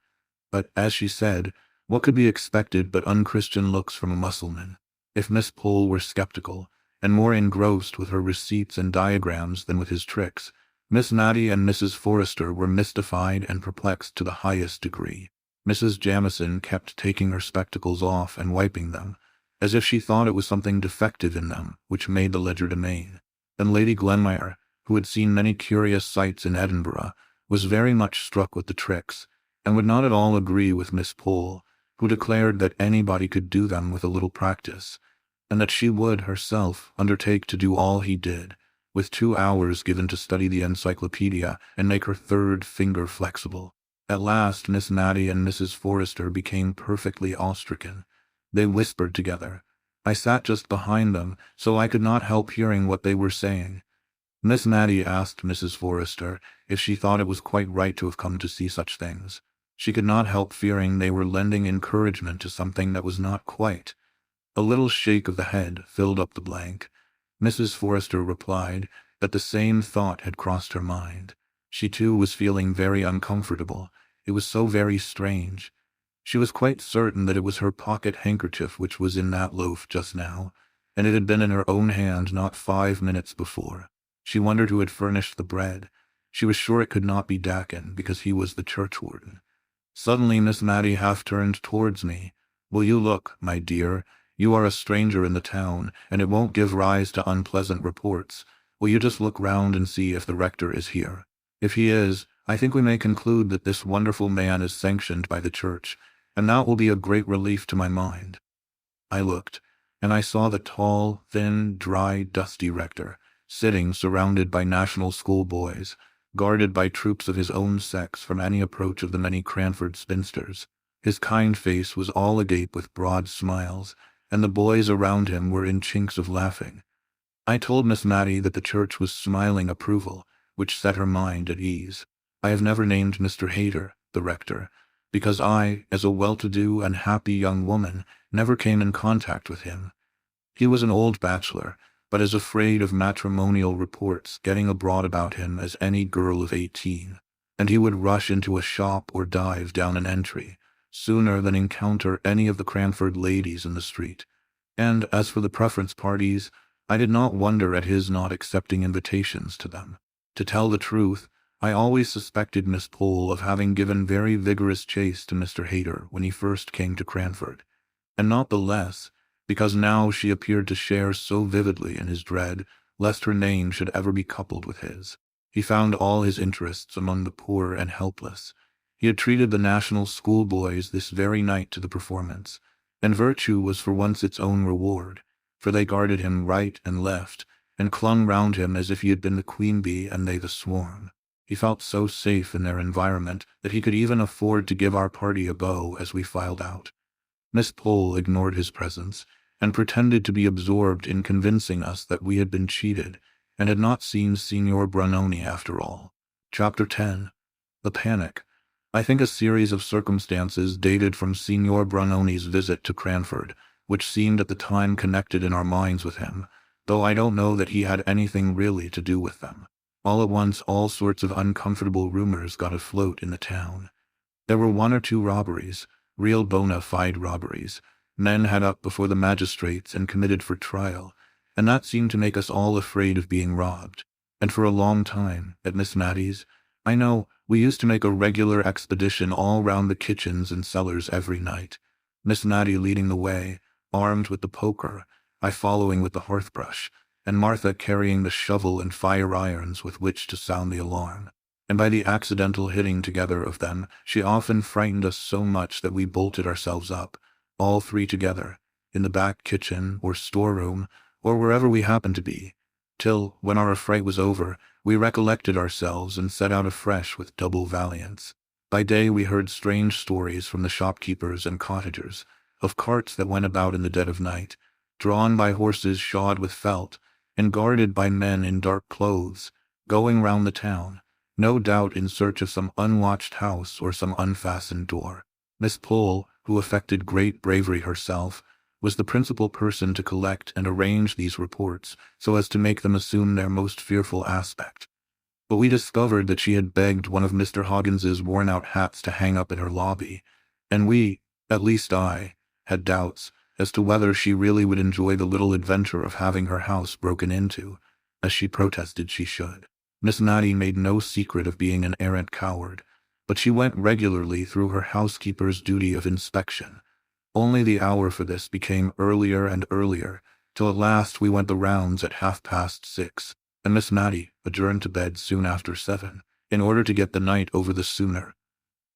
But, as she said, what could be expected but unchristian looks from a Mussulman? If Miss Pole were skeptical, and more engrossed with her receipts and diagrams than with his tricks, Miss Mattie and Mrs. Forrester were mystified and perplexed to the highest degree. Mrs. Jamieson kept taking her spectacles off and wiping them, as if she thought it was something defective in them which made the legerdemain. And Lady Glenmire, who had seen many curious sights in Edinburgh, was very much struck with the tricks, and would not at all agree with Miss Pole, who declared that anybody could do them with a little practice, and that she would herself undertake to do all he did, with 2 hours given to study the encyclopedia and make her third finger flexible. At last Miss Mattie and Mrs. Forrester became perfectly awestricken. They whispered together. I sat just behind them, so I could not help hearing what they were saying. Miss Mattie asked Mrs. Forrester if she thought it was quite right to have come to see such things. She could not help fearing they were lending encouragement to something that was not quite. A little shake of the head filled up the blank. Mrs. Forrester replied that the same thought had crossed her mind. She too was feeling very uncomfortable. It was so very strange. She was quite certain that it was her pocket handkerchief which was in that loaf just now, and it had been in her own hand not 5 minutes before. She wondered who had furnished the bread. She was sure it could not be Dakin, because he was the churchwarden. Suddenly Miss Mattie half turned towards me. "Will you look, my dear? You are a stranger in the town, and it won't give rise to unpleasant reports. Will you just look round and see if the rector is here? If he is, I think we may conclude that this wonderful man is sanctioned by the church, and that will be a great relief to my mind." I looked, and I saw the tall, thin, dry, dusty rector, sitting surrounded by national school boys, guarded by troops of his own sex from any approach of the many Cranford spinsters. His kind face was all agape with broad smiles, and the boys around him were in chinks of laughing. I told Miss Mattie that the church was smiling approval, which set her mind at ease. I have never named Mr. Hayter, the rector, because I, as a well-to-do and happy young woman, never came in contact with him. He was an old bachelor, but as afraid of matrimonial reports getting abroad about him as any girl of 18, and he would rush into a shop or dive down an entry, sooner than encounter any of the Cranford ladies in the street. And as for the preference parties, I did not wonder at his not accepting invitations to them. To tell the truth, I always suspected Miss Pole of having given very vigorous chase to Mr. Hayter when he first came to Cranford, and not the less, because now she appeared to share so vividly in his dread lest her name should ever be coupled with his. He found all his interests among the poor and helpless. He had treated the national schoolboys this very night to the performance, and virtue was for once its own reward, for they guarded him right and left, and clung round him as if he had been the queen bee and they the swarm. He felt so safe in their environment that he could even afford to give our party a bow as we filed out. Miss Pole ignored his presence, and pretended to be absorbed in convincing us that we had been cheated, and had not seen Signor Brunoni after all. Chapter 10. The Panic. I think a series of circumstances dated from Signor Brunoni's visit to Cranford, which seemed at the time connected in our minds with him, though I don't know that he had anything really to do with them. All at once all sorts of uncomfortable rumors got afloat in the town. There were 1 or 2 robberies, real bona fide robberies, men had up before the magistrates and committed for trial, and that seemed to make us all afraid of being robbed. And for a long time, at Miss Mattie's, I know, we used to make a regular expedition all round the kitchens and cellars every night, Miss Mattie leading the way, armed with the poker, I following with the hearth-brush, and Martha carrying the shovel and fire-irons with which to sound the alarm. And by the accidental hitting together of them, she often frightened us so much that we bolted ourselves up, all 3 together, in the back kitchen or storeroom, or wherever we happened to be, till, when our affright was over, we recollected ourselves and set out afresh with double valiance. By day we heard strange stories from the shopkeepers and cottagers, of carts that went about in the dead of night, drawn by horses shod with felt, and guarded by men in dark clothes, going round the town, no doubt in search of some unwatched house or some unfastened door. Miss Pole, who affected great bravery herself, was the principal person to collect and arrange these reports so as to make them assume their most fearful aspect. But we discovered that she had begged one of Mr. Hoggins's worn-out hats to hang up in her lobby, and we, at least I, had doubts as to whether she really would enjoy the little adventure of having her house broken into, as she protested she should. Miss Mattie made no secret of being an arrant coward, but she went regularly through her housekeeper's duty of inspection. Only the hour for this became earlier and earlier, till at last we went the rounds at 6:30, and Miss Mattie adjourned to bed soon after 7, in order to get the night over the sooner.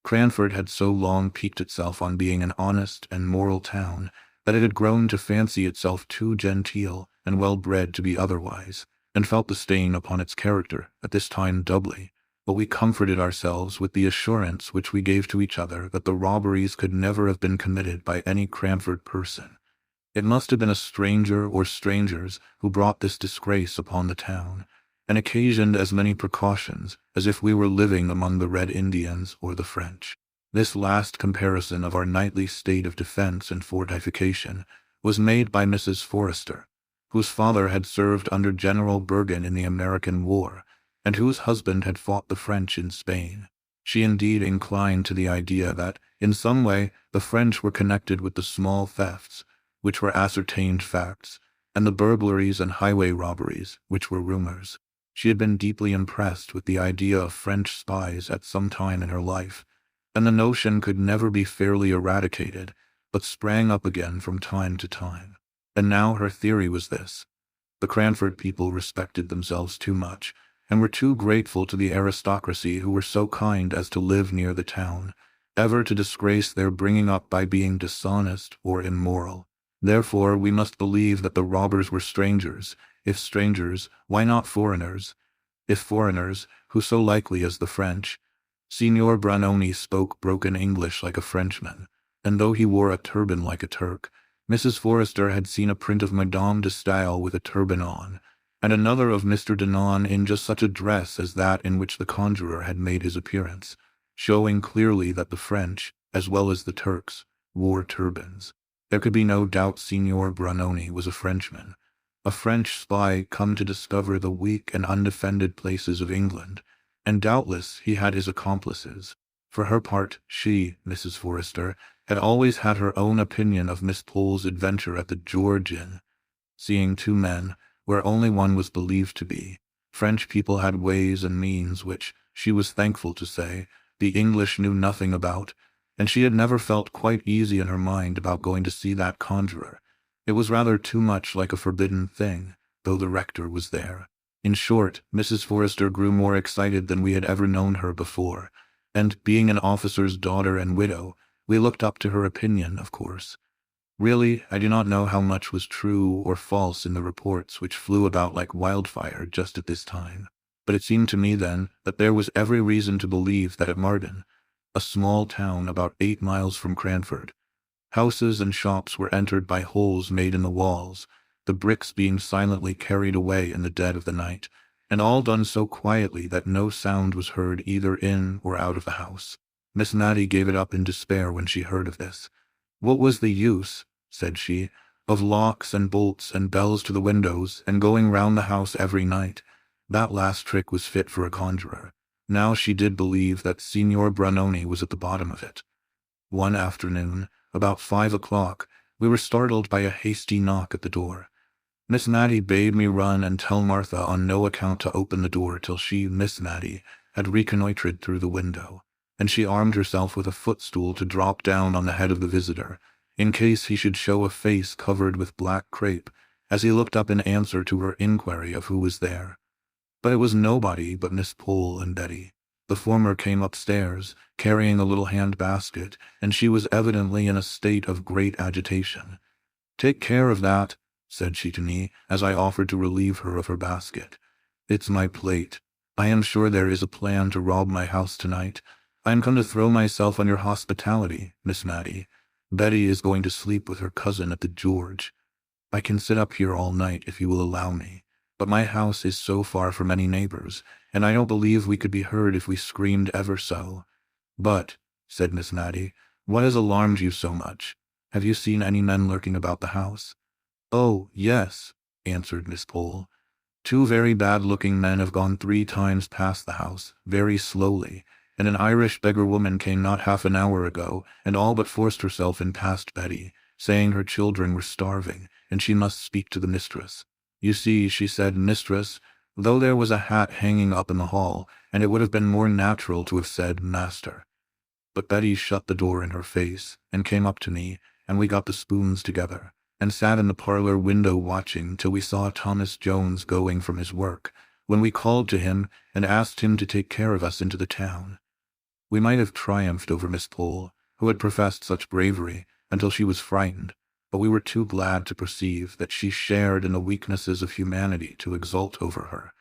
Cranford had so long piqued itself on being an honest and moral town that it had grown to fancy itself too genteel and well-bred to be otherwise, and felt the stain upon its character at this time doubly. But we comforted ourselves with the assurance which we gave to each other that the robberies could never have been committed by any Cranford person. It must have been a stranger or strangers who brought this disgrace upon the town, and occasioned as many precautions as if we were living among the Red Indians or the French. This last comparison of our nightly state of defense and fortification was made by Mrs. Forrester, whose father had served under General Bergen in the American War, and whose husband had fought the French in Spain. She indeed inclined to the idea that, in some way, the French were connected with the small thefts, which were ascertained facts, and the burglaries and highway robberies, which were rumors. She had been deeply impressed with the idea of French spies at some time in her life, and the notion could never be fairly eradicated, but sprang up again from time to time. And now her theory was this: the Cranford people respected themselves too much, and were too grateful to the aristocracy who were so kind as to live near the town, ever to disgrace their bringing up by being dishonest or immoral. Therefore we must believe that the robbers were strangers. If strangers, why not foreigners? If foreigners, who so likely as the French? Signor Brunoni spoke broken English like a Frenchman, and though he wore a turban like a Turk, Mrs. Forrester had seen a print of Madame de Staël with a turban on, and another of Mr. Denon in just such a dress as that in which the conjurer had made his appearance, showing clearly that the French, as well as the Turks, wore turbans. There could be no doubt Signor Brunoni was a Frenchman, a French spy come to discover the weak and undefended places of England, and doubtless he had his accomplices. For her part, she, Mrs. Forrester, had always had her own opinion of Miss Pole's adventure at the George Inn. Seeing 2 men, where only one was believed to be, French people had ways and means which, she was thankful to say, the English knew nothing about, and she had never felt quite easy in her mind about going to see that conjurer. It was rather too much like a forbidden thing, though the rector was there. In short, Mrs. Forrester grew more excited than we had ever known her before, and, being an officer's daughter and widow, we looked up to her opinion, of course. Really, I do not know how much was true or false in the reports which flew about like wildfire just at this time, but it seemed to me then that there was every reason to believe that at Marden, a small town about 8 miles from Cranford, houses and shops were entered by holes made in the walls, the bricks being silently carried away in the dead of the night, and all done so quietly that no sound was heard either in or out of the house. Miss Matty gave it up in despair when she heard of this. What was the use, said she, of locks and bolts and bells to the windows and going round the house every night? That last trick was fit for a conjurer. Now she did believe that Signor Brunoni was at the bottom of it. One afternoon, about 5 o'clock, we were startled by a hasty knock at the door. Miss Matty bade me run and tell Martha on no account to open the door till she, Miss Matty, had reconnoitred through the window, and she armed herself with a footstool to drop down on the head of the visitor, in case he should show a face covered with black crape, as he looked up in answer to her inquiry of who was there. But it was nobody but Miss Pole and Betty. The former came upstairs, carrying a little hand-basket, and she was evidently in a state of great agitation. "Take care of that," said she to me, as I offered to relieve her of her basket. "It's my plate. I am sure there is a plan to rob my house tonight. I am come to throw myself on your hospitality, Miss Matty. Betty is going to sleep with her cousin at the George. I can sit up here all night if you will allow me, but my house is so far from any neighbors, and I don't believe we could be heard if we screamed ever so." "But," said Miss Matty, "what has alarmed you so much? Have you seen any men lurking about the house?" "Oh, yes," answered Miss Pole. "Two very bad-looking men have gone 3 times past the house, very slowly, and an Irish beggar woman came not half an hour ago, and all but forced herself in past Betty, saying her children were starving, and she must speak to the mistress. You see, she said mistress, though there was a hat hanging up in the hall, and it would have been more natural to have said master. But Betty shut the door in her face, and came up to me, and we got the spoons together, and sat in the parlor window watching till we saw Thomas Jones going from his work, when we called to him and asked him to take care of us into the town. We might have triumphed over Miss Pole, who had professed such bravery, until she was frightened, but we were too glad to perceive that she shared in the weaknesses of humanity to exult over her,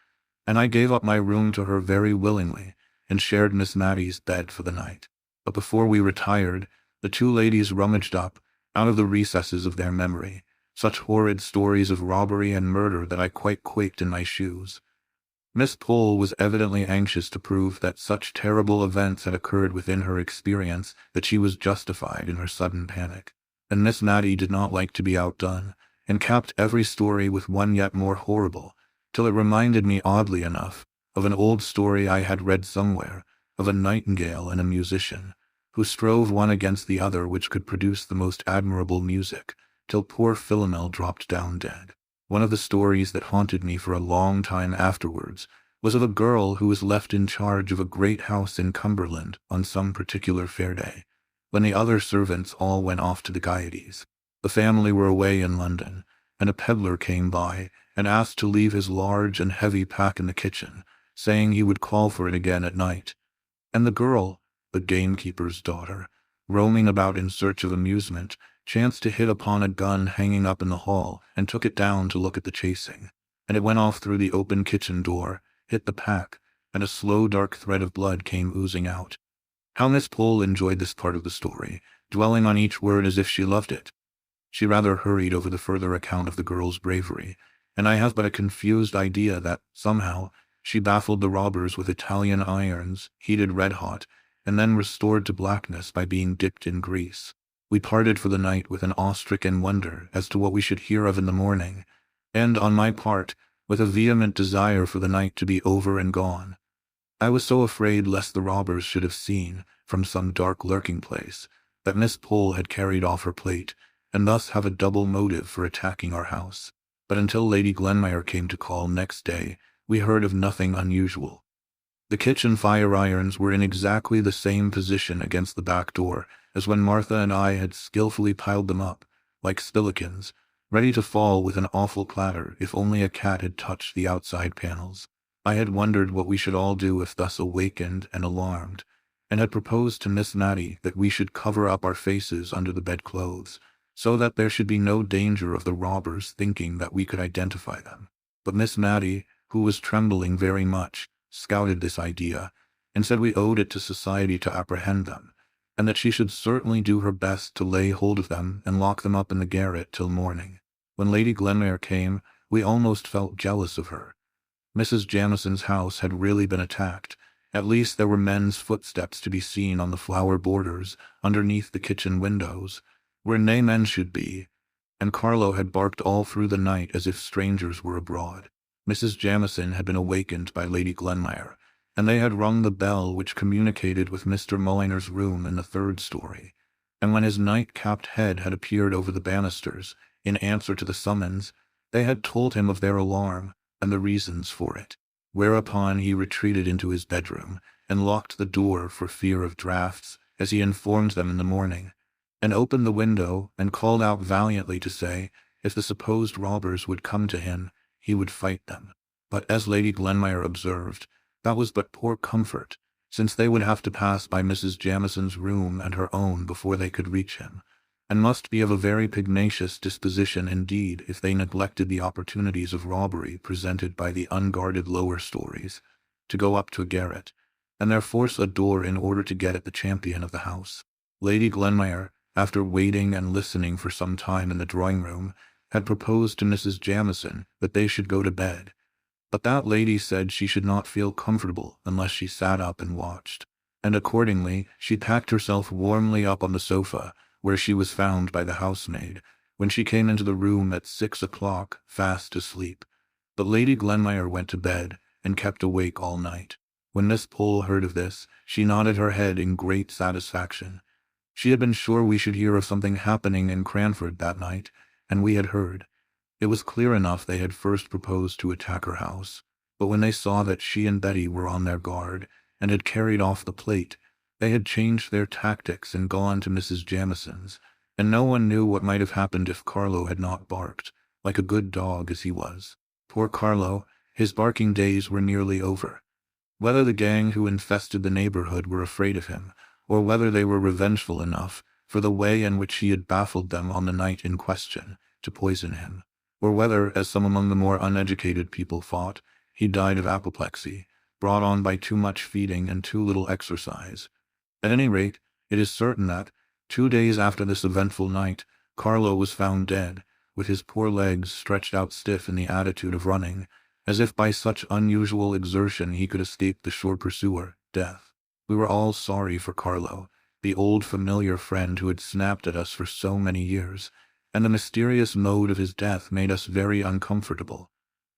and I gave up my room to her very willingly, and shared Miss Matty's bed for the night. But before we retired, the two ladies rummaged up, out of the recesses of their memory, such horrid stories of robbery and murder that I quite quaked in my shoes. Miss Pole was evidently anxious to prove that such terrible events had occurred within her experience that she was justified in her sudden panic, and Miss Matty did not like to be outdone, and capped every story with one yet more horrible, till it reminded me, oddly enough, of an old story I had read somewhere, of a nightingale and a musician, who strove one against the other which could produce the most admirable music, till poor Philomel dropped down dead. One of the stories that haunted me for a long time afterwards was of a girl who was left in charge of a great house in Cumberland on some particular fair day, when the other servants all went off to the gaieties. The family were away in London, and a peddler came by and asked to leave his large and heavy pack in the kitchen, saying he would call for it again at night. And the girl, the gamekeeper's daughter, roaming about in search of amusement, chanced to hit upon a gun hanging up in the hall, and took it down to look at the chasing, and it went off through the open kitchen door, hit the pack, and a slow dark thread of blood came oozing out. How Miss Pole enjoyed this part of the story, dwelling on each word as if she loved it. She rather hurried over the further account of the girl's bravery, and I have but a confused idea that, somehow, she baffled the robbers with Italian irons, heated red-hot, and then restored to blackness by being dipped in grease. We parted for the night with an awe-stricken wonder as to what we should hear of in the morning, and, on my part, with a vehement desire for the night to be over and gone. I was so afraid lest the robbers should have seen, from some dark lurking-place, that Miss Pole had carried off her plate, and thus have a double motive for attacking our house. But until Lady Glenmire came to call next day, we heard of nothing unusual. The kitchen fire-irons were in exactly the same position against the back door as when Martha and I had skillfully piled them up, like spillikins, ready to fall with an awful clatter if only a cat had touched the outside panels. I had wondered what we should all do if thus awakened and alarmed, and had proposed to Miss Matty that we should cover up our faces under the bedclothes, so that there should be no danger of the robbers thinking that we could identify them. But Miss Mattie, who was trembling very much, scouted this idea, and said we owed it to society to apprehend them, and that she should certainly do her best to lay hold of them and lock them up in the garret till morning. When Lady Glenmire came, we almost felt jealous of her. Mrs. Jamison's house had really been attacked. At least there were men's footsteps to be seen on the flower borders underneath the kitchen windows, where nay men should be, and Carlo had barked all through the night as if strangers were abroad. Mrs. Jamison had been awakened by Lady Glenmire, and they had rung the bell which communicated with Mr. Mulliner's room in the third story, and when his night-capped head had appeared over the banisters, in answer to the summons, they had told him of their alarm and the reasons for it, whereupon he retreated into his bedroom and locked the door for fear of draughts, as he informed them in the morning, and opened the window and called out valiantly to say, if the supposed robbers would come to him, he would fight them. But as Lady Glenmire observed, that was but poor comfort, since they would have to pass by Mrs. Jamison's room and her own before they could reach him, and must be of a very pugnacious disposition indeed if they neglected the opportunities of robbery presented by the unguarded lower stories, to go up to a garret, and there force a door in order to get at the champion of the house. Lady Glenmire, after waiting and listening for some time in the drawing-room, had proposed to Mrs. Jamison that they should go to bed, but that lady said she should not feel comfortable unless she sat up and watched, and accordingly she packed herself warmly up on the sofa, where she was found by the housemaid, when she came into the room at 6 o'clock, fast asleep. But Lady Glenmire went to bed, and kept awake all night. When Miss Pole heard of this, she nodded her head in great satisfaction. She had been sure we should hear of something happening in Cranford that night, and we had heard. It was clear enough they had first proposed to attack her house, but when they saw that she and Betty were on their guard, and had carried off the plate, they had changed their tactics and gone to Mrs. Jamison's, and no one knew what might have happened if Carlo had not barked, like a good dog as he was. Poor Carlo, his barking days were nearly over. Whether the gang who infested the neighborhood were afraid of him, or whether they were revengeful enough, for the way in which he had baffled them on the night in question, to poison him, or whether, as some among the more uneducated people thought, he died of apoplexy, brought on by too much feeding and too little exercise. At any rate, it is certain that, 2 days after this eventful night, Carlo was found dead, with his poor legs stretched out stiff in the attitude of running, as if by such unusual exertion he could escape the sure pursuer, death. We were all sorry for Carlo, the old familiar friend who had snapped at us for so many years, and the mysterious mode of his death made us very uncomfortable.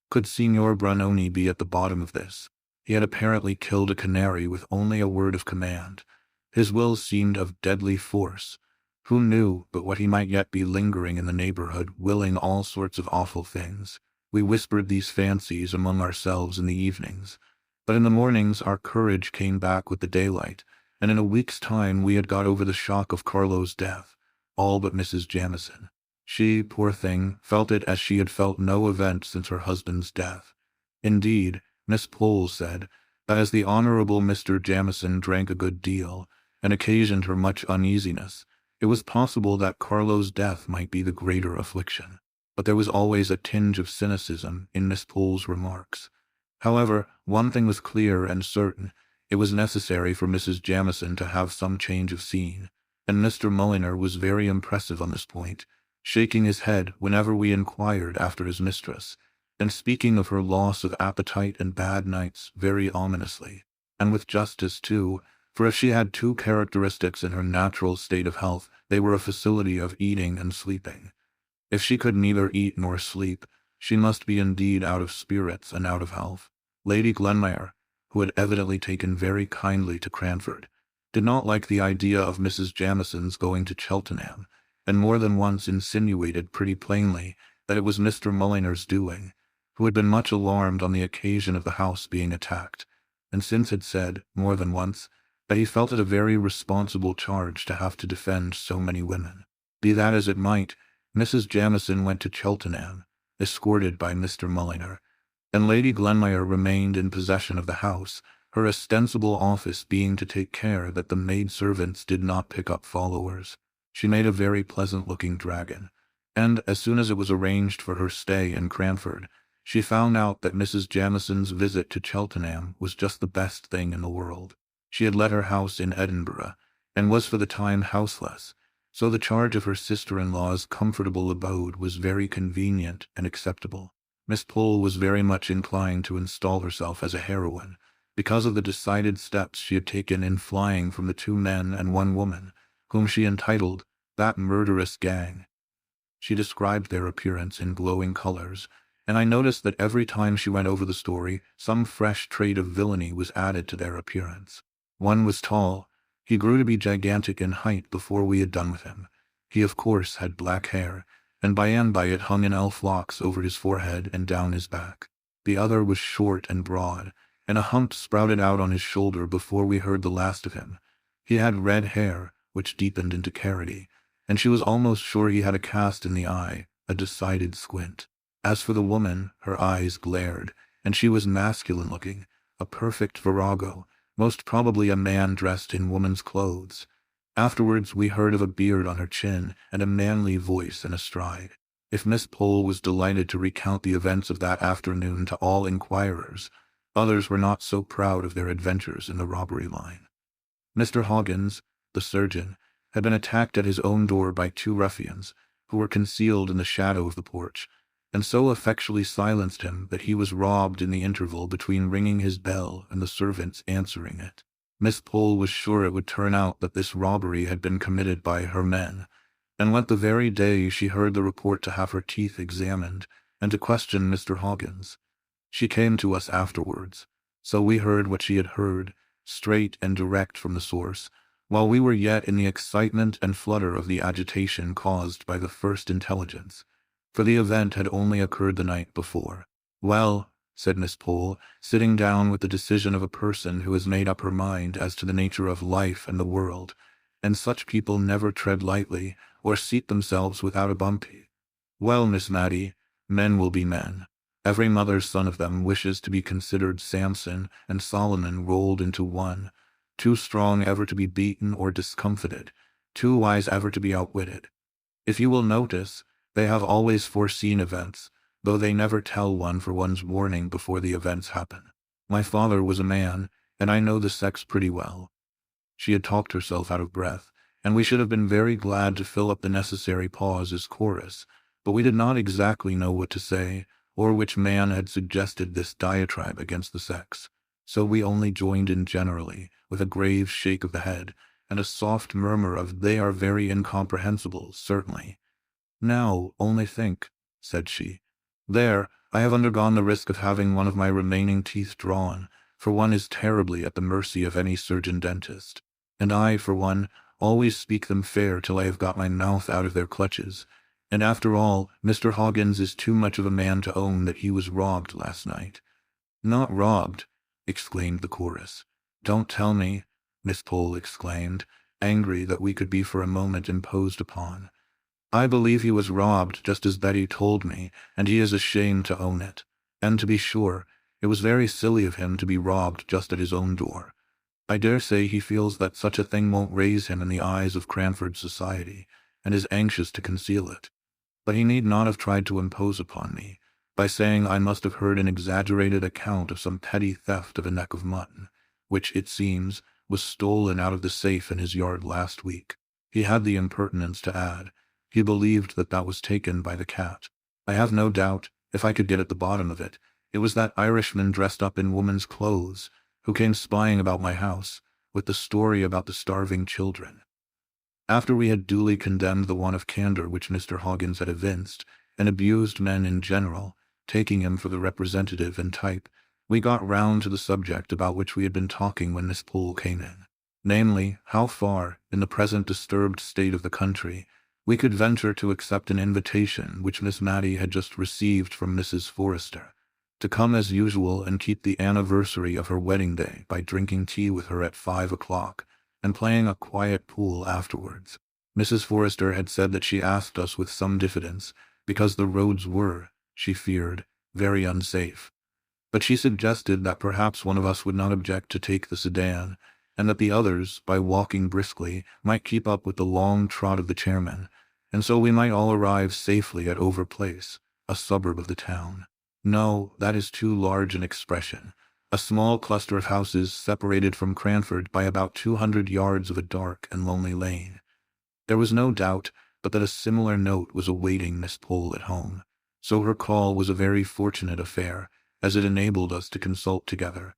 Could Signor Brunoni be at the bottom of this? He had apparently killed a canary with only a word of command. His will seemed of deadly force. Who knew but what he might yet be lingering in the neighborhood, willing all sorts of awful things? We whispered these fancies among ourselves in the evenings, but in the mornings our courage came back with the daylight, and in a week's time we had got over the shock of Carlo's death, all but Mrs. Jamison. She, poor thing, felt it as she had felt no event since her husband's death. Indeed, Miss Pole said that as the Honorable Mr. Jamison drank a good deal, and occasioned her much uneasiness, it was possible that Carlo's death might be the greater affliction. But there was always a tinge of cynicism in Miss Pole's remarks. However, one thing was clear and certain: it was necessary for Mrs. Jamison to have some change of scene, and Mr. Mulliner was very impressive on this point, shaking his head whenever we inquired after his mistress, and speaking of her loss of appetite and bad nights very ominously, and with justice too, for if she had two characteristics in her natural state of health, they were a facility of eating and sleeping. If she could neither eat nor sleep, she must be indeed out of spirits and out of health. Lady Glenmire, who had evidently taken very kindly to Cranford, did not like the idea of Mrs. Jamison's going to Cheltenham, and more than once insinuated pretty plainly that it was Mr. Mulliner's doing, who had been much alarmed on the occasion of the house being attacked, and since had said, more than once, that he felt it a very responsible charge to have to defend so many women. Be that as it might, Mrs. Jamison went to Cheltenham, escorted by Mr. Mulliner, and Lady Glenmire remained in possession of the house, her ostensible office being to take care that the maid-servants did not pick up followers. She made a very pleasant-looking dragon, and as soon as it was arranged for her stay in Cranford, she found out that Mrs. Jamison's visit to Cheltenham was just the best thing in the world. She had let her house in Edinburgh, and was for the time houseless, so the charge of her sister-in-law's comfortable abode was very convenient and acceptable. Miss Pole was very much inclined to install herself as a heroine, because of the decided steps she had taken in flying from the 2 men and 1 woman, whom she entitled that murderous gang. She described their appearance in glowing colors, and I noticed that every time she went over the story, some fresh trait of villainy was added to their appearance. One was tall. He grew to be gigantic in height before we had done with him. He of course had black hair, and by and by it hung in elf locks over his forehead and down his back. The other was short and broad, and a hump sprouted out on his shoulder before we heard the last of him. He had red hair, which deepened into carroty, and she was almost sure he had a cast in the eye, a decided squint. As for the woman, her eyes glared, and she was masculine-looking, a perfect virago, most probably a man dressed in woman's clothes. Afterwards we heard of a beard on her chin and a manly voice and a stride. If Miss Pole was delighted to recount the events of that afternoon to all inquirers, others were not so proud of their adventures in the robbery line. Mr. Hoggins, the surgeon, had been attacked at his own door by 2 ruffians, who were concealed in the shadow of the porch, and so effectually silenced him that he was robbed in the interval between ringing his bell and the servants answering it. Miss Pole was sure it would turn out that this robbery had been committed by her men, and went the very day she heard the report to have her teeth examined and to question Mr. Hoggins. She came to us afterwards, so we heard what she had heard, straight and direct from the source, while we were yet in the excitement and flutter of the agitation caused by the first intelligence, for the event had only occurred the night before. "Well," said Miss Pole, sitting down with the decision of a person who has made up her mind as to the nature of life and the world, and such people never tread lightly or seat themselves without a bumpy. "Well, Miss Mattie, men will be men. Every mother's son of them wishes to be considered Samson and Solomon rolled into one, too strong ever to be beaten or discomfited, too wise ever to be outwitted. If you will notice, they have always foreseen events, though they never tell one for one's warning before the events happen. My father was a man, and I know the sex pretty well." She had talked herself out of breath, and we should have been very glad to fill up the necessary pause as chorus, but we did not exactly know what to say, or which man had suggested this diatribe against the sex, so we only joined in generally, with a grave shake of the head, and a soft murmur of "They are very incomprehensible, certainly." "Now, only think," said she. "There, I have undergone the risk of having one of my remaining teeth drawn, for one is terribly at the mercy of any surgeon-dentist, and I, for one, always speak them fair till I have got my mouth out of their clutches. And after all, Mr. Hoggins is too much of a man to own that he was robbed last night." "Not robbed!" exclaimed the chorus. "Don't tell me!" Miss Pole exclaimed, angry that we could be for a moment imposed upon. "I believe he was robbed, just as Betty told me, and he is ashamed to own it. And to be sure, it was very silly of him to be robbed just at his own door. I dare say he feels that such a thing won't raise him in the eyes of Cranford society, and is anxious to conceal it. But he need not have tried to impose upon me, by saying I must have heard an exaggerated account of some petty theft of a neck of mutton, which, it seems, was stolen out of the safe in his yard last week. He had the impertinence to add, he believed that that was taken by the cat. I have no doubt, if I could get at the bottom of it, it was that Irishman dressed up in woman's clothes, who came spying about my house, with the story about the starving children." After we had duly condemned the want of candor which Mr. Hoggins had evinced, and abused men in general, taking him for the representative in type, we got round to the subject about which we had been talking when Miss Pole came in, namely, how far, in the present disturbed state of the country, we could venture to accept an invitation which Miss Mattie had just received from Mrs. Forrester, to come as usual and keep the anniversary of her wedding day by drinking tea with her at 5 o'clock, and playing a quiet pool afterwards. Mrs. Forrester had said that she asked us with some diffidence, because the roads were, she feared, very unsafe. But she suggested that perhaps one of us would not object to take the sedan, and that the others, by walking briskly, might keep up with the long trot of the chairman, and so we might all arrive safely at Over Place, a suburb of the town. No, that is too large an expression. A small cluster of houses separated from Cranford by about 200 yards of a dark and lonely lane. There was no doubt but that a similar note was awaiting Miss Pole at home, so her call was a very fortunate affair, as it enabled us to consult together.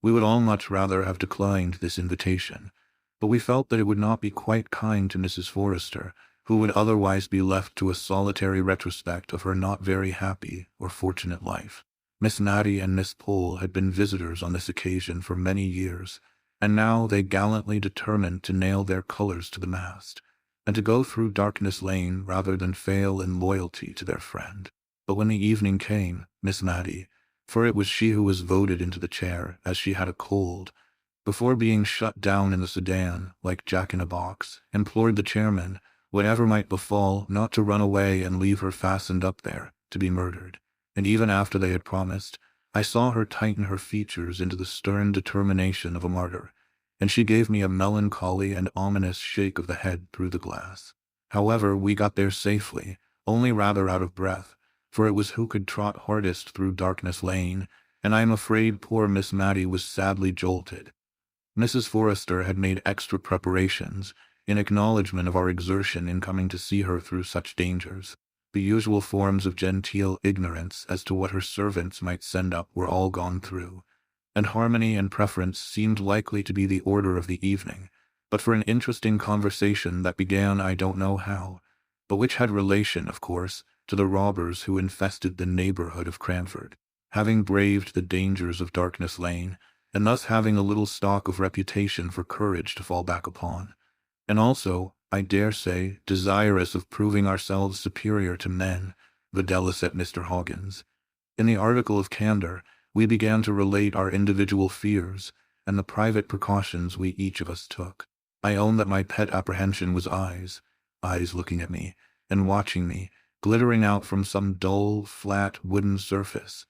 We would all much rather have declined this invitation, but we felt that it would not be quite kind to Mrs. Forrester, who would otherwise be left to a solitary retrospect of her not very happy or fortunate life. Miss Natty and Miss Pole had been visitors on this occasion for many years, and now they gallantly determined to nail their colors to the mast, and to go through Darkness Lane rather than fail in loyalty to their friend. But when the evening came, Miss Natty, for it was she who was voted into the chair, as she had a cold, before being shut down in the sedan, like Jack in a box, implored the chairman, whatever might befall, not to run away and leave her fastened up there, to be murdered. And even after they had promised, I saw her tighten her features into the stern determination of a martyr, and she gave me a melancholy and ominous shake of the head through the glass. However, we got there safely, only rather out of breath, for it was who could trot hardest through Darkness Lane, and I am afraid poor Miss Matty was sadly jolted. Mrs. Forrester had made extra preparations, in acknowledgment of our exertion in coming to see her through such dangers. The usual forms of genteel ignorance as to what her servants might send up were all gone through, and harmony and preference seemed likely to be the order of the evening, but for an interesting conversation that began I don't know how, but which had relation, of course, to the robbers who infested the neighborhood of Cranford. Having braved the dangers of Darkness Lane, and thus having a little stock of reputation for courage to fall back upon, and also, I dare say, desirous of proving ourselves superior to men, videlis et Mr. Hoggins. In the article of candor, we began to relate our individual fears, and the private precautions we each of us took. I own that my pet apprehension was eyes looking at me, and watching me, glittering out from some dull, flat, wooden surface,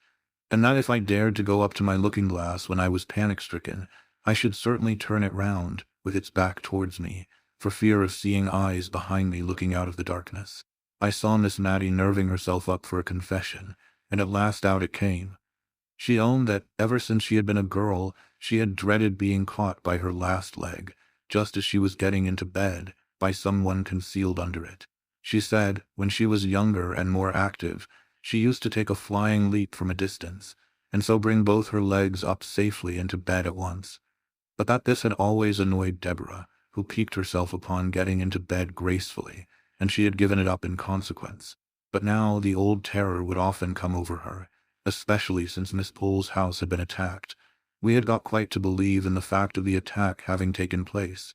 and that if I dared to go up to my looking-glass when I was panic-stricken, I should certainly turn it round, with its back towards me, for fear of seeing eyes behind me looking out of the darkness. I saw Miss Matty nerving herself up for a confession, and at last out it came. She owned that, ever since she had been a girl, she had dreaded being caught by her last leg, just as she was getting into bed, by someone concealed under it. She said, when she was younger and more active, she used to take a flying leap from a distance, and so bring both her legs up safely into bed at once. But that this had always annoyed Deborah, who piqued herself upon getting into bed gracefully, and she had given it up in consequence. But now the old terror would often come over her, especially since Miss Pole's house had been attacked. We had got quite to believe in the fact of the attack having taken place,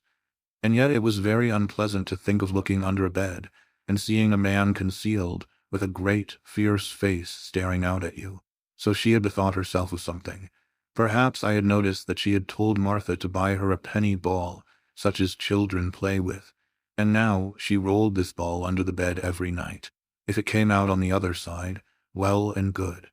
and yet it was very unpleasant to think of looking under a bed, and seeing a man concealed, with a great, fierce face staring out at you. So she had bethought herself of something. Perhaps I had noticed that she had told Martha to buy her a penny ball, such as children play with, and now she rolled this ball under the bed every night. If it came out on the other side, well and good.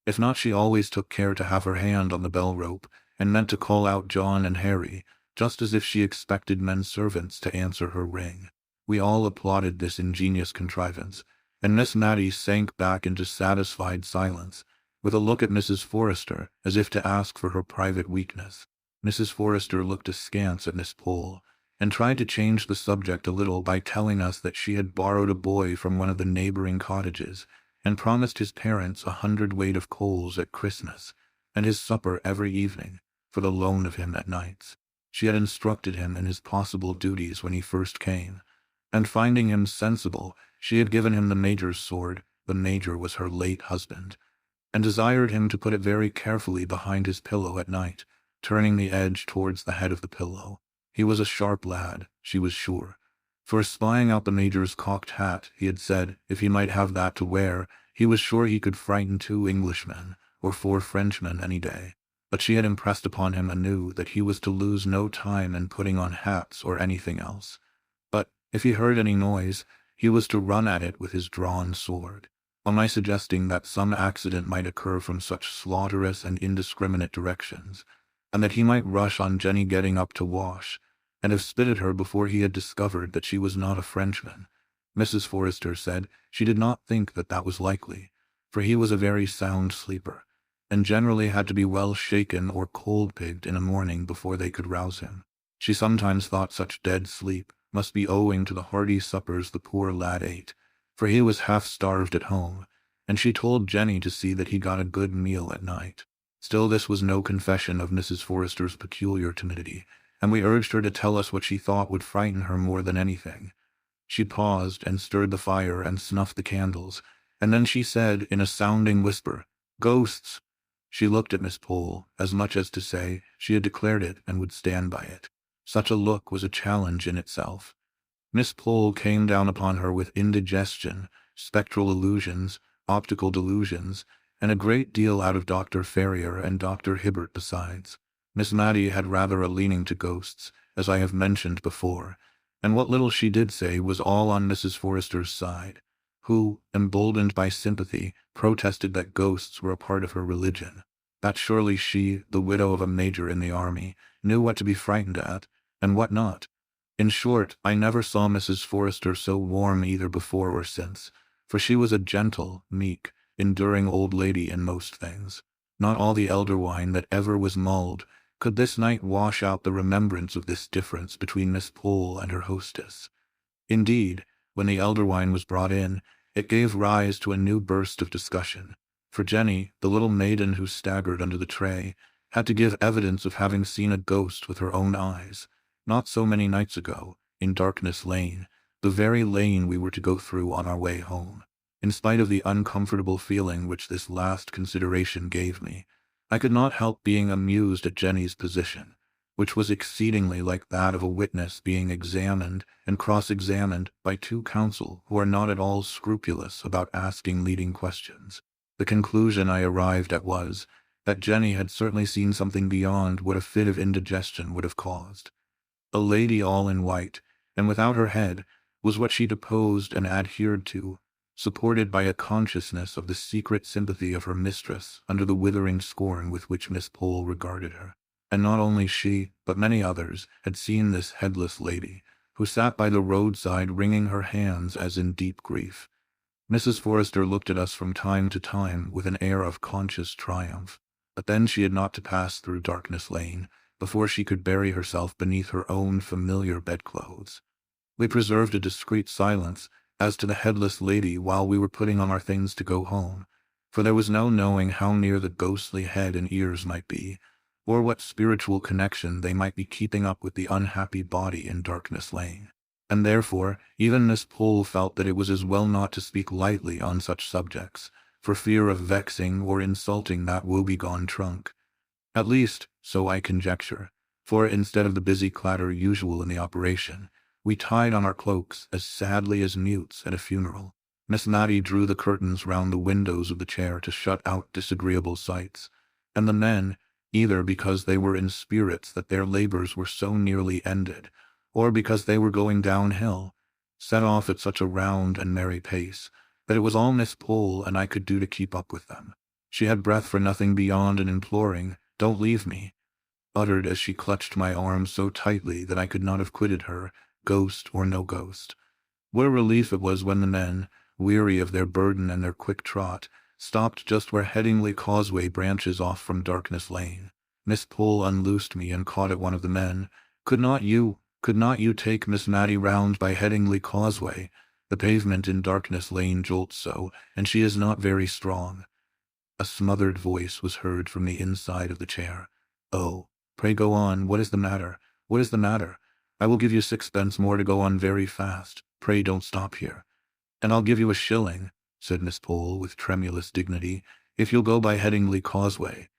If not, she always took care to have her hand on the bell rope, and meant to call out John and Harry, just as if she expected men servants to answer her ring. We all applauded this ingenious contrivance, and Miss Matty sank back into satisfied silence, with a look at Mrs. Forrester, as if to ask for her private weakness. Mrs. Forrester looked askance at Miss Pole, and tried to change the subject a little by telling us that she had borrowed a boy from one of the neighboring cottages, and promised his parents 100 weight of coals at Christmas, and his supper every evening, for the loan of him at nights. She had instructed him in his possible duties when he first came, and finding him sensible, she had given him the Major's sword. The Major was her late husband, and desired him to put it very carefully behind his pillow at night, turning the edge towards the head of the pillow. He was a sharp lad, she was sure, for spying out the Major's cocked hat, he had said, if he might have that to wear, he was sure he could frighten 2 Englishmen, or 4 Frenchmen any day. But she had impressed upon him anew that he was to lose no time in putting on hats or anything else. But, if he heard any noise, he was to run at it with his drawn sword. On my suggesting that some accident might occur from such slaughterous and indiscriminate directions, and that he might rush on Jenny getting up to wash, and have spitted her before he had discovered that she was not a Frenchman. Mrs. Forrester said she did not think that that was likely, for he was a very sound sleeper, and generally had to be well shaken or cold-pigged in a morning before they could rouse him. She sometimes thought such dead sleep must be owing to the hearty suppers the poor lad ate, for he was half-starved at home, and she told Jenny to see that he got a good meal at night. Still, this was no confession of Mrs. Forrester's peculiar timidity, and we urged her to tell us what she thought would frighten her more than anything. She paused and stirred the fire and snuffed the candles, and then she said in a sounding whisper, "Ghosts!" She looked at Miss Pole, as much as to say she had declared it and would stand by it. Such a look was a challenge in itself. Miss Pole came down upon her with indigestion, spectral illusions, optical delusions, and a great deal out of Dr. Ferrier and Dr. Hibbert besides. Miss Mattie had rather a leaning to ghosts, as I have mentioned before, and what little she did say was all on Mrs. Forrester's side, who, emboldened by sympathy, protested that ghosts were a part of her religion, that surely she, the widow of a major in the army, knew what to be frightened at, and what not. In short, I never saw Mrs. Forrester so warm either before or since, for she was a gentle, meek, enduring old lady in most things. Not all the elder wine that ever was mulled could this night wash out the remembrance of this difference between Miss Pole and her hostess. Indeed, when the elder wine was brought in, it gave rise to a new burst of discussion, for Jenny, the little maiden who staggered under the tray, had to give evidence of having seen a ghost with her own eyes, not so many nights ago, in Darkness Lane, the very lane we were to go through on our way home. In spite of the uncomfortable feeling which this last consideration gave me, I could not help being amused at Jenny's position, which was exceedingly like that of a witness being examined and cross-examined by two counsel who are not at all scrupulous about asking leading questions. The conclusion I arrived at was that Jenny had certainly seen something beyond what a fit of indigestion would have caused. A lady all in white, and without her head, was what she deposed and adhered to, supported by a consciousness of the secret sympathy of her mistress under the withering scorn with which Miss Pole regarded her. And not only she, but many others, had seen this headless lady, who sat by the roadside wringing her hands as in deep grief. Mrs. Forrester looked at us from time to time with an air of conscious triumph, but then she had not to pass through Darkness Lane before she could bury herself beneath her own familiar bedclothes. We preserved a discreet silence as to the headless lady while we were putting on our things to go home, for there was no knowing how near the ghostly head and ears might be, or what spiritual connection they might be keeping up with the unhappy body in Darkness Lane. And therefore, even Miss Pole felt that it was as well not to speak lightly on such subjects, for fear of vexing or insulting that woebegone trunk. At least, so I conjecture, for instead of the busy clatter usual in the operation, we tied on our cloaks as sadly as mutes at a funeral. Miss Mattie drew the curtains round the windows of the chair to shut out disagreeable sights, and the men, either because they were in spirits that their labors were so nearly ended, or because they were going downhill, set off at such a round and merry pace that it was all Miss Pole and I could do to keep up with them. She had breath for nothing beyond an imploring, "Don't leave me," uttered as she clutched my arm so tightly that I could not have quitted her, ghost or no ghost. What a relief it was when the men, weary of their burden and their quick trot, stopped just where Headingley Causeway branches off from Darkness Lane. Miss Pole unloosed me and caught at one of the men. Could not you take Miss Mattie round by Headingley Causeway? The pavement in Darkness Lane jolts so, and she is not very strong." A smothered voice was heard from the inside of the chair. "Oh, pray go on. What is the matter? What is the matter? I will give you 6 pence more to go on very fast. Pray don't stop here." "And I'll give you a shilling," said Miss Pole with tremulous dignity, "if you'll go by Headingley Causeway."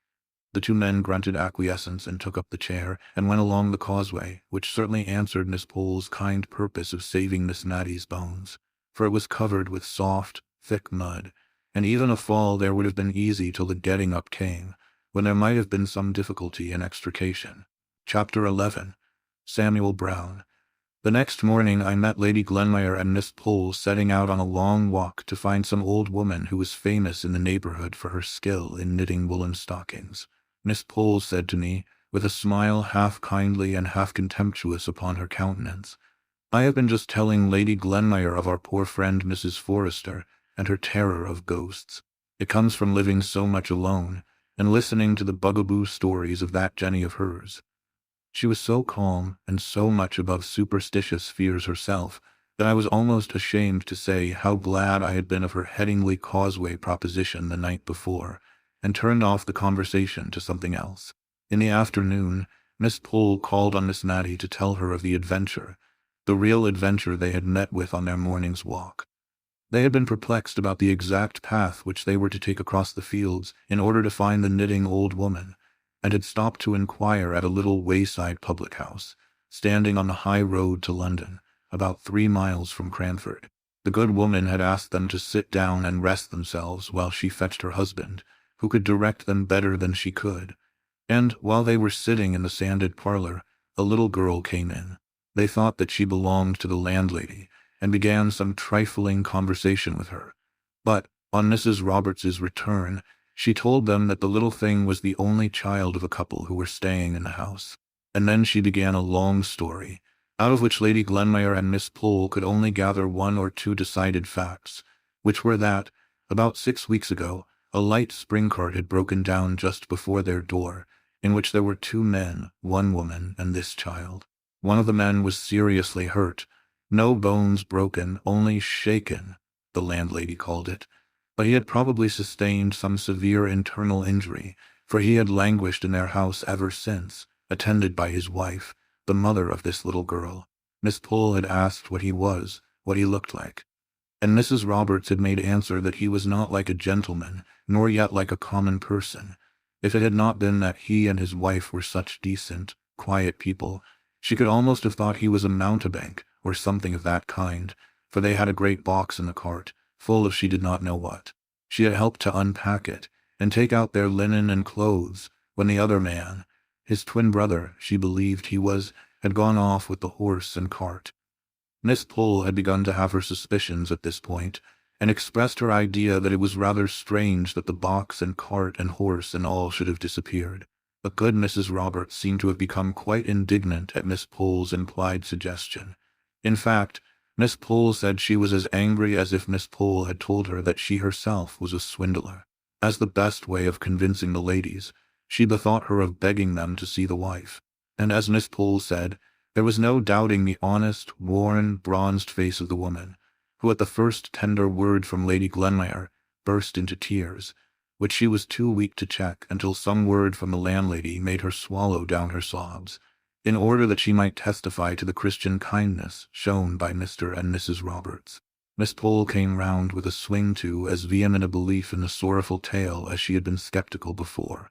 The two men grunted acquiescence and took up the chair and went along the causeway, which certainly answered Miss Pole's kind purpose of saving Miss Mattie's bones, for it was covered with soft, thick mud, and even a fall there would have been easy till the getting up came, when there might have been some difficulty in extrication. Chapter 11. Samuel Brown. The next morning I met Lady Glenmire and Miss Pole setting out on a long walk to find some old woman who was famous in the neighborhood for her skill in knitting woolen stockings. Miss Pole said to me, with a smile half kindly and half contemptuous upon her countenance. "I have been just telling Lady Glenmire of our poor friend Mrs. Forrester, and her terror of ghosts. It comes from living so much alone, and listening to the bugaboo stories of that Jenny of hers." She was so calm, and so much above superstitious fears herself, that I was almost ashamed to say how glad I had been of her Headingley Causeway proposition the night before, and turned off the conversation to something else. In the afternoon, Miss Pole called on Miss Matty to tell her of the adventure, the real adventure they had met with on their morning's walk. They had been perplexed about the exact path which they were to take across the fields in order to find the knitting old woman, and had stopped to inquire at a little wayside public-house, standing on the high road to London, about 3 miles from Cranford. The good woman had asked them to sit down and rest themselves while she fetched her husband, who could direct them better than she could. And while they were sitting in the sanded parlor, a little girl came in. They thought that she belonged to the landlady, and began some trifling conversation with her. But, on Mrs. Roberts's return, she told them that the little thing was the only child of a couple who were staying in the house. And then she began a long story, out of which Lady Glenmire and Miss Pole could only gather 1 or 2 decided facts, which were that, about 6 weeks ago, a light spring cart had broken down just before their door, in which there were 2 men, 1 woman, and this child. One of the men was seriously hurt, no bones broken, only shaken, the landlady called it, but he had probably sustained some severe internal injury, for he had languished in their house ever since, attended by his wife, the mother of this little girl. Miss Pole had asked what he was, what he looked like, and Mrs. Roberts had made answer that he was not like a gentleman, nor yet like a common person. If it had not been that he and his wife were such decent, quiet people, she could almost have thought he was a mountebank, or something of that kind, for they had a great box in the cart, full of she did not know what. She had helped to unpack it, and take out their linen and clothes, when the other man, his twin brother, she believed he was, had gone off with the horse and cart. Miss Pole had begun to have her suspicions at this point, and expressed her idea that it was rather strange that the box and cart and horse and all should have disappeared. But good Mrs. Roberts seemed to have become quite indignant at Miss Pole's implied suggestion. In fact, Miss Pole said she was as angry as if Miss Pole had told her that she herself was a swindler. As the best way of convincing the ladies, she bethought her of begging them to see the wife. And as Miss Pole said, there was no doubting the honest, worn, bronzed face of the woman, who at the first tender word from Lady Glenmire burst into tears, which she was too weak to check until some word from the landlady made her swallow down her sobs, in order that she might testify to the Christian kindness shown by Mr. and Mrs. Roberts. Miss Pole came round with a swing to as vehement a belief in the sorrowful tale as she had been sceptical before,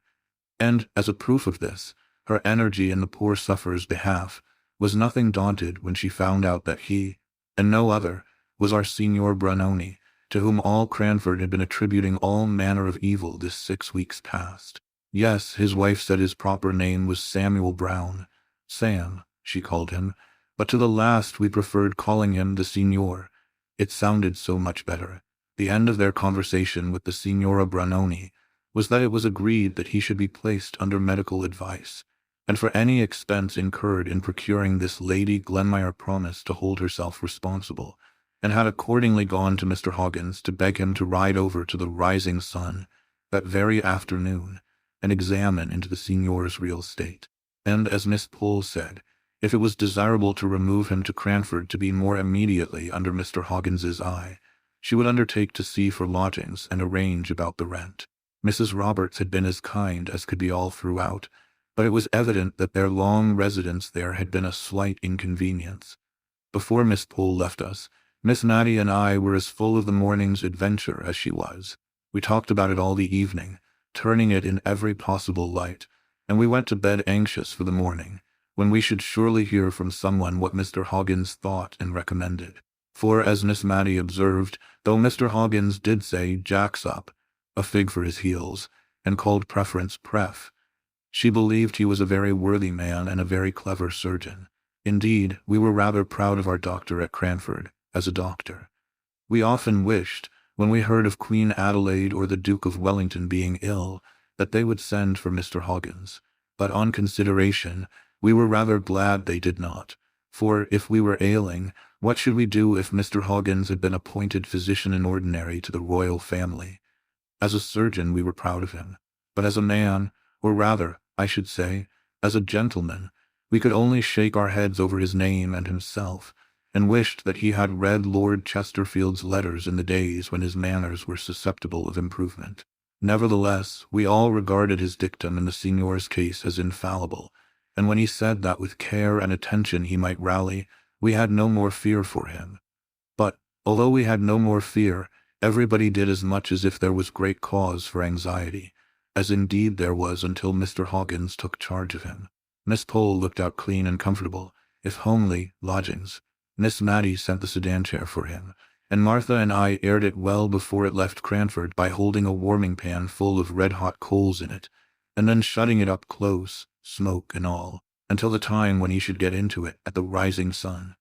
and, as a proof of this, her energy in the poor sufferer's behalf was nothing daunted when she found out that he, and no other, was our Signor Brunoni, to whom all Cranford had been attributing all manner of evil this 6 weeks past. Yes, his wife said his proper name was Samuel Brown. Sam, she called him, but to the last we preferred calling him the Signor. It sounded so much better. The end of their conversation with the Signora Brunoni was that it was agreed that he should be placed under medical advice, and for any expense incurred in procuring this Lady Glenmire promised to hold herself responsible, and had accordingly gone to Mr. Hoggins to beg him to ride over to the Rising Sun that very afternoon and examine into the Signor's real state. And, as Miss Pole said, if it was desirable to remove him to Cranford to be more immediately under Mr. Hoggins's eye, she would undertake to see for lodgings and arrange about the rent. Mrs. Roberts had been as kind as could be all throughout, but it was evident that their long residence there had been a slight inconvenience. Before Miss Pole left us, Miss Matty and I were as full of the morning's adventure as she was. We talked about it all the evening, turning it in every possible light, and we went to bed anxious for the morning, when we should surely hear from someone what Mr. Hoggins thought and recommended. For, as Miss Matty observed, though Mr. Hoggins did say "Jack's up," a fig for his heels, and called preference "pref," she believed he was a very worthy man and a very clever surgeon. Indeed, we were rather proud of our doctor at Cranford, as a doctor. We often wished, when we heard of Queen Adelaide or the Duke of Wellington being ill, that they would send for Mr. Hoggins. But on consideration, we were rather glad they did not. For if we were ailing, what should we do if Mr. Hoggins had been appointed physician in ordinary to the royal family? As a surgeon we were proud of him, but as a man, or rather, I should say, as a gentleman, we could only shake our heads over his name and himself, and wished that he had read Lord Chesterfield's letters in the days when his manners were susceptible of improvement. Nevertheless, we all regarded his dictum in the Signor's case as infallible, and when he said that with care and attention he might rally, we had no more fear for him. But, although we had no more fear, everybody did as much as if there was great cause for anxiety, as indeed there was until Mr. Hoggins took charge of him. Miss Pole looked out clean and comfortable, if homely, lodgings. Miss Matty sent the sedan chair for him, and Martha and I aired it well before it left Cranford by holding a warming pan full of red-hot coals in it, and then shutting it up close, smoke and all, until the time when he should get into it at the rising sun.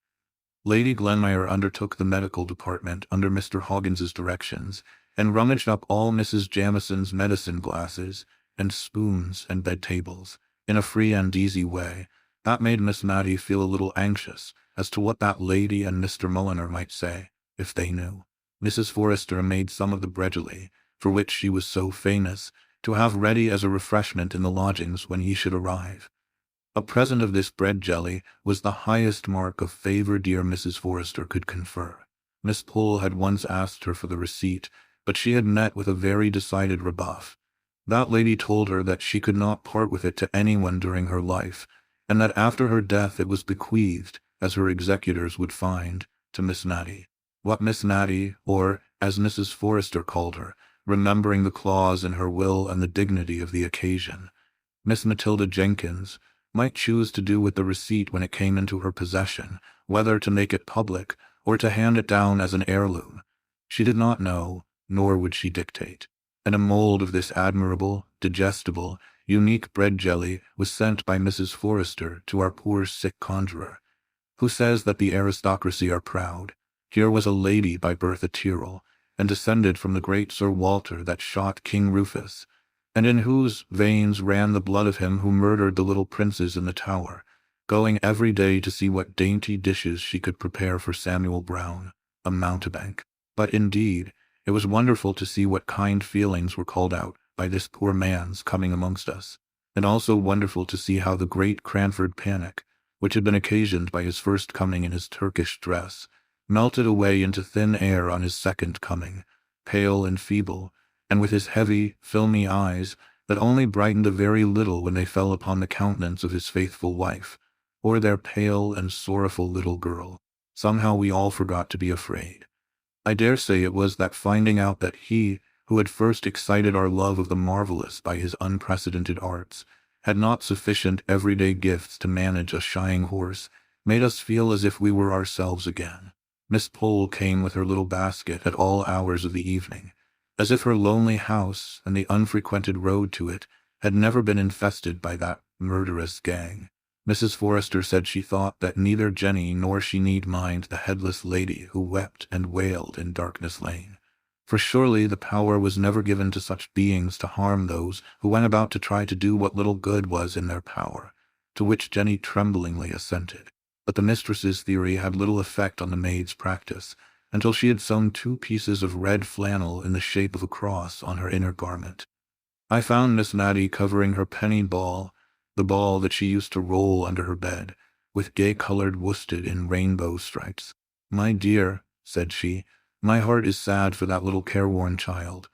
Lady Glenmire undertook the medical department under Mr. Hoggins's directions, and rummaged up all Mrs. Jamison's medicine glasses, and spoons and bed-tables, in a free and easy way. That made Miss Matty feel a little anxious as to what that lady and Mr. Mulliner might say, if they knew. Mrs. Forrester made some of the bread jelly, for which she was so famous, to have ready as a refreshment in the lodgings when he should arrive. A present of this bread jelly was the highest mark of favor dear Mrs. Forrester could confer. Miss Pole had once asked her for the receipt, but she had met with a very decided rebuff. That lady told her that she could not part with it to anyone during her life, and that after her death it was bequeathed, as her executors would find, to Miss Natty. What Miss Natty, or, as Mrs. Forrester called her, remembering the clause in her will and the dignity of the occasion, Miss Matilda Jenkins, might choose to do with the receipt when it came into her possession, whether to make it public, or to hand it down as an heirloom, she did not know, nor would she dictate. And a mould of this admirable, digestible, unique bread jelly was sent by Mrs. Forrester to our poor sick conjurer, who says that the aristocracy are proud. Here was a lady by birth a Tyrrell, and descended from the great Sir Walter that shot King Rufus, and in whose veins ran the blood of him who murdered the little princes in the Tower, going every day to see what dainty dishes she could prepare for Samuel Brown, a mountebank. But indeed, it was wonderful to see what kind feelings were called out by this poor man's coming amongst us, and also wonderful to see how the great Cranford panic, which had been occasioned by his first coming in his Turkish dress, melted away into thin air on his second coming, pale and feeble, and with his heavy, filmy eyes that only brightened a very little when they fell upon the countenance of his faithful wife, or their pale and sorrowful little girl. Somehow we all forgot to be afraid. I dare say it was that finding out that he, who had first excited our love of the marvelous by his unprecedented arts, had not sufficient everyday gifts to manage a shying horse, made us feel as if we were ourselves again. Miss Pole came with her little basket at all hours of the evening, as if her lonely house and the unfrequented road to it had never been infested by that murderous gang. Mrs. Forrester said she thought that neither Jenny nor she need mind the headless lady who wept and wailed in Darkness Lane, for surely the power was never given to such beings to harm those who went about to try to do what little good was in their power, to which Jenny tremblingly assented. But the mistress's theory had little effect on the maid's practice, until she had sewn 2 pieces of red flannel in the shape of a cross on her inner garment. I found Miss Matty covering her penny ball, the ball that she used to roll under her bed, with gay-colored worsted in rainbow stripes. "My dear," said she, "my heart is sad for that little careworn child.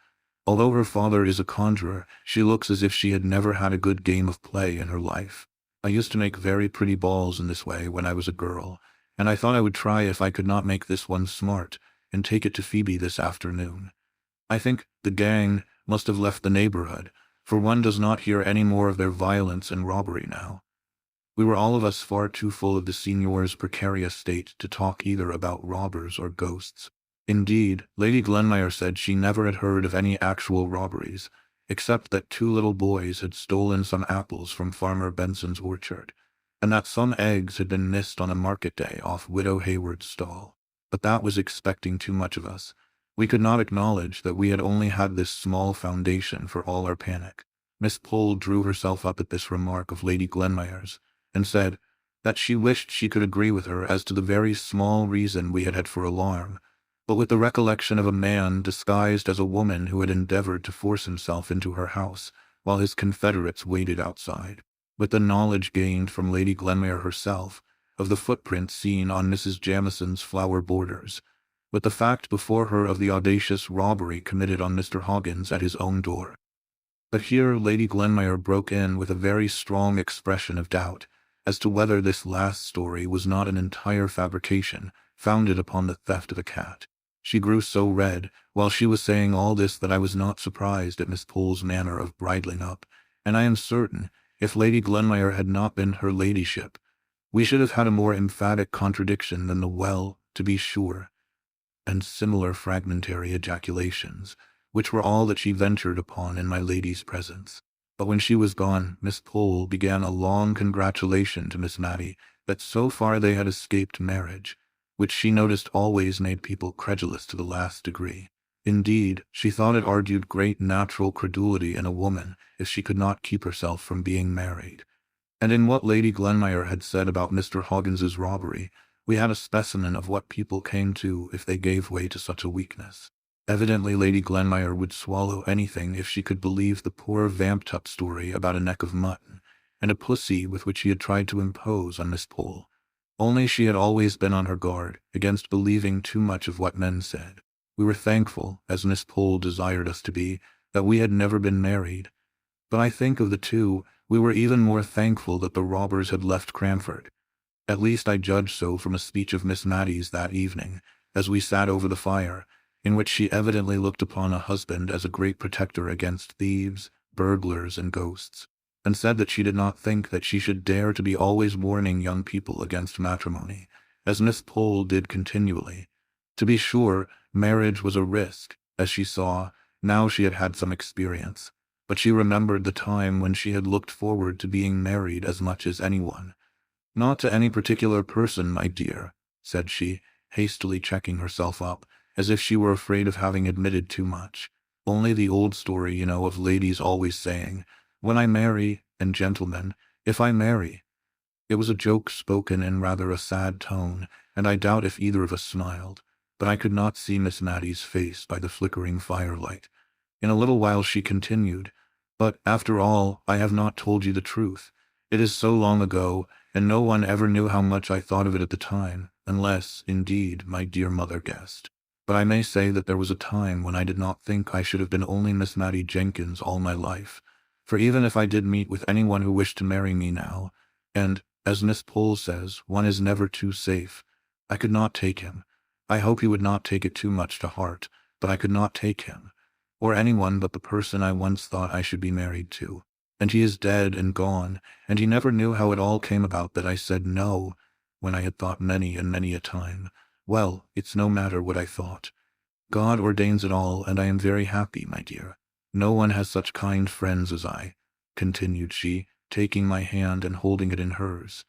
Although her father is a conjurer, she looks as if she had never had a good game of play in her life. I used to make very pretty balls in this way when I was a girl, and I thought I would try if I could not make this one smart, and take it to Phoebe this afternoon. I think the gang must have left the neighborhood, for one does not hear any more of their violence and robbery now." We were all of us far too full of the Signor's precarious state to talk either about robbers or ghosts. Indeed, Lady Glenmire said she never had heard of any actual robberies, except that 2 little boys had stolen some apples from Farmer Benson's orchard, and that some eggs had been missed on a market day off Widow Hayward's stall. But that was expecting too much of us. We could not acknowledge that we had only had this small foundation for all our panic. Miss Pole drew herself up at this remark of Lady Glenmire's, and said that she wished she could agree with her as to the very small reason we had had for alarm, but with the recollection of a man disguised as a woman who had endeavored to force himself into her house while his confederates waited outside, with the knowledge gained from Lady Glenmire herself of the footprints seen on Mrs. Jamison's flower borders, with the fact before her of the audacious robbery committed on Mr. Hoggins at his own door. But here Lady Glenmire broke in with a very strong expression of doubt as to whether this last story was not an entire fabrication founded upon the theft of a cat. She grew so red while she was saying all this that I was not surprised at Miss Pole's manner of bridling up, and I am certain, if Lady Glenmire had not been her ladyship, we should have had a more emphatic contradiction than the "well, to be sure," and similar fragmentary ejaculations, which were all that she ventured upon in my lady's presence. But when she was gone, Miss Pole began a long congratulation to Miss Matty that so far they had escaped marriage, which she noticed always made people credulous to the last degree. Indeed, she thought it argued great natural credulity in a woman if she could not keep herself from being married. And in what Lady Glenmire had said about Mr. Hoggins's robbery, we had a specimen of what people came to if they gave way to such a weakness. Evidently Lady Glenmire would swallow anything if she could believe the poor vamp-tup story about a neck of mutton, and a pussy with which he had tried to impose on Miss Pole. Only she had always been on her guard against believing too much of what men said. We were thankful, as Miss Pole desired us to be, that we had never been married. But I think of the two, we were even more thankful that the robbers had left Cranford. At least I judged so from a speech of Miss Matty's that evening, as we sat over the fire, in which she evidently looked upon a husband as a great protector against thieves, burglars, and ghosts, and said that she did not think that she should dare to be always warning young people against matrimony, as Miss Pole did continually. To be sure, marriage was a risk, as she saw, now she had had some experience, but she remembered the time when she had looked forward to being married as much as anyone. "Not to any particular person, my dear," said she, hastily checking herself up, as if she were afraid of having admitted too much. "Only the old story, you know, of ladies always saying, 'When I marry,' and gentlemen, 'if I marry.'" It was a joke spoken in rather a sad tone, and I doubt if either of us smiled, but I could not see Miss Matty's face by the flickering firelight. In a little while she continued, "But, after all, I have not told you the truth. It is so long ago, and no one ever knew how much I thought of it at the time, unless, indeed, my dear mother guessed. But I may say that there was a time when I did not think I should have been only Miss Matty Jenkins all my life, for even if I did meet with anyone who wished to marry me now, and, as Miss Pole says, one is never too safe, I could not take him. I hope he would not take it too much to heart, but I could not take him, or anyone but the person I once thought I should be married to. And he is dead and gone, and he never knew how it all came about that I said no, when I had thought many and many a time. Well, it's no matter what I thought. God ordains it all, and I am very happy, my dear. No one has such kind friends as I," continued she, taking my hand and holding it in hers.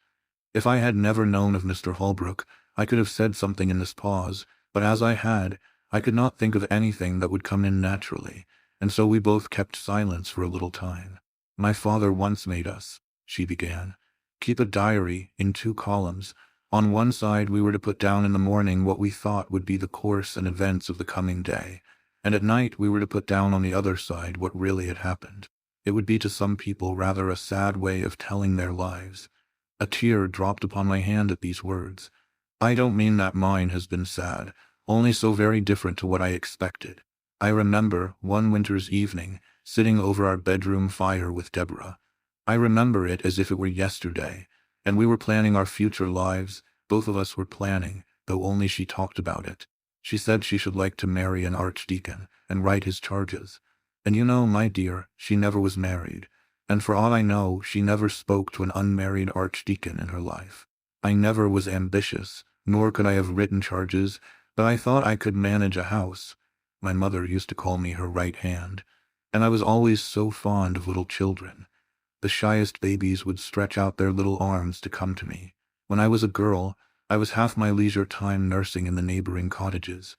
If I had never known of Mr. Holbrook, I could have said something in this pause, but as I had, I could not think of anything that would come in naturally, and so we both kept silence for a little time. "My father once made us," she began, "keep a diary in 2 columns. On one side we were to put down in the morning what we thought would be the course and events of the coming day, and at night we were to put down on the other side what really had happened. It would be to some people rather a sad way of telling their lives." A tear dropped upon my hand at these words. "I don't mean that mine has been sad, only so very different to what I expected. I remember, one winter's evening, sitting over our bedroom fire with Deborah. I remember it as if it were yesterday, and we were planning our future lives. Both of us were planning, though only she talked about it. She said she should like to marry an archdeacon and write his charges. And you know, my dear, she never was married, and for all I know, she never spoke to an unmarried archdeacon in her life. I never was ambitious, nor could I have written charges, but I thought I could manage a house. My mother used to call me her right hand, and I was always so fond of little children. The shyest babies would stretch out their little arms to come to me. When I was a girl, I was half my leisure time nursing in the neighboring cottages.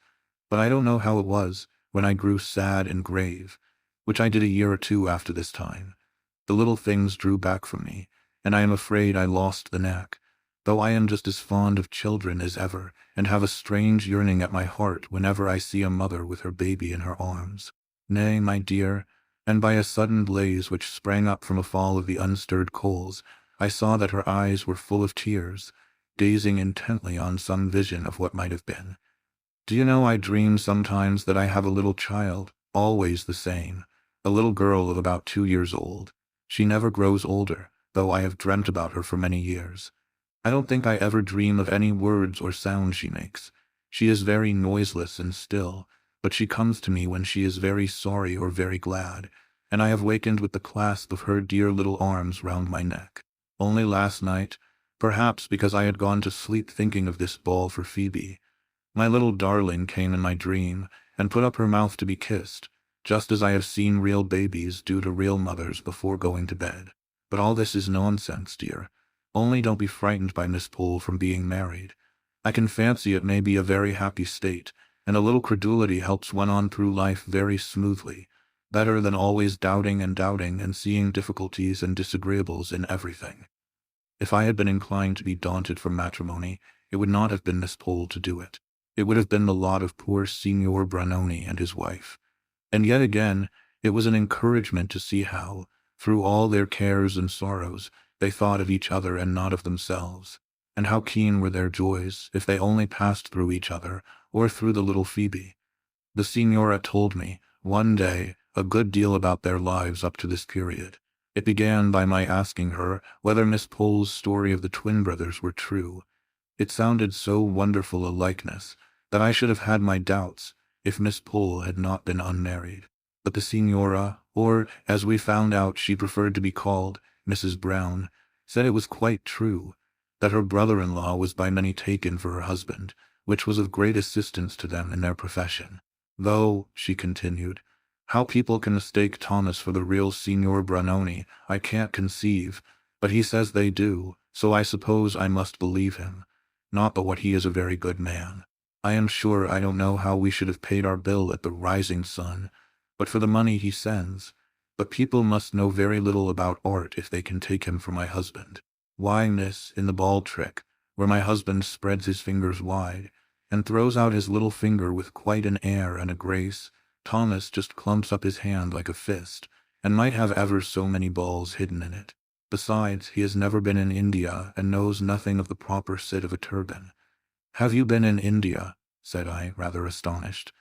But I don't know how it was, when I grew sad and grave, which I did a year or 2 after this time, The little things drew back from me, and I am afraid I lost the knack, though I am just as fond of children as ever, and have a strange yearning at my heart whenever I see a mother with her baby in her arms. Nay, my dear, and by a sudden blaze which sprang up from a fall of the unstirred coals, I saw that her eyes were full of tears, gazing intently on some vision of what might have been. Do you know, I dream sometimes that I have a little child, always the same, a little girl of about 2 years old. She never grows older, though I have dreamt about her for many years. I don't think I ever dream of any words or sounds she makes. She is very noiseless and still, but she comes to me when she is very sorry or very glad, and I have wakened with the clasp of her dear little arms round my neck. Only last night, perhaps because I had gone to sleep thinking of this ball for Phoebe, my little darling came in my dream and put up her mouth to be kissed, just as I have seen real babies do to real mothers before going to bed. But all this is nonsense, dear. Only don't be frightened by Miss Pole from being married. I can fancy it may be a very happy state, and a little credulity helps one on through life very smoothly, better than always doubting and seeing difficulties and disagreeables in everything. If I had been inclined to be daunted from matrimony, it would not have been Miss Pole to do it. It would have been the lot of poor Signor Brunoni and his wife. And yet again, it was an encouragement to see how, through all their cares and sorrows, they thought of each other and not of themselves, and how keen were their joys if they only passed through each other or through the little Phoebe. The Signora told me, one day, a good deal about their lives up to this period. It began by my asking her whether Miss Pole's story of the twin brothers were true. It sounded so wonderful a likeness that I should have had my doubts if Miss Pole had not been unmarried. But the Signora, or as we found out she preferred to be called, Mrs. Brown, said it was quite true, that her brother-in-law was by many taken for her husband, which was of great assistance to them in their profession. Though, she continued, how people can mistake Thomas for the real Signor Brunoni, I can't conceive, but he says they do, so I suppose I must believe him. Not but what he is a very good man. I am sure I don't know how we should have paid our bill at the Rising Sun, but for the money he sends. But people must know very little about art if they can take him for my husband. Why, miss, in the ball trick, where my husband spreads his fingers wide, and throws out his little finger with quite an air and a grace, Thomas just clumps up his hand like a fist, and might have ever so many balls hidden in it. Besides, he has never been in India, and knows nothing of the proper sit of a turban. Have you been in India? Said I, rather astonished.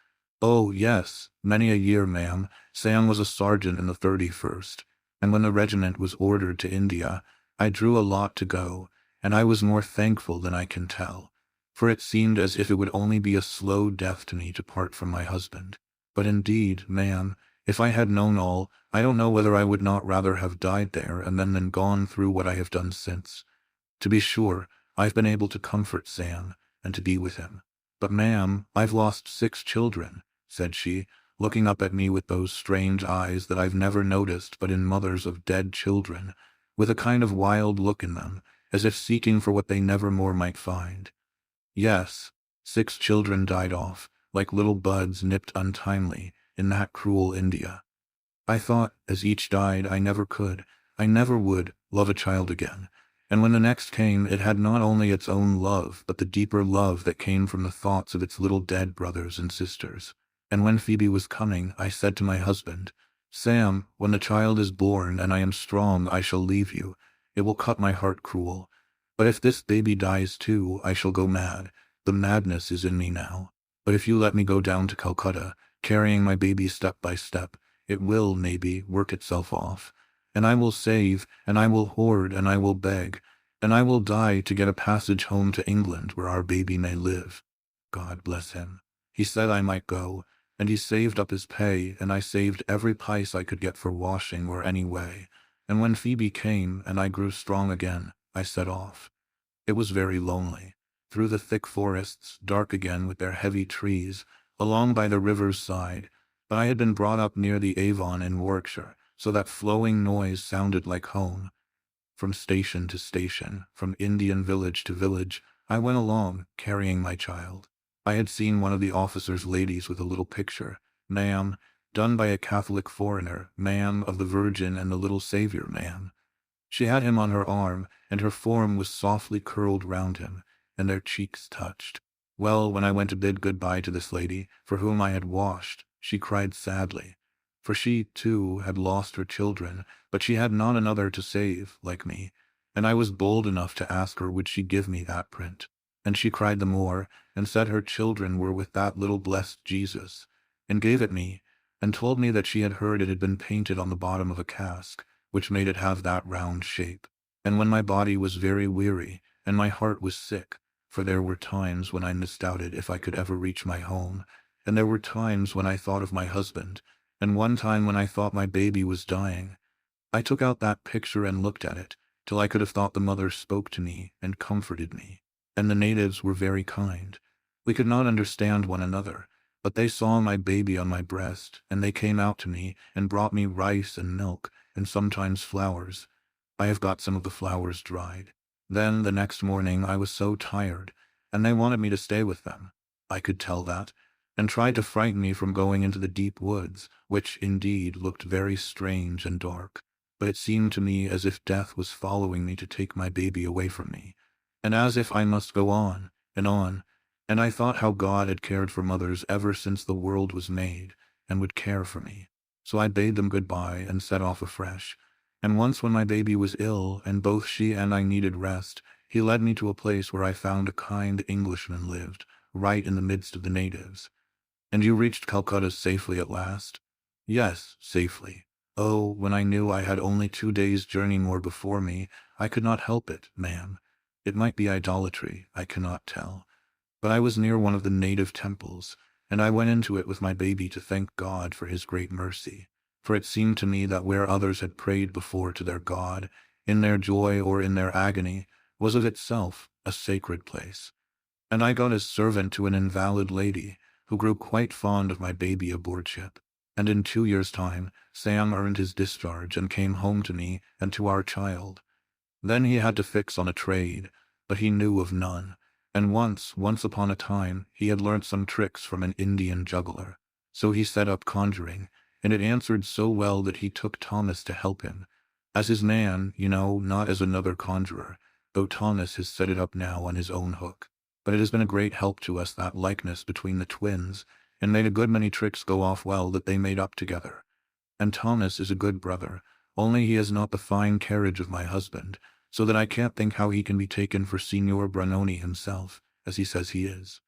Oh, yes, many a year, ma'am. Sam was a sergeant in the 31st, and when the regiment was ordered to India, I drew a lot to go, and I was more thankful than I can tell, for it seemed as if it would only be a slow death to me to part from my husband. But indeed, ma'am, if I had known all, I don't know whether I would not rather have died there and then than gone through what I have done since. To be sure, I've been able to comfort Sam, and to be with him. But, ma'am, I've lost 6 children, said she, looking up at me with those strange eyes that I've never noticed but in mothers of dead children, with a kind of wild look in them, as if seeking for what they never more might find. Yes, 6 children died off, like little buds nipped untimely, in that cruel India. I thought, as each died, I never would, love a child again. And when the next came, it had not only its own love, but the deeper love that came from the thoughts of its little dead brothers and sisters. And when Phoebe was coming, I said to my husband, Sam, when the child is born and I am strong, I shall leave you. It will cut my heart cruel. But if this baby dies too, I shall go mad. The madness is in me now. But if you let me go down to Calcutta, carrying my baby step by step, it will, maybe, work itself off. And I will save, and I will hoard, and I will beg, and I will die to get a passage home to England where our baby may live. God bless him. He said I might go, and he saved up his pay, and I saved every pice I could get for washing or any way. And when Phoebe came, and I grew strong again, I set off. It was very lonely. Through the thick forests, dark again with their heavy trees, along by the river's side, but I had been brought up near the Avon in Warwickshire, so that flowing noise sounded like home. From station to station, from Indian village to village, I went along, carrying my child. I had seen one of the officers' ladies with a little picture. Ma'am, done by a Catholic foreigner, ma'am, of the Virgin and the little Saviour, ma'am. She had him on her arm, and her form was softly curled round him, and their cheeks touched. Well, when I went to bid good-bye to this lady, for whom I had washed, she cried sadly, for she, too, had lost her children, but she had not another to save, like me, and I was bold enough to ask her would she give me that print. And she cried the more, and said her children were with that little blessed Jesus, and gave it me, and told me that she had heard it had been painted on the bottom of a cask, which made it have that round shape. And when my body was very weary, and my heart was sick, for there were times when I misdoubted if I could ever reach my home, and there were times when I thought of my husband, and one time when I thought my baby was dying, I took out that picture and looked at it, till I could have thought the mother spoke to me and comforted me. And the natives were very kind. We could not understand one another, but they saw my baby on my breast, and they came out to me and brought me rice and milk, and sometimes flowers. I have got some of the flowers dried. Then the next morning I was so tired, and they wanted me to stay with them. I could tell that, and tried to frighten me from going into the deep woods, which indeed looked very strange and dark. But it seemed to me as if death was following me to take my baby away from me, and as if I must go on, and I thought how God had cared for mothers ever since the world was made, and would care for me. So I bade them good-bye and set off afresh. And once when my baby was ill, and both she and I needed rest, he led me to a place where I found a kind Englishman lived, right in the midst of the natives. And you reached Calcutta safely at last? Yes, safely. Oh, when I knew I had only 2 days' journey more before me, I could not help it, ma'am. It might be idolatry, I cannot tell. But I was near one of the native temples, and I went into it with my baby to thank God for his great mercy. For it seemed to me that where others had prayed before to their God, in their joy or in their agony, was of itself a sacred place. And I got as servant to an invalid lady, who grew quite fond of my baby aboard ship. And in 2 years' time, Sam earned his discharge and came home to me and to our child. Then he had to fix on a trade, but he knew of none, and once upon a time, he had learnt some tricks from an Indian juggler. So he set up conjuring, and it answered so well that he took Thomas to help him, as his man, you know, not as another conjurer, though Thomas has set it up now on his own hook. But it has been a great help to us, that likeness between the twins, and made a good many tricks go off well that they made up together. And Thomas is a good brother, only he has not the fine carriage of my husband, so that I can't think how he can be taken for Signor Brunoni himself, as he says he is.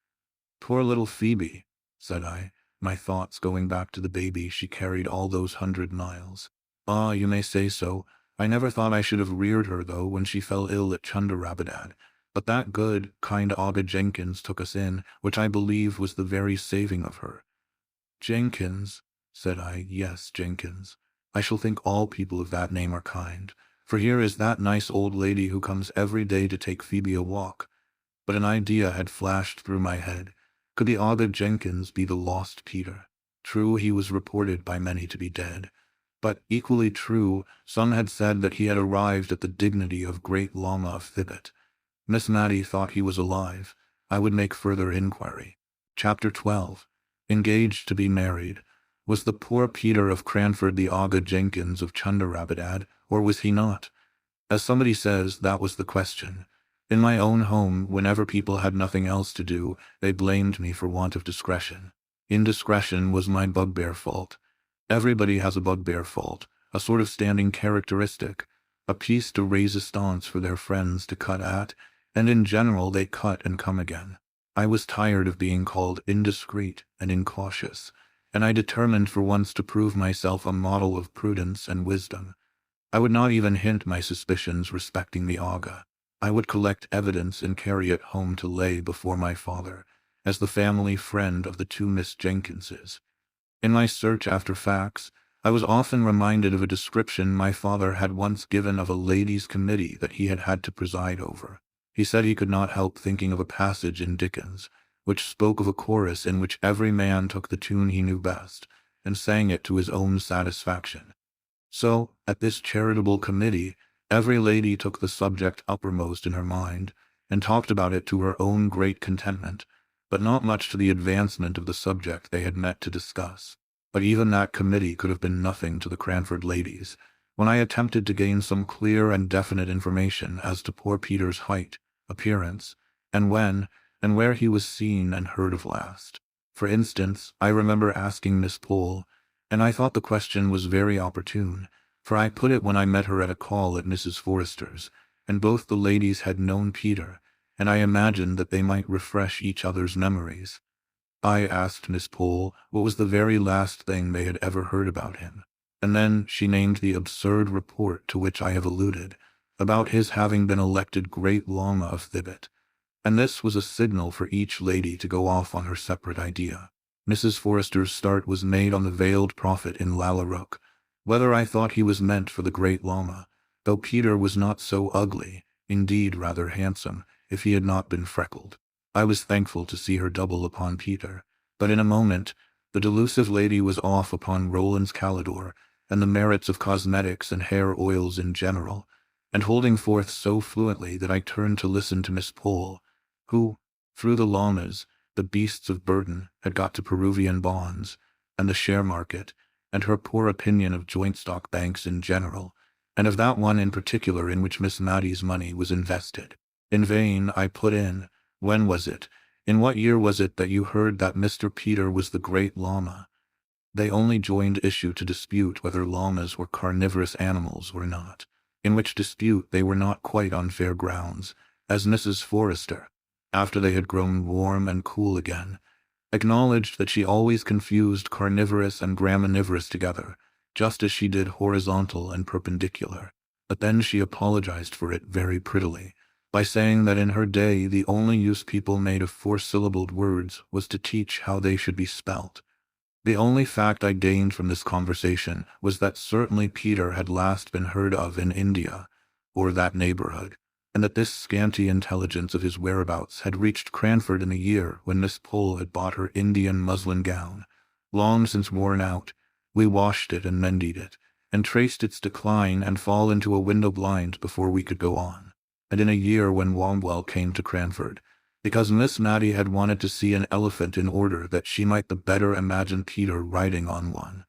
Poor little Phoebe, said I, my thoughts going back to the baby she carried all those 100 miles. Ah, you may say so. I never thought I should have reared her, though, when she fell ill at Chundarabadad. But that good, kind Aga Jenkins took us in, which I believe was the very saving of her. Jenkins, said I, yes, Jenkins. I shall think all people of that name are kind. For here is that nice old lady who comes every day to take Phoebe a walk. But an idea had flashed through my head. Could the Aga Jenkins be the lost Peter? True, he was reported by many to be dead. But equally true, some had said that he had arrived at the dignity of Great Lama of Thibet. Miss Mattie thought he was alive. I would make further inquiry. Chapter 12. Engaged to be married. Was the poor Peter of Cranford the Aga Jenkins of Chundarabadad, or was he not? As somebody says, that was the question. In my own home, whenever people had nothing else to do, they blamed me for want of discretion. Indiscretion was my bugbear fault. Everybody has a bugbear fault, a sort of standing characteristic, a piece de resistance for their friends to cut at, and in general they cut and come again. I was tired of being called indiscreet and incautious, and I determined for once to prove myself a model of prudence and wisdom. I would not even hint my suspicions respecting the Aga. I would collect evidence and carry it home to lay before my father, as the family friend of the 2 Miss Jenkinses. In my search after facts, I was often reminded of a description my father had once given of a ladies' committee that he had had to preside over. He said he could not help thinking of a passage in Dickens, which spoke of a chorus in which every man took the tune he knew best, and sang it to his own satisfaction. So, at this charitable committee, every lady took the subject uppermost in her mind, and talked about it to her own great contentment, but not much to the advancement of the subject they had met to discuss. but even that committee could have been nothing to the Cranford ladies, when I attempted to gain some clear and definite information as to poor Peter's height, appearance, and when and where he was seen and heard of last. For instance, I remember asking Miss Pole, and I thought the question was very opportune, for I put it when I met her at a call at Mrs. Forrester's, and both the ladies had known Peter, and I imagined that they might refresh each other's memories. I asked Miss Pole what was the very last thing they had ever heard about him, and then she named the absurd report to which I have alluded, about his having been elected Great Lama of Thibet, and this was a signal for each lady to go off on her separate idea. Mrs. Forrester's start was made on the veiled prophet in Lalorook, whether I thought he was meant for the Great Lama, though Peter was not so ugly, indeed rather handsome, if he had not been freckled. I was thankful to see her double upon Peter, but in a moment the delusive lady was off upon Roland's Calidore and the merits of cosmetics and hair oils in general, and holding forth so fluently that I turned to listen to Miss Pole, who, through the llamas, the beasts of burden, had got to Peruvian bonds, and the share market, and her poor opinion of joint stock banks in general, and of that one in particular in which Miss Maddie's money was invested. In vain I put in, when was it, in what year was it that you heard that Mr. Peter was the Great Lama? They only joined issue to dispute whether llamas were carnivorous animals or not, in which dispute they were not quite on fair grounds, as Mrs. Forrester, after they had grown warm and cool again, acknowledged that she always confused carnivorous and graminivorous together, just as she did horizontal and perpendicular. But then she apologized for it very prettily, by saying that in her day the only use people made of four-syllabled words was to teach how they should be spelt. The only fact I gained from this conversation was that certainly Peter had last been heard of in India, or that neighborhood, and that this scanty intelligence of his whereabouts had reached Cranford in the year when Miss Pole had bought her Indian muslin gown, long since worn out. We washed it and mended it, and traced its decline and fall into a window blind before we could go on, and in a year when Wombwell came to Cranford, because Miss Maddie had wanted to see an elephant in order that she might the better imagine Peter riding on one,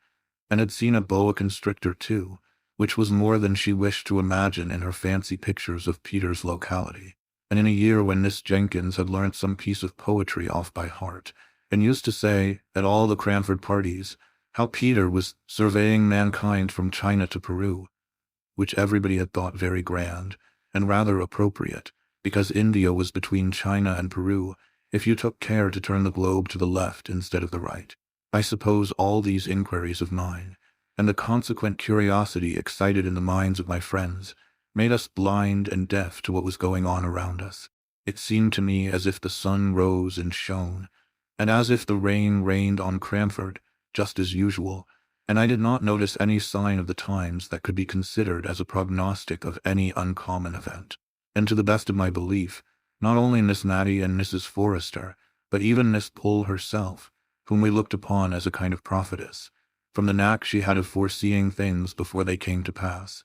and had seen a boa constrictor too, which was more than she wished to imagine in her fancy pictures of Peter's locality, and in a year when Miss Jenkins had learnt some piece of poetry off by heart, and used to say, at all the Cranford parties, how Peter was surveying mankind from China to Peru, which everybody had thought very grand, and rather appropriate, because India was between China and Peru, if you took care to turn the globe to the left instead of the right. I suppose all these inquiries of mine, and the consequent curiosity excited in the minds of my friends, made us blind and deaf to what was going on around us. It seemed to me as if the sun rose and shone, and as if the rain rained on Cranford, just as usual, and I did not notice any sign of the times that could be considered as a prognostic of any uncommon event. And to the best of my belief, not only Miss Maddie and Mrs. Forrester, but even Miss Pole herself, whom we looked upon as a kind of prophetess, from the knack she had of foreseeing things before they came to pass,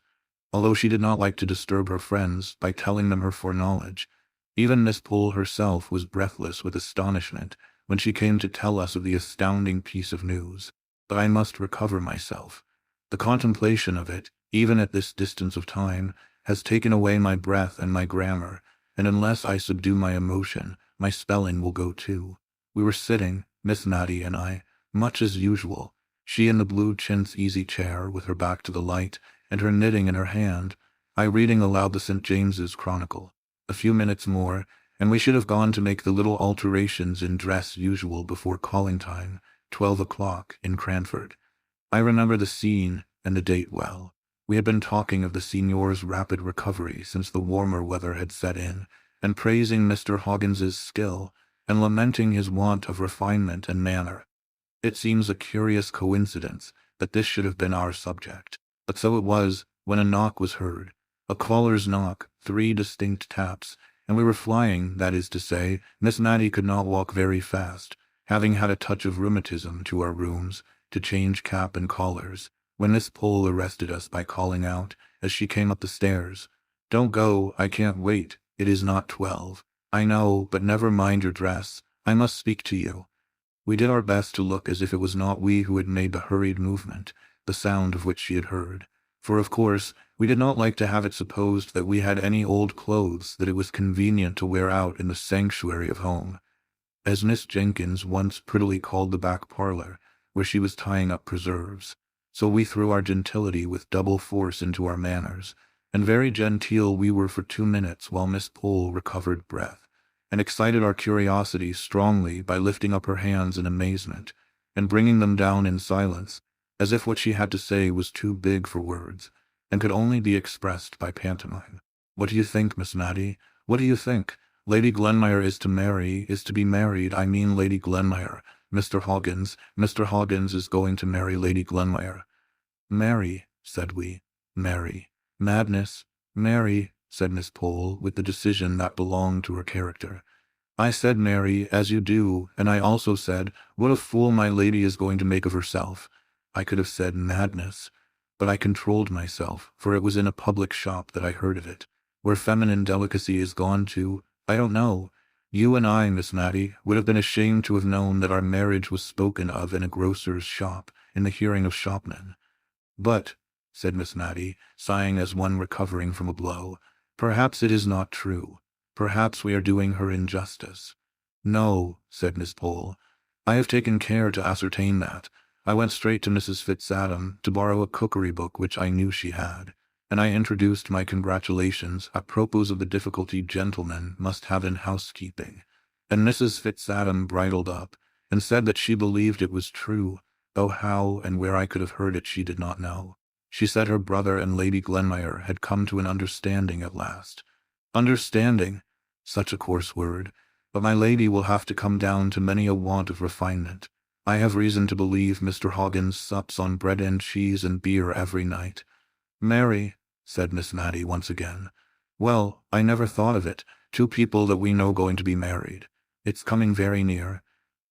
although she did not like to disturb her friends by telling them her foreknowledge. Even Miss Pole herself was breathless with astonishment when she came to tell us of the astounding piece of news. But I must recover myself. The contemplation of it, even at this distance of time, has taken away my breath and my grammar, and unless I subdue my emotion, my spelling will go too. We were sitting, Miss Maddie and I, much as usual, she in the blue chintz easy-chair with her back to the light and her knitting in her hand, I reading aloud the St. James's Chronicle. A few minutes more, and we should have gone to make the little alterations in dress usual before calling time, 12 o'clock, in Cranford. I remember the scene and the date well. We had been talking of the Signor's rapid recovery since the warmer weather had set in, and praising Mr. Hoggins's skill, and lamenting his want of refinement and manner. It seems a curious coincidence that this should have been our subject, but so it was when a knock was heard, a caller's knock, 3 distinct taps, and we were flying, that is to say, Miss Maddie could not walk very fast, having had a touch of rheumatism, to our rooms, to change cap and collars, when Miss Pole arrested us by calling out, as she came up the stairs, "Don't go, I can't wait, it is not 12. I know, but never mind your dress, I must speak to you." We did our best to look as if it was not we who had made the hurried movement, the sound of which she had heard. For of course, we did not like to have it supposed that we had any old clothes that it was convenient to wear out in the sanctuary of home, as Miss Jenkins once prettily called the back parlor, where she was tying up preserves. So we threw our gentility with double force into our manners, and very genteel we were for 2 minutes while Miss Pole recovered breath, and excited our curiosity strongly by lifting up her hands in amazement, and bringing them down in silence, as if what she had to say was too big for words, and could only be expressed by pantomime. "What do you think, Miss Mattie? What do you think? Lady Glenmire is to be married, I mean Lady Glenmire. Mr. Hoggins is going to marry Lady Glenmire." "Marry," said we. "Marry. Madness. Marry," said Miss Pole, with the decision that belonged to her character. "I said marry, as you do, and I also said, what a fool my lady is going to make of herself." I could have said madness, but I controlled myself, for it was in a public shop that I heard of it. Where feminine delicacy is gone to, I don't know. You and I, Miss Mattie, would have been ashamed to have known that our marriage was spoken of in a grocer's shop, in the hearing of shopmen. "But," said Miss Mattie, sighing as one recovering from a blow, "perhaps it is not true. Perhaps we are doing her injustice." "No," said Miss Pole. "I have taken care to ascertain that. I went straight to Mrs. Fitzadam to borrow a cookery book which I knew she had, and I introduced my congratulations apropos of the difficulty gentlemen must have in housekeeping, and Mrs. Fitzadam bridled up, and said that she believed it was true, though how and where I could have heard it she did not know. She said her brother and Lady Glenmire had come to an understanding at last. Understanding! Such a coarse word. But my lady will have to come down to many a want of refinement. I have reason to believe Mr. Hoggins sups on bread and cheese and beer every night." "Marry," said Miss Mattie once again. "Well, I never thought of it. 2 people that we know going to be married. It's coming very near.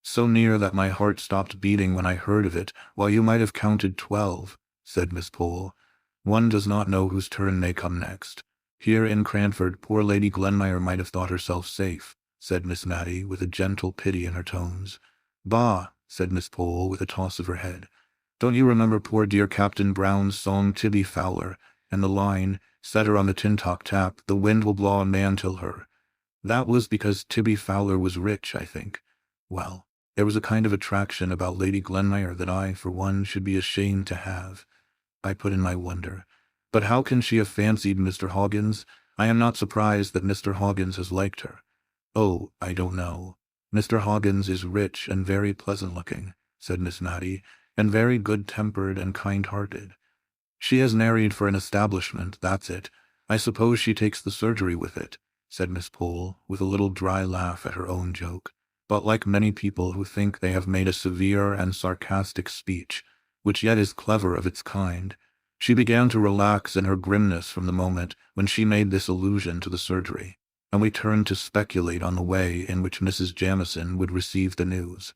So near that my heart stopped beating when I heard of it, while you might have counted 12, said Miss Pole. "One does not know whose turn may come next. Here in Cranford poor Lady Glenmire might have thought herself safe," said Miss Mattie, with a gentle pity in her tones. "Bah!" said Miss Pole, with a toss of her head. "Don't you remember poor dear Captain Brown's song Tibby Fowler, and the line, 'Set her on the tin-tock tap, the wind will blow a man till her'? That was because Tibby Fowler was rich, I think. Well, there was a kind of attraction about Lady Glenmire that I, for one, should be ashamed to have." I put in my wonder. "But how can she have fancied Mr. Hoggins? I am not surprised that Mr. Hoggins has liked her." "Oh, I don't know. Mr. Hoggins is rich and very pleasant-looking," said Miss Mattie, "and very good-tempered and kind-hearted. She has married for an establishment, that's it. I suppose she takes the surgery with it," said Miss Pole, with a little dry laugh at her own joke. But like many people who think they have made a severe and sarcastic speech, which yet is clever of its kind, she began to relax in her grimness from the moment when she made this allusion to the surgery, and we turned to speculate on the way in which Mrs. Jamieson would receive the news.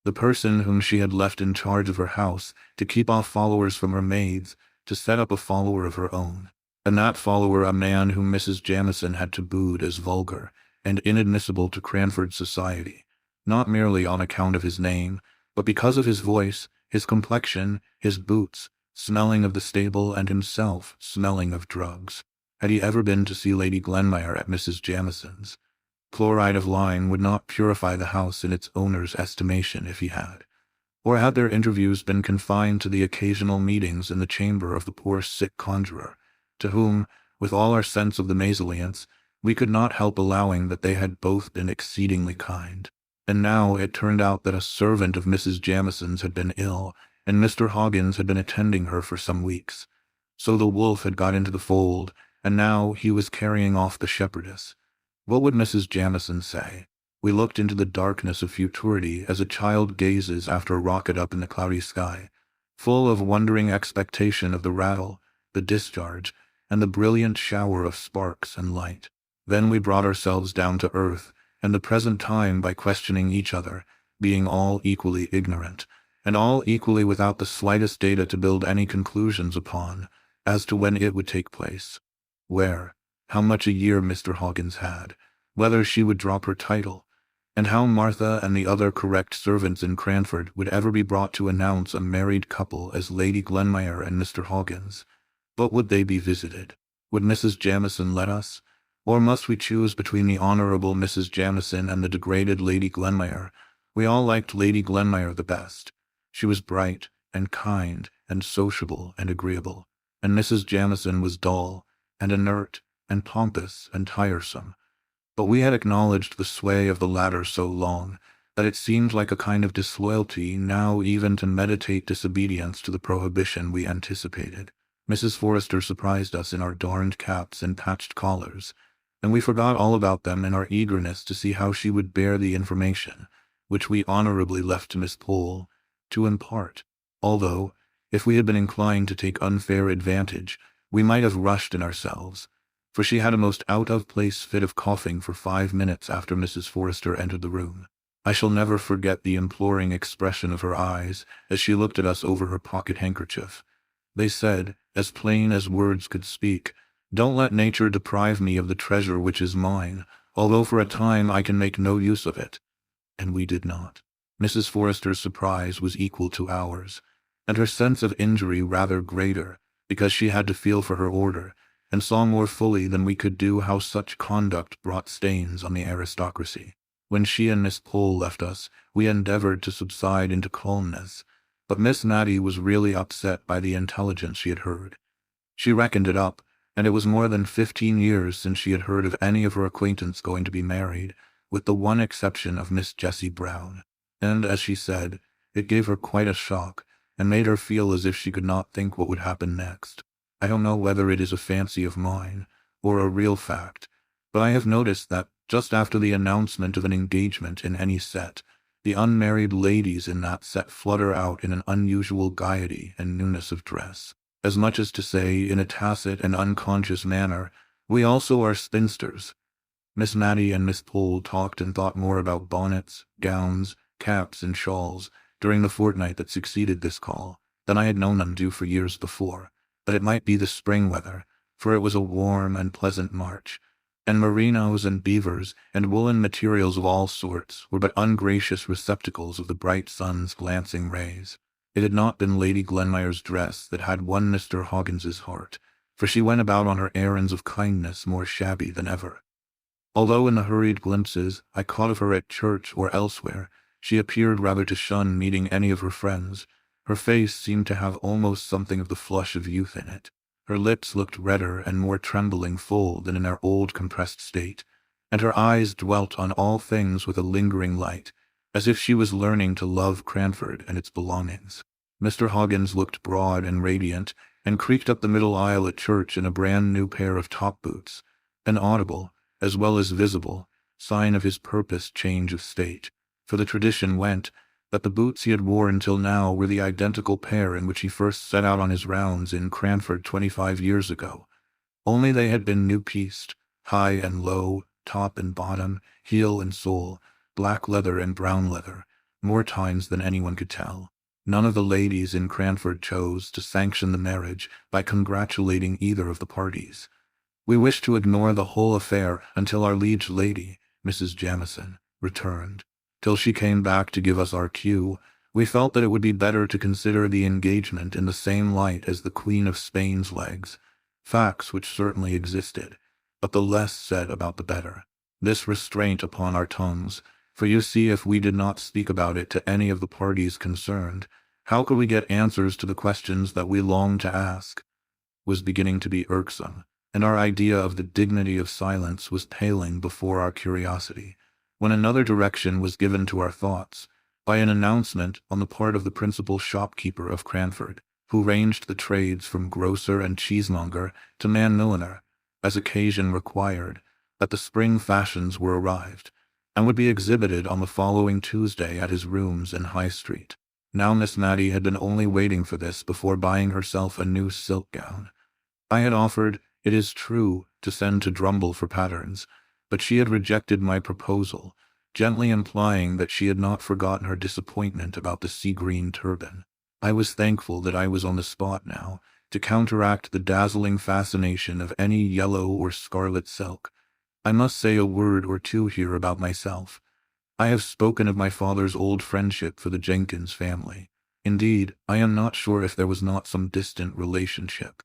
The person whom she had left in charge of her house to keep off followers from her maids, to set up a follower of her own, and that follower a man whom Mrs. Jamieson had tabooed as vulgar and inadmissible to Cranford society, not merely on account of his name, but because of his voice, his complexion, his boots, smelling of the stable, and himself smelling of drugs. Had he ever been to see Lady Glenmire at Mrs. Jamieson's? Chloride of lime would not purify the house in its owner's estimation if he had. Or had their interviews been confined to the occasional meetings in the chamber of the poor sick conjurer, to whom, with all our sense of the mésalliance, we could not help allowing that they had both been exceedingly kind. And now it turned out that a servant of Mrs. Jamieson's had been ill, and Mr. Hoggins had been attending her for some weeks. So the wolf had got into the fold, and now he was carrying off the shepherdess. What would Mrs. Jamieson say? We looked into the darkness of futurity as a child gazes after a rocket up in the cloudy sky, full of wondering expectation of the rattle, the discharge, and the brilliant shower of sparks and light. Then we brought ourselves down to earth, and the present time by questioning each other, being all equally ignorant, and all equally without the slightest data to build any conclusions upon, as to when it would take place, where, how much a year Mr. Hoggins had, whether she would drop her title, And how Martha and the other correct servants in Cranford would ever be brought to announce a married couple as Lady Glenmire and Mr. Hoggins. But would they be visited? Would Mrs. Jamieson let us? Or must we choose between the Honourable Mrs. Jamieson and the degraded Lady Glenmire? We all liked Lady Glenmire the best. She was bright and kind and sociable and agreeable, and Mrs. Jamieson was dull and inert and pompous and tiresome. But we had acknowledged the sway of the latter so long that it seemed like a kind of disloyalty now even to meditate disobedience to the prohibition we anticipated. Mrs. Forrester surprised us in our darned caps and patched collars, and we forgot all about them in our eagerness to see how she would bear the information, which we honorably left to Miss Pole to impart, although, if we had been inclined to take unfair advantage, we might have rushed in ourselves, for she had a most out-of-place fit of coughing for 5 minutes after Mrs. Forrester entered the room. I shall never forget the imploring expression of her eyes as she looked at us over her pocket handkerchief. They said, as plain as words could speak, "Don't let nature deprive me of the treasure which is mine, although for a time I can make no use of it." And we did not. Mrs. Forrester's surprise was equal to ours, and her sense of injury rather greater, because she had to feel for her order, and saw more fully than we could do how such conduct brought stains on the aristocracy. When she and Miss Pole left us, we endeavored to subside into calmness, but Miss Mattie was really upset by the intelligence she had heard. She reckoned it up, and it was more than 15 years since she had heard of any of her acquaintance going to be married, with the one exception of Miss Jessie Brown. And, as she said, it gave her quite a shock, and made her feel as if she could not think what would happen next. I don't know whether it is a fancy of mine, or a real fact, but I have noticed that, just after the announcement of an engagement in any set, the unmarried ladies in that set flutter out in an unusual gaiety and newness of dress, as much as to say, in a tacit and unconscious manner, "We also are spinsters." Miss Mattie and Miss Pole talked and thought more about bonnets, gowns, caps, and shawls during the fortnight that succeeded this call than I had known them do for years before. That it might be the spring weather, for it was a warm and pleasant March, and merinos and beavers and woolen materials of all sorts were but ungracious receptacles of the bright sun's glancing rays. It had not been Lady Glenmire's dress that had won Mr. Hoggins's heart, for she went about on her errands of kindness more shabby than ever. Although in the hurried glimpses I caught of her at church or elsewhere, she appeared rather to shun meeting any of her friends. Her face seemed to have almost something of the flush of youth in it. Her lips looked redder and more trembling full than in their old compressed state, and her eyes dwelt on all things with a lingering light, as if she was learning to love Cranford and its belongings. Mr. Hoggins looked broad and radiant, and creaked up the middle aisle at church in a brand-new pair of top boots, an audible, as well as visible, sign of his purposed change of state, for the tradition went that the boots he had worn until now were the identical pair in which he first set out on his rounds in Cranford 25 years ago, only they had been new-pieced, high and low, top and bottom, heel and sole, black leather and brown leather, more times than anyone could tell. None of the ladies in Cranford chose to sanction the marriage by congratulating either of the parties. We wished to ignore the whole affair until our liege lady, Mrs. Jamieson, returned. Till she came back to give us our cue, we felt that it would be better to consider the engagement in the same light as the Queen of Spain's legs, facts which certainly existed, but the less said about the better. This restraint upon our tongues, for you see if we did not speak about it to any of the parties concerned, how could we get answers to the questions that we longed to ask, was beginning to be irksome, and our idea of the dignity of silence was paling before our curiosity, when another direction was given to our thoughts, by an announcement on the part of the principal shopkeeper of Cranford, who ranged the trades from grocer and cheesemonger to man-milliner, as occasion required, that the spring fashions were arrived, and would be exhibited on the following Tuesday at his rooms in High Street. Now Miss Mattie had been only waiting for this before buying herself a new silk gown. I had offered, it is true, to send to Drumble for patterns, but she had rejected my proposal, gently implying that she had not forgotten her disappointment about the sea-green turban. I was thankful that I was on the spot now, to counteract the dazzling fascination of any yellow or scarlet silk. I must say a word or two here about myself. I have spoken of my father's old friendship for the Jenkins family. Indeed, I am not sure if there was not some distant relationship.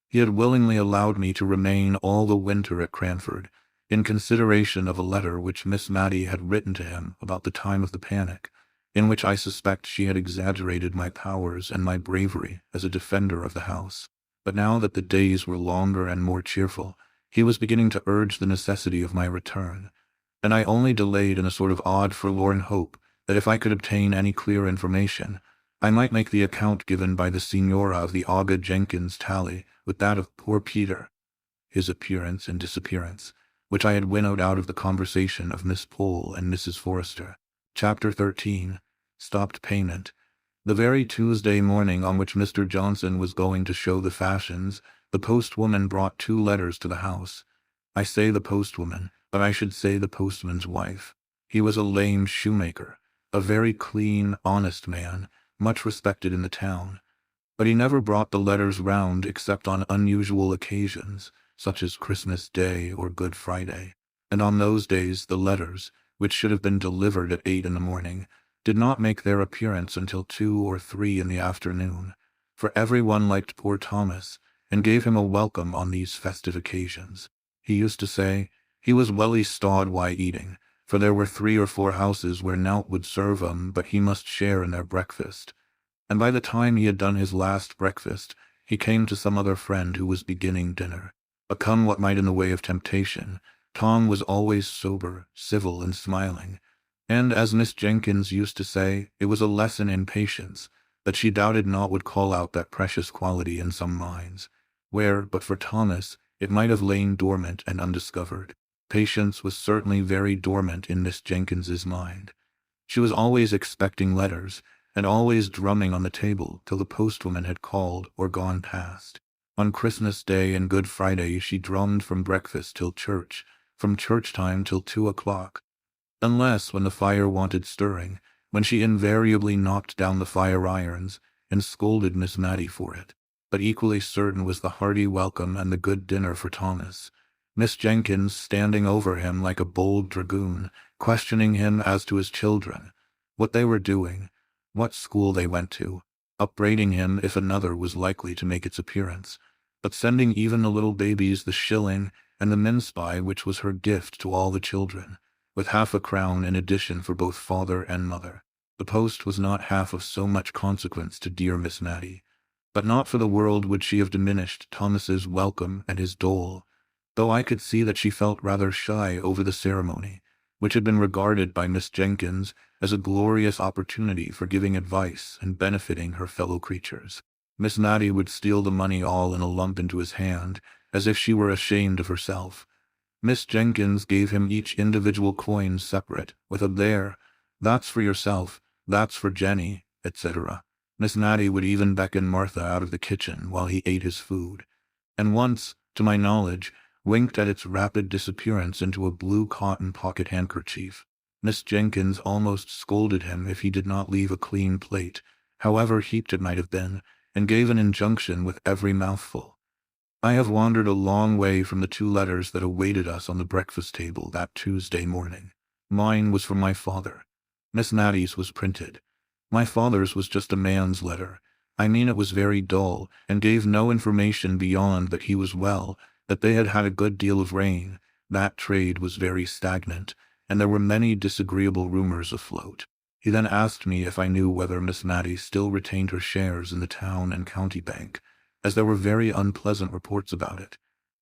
He had willingly allowed me to remain all the winter at Cranford, in consideration of a letter which Miss Matty had written to him about the time of the panic, in which I suspect she had exaggerated my powers and my bravery as a defender of the house. But now that the days were longer and more cheerful, he was beginning to urge the necessity of my return, and I only delayed in a sort of odd forlorn hope that if I could obtain any clear information, I might make the account given by the Signora of the Aga Jenkins tally with that of poor Peter, his appearance and disappearance, which I had winnowed out of the conversation of Miss Pole and Mrs. Forrester. Chapter 13. Stopped Payment. The very Tuesday morning on which Mr. Johnson was going to show the fashions, the postwoman brought 2 letters to the house. I say the postwoman, but I should say the postman's wife. He was a lame shoemaker, a very clean, honest man, much respected in the town. But he never brought the letters round except on unusual occasions, such as Christmas Day or Good Friday. And on those days the letters, which should have been delivered at 8 in the morning, did not make their appearance until 2 or 3 in the afternoon, for everyone liked poor Thomas, and gave him a welcome on these festive occasions. He used to say, he was welly stawed while eating, for there were 3 or 4 houses where nowt would serve him, but he must share in their breakfast. And by the time he had done his last breakfast, he came to some other friend who was beginning dinner. But come what might in the way of temptation, Tom was always sober, civil, and smiling, and, as Miss Jenkins used to say, it was a lesson in patience, that she doubted not would call out that precious quality in some minds, where, but for Thomas, it might have lain dormant and undiscovered. Patience was certainly very dormant in Miss Jenkins's mind. She was always expecting letters, and always drumming on the table till the postwoman had called or gone past. On Christmas Day and Good Friday she drummed from breakfast till church, from church time till 2 o'clock, unless when the fire wanted stirring, when she invariably knocked down the fire irons and scolded Miss Matty for it. But equally certain was the hearty welcome and the good dinner for Thomas, Miss Jenkins standing over him like a bold dragoon, questioning him as to his children, what they were doing, what school they went to, upbraiding him if another was likely to make its appearance, but sending even the little babies the shilling and the mince-pie which was her gift to all the children, with half a crown in addition for both father and mother. The post was not half of so much consequence to dear Miss Matty, but not for the world would she have diminished Thomas's welcome and his dole, though I could see that she felt rather shy over the ceremony, which had been regarded by Miss Jenkins as a glorious opportunity for giving advice and benefiting her fellow creatures. Miss Matty would steal the money all in a lump into his hand, as if she were ashamed of herself. Miss Jenkins gave him each individual coin separate, with a "there, that's for yourself, that's for Jenny," etc. Miss Matty would even beckon Martha out of the kitchen while he ate his food, and once, to my knowledge, winked at its rapid disappearance into a blue cotton pocket handkerchief. Miss Jenkins almost scolded him if he did not leave a clean plate, however heaped it might have been, and gave an injunction with every mouthful. I have wandered a long way from the 2 letters that awaited us on the breakfast table that Tuesday morning. Mine was from my father. Miss Matty's was printed. My father's was just a man's letter. I mean it was very dull, and gave no information beyond that he was well, that they had had a good deal of rain, that trade was very stagnant, and there were many disagreeable rumors afloat. He then asked me if I knew whether Miss Matty still retained her shares in the town and county bank, as there were very unpleasant reports about it,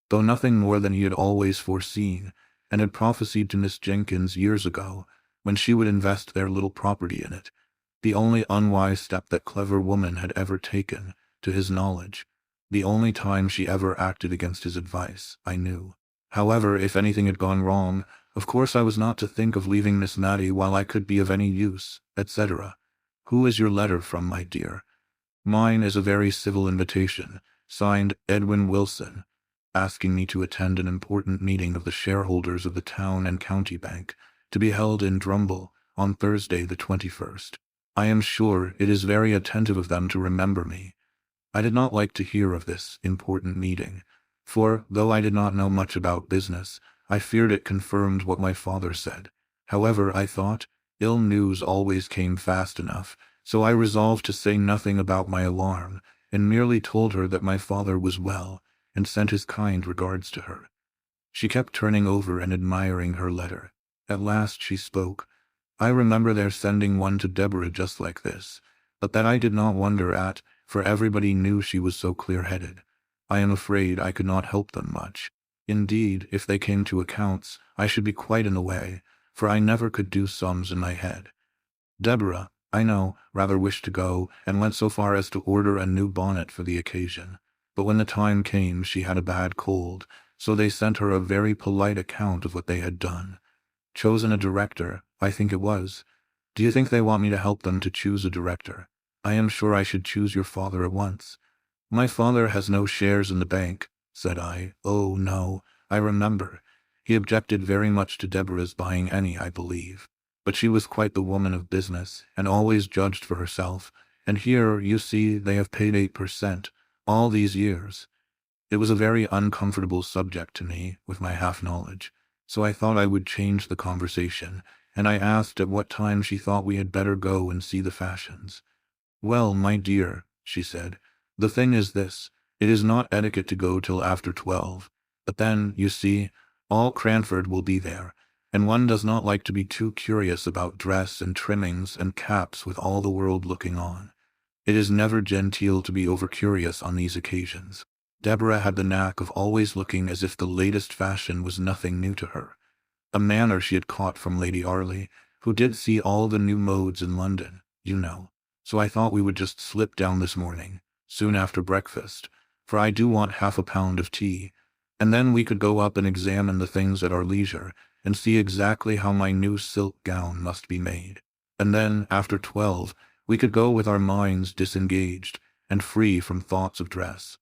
though nothing more than he had always foreseen, and had prophesied to Miss Jenkins years ago, when she would invest their little property in it, the only unwise step that clever woman had ever taken, to his knowledge, the only time she ever acted against his advice, I knew. However, if anything had gone wrong, of course I was not to think of leaving Miss Matty while I could be of any use, etc. Who is your letter from, my dear? Mine is a very civil invitation, signed Edwin Wilson, asking me to attend an important meeting of the shareholders of the town and county bank, to be held in Drumble, on Thursday the 21st. I am sure it is very attentive of them to remember me. I did not like to hear of this important meeting, for, though I did not know much about business, I feared it confirmed what my father said. However, I thought, Ill news always came fast enough, so I resolved to say nothing about my alarm, and merely told her that my father was well, and sent his kind regards to her. She kept turning over and admiring her letter. At last she spoke. "I remember their sending one to Deborah just like this, but that I did not wonder at, for everybody knew she was so clear-headed. I am afraid I could not help them much. Indeed, if they came to accounts, I should be quite in the way, for I never could do sums in my head. Deborah, I know, rather wished to go, and went so far as to order a new bonnet for the occasion. But when the time came she had a bad cold, so they sent her a very polite account of what they had done. Chosen a director, I think it was. Do you think they want me to help them to choose a director? I am sure I should choose your father at once." "My father has no shares in the bank," said I. "Oh, no, I remember. He objected very much to Deborah's buying any, I believe. But she was quite the woman of business, and always judged for herself, and here, you see, they have paid 8%, all these years." It was a very uncomfortable subject to me, with my half-knowledge, so I thought I would change the conversation, and I asked at what time she thought we had better go and see the fashions. "Well, my dear," she said, "the thing is this, it is not etiquette to go till after 12, but then, you see, all Cranford will be there, and one does not like to be too curious about dress and trimmings and caps with all the world looking on. It is never genteel to be over-curious on these occasions." Deborah had the knack of always looking as if the latest fashion was nothing new to her, a manner she had caught from Lady Arley, who did see all the new modes in London, you know. So I thought we would just slip down this morning, soon after breakfast, for I do want half a pound of tea, and then we could go up and examine the things at our leisure, and see exactly how my new silk gown must be made. And then, after 12, we could go with our minds disengaged, and free from thoughts of dress.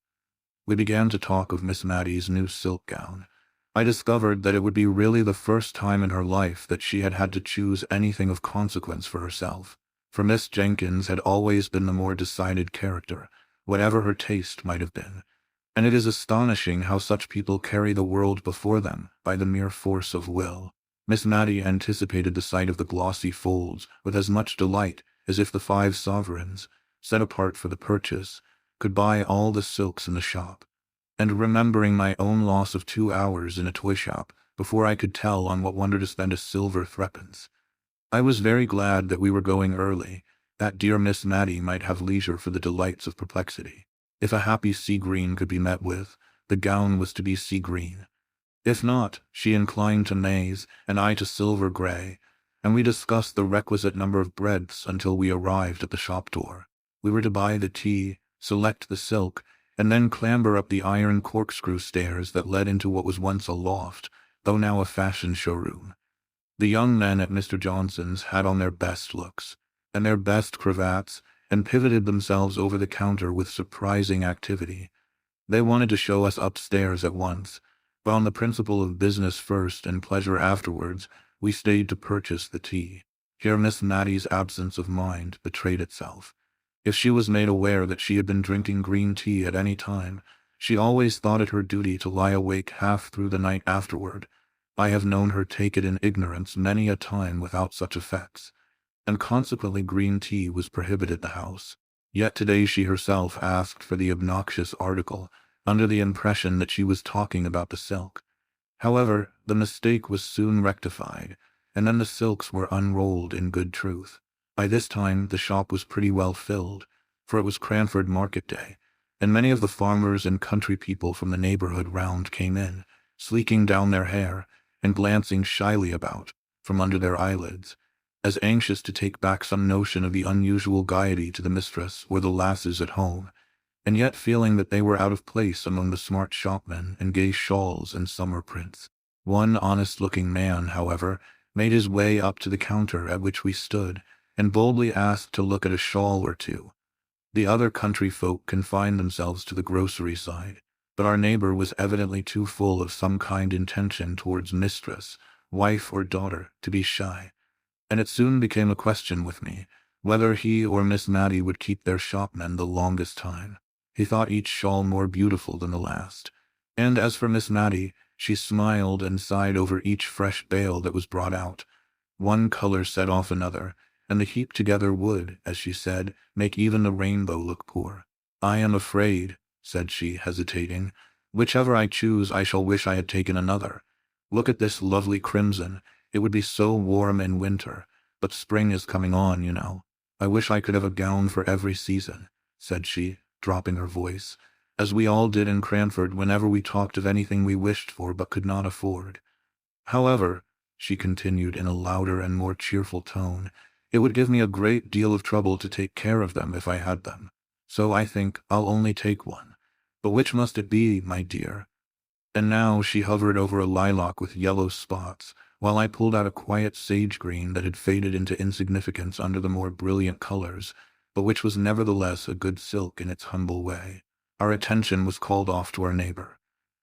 We began to talk of Miss Mattie's new silk gown. I discovered that it would be really the first time in her life that she had had to choose anything of consequence for herself, for Miss Jenkins had always been the more decided character, whatever her taste might have been, and it is astonishing how such people carry the world before them by the mere force of will. Miss Mattie anticipated the sight of the glossy folds with as much delight as if the 5 sovereigns, set apart for the purchase, could buy all the silks in the shop. And remembering my own loss of 2 hours in a toy shop before I could tell on what wonder to spend a silver threepence, I was very glad that we were going early, that dear Miss Mattie might have leisure for the delights of perplexity. If a happy sea-green could be met with, the gown was to be sea-green. If not, she inclined to maize, and I to silver-grey, and we discussed the requisite number of breadths until we arrived at the shop door. We were to buy the tea, select the silk, and then clamber up the iron corkscrew stairs that led into what was once a loft, though now a fashion showroom. The young men at Mr. Johnson's had on their best looks, and their best cravats, and pivoted themselves over the counter with surprising activity. They wanted to show us upstairs at once, but on the principle of business first and pleasure afterwards, we stayed to purchase the tea. Here Miss Mattie's absence of mind betrayed itself. If she was made aware that she had been drinking green tea at any time, she always thought it her duty to lie awake half through the night afterward. I have known her take it in ignorance many a time without such effects, and consequently green tea was prohibited in the house. Yet today she herself asked for the obnoxious article, under the impression that she was talking about the silk. However, the mistake was soon rectified, and then the silks were unrolled in good truth. By this time the shop was pretty well filled, for it was Cranford market day, and many of the farmers and country people from the neighborhood round came in, sleeking down their hair, and glancing shyly about, from under their eyelids, as anxious to take back some notion of the unusual gaiety to the mistress or the lasses at home, and yet feeling that they were out of place among the smart shopmen and gay shawls and summer prints. One honest-looking man, however, made his way up to the counter at which we stood, and boldly asked to look at a shawl or two. The other country folk confined themselves to the grocery side, but our neighbor was evidently too full of some kind intention towards mistress, wife or daughter, to be shy, and it soon became a question with me whether he or Miss Mattie would keep their shopmen the longest time. He thought each shawl more beautiful than the last, and as for Miss Mattie, she smiled and sighed over each fresh bale that was brought out. One color set off another, and the heap together would, as she said, make even the rainbow look poor. I am afraid, said she, hesitating, whichever I choose I shall wish I had taken another. Look at this lovely crimson. It would be so warm in winter, but spring is coming on, you know. I wish I could have a gown for every season, said she, dropping her voice, as we all did in Cranford whenever we talked of anything we wished for but could not afford. However, she continued in a louder and more cheerful tone, it would give me a great deal of trouble to take care of them if I had them. So I think I'll only take one. But which must it be, my dear? And now she hovered over a lilac with yellow spots, while I pulled out a quiet sage green that had faded into insignificance under the more brilliant colors, but which was nevertheless a good silk in its humble way. Our attention was called off to our neighbor.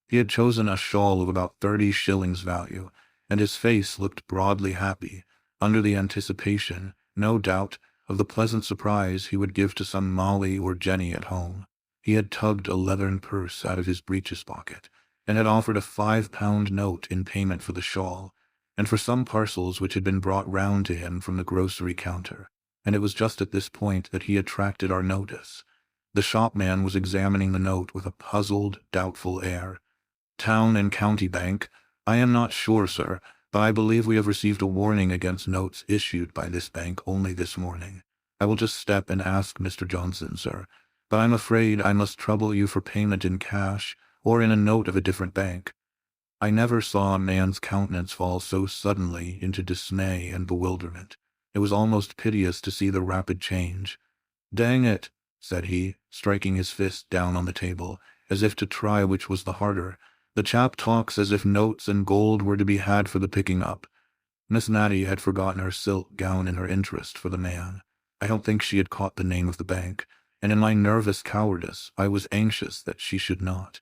He had chosen a shawl of about 30 shillings value, and his face looked broadly happy, under the anticipation, no doubt, of the pleasant surprise he would give to some Molly or Jenny at home. He had tugged a leathern purse out of his breeches pocket, and had offered a £5 note in payment for the shawl, and for some parcels which had been brought round to him from the grocery counter, and it was just at this point that he attracted our notice. The shopman was examining the note with a puzzled, doubtful air. Town and County Bank. I am not sure, sir, but I believe we have received a warning against notes issued by this bank only this morning. I will just step and ask Mr. Johnson, sir, but I'm afraid I must trouble you for payment in cash or in a note of a different bank. I never saw a man's countenance fall so suddenly into dismay and bewilderment. It was almost piteous to see the rapid change. Dang it, said he, striking his fist down on the table, as if to try which was the harder. The chap talks as if notes and gold were to be had for the picking up. Miss Natty had forgotten her silk gown in her interest for the man. I don't think she had caught the name of the bank, and in my nervous cowardice I was anxious that she should not.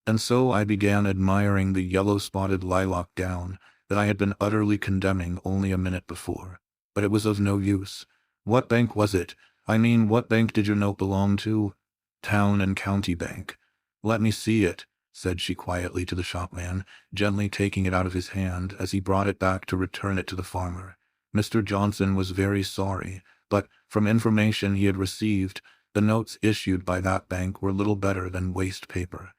And so I began admiring the yellow-spotted lilac gown that I had been utterly condemning only a minute before. But it was of no use. What bank was it? I mean, what bank did your note belong to? Town and County Bank. Let me see it, said she quietly to the shopman, gently taking it out of his hand as he brought it back to return it to the farmer. Mr. Johnson was very sorry, but, from information he had received, the notes issued by that bank were little better than waste paper.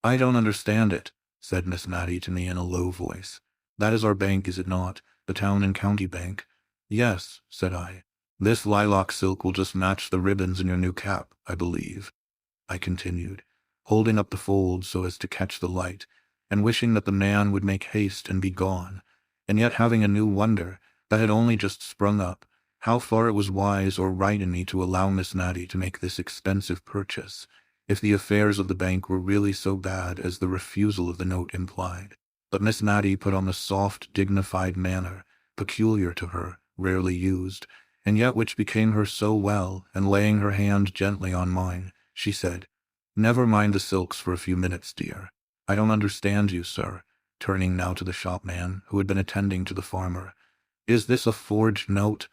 I don't understand it, said Miss Natty to me in a low voice. That is our bank, is it not? The Town and County Bank? Yes, said I. This lilac silk will just match the ribbons in your new cap, I believe, I continued, holding up the fold so as to catch the light, and wishing that the man would make haste and be gone, and yet having a new wonder that had only just sprung up, how far it was wise or right in me to allow Miss Natty to make this expensive purchase, if the affairs of the bank were really so bad as the refusal of the note implied. But Miss Natty put on the soft, dignified manner, peculiar to her, rarely used, and yet which became her so well, and laying her hand gently on mine, she said, Never mind the silks for a few minutes, dear. I don't understand you, sir, turning now to the shopman, who had been attending to the farmer. Is this a forged note?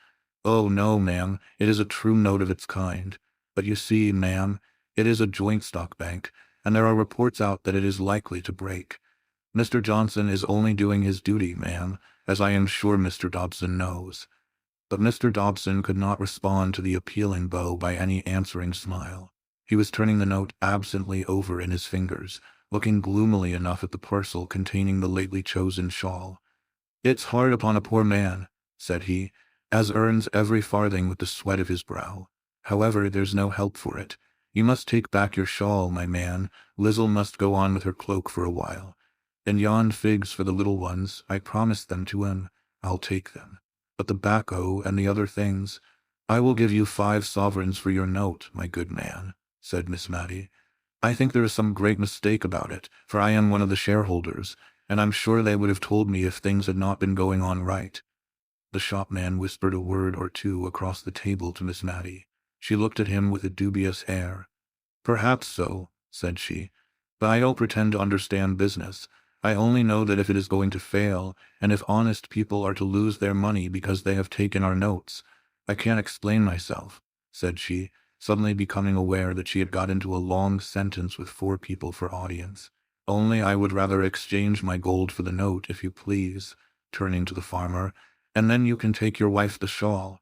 Oh, no, ma'am, it is a true note of its kind. But you see, ma'am, it is a joint stock bank, and there are reports out that it is likely to break. Mr. Johnson is only doing his duty, ma'am, as I am sure Mr. Dobson knows. But Mr. Dobson could not respond to the appealing bow by any answering smile. He was turning the note absently over in his fingers, looking gloomily enough at the parcel containing the lately chosen shawl. It's hard upon a poor man, said he, as earns every farthing with the sweat of his brow. However, there's no help for it. You must take back your shawl, my man. Lizzle must go on with her cloak for a while. And yon figs for the little ones, I promised them to him. I'll take them. But the bacco and the other things, I will give you 5 sovereigns for your note, my good man, said Miss Matty. I think there is some great mistake about it, for I am one of the shareholders, and I'm sure they would have told me if things had not been going on right. The shopman whispered a word or two across the table to Miss Matty. She looked at him with a dubious air. Perhaps so, said she, but I don't pretend to understand business. I only know that if it is going to fail, and if honest people are to lose their money because they have taken our notes, I can't explain myself, said she, suddenly becoming aware that she had got into a long sentence with 4 people for audience. Only I would rather exchange my gold for the note, if you please, turning to the farmer, and then you can take your wife the shawl.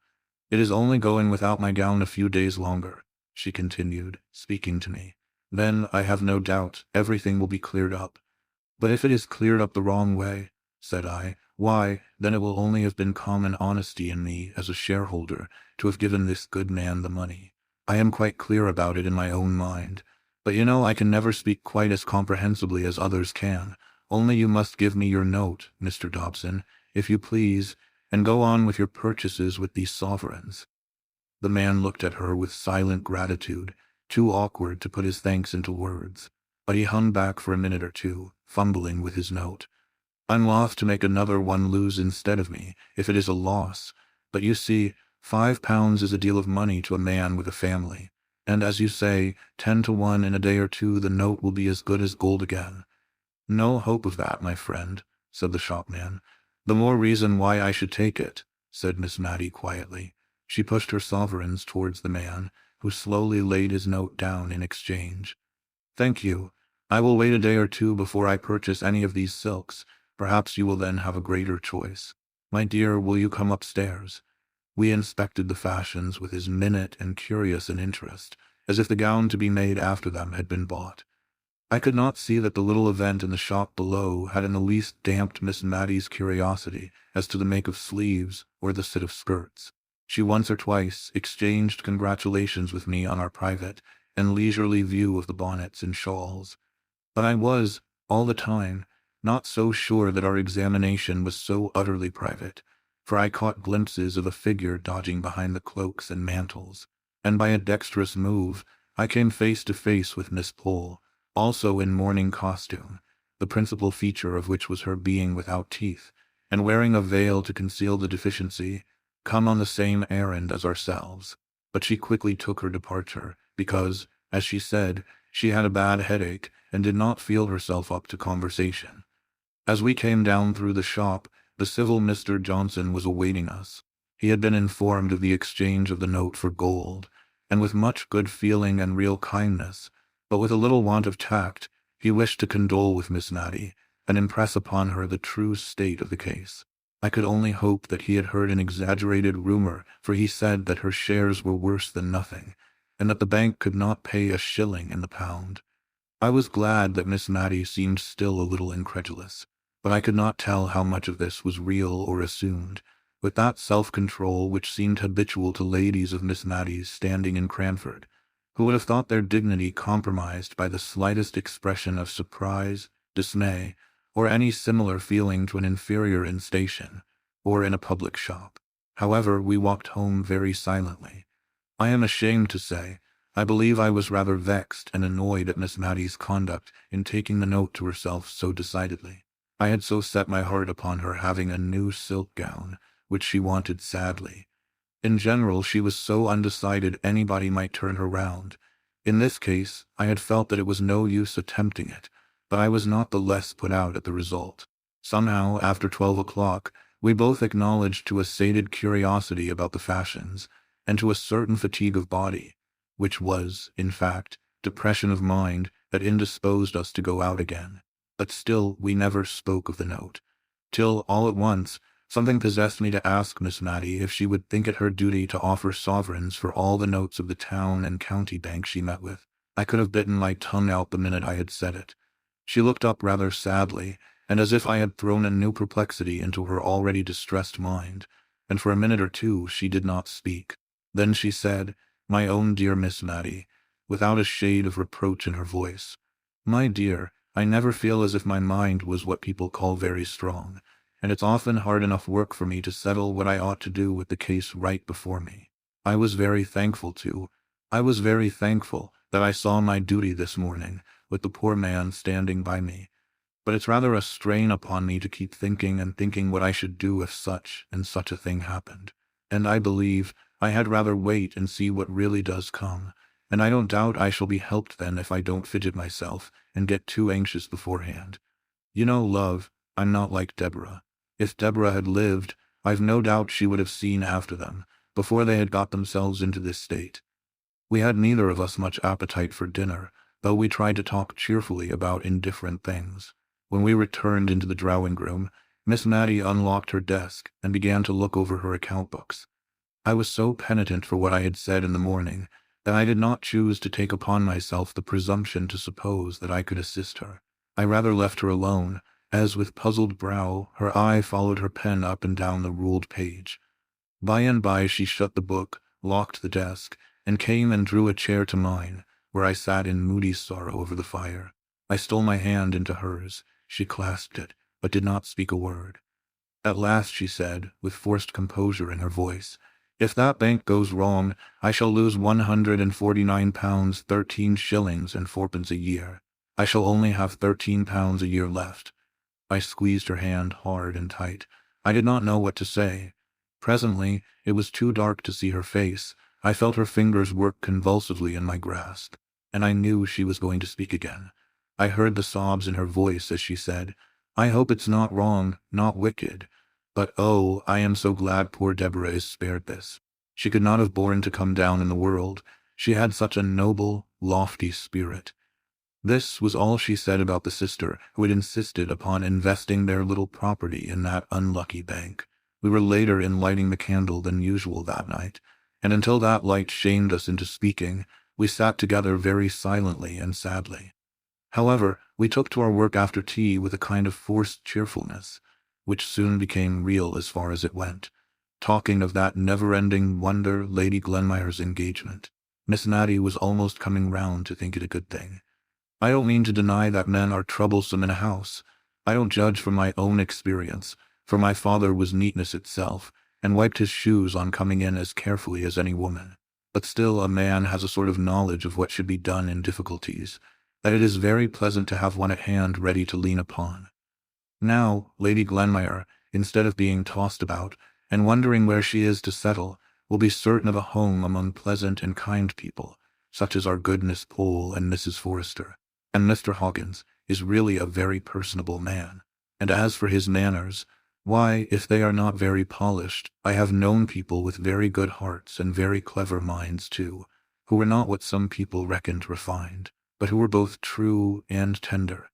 It is only going without my gown a few days longer," she continued, speaking to me. "Then, I have no doubt, everything will be cleared up." "But if it is cleared up the wrong way," said I, "why, then it will only have been common honesty in me as a shareholder to have given this good man the money. I am quite clear about it in my own mind. But you know I can never speak quite as comprehensibly as others can. Only you must give me your note, Mr. Dobson, if you please, and go on with your purchases with these sovereigns." The man looked at her with silent gratitude, too awkward to put his thanks into words, but he hung back for a minute or two, fumbling with his note. "I'm loth to make another one lose instead of me, if it is a loss, but you see, £5 is a deal of money to a man with a family, and as you say, 10 to 1 in a day or two the note will be as good as gold again." "No hope of that, my friend," said the shopman. "The more reason why I should take it," said Miss Matty quietly. She pushed her sovereigns towards the man, who slowly laid his note down in exchange. "Thank you. I will wait a day or two before I purchase any of these silks. Perhaps you will then have a greater choice. My dear, will you come upstairs?" We inspected the fashions with as minute and curious an interest as if the gown to be made after them had been bought. I could not see that the little event in the shop below had in the least damped Miss Matty's curiosity as to the make of sleeves or the sit of skirts. She once or twice exchanged congratulations with me on our private and leisurely view of the bonnets and shawls. But I was, all the time, not so sure that our examination was so utterly private, for I caught glimpses of a figure dodging behind the cloaks and mantles, and by a dexterous move I came face to face with Miss Pole, also in mourning costume, the principal feature of which was her being without teeth, and wearing a veil to conceal the deficiency, come on the same errand as ourselves. But she quickly took her departure, because, as she said, she had a bad headache, and did not feel herself up to conversation. As we came down through the shop, the civil Mr. Johnson was awaiting us. He had been informed of the exchange of the note for gold, and with much good feeling and real kindness, but with a little want of tact, he wished to condole with Miss Matty, and impress upon her the true state of the case. I could only hope that he had heard an exaggerated rumor, for he said that her shares were worse than nothing, and that the bank could not pay a shilling in the pound. I was glad that Miss Matty seemed still a little incredulous, but I could not tell how much of this was real or assumed, with that self-control which seemed habitual to ladies of Miss Matty's standing in Cranford, who would have thought their dignity compromised by the slightest expression of surprise, dismay, or any similar feeling to an inferior in station, or in a public shop. However, we walked home very silently. I am ashamed to say, I believe I was rather vexed and annoyed at Miss Matty's conduct in taking the note to herself so decidedly. I had so set my heart upon her having a new silk gown, which she wanted sadly. In general, she was so undecided anybody might turn her round. In this case, I had felt that it was no use attempting it, but I was not the less put out at the result. Somehow, after 12 o'clock, we both acknowledged to a sated curiosity about the fashions, and to a certain fatigue of body, which was, in fact, depression of mind that indisposed us to go out again. But still we never spoke of the note, till, all at once, something possessed me to ask Miss Matty if she would think it her duty to offer sovereigns for all the notes of the town and county bank she met with. I could have bitten my tongue out the minute I had said it. She looked up rather sadly, and as if I had thrown a new perplexity into her already distressed mind, and for a minute or two she did not speak. Then she said, "My own dear Miss Matty," without a shade of reproach in her voice, "my dear, I never feel as if my mind was what people call very strong, and it's often hard enough work for me to settle what I ought to do with the case right before me. I was very thankful that I saw my duty this morning, with the poor man standing by me. But it's rather a strain upon me to keep thinking and thinking what I should do if such and such a thing happened. And I believe I had rather wait and see what really does come, and I don't doubt I shall be helped then if I don't fidget myself and get too anxious beforehand. You know, love, I'm not like Deborah. If Deborah had lived, I've no doubt she would have seen after them, before they had got themselves into this state. We had neither of us much appetite for dinner, though we tried to talk cheerfully about indifferent things. When we returned into the drawing-room, Miss Mattie unlocked her desk and began to look over her account books. I was so penitent for what I had said in the morning that I did not choose to take upon myself the presumption to suppose that I could assist her. I rather left her alone, as with puzzled brow her eye followed her pen up and down the ruled page. By and by she shut the book, locked the desk, and came and drew a chair to mine, where I sat in moody sorrow over the fire. I stole my hand into hers. She clasped it, but did not speak a word. At last she said, with forced composure in her voice, "If that bank goes wrong, I shall lose £149, 13 shillings and fourpence a year. I shall only have £13 a year left." I squeezed her hand hard and tight. I did not know what to say. Presently, it was too dark to see her face. I felt her fingers work convulsively in my grasp, and I knew she was going to speak again. I heard the sobs in her voice as she said, "I hope it's not wrong, not wicked. But oh, I am so glad poor Deborah is spared this. She could not have borne to come down in the world. She had such a noble, lofty spirit." This was all she said about the sister who had insisted upon investing their little property in that unlucky bank. We were later in lighting the candle than usual that night, and until that light shamed us into speaking, we sat together very silently and sadly. However, we took to our work after tea with a kind of forced cheerfulness, which soon became real as far as it went, talking of that never-ending wonder, Lady Glenmire's engagement. Miss Mattie was almost coming round to think it a good thing. I don't mean to deny that men are troublesome in a house. I don't judge from my own experience, for my father was neatness itself, and wiped his shoes on coming in as carefully as any woman. But still a man has a sort of knowledge of what should be done in difficulties, that it is very pleasant to have one at hand ready to lean upon. Now, Lady Glenmire, instead of being tossed about, and wondering where she is to settle, will be certain of a home among pleasant and kind people, such as our good Miss Pole and Mrs. Forrester. And Mr. Hawkins is really a very personable man. And as for his manners, why, if they are not very polished, I have known people with very good hearts and very clever minds too, who were not what some people reckoned refined, but who were both true and tender.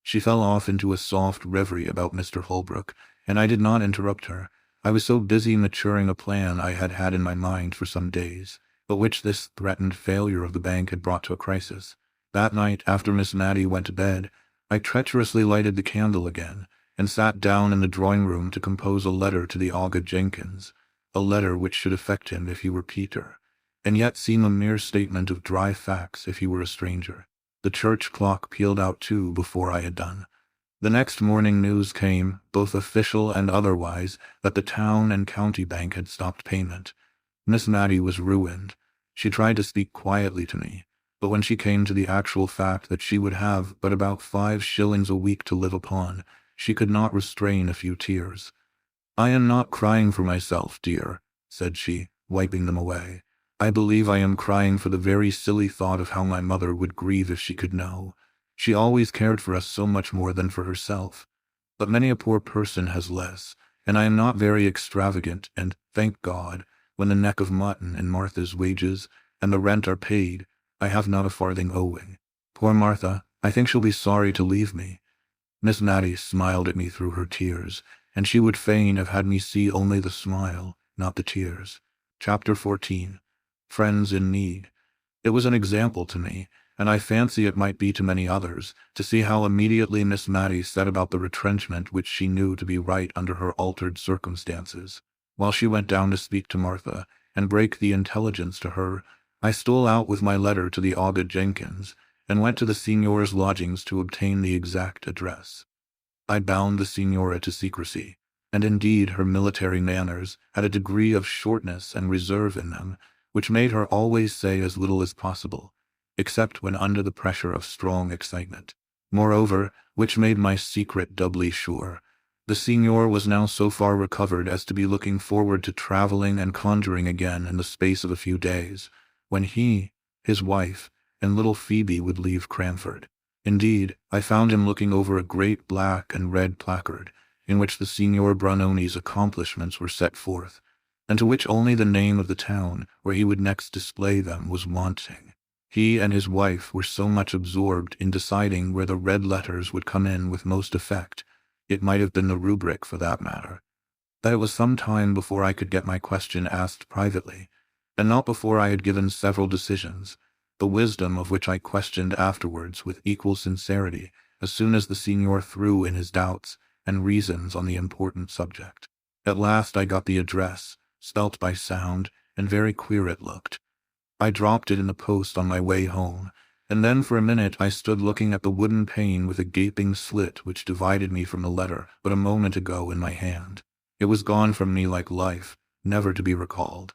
She fell off into a soft reverie about Mr. Holbrook, and I did not interrupt her. I was so busy maturing a plan I had had in my mind for some days, but which this threatened failure of the bank had brought to a crisis. That night, after Miss Mattie went to bed, I treacherously lighted the candle again, and sat down in the drawing-room to compose a letter to the Aga Jenkins, a letter which should affect him if he were Peter, and yet seem a mere statement of dry facts if he were a stranger. The church clock pealed out 2 before I had done. The next morning news came, both official and otherwise, that the town and county bank had stopped payment. Miss Mattie was ruined. She tried to speak quietly to me, but when she came to the actual fact that she would have but about 5 shillings a week to live upon, she could not restrain a few tears. "I am not crying for myself, dear," said she, wiping them away. "I believe I am crying for the very silly thought of how my mother would grieve if she could know. She always cared for us so much more than for herself. But many a poor person has less, and I am not very extravagant, and, thank God, when the neck of mutton and Martha's wages and the rent are paid, I have not a farthing owing. Poor Martha, I think she'll be sorry to leave me." Miss Mattie smiled at me through her tears, and she would fain have had me see only the smile, not the tears. Chapter 14. Friends in Need. It was an example to me, and I fancy it might be to many others, to see how immediately Miss Mattie set about the retrenchment which she knew to be right under her altered circumstances. While she went down to speak to Martha, and break the intelligence to her, I stole out with my letter to the Aga Jenkins, and went to the Signor's lodgings to obtain the exact address. I bound the Signora to secrecy, and indeed her military manners had a degree of shortness and reserve in them, which made her always say as little as possible, except when under the pressure of strong excitement. Moreover, which made my secret doubly sure, the Signor was now so far recovered as to be looking forward to travelling and conjuring again in the space of a few days, when he, his wife, and little Phoebe would leave Cranford. Indeed, I found him looking over a great black and red placard, in which the Signor Brunoni's accomplishments were set forth, and to which only the name of the town where he would next display them was wanting. He and his wife were so much absorbed in deciding where the red letters would come in with most effect, It might have been the rubric, for that matter. That it was some time before I could get my question asked privately, and not before I had given several decisions, the wisdom of which I questioned afterwards with equal sincerity as soon as the Signor threw in his doubts and reasons on the important subject. At last I got the address, spelt by sound, and very queer it looked. I dropped it in the post on my way home, and then for a minute I stood looking at the wooden pane with a gaping slit which divided me from the letter but a moment ago in my hand. It was gone from me like life, never to be recalled.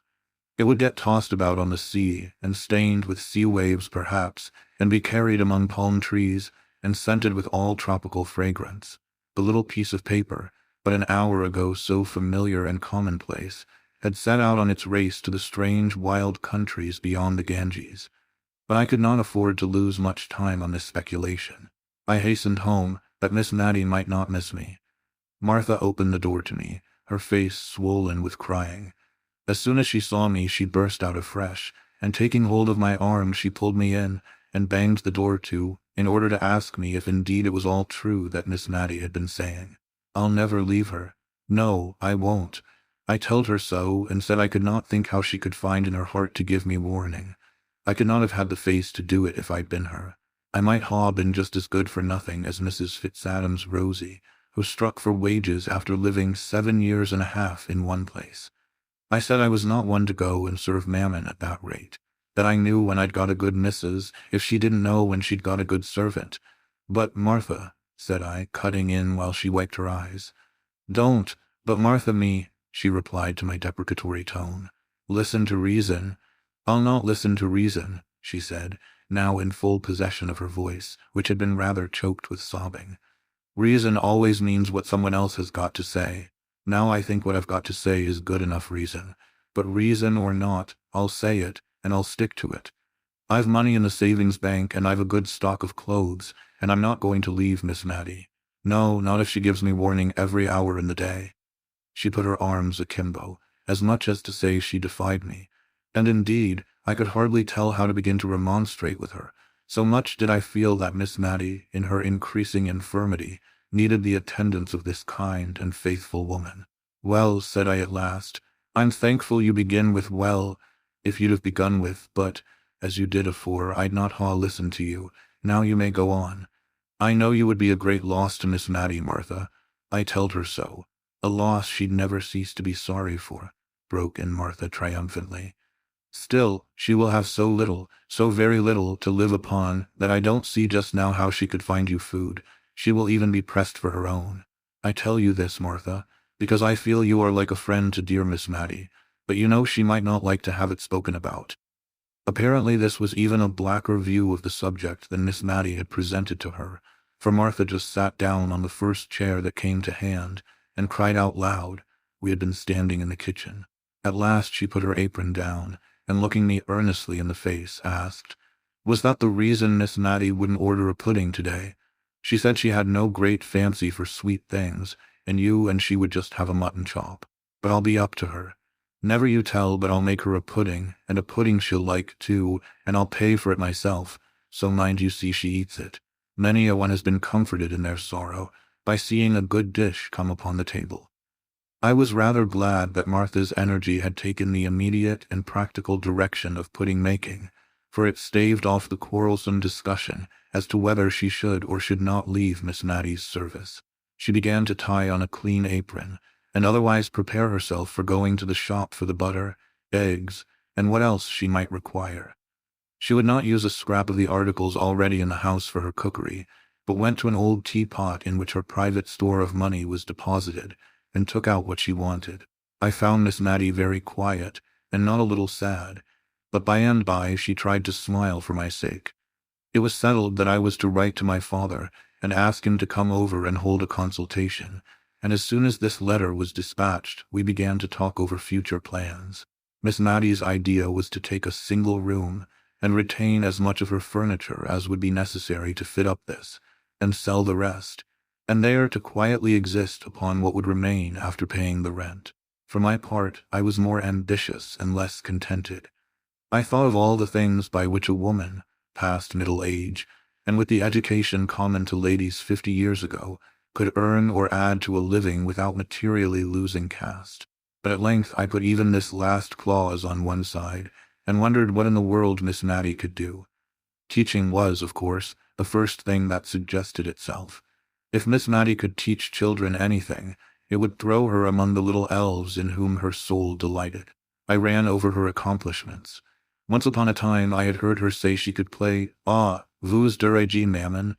It would get tossed about on the sea, and stained with sea waves perhaps, and be carried among palm trees, and scented with all tropical fragrance. The little piece of paper, but an hour ago so familiar and commonplace, had set out on its race to the strange wild countries beyond the Ganges. But I could not afford to lose much time on this speculation. I hastened home, that Miss Mattie might not miss me. Martha opened the door to me, her face swollen with crying. As soon as she saw me, she burst out afresh, and taking hold of my arm, she pulled me in, and banged the door to, in order to ask me if indeed it was all true that Miss Mattie had been saying. "I'll never leave her. No, I won't." I told her so, and said I could not think how she could find in her heart to give me warning. I could not have had the face to do it if I'd been her. I might ha' been just as good for nothing as Mrs. Fitzadam's Rosie, who struck for wages after living 7 years and a half in one place. I said I was not one to go and serve mammon at that rate, that I knew when I'd got a good missus, if she didn't know when she'd got a good servant. "But, Martha," said I, cutting in while she wiped her eyes. "Don't, but Martha me," she replied to my deprecatory tone. "Listen to reason." "I'll not listen to reason," she said, now in full possession of her voice, which had been rather choked with sobbing. "Reason always means what someone else has got to say. Now I think what I've got to say is good enough reason. But reason or not, I'll say it, and I'll stick to it. I've money in the savings bank, and I've a good stock of clothes, and I'm not going to leave Miss Mattie. No, not if she gives me warning every hour in the day." She put her arms akimbo, as much as to say she defied me, and indeed I could hardly tell how to begin to remonstrate with her, so much did I feel that Miss Mattie, in her increasing infirmity, needed the attendance of this kind and faithful woman. "Well," said I at last, "I'm thankful you begin with well, if you'd have begun with but, as you did afore, I'd not ha' listened to you. Now you may go on. I know you would be a great loss to Miss Mattie, Martha. I telled her so. A loss she'd never cease to be sorry for," broke in Martha triumphantly. "Still, she will have so little, so very little, to live upon, that I don't see just now how she could find you food. She will even be pressed for her own. I tell you this, Martha, because I feel you are like a friend to dear Miss Mattie, but you know she might not like to have it spoken about." Apparently this was even a blacker view of the subject than Miss Mattie had presented to her, for Martha just sat down on the first chair that came to hand, and cried out loud. We had been standing in the kitchen. At last she put her apron down, and looking me earnestly in the face, asked, "Was that the reason Miss Mattie wouldn't order a pudding today? She said she had no great fancy for sweet things, and you and she would just have a mutton chop. But I'll be up to her. Never you tell, but I'll make her a pudding, and a pudding she'll like, too, and I'll pay for it myself, so mind you see she eats it." Many a one has been comforted in their sorrow by seeing a good dish come upon the table. I was rather glad that Martha's energy had taken the immediate and practical direction of pudding-making, for it staved off the quarrelsome discussion as to whether she should or should not leave Miss Mattie's service. She began to tie on a clean apron, and otherwise prepare herself for going to the shop for the butter, eggs, and what else she might require. She would not use a scrap of the articles already in the house for her cookery, but went to an old teapot in which her private store of money was deposited, and took out what she wanted. I found Miss Mattie very quiet, and not a little sad, but by and by she tried to smile for my sake. It was settled that I was to write to my father, and ask him to come over and hold a consultation, and as soon as this letter was dispatched, we began to talk over future plans. Miss Mattie's idea was to take a single room, and retain as much of her furniture as would be necessary to fit up this, and sell the rest, and there to quietly exist upon what would remain after paying the rent. For my part, I was more ambitious and less contented. I thought of all the things by which a woman, past middle age, and with the education common to ladies 50 years ago, could earn or add to a living without materially losing caste. But at length I put even this last clause on one side, and wondered what in the world Miss Matty could do. Teaching was, of course, the first thing that suggested itself. If Miss Matty could teach children anything, it would throw her among the little elves in whom her soul delighted. I ran over her accomplishments. Once upon a time I had heard her say she could play "Ah, vous direz mammon"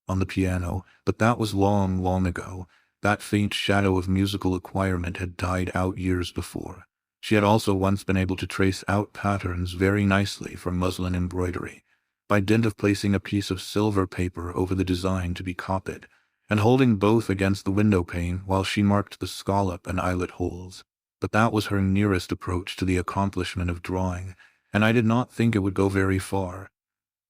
on the piano, but that was long, long ago. That faint shadow of musical acquirement had died out years before. She had also once been able to trace out patterns very nicely from muslin embroidery, by dint of placing a piece of silver paper over the design to be copied, and holding both against the window pane while she marked the scallop and eyelet holes. But that was her nearest approach to the accomplishment of drawing, and I did not think it would go very far.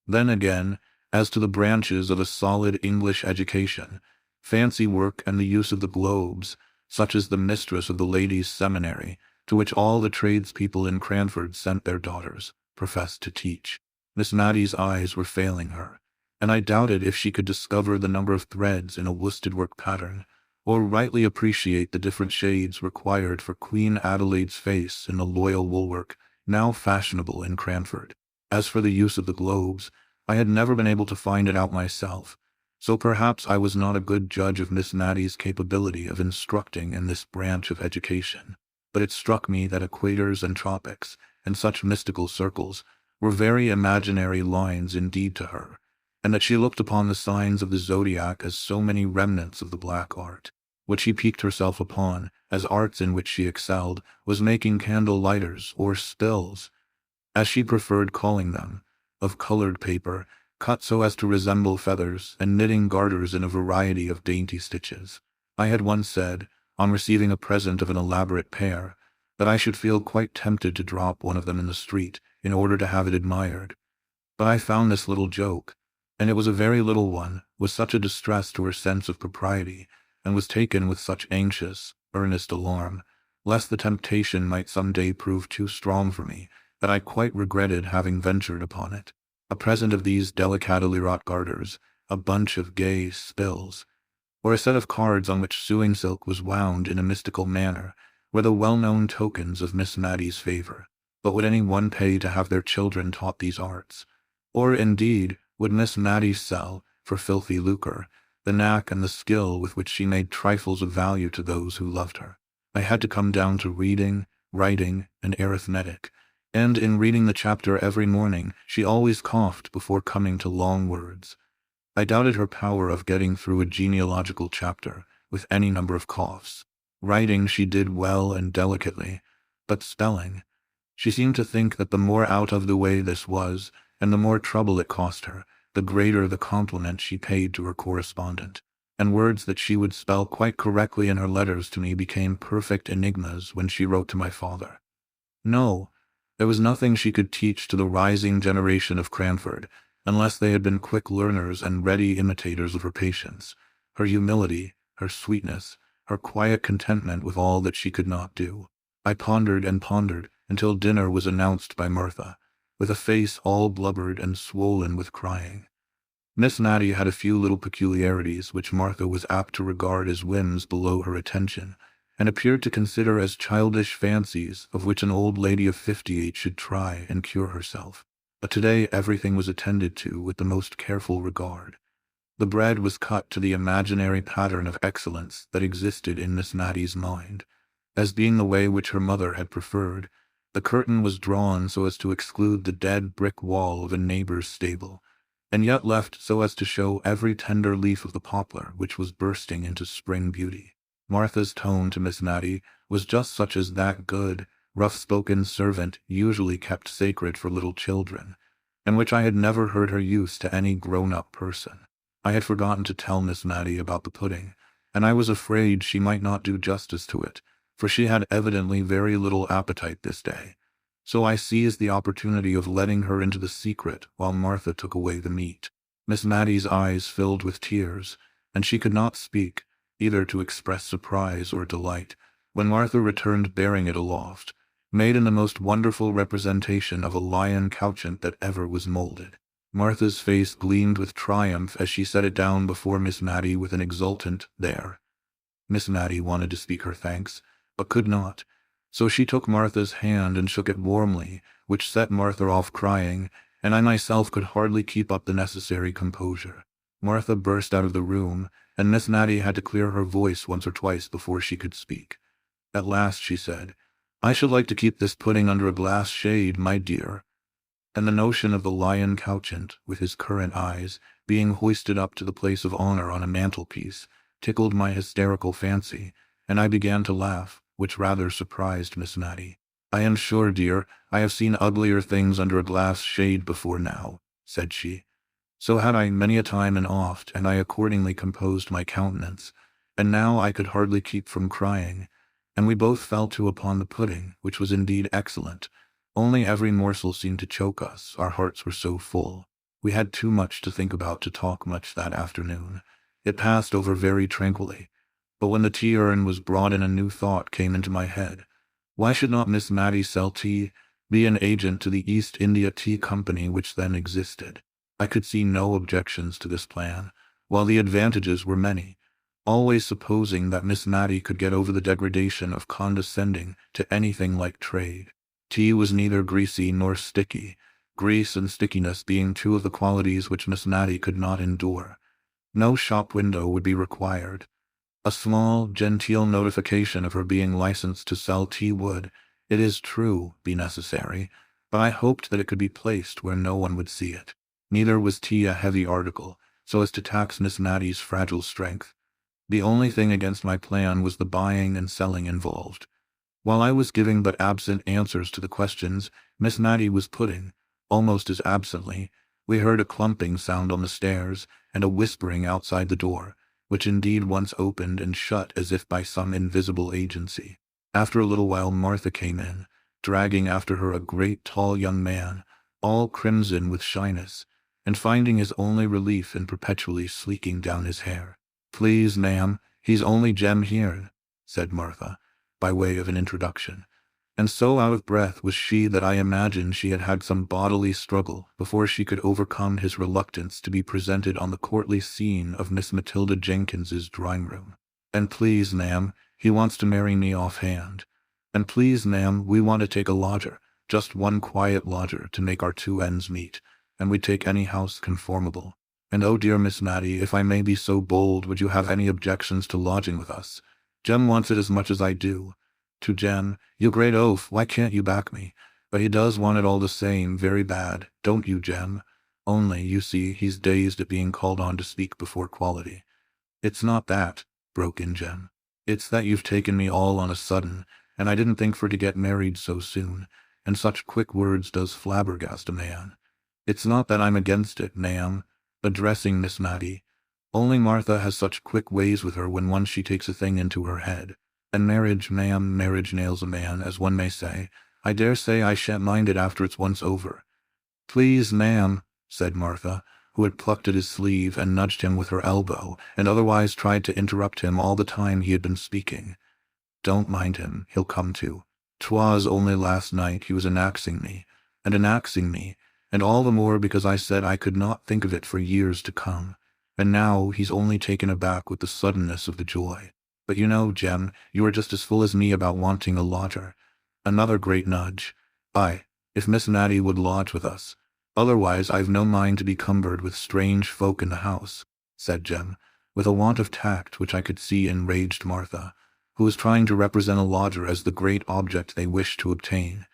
Then again, as to the branches of a solid English education, fancy work and the use of the globes, such as the mistress of the ladies' seminary, to which all the tradespeople in Cranford sent their daughters, professed to teach, Miss Matty's eyes were failing her, and I doubted if she could discover the number of threads in a worsted-work pattern, or rightly appreciate the different shades required for Queen Adelaide's face in the loyal woolwork now fashionable in Cranford. As for the use of the globes, I had never been able to find it out myself, so perhaps I was not a good judge of Miss Matty's capability of instructing in this branch of education. But it struck me that equators and tropics, and such mystical circles, were very imaginary lines indeed to her, and that she looked upon the signs of the zodiac as so many remnants of the black art. What she piqued herself upon, as arts in which she excelled, was making candle lighters, or spills, as she preferred calling them, of colored paper, cut so as to resemble feathers, and knitting garters in a variety of dainty stitches. I had once said, on receiving a present of an elaborate pair, that I should feel quite tempted to drop one of them in the street in order to have it admired. But I found this little joke, and it was a very little one, was such a distress to her sense of propriety, and was taken with such anxious, earnest alarm, lest the temptation might some day prove too strong for me, that I quite regretted having ventured upon it. A present of these delicately wrought garters, a bunch of gay spills, or a set of cards on which sewing silk was wound in a mystical manner, were the well-known tokens of Miss Matty's favor. But would any one pay to have their children taught these arts? Or, indeed, would Miss Matty sell, for filthy lucre, the knack and the skill with which she made trifles of value to those who loved her? I had to come down to reading, writing, and arithmetic, and in reading the chapter every morning she always coughed before coming to long words. I doubted her power of getting through a genealogical chapter with any number of coughs. Writing she did well and delicately, but spelling, she seemed to think that the more out of the way this was, and the more trouble it cost her, the greater the compliment she paid to her correspondent, and words that she would spell quite correctly in her letters to me became perfect enigmas when she wrote to my father. No, there was nothing she could teach to the rising generation of Cranford, unless they had been quick learners and ready imitators of her patience, her humility, her sweetness, her quiet contentment with all that she could not do. I pondered and pondered until dinner was announced by Martha, with a face all blubbered and swollen with crying. Miss Matty had a few little peculiarities which Martha was apt to regard as whims below her attention, and appeared to consider as childish fancies of which an old lady of 58 should try and cure herself. But today everything was attended to with the most careful regard. The bread was cut to the imaginary pattern of excellence that existed in Miss Matty's mind, as being the way which her mother had preferred. The curtain was drawn so as to exclude the dead brick wall of a neighbor's stable, and yet left so as to show every tender leaf of the poplar which was bursting into spring beauty. Martha's tone to Miss Matty was just such as that good, rough-spoken servant usually kept sacred for little children, and which I had never heard her use to any grown-up person. I had forgotten to tell Miss Matty about the pudding, and I was afraid she might not do justice to it, for she had evidently very little appetite this day. So I seized the opportunity of letting her into the secret while Martha took away the meat. Miss Matty's eyes filled with tears, and she could not speak, either to express surprise or delight, when Martha returned bearing it aloft, made in the most wonderful representation of a lion couchant that ever was molded. Martha's face gleamed with triumph as she set it down before Miss Matty with an exultant "There." Miss Matty wanted to speak her thanks, but could not, so she took Martha's hand and shook it warmly, which set Martha off crying, and I myself could hardly keep up the necessary composure. Martha burst out of the room, and Miss Matty had to clear her voice once or twice before she could speak. At last she said, "I should like to keep this pudding under a glass shade, my dear." And the notion of the lion couchant, with his currant eyes, being hoisted up to the place of honor on a mantelpiece, tickled my hysterical fancy, and I began to laugh, which rather surprised Miss Matty. "I am sure, dear, I have seen uglier things under a glass shade before now," said she. So had I many a time and oft, and I accordingly composed my countenance, and now I could hardly keep from crying, and we both fell to upon the pudding, which was indeed excellent. Only every morsel seemed to choke us, our hearts were so full. We had too much to think about to talk much that afternoon. It passed over very tranquilly, but when the tea-urn was brought in a new thought came into my head. Why should not Miss Matty sell tea, be an agent to the East India Tea Company which then existed? I could see no objections to this plan, while the advantages were many, always supposing that Miss Matty could get over the degradation of condescending to anything like trade. Tea was neither greasy nor sticky, grease and stickiness being two of the qualities which Miss Matty could not endure. No shop window would be required. A small, genteel notification of her being licensed to sell tea would, it is true, be necessary, but I hoped that it could be placed where no one would see it. Neither was tea a heavy article, so as to tax Miss Matty's fragile strength. The only thing against my plan was the buying and selling involved. While I was giving but absent answers to the questions Miss Matty was putting, almost as absently, we heard a clumping sound on the stairs and a whispering outside the door, which indeed once opened and shut as if by some invisible agency. After a little while Martha came in, dragging after her a great tall young man, all crimson with shyness, and finding his only relief in perpetually sleeking down his hair. "Please, ma'am, he's only Jem here," said Martha, by way of an introduction, and so out of breath was she that I imagined she had had some bodily struggle before she could overcome his reluctance to be presented on the courtly scene of Miss Matilda Jenkins's drawing-room. "And please, ma'am, he wants to marry me offhand. And please, ma'am, we want to take a lodger, just one quiet lodger to make our two ends meet, and we'd take any house conformable. And oh dear Miss Matty, if I may be so bold, would you have any objections to lodging with us? Jem wants it as much as I do. To Jem, you great oaf, why can't you back me? But he does want it all the same, very bad, don't you, Jem? Only, you see, he's dazed at being called on to speak before quality." "It's not that," broke in Jem. "It's that you've taken me all on a sudden, and I didn't think for to get married so soon, and such quick words does flabbergast a man. It's not that I'm against it, ma'am," addressing Miss Matty, "only Martha has such quick ways with her when once she takes a thing into her head. And marriage, ma'am, marriage nails a man, as one may say. I dare say I shan't mind it after it's once over." "Please, ma'am," said Martha, who had plucked at his sleeve and nudged him with her elbow, and otherwise tried to interrupt him all the time he had been speaking. "Don't mind him, he'll come to. 'Twas only last night he was annexing me, and all the more because I said I could not think of it for years to come, and now he's only taken aback with the suddenness of the joy. But you know, Jem, you are just as full as me about wanting a lodger." Another great nudge. "Aye, if Miss Matty would lodge with us. Otherwise I've no mind to be cumbered with strange folk in the house," said Jem, with a want of tact which I could see enraged Martha, who was trying to represent a lodger as the great object they wished to obtain,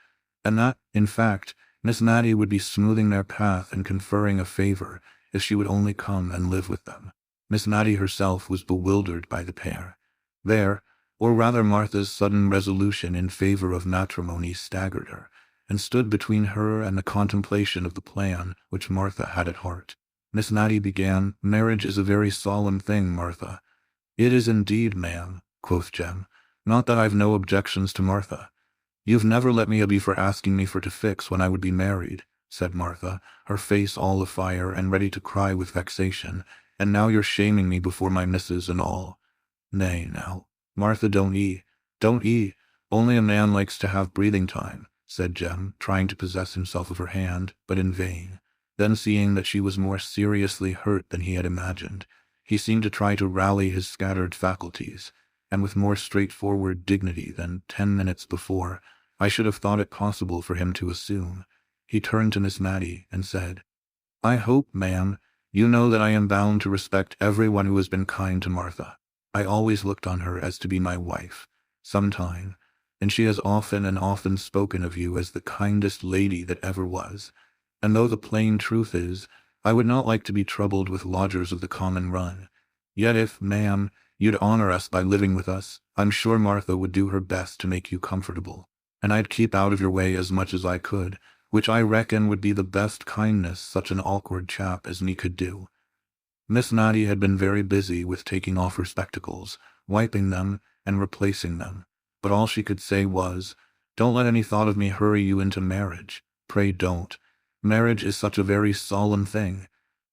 and that, in fact, Miss Matty would be smoothing their path and conferring a favor if she would only come and live with them. Miss Matty herself was bewildered by the pair. Or rather Martha's sudden resolution in favor of matrimony staggered her, and stood between her and the contemplation of the plan which Martha had at heart. Miss Matty began, "Marriage is a very solemn thing, Martha." "It is indeed, ma'am," quoth Jem. "Not that I've no objections to Martha." "You've never let me be for asking me for to fix when I would be married," said Martha, her face all afire and ready to cry with vexation, "and now you're shaming me before my missus and all." "Nay, now, Martha, don't 'ee. Only a man likes to have breathing time," said Jem, trying to possess himself of her hand, but in vain. Then, seeing that she was more seriously hurt than he had imagined, he seemed to try to rally his scattered faculties, and with more straightforward dignity than 10 minutes before I should have thought it possible for him to assume, he turned to Miss Mattie and said, "I hope, ma'am, you know that I am bound to respect everyone who has been kind to Martha. I always looked on her as to be my wife, sometime, and she has often and often spoken of you as the kindest lady that ever was. And though the plain truth is, I would not like to be troubled with lodgers of the common run. Yet if, ma'am, you'd honor us by living with us, I'm sure Martha would do her best to make you comfortable, and I'd keep out of your way as much as I could, which I reckon would be the best kindness such an awkward chap as me could do." Miss Mattie had been very busy with taking off her spectacles, wiping them, and replacing them, but all she could say was, "Don't let any thought of me hurry you into marriage. Pray don't. Marriage is such a very solemn thing."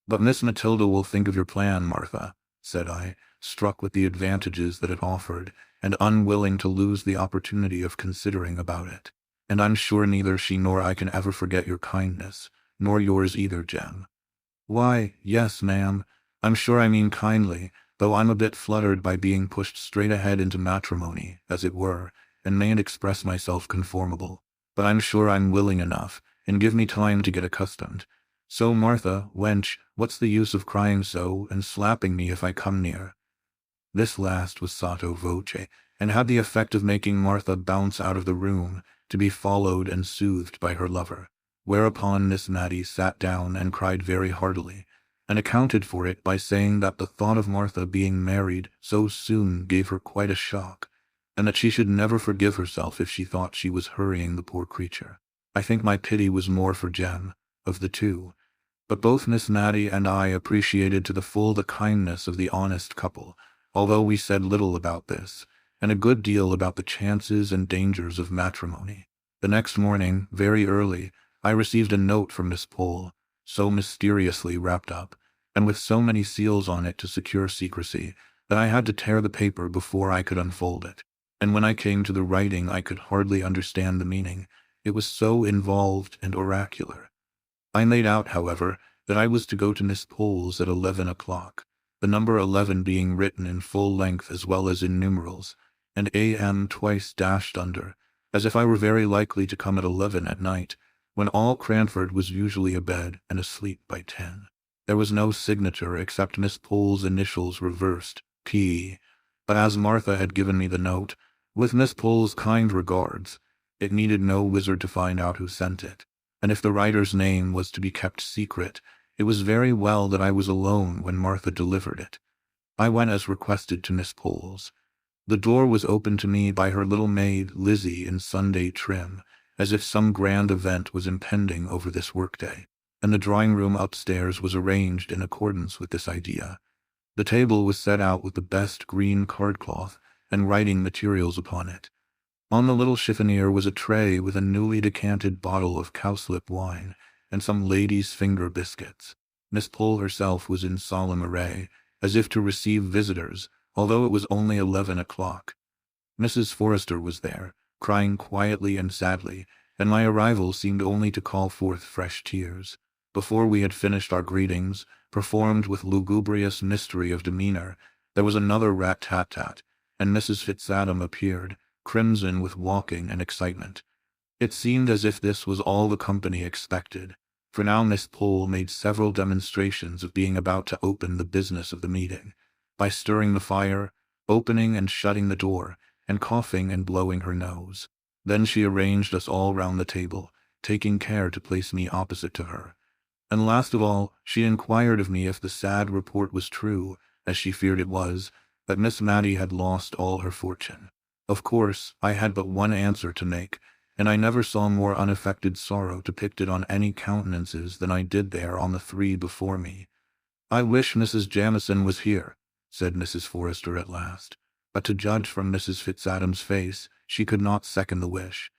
"But Miss Matilda will think of your plan, Martha," said I, struck with the advantages that it offered, and unwilling to lose the opportunity of considering about it. "And I'm sure neither she nor I can ever forget your kindness, nor yours either, Jem." "Why, yes, ma'am, I'm sure I mean kindly, though I'm a bit fluttered by being pushed straight ahead into matrimony, as it were, and mayn't express myself conformable. But I'm sure I'm willing enough, and give me time to get accustomed. So, Martha, wench, what's the use of crying so, and slapping me if I come near?" This last was sotto voce, and had the effect of making Martha bounce out of the room, to be followed and soothed by her lover, whereupon Miss Mattie sat down and cried very heartily, and accounted for it by saying that the thought of Martha being married so soon gave her quite a shock, and that she should never forgive herself if she thought she was hurrying the poor creature. I think my pity was more for Jem, of the two, but both Miss Mattie and I appreciated to the full the kindness of the honest couple, although we said little about this, and a good deal about the chances and dangers of matrimony. The next morning, very early, I received a note from Miss Pole, so mysteriously wrapped up, and with so many seals on it to secure secrecy, that I had to tear the paper before I could unfold it, and when I came to the writing I could hardly understand the meaning, it was so involved and oracular. I made out, however, that I was to go to Miss Pole's at 11 o'clock, the number 11 being written in full length as well as in numerals, and AM twice dashed under, as if I were very likely to come at 11 at night, when all Cranford was usually abed and asleep by 10. There was no signature except Miss Pole's initials reversed, P. But as Martha had given me the note, "With Miss Pole's kind regards," it needed no wizard to find out who sent it, and if the writer's name was to be kept secret, it was very well that I was alone when Martha delivered it. I went as requested to Miss Pole's. The door was opened to me by her little maid Lizzie in Sunday trim, as if some grand event was impending over this workday, and the drawing-room upstairs was arranged in accordance with this idea. The table was set out with the best green cardcloth and writing materials upon it. On the little chiffonier was a tray with a newly decanted bottle of cowslip wine and some ladies' finger biscuits. Miss Pole herself was in solemn array, as if to receive visitors, although it was only 11 o'clock. Mrs. Forrester was there, crying quietly and sadly, and my arrival seemed only to call forth fresh tears. Before we had finished our greetings, performed with lugubrious mystery of demeanor, there was another rat-tat-tat, and Mrs. Fitzadam appeared, crimson with walking and excitement. It seemed as if this was all the company expected, for now Miss Pole made several demonstrations of being about to open the business of the meeting, by stirring the fire, opening and shutting the door, and coughing and blowing her nose. Then she arranged us all round the table, taking care to place me opposite to her. And last of all, she inquired of me if the sad report was true, as she feared it was, that Miss Mattie had lost all her fortune. Of course, I had but one answer to make, and I never saw more unaffected sorrow depicted on any countenances than I did there on the three before me. "I wish Mrs. Jamieson was here," said Mrs. Forrester at last, but to judge from Mrs. Fitzadam's face, she could not second the wish.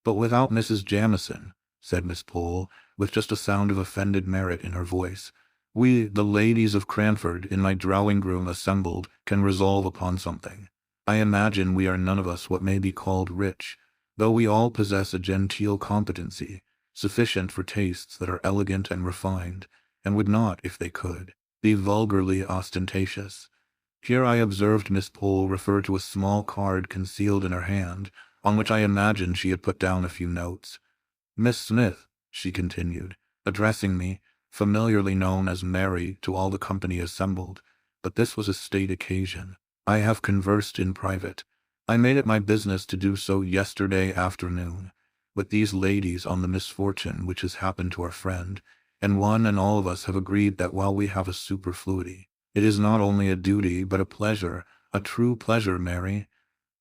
"But without Mrs. Jamieson," said Miss Pole, with just a sound of offended merit in her voice, "we, the ladies of Cranford, in my drawing-room assembled, can resolve upon something. I imagine we are none of us what may be called rich, though we all possess a genteel competency, sufficient for tastes that are elegant and refined, and would not, if they could, be vulgarly ostentatious. Here I observed Miss Pole refer to a small card concealed in her hand, on which I imagined she had put down a few notes. "Miss Smith," she continued, addressing me, familiarly known as Mary to all the company assembled, but this was a state occasion. "I have conversed in private. I made it my business to do so yesterday afternoon, with these ladies on the misfortune which has happened to our friend, and one and all of us have agreed that while we have a superfluity, it is not only a duty but a pleasure, a true pleasure, Mary."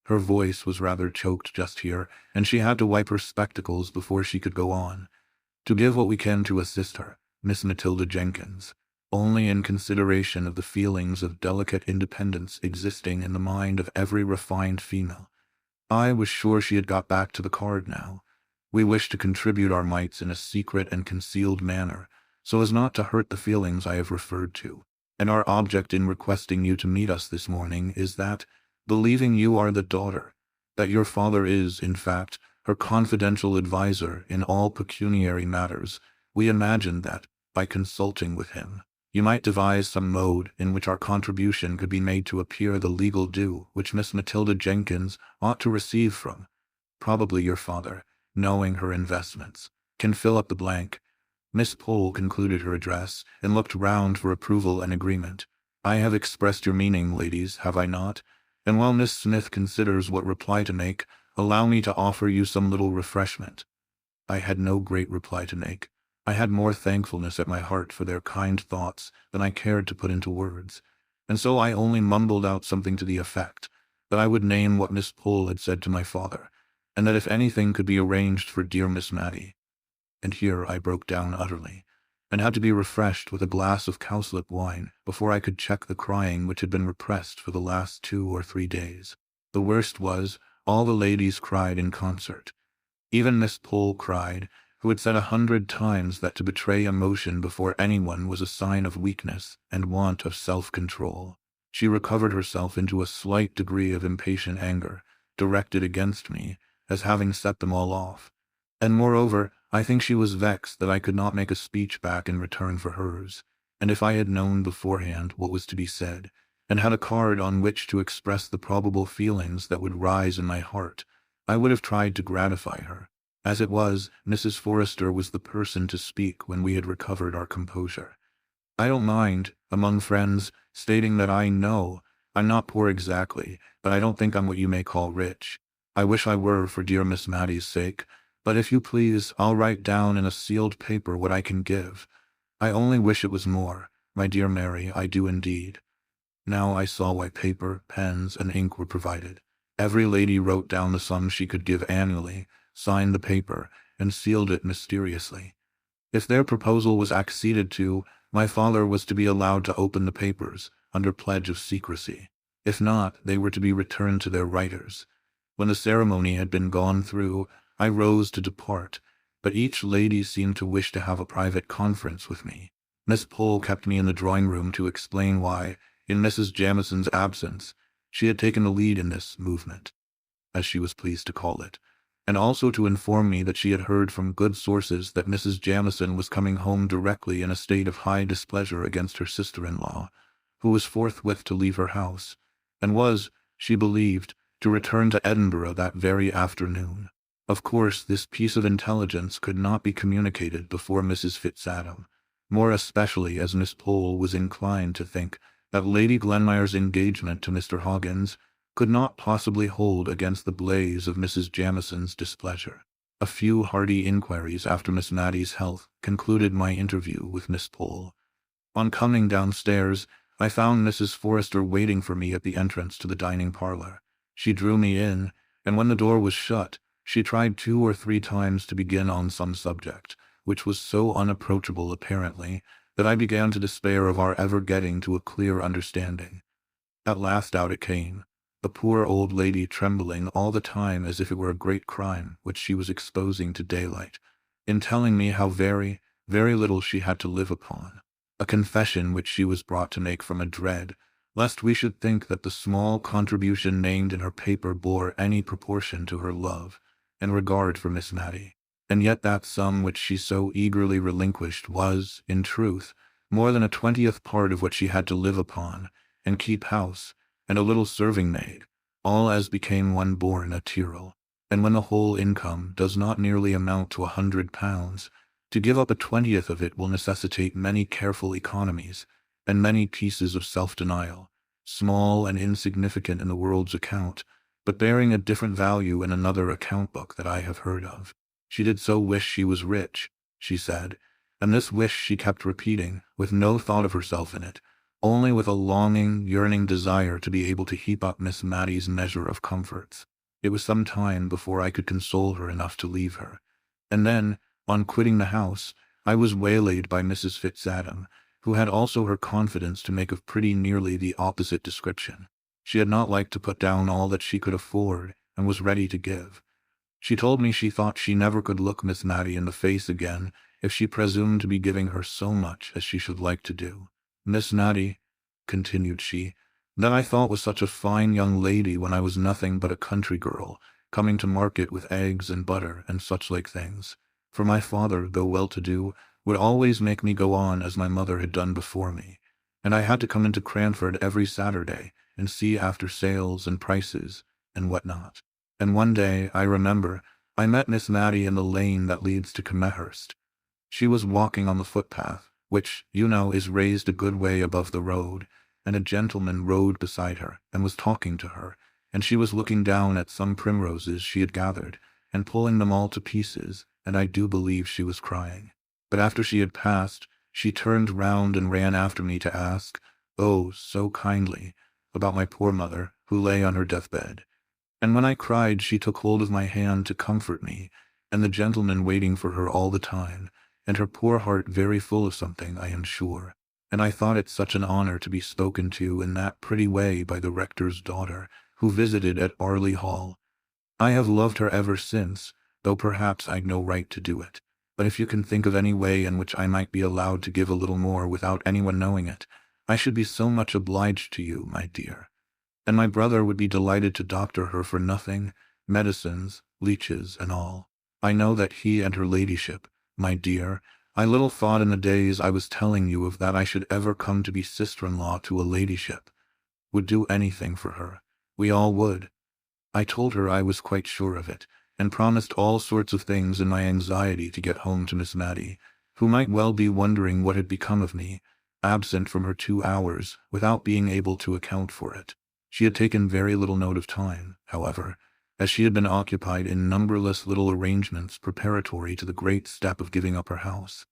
Her voice was rather choked just here, and she had to wipe her spectacles before she could go on. "To give what we can to assist her, Miss Matilda Jenkins, only in consideration of the feelings of delicate independence existing in the mind of every refined female. I was sure she had got back to the card now. We wish to contribute our mites in a secret and concealed manner, so as not to hurt the feelings I have referred to, and our object in requesting you to meet us this morning is that, believing you are the daughter, that your father is, in fact, her confidential adviser in all pecuniary matters, we imagine that, by consulting with him, you might devise some mode in which our contribution could be made to appear the legal due which Miss Matilda Jenkins ought to receive from, probably your father, knowing her investments, can fill up the blank." Miss Pole concluded her address, and looked round for approval and agreement. "I have expressed your meaning, ladies, have I not? And while Miss Smith considers what reply to make, allow me to offer you some little refreshment." I had no great reply to make. I had more thankfulness at my heart for their kind thoughts than I cared to put into words, and so I only mumbled out something to the effect that I would name what Miss Pole had said to my father, and that if anything could be arranged for dear Miss Mattie. And here I broke down utterly, and had to be refreshed with a glass of cowslip wine before I could check the crying which had been repressed for the last 2 or 3 days. The worst was, all the ladies cried in concert. Even Miss Pole cried, who had said 100 times that to betray emotion before anyone was a sign of weakness and want of self-control. She recovered herself into a slight degree of impatient anger, directed against me, as having set them all off. And moreover, I think she was vexed that I could not make a speech back in return for hers, and if I had known beforehand what was to be said, and had a card on which to express the probable feelings that would rise in my heart, I would have tried to gratify her. As it was, Mrs. Forrester was the person to speak when we had recovered our composure. "I don't mind, among friends, stating that I know I'm not poor exactly, but I don't think I'm what you may call rich. I wish I were, for dear Miss Mattie's sake, but if you please, I'll write down in a sealed paper what I can give. I only wish it was more, my dear Mary, I do indeed." Now I saw why paper, pens, and ink were provided. Every lady wrote down the sum she could give annually, signed the paper, and sealed it mysteriously. If their proposal was acceded to, my father was to be allowed to open the papers, under pledge of secrecy. If not, they were to be returned to their writers. When the ceremony had been gone through, I rose to depart, but each lady seemed to wish to have a private conference with me. Miss Pole kept me in the drawing-room to explain why, in Mrs. Jamison's absence, she had taken the lead in this movement, as she was pleased to call it, and also to inform me that she had heard from good sources that Mrs. Jamison was coming home directly in a state of high displeasure against her sister-in-law, who was forthwith to leave her house, and was, she believed, to return to Edinburgh that very afternoon. Of course, this piece of intelligence could not be communicated before Mrs. Fitzadam, more especially as Miss Pole was inclined to think that Lady Glenmire's engagement to Mr. Hoggins could not possibly hold against the blaze of Mrs. Jamison's displeasure. A few hearty inquiries after Miss Mattie's health concluded my interview with Miss Pole. On coming downstairs, I found Mrs. Forrester waiting for me at the entrance to the dining parlour. She drew me in, and when the door was shut, she tried 2 or 3 times to begin on some subject, which was so unapproachable apparently, that I began to despair of our ever getting to a clear understanding. At last out it came, the poor old lady trembling all the time as if it were a great crime which she was exposing to daylight, in telling me how very, very little she had to live upon, a confession which she was brought to make from a dread lest we should think that the small contribution named in her paper bore any proportion to her love and regard for Miss Mattie, and yet that sum which she so eagerly relinquished was, in truth, more than a 20th part of what she had to live upon, and keep house, and a little serving-maid, all as became one born a Tyrrell. And when the whole income does not nearly amount to £100, to give up a 20th of it will necessitate many careful economies, and many pieces of self-denial, small and insignificant in the world's account, but bearing a different value in another account book that I have heard of. She did so wish she was rich, she said, and this wish she kept repeating, with no thought of herself in it, only with a longing, yearning desire to be able to heap up Miss Mattie's measure of comforts. It was some time before I could console her enough to leave her, and then, on quitting the house, I was waylaid by Mrs. Fitzadam, who had also her confidence to make of pretty nearly the opposite description. She had not liked to put down all that she could afford, and was ready to give. She told me she thought she never could look Miss Mattie in the face again if she presumed to be giving her so much as she should like to do. Miss Mattie, continued she, that I thought was such a fine young lady when I was nothing but a country girl, coming to market with eggs and butter and such like things. For my father, though well-to-do, would always make me go on as my mother had done before me, and I had to come into Cranford every Saturday and see after sales and prices and what not. And one day, I remember, I met Miss Mattie in the lane that leads to Camehurst. She was walking on the footpath, which, you know, is raised a good way above the road, and a gentleman rode beside her and was talking to her, and she was looking down at some primroses she had gathered, and pulling them all to pieces, and I do believe she was crying. But after she had passed, she turned round and ran after me to ask, oh, so kindly, about my poor mother, who lay on her deathbed. And when I cried, she took hold of my hand to comfort me, and the gentleman waiting for her all the time, and her poor heart very full of something, I am sure. And I thought it such an honor to be spoken to in that pretty way by the rector's daughter, who visited at Arley Hall. I have loved her ever since, though perhaps I'd no right to do it. But if you can think of any way in which I might be allowed to give a little more without anyone knowing it, I should be so much obliged to you, my dear. And my brother would be delighted to doctor her for nothing, medicines, leeches, and all. I know that he and her ladyship, my dear, I little thought in the days I was telling you of that I should ever come to be sister-in-law to a ladyship, would do anything for her. We all would. I told her I was quite sure of it, and promised all sorts of things in my anxiety to get home to Miss Mattie, who might well be wondering what had become of me, absent from her 2 hours, without being able to account for it. She had taken very little note of time, however, as she had been occupied in numberless little arrangements preparatory to the great step of giving up her house.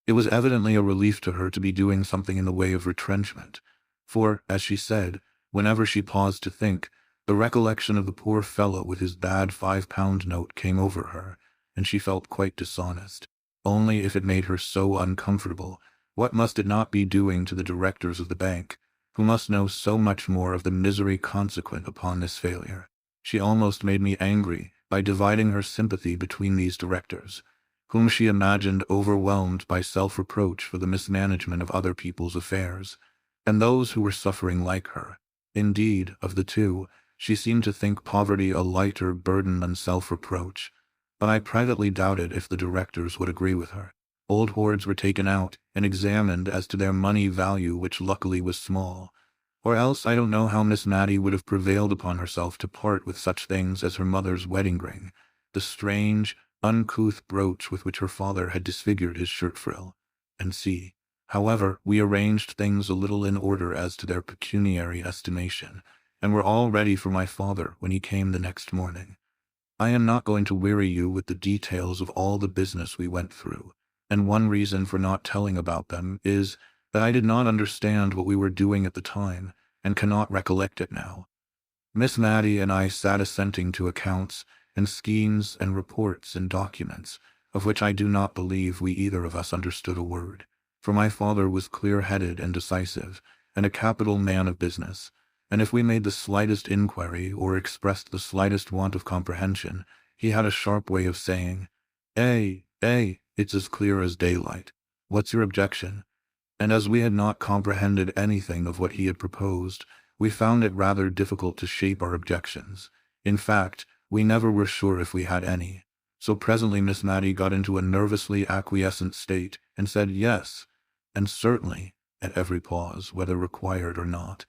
It was evidently a relief to her to be doing something in the way of retrenchment, for, as she said, whenever she paused to think, the recollection of the poor fellow with his bad £5 note came over her, and she felt quite dishonest. Only if it made her so uncomfortable, what must it not be doing to the directors of the bank, who must know so much more of the misery consequent upon this failure? She almost made me angry by dividing her sympathy between these directors, whom she imagined overwhelmed by self-reproach for the mismanagement of other people's affairs, and those who were suffering like her. Indeed, of the two, she seemed to think poverty a lighter burden than self-reproach, but I privately doubted if the directors would agree with her. Old hoards were taken out and examined as to their money value, which luckily was small, or else I don't know how Miss Mattie would have prevailed upon herself to part with such things as her mother's wedding ring, the strange, uncouth brooch with which her father had disfigured his shirt-frill, and see. However, we arranged things a little in order as to their pecuniary estimation, and were all ready for my father when he came the next morning. I am not going to weary you with the details of all the business we went through, and one reason for not telling about them is that I did not understand what we were doing at the time, and cannot recollect it now. Miss Mattie and I sat assenting to accounts, and schemes, and reports, and documents, of which I do not believe we either of us understood a word, for my father was clear-headed and decisive, and a capital man of business, and if we made the slightest inquiry or expressed the slightest want of comprehension, he had a sharp way of saying, it's as clear as daylight. What's your objection? And as we had not comprehended anything of what he had proposed, we found it rather difficult to shape our objections. In fact, we never were sure if we had any. So presently Miss Matty got into a nervously acquiescent state, and said yes, and certainly, at every pause, whether required or not.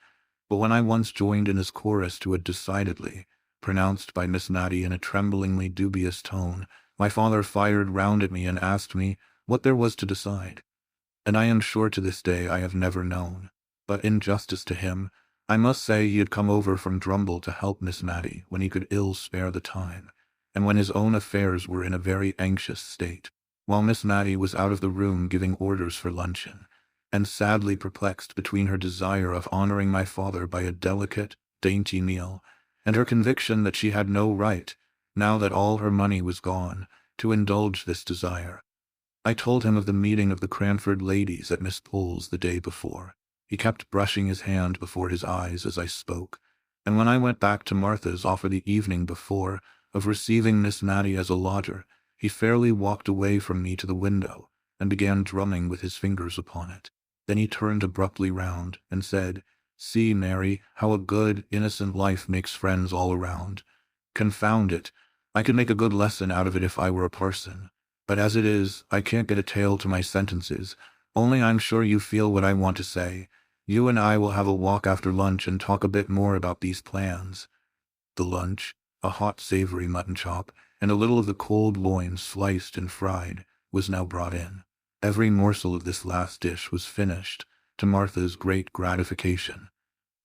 But when I once joined in his chorus to a decidedly, pronounced by Miss Matty in a tremblingly dubious tone, my father fired round at me and asked me what there was to decide. And I am sure to this day I have never known. But in justice to him, I must say he had come over from Drumble to help Miss Matty when he could ill spare the time, and when his own affairs were in a very anxious state, while Miss Matty was out of the room giving orders for luncheon, and sadly perplexed between her desire of honoring my father by a delicate, dainty meal, and her conviction that she had no right, now that all her money was gone, to indulge this desire. I told him of the meeting of the Cranford ladies at Miss Pole's the day before. He kept brushing his hand before his eyes as I spoke, and when I went back to Martha's offer the evening before of receiving Miss Matty as a lodger, he fairly walked away from me to the window, and began drumming with his fingers upon it. Then he turned abruptly round, and said, "See, Mary, how a good, innocent life makes friends all around. Confound it, I could make a good lesson out of it if I were a parson. But as it is, I can't get a tail to my sentences, only I'm sure you feel what I want to say. You and I will have a walk after lunch and talk a bit more about these plans." The lunch, a hot savory mutton chop, and a little of the cold loin sliced and fried, was now brought in. Every morsel of this last dish was finished, to Martha's great gratification.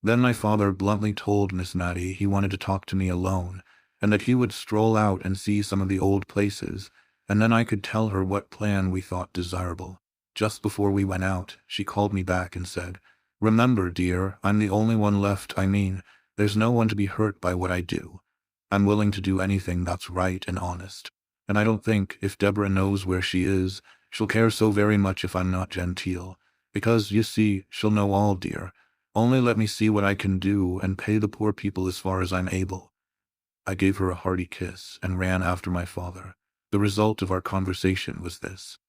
Then my father bluntly told Miss Matty he wanted to talk to me alone, and that he would stroll out and see some of the old places, and then I could tell her what plan we thought desirable. Just before we went out, she called me back and said, "Remember, dear, I'm the only one left. I mean, there's no one to be hurt by what I do. I'm willing to do anything that's right and honest, and I don't think, if Deborah knows where she is, she'll care so very much if I'm not genteel, because, you see, she'll know all, dear. Only let me see what I can do and pay the poor people as far as I'm able." I gave her a hearty kiss and ran after my father. The result of our conversation was this.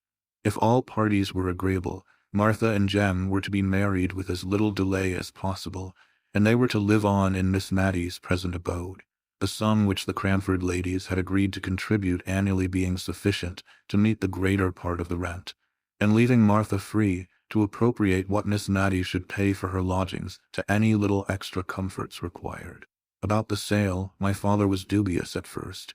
If all parties were agreeable, Martha and Jem were to be married with as little delay as possible, and they were to live on in Miss Matty's present abode, the sum which the Cranford ladies had agreed to contribute annually being sufficient to meet the greater part of the rent, and leaving Martha free to appropriate what Miss Matty should pay for her lodgings to any little extra comforts required. About the sale, my father was dubious at first.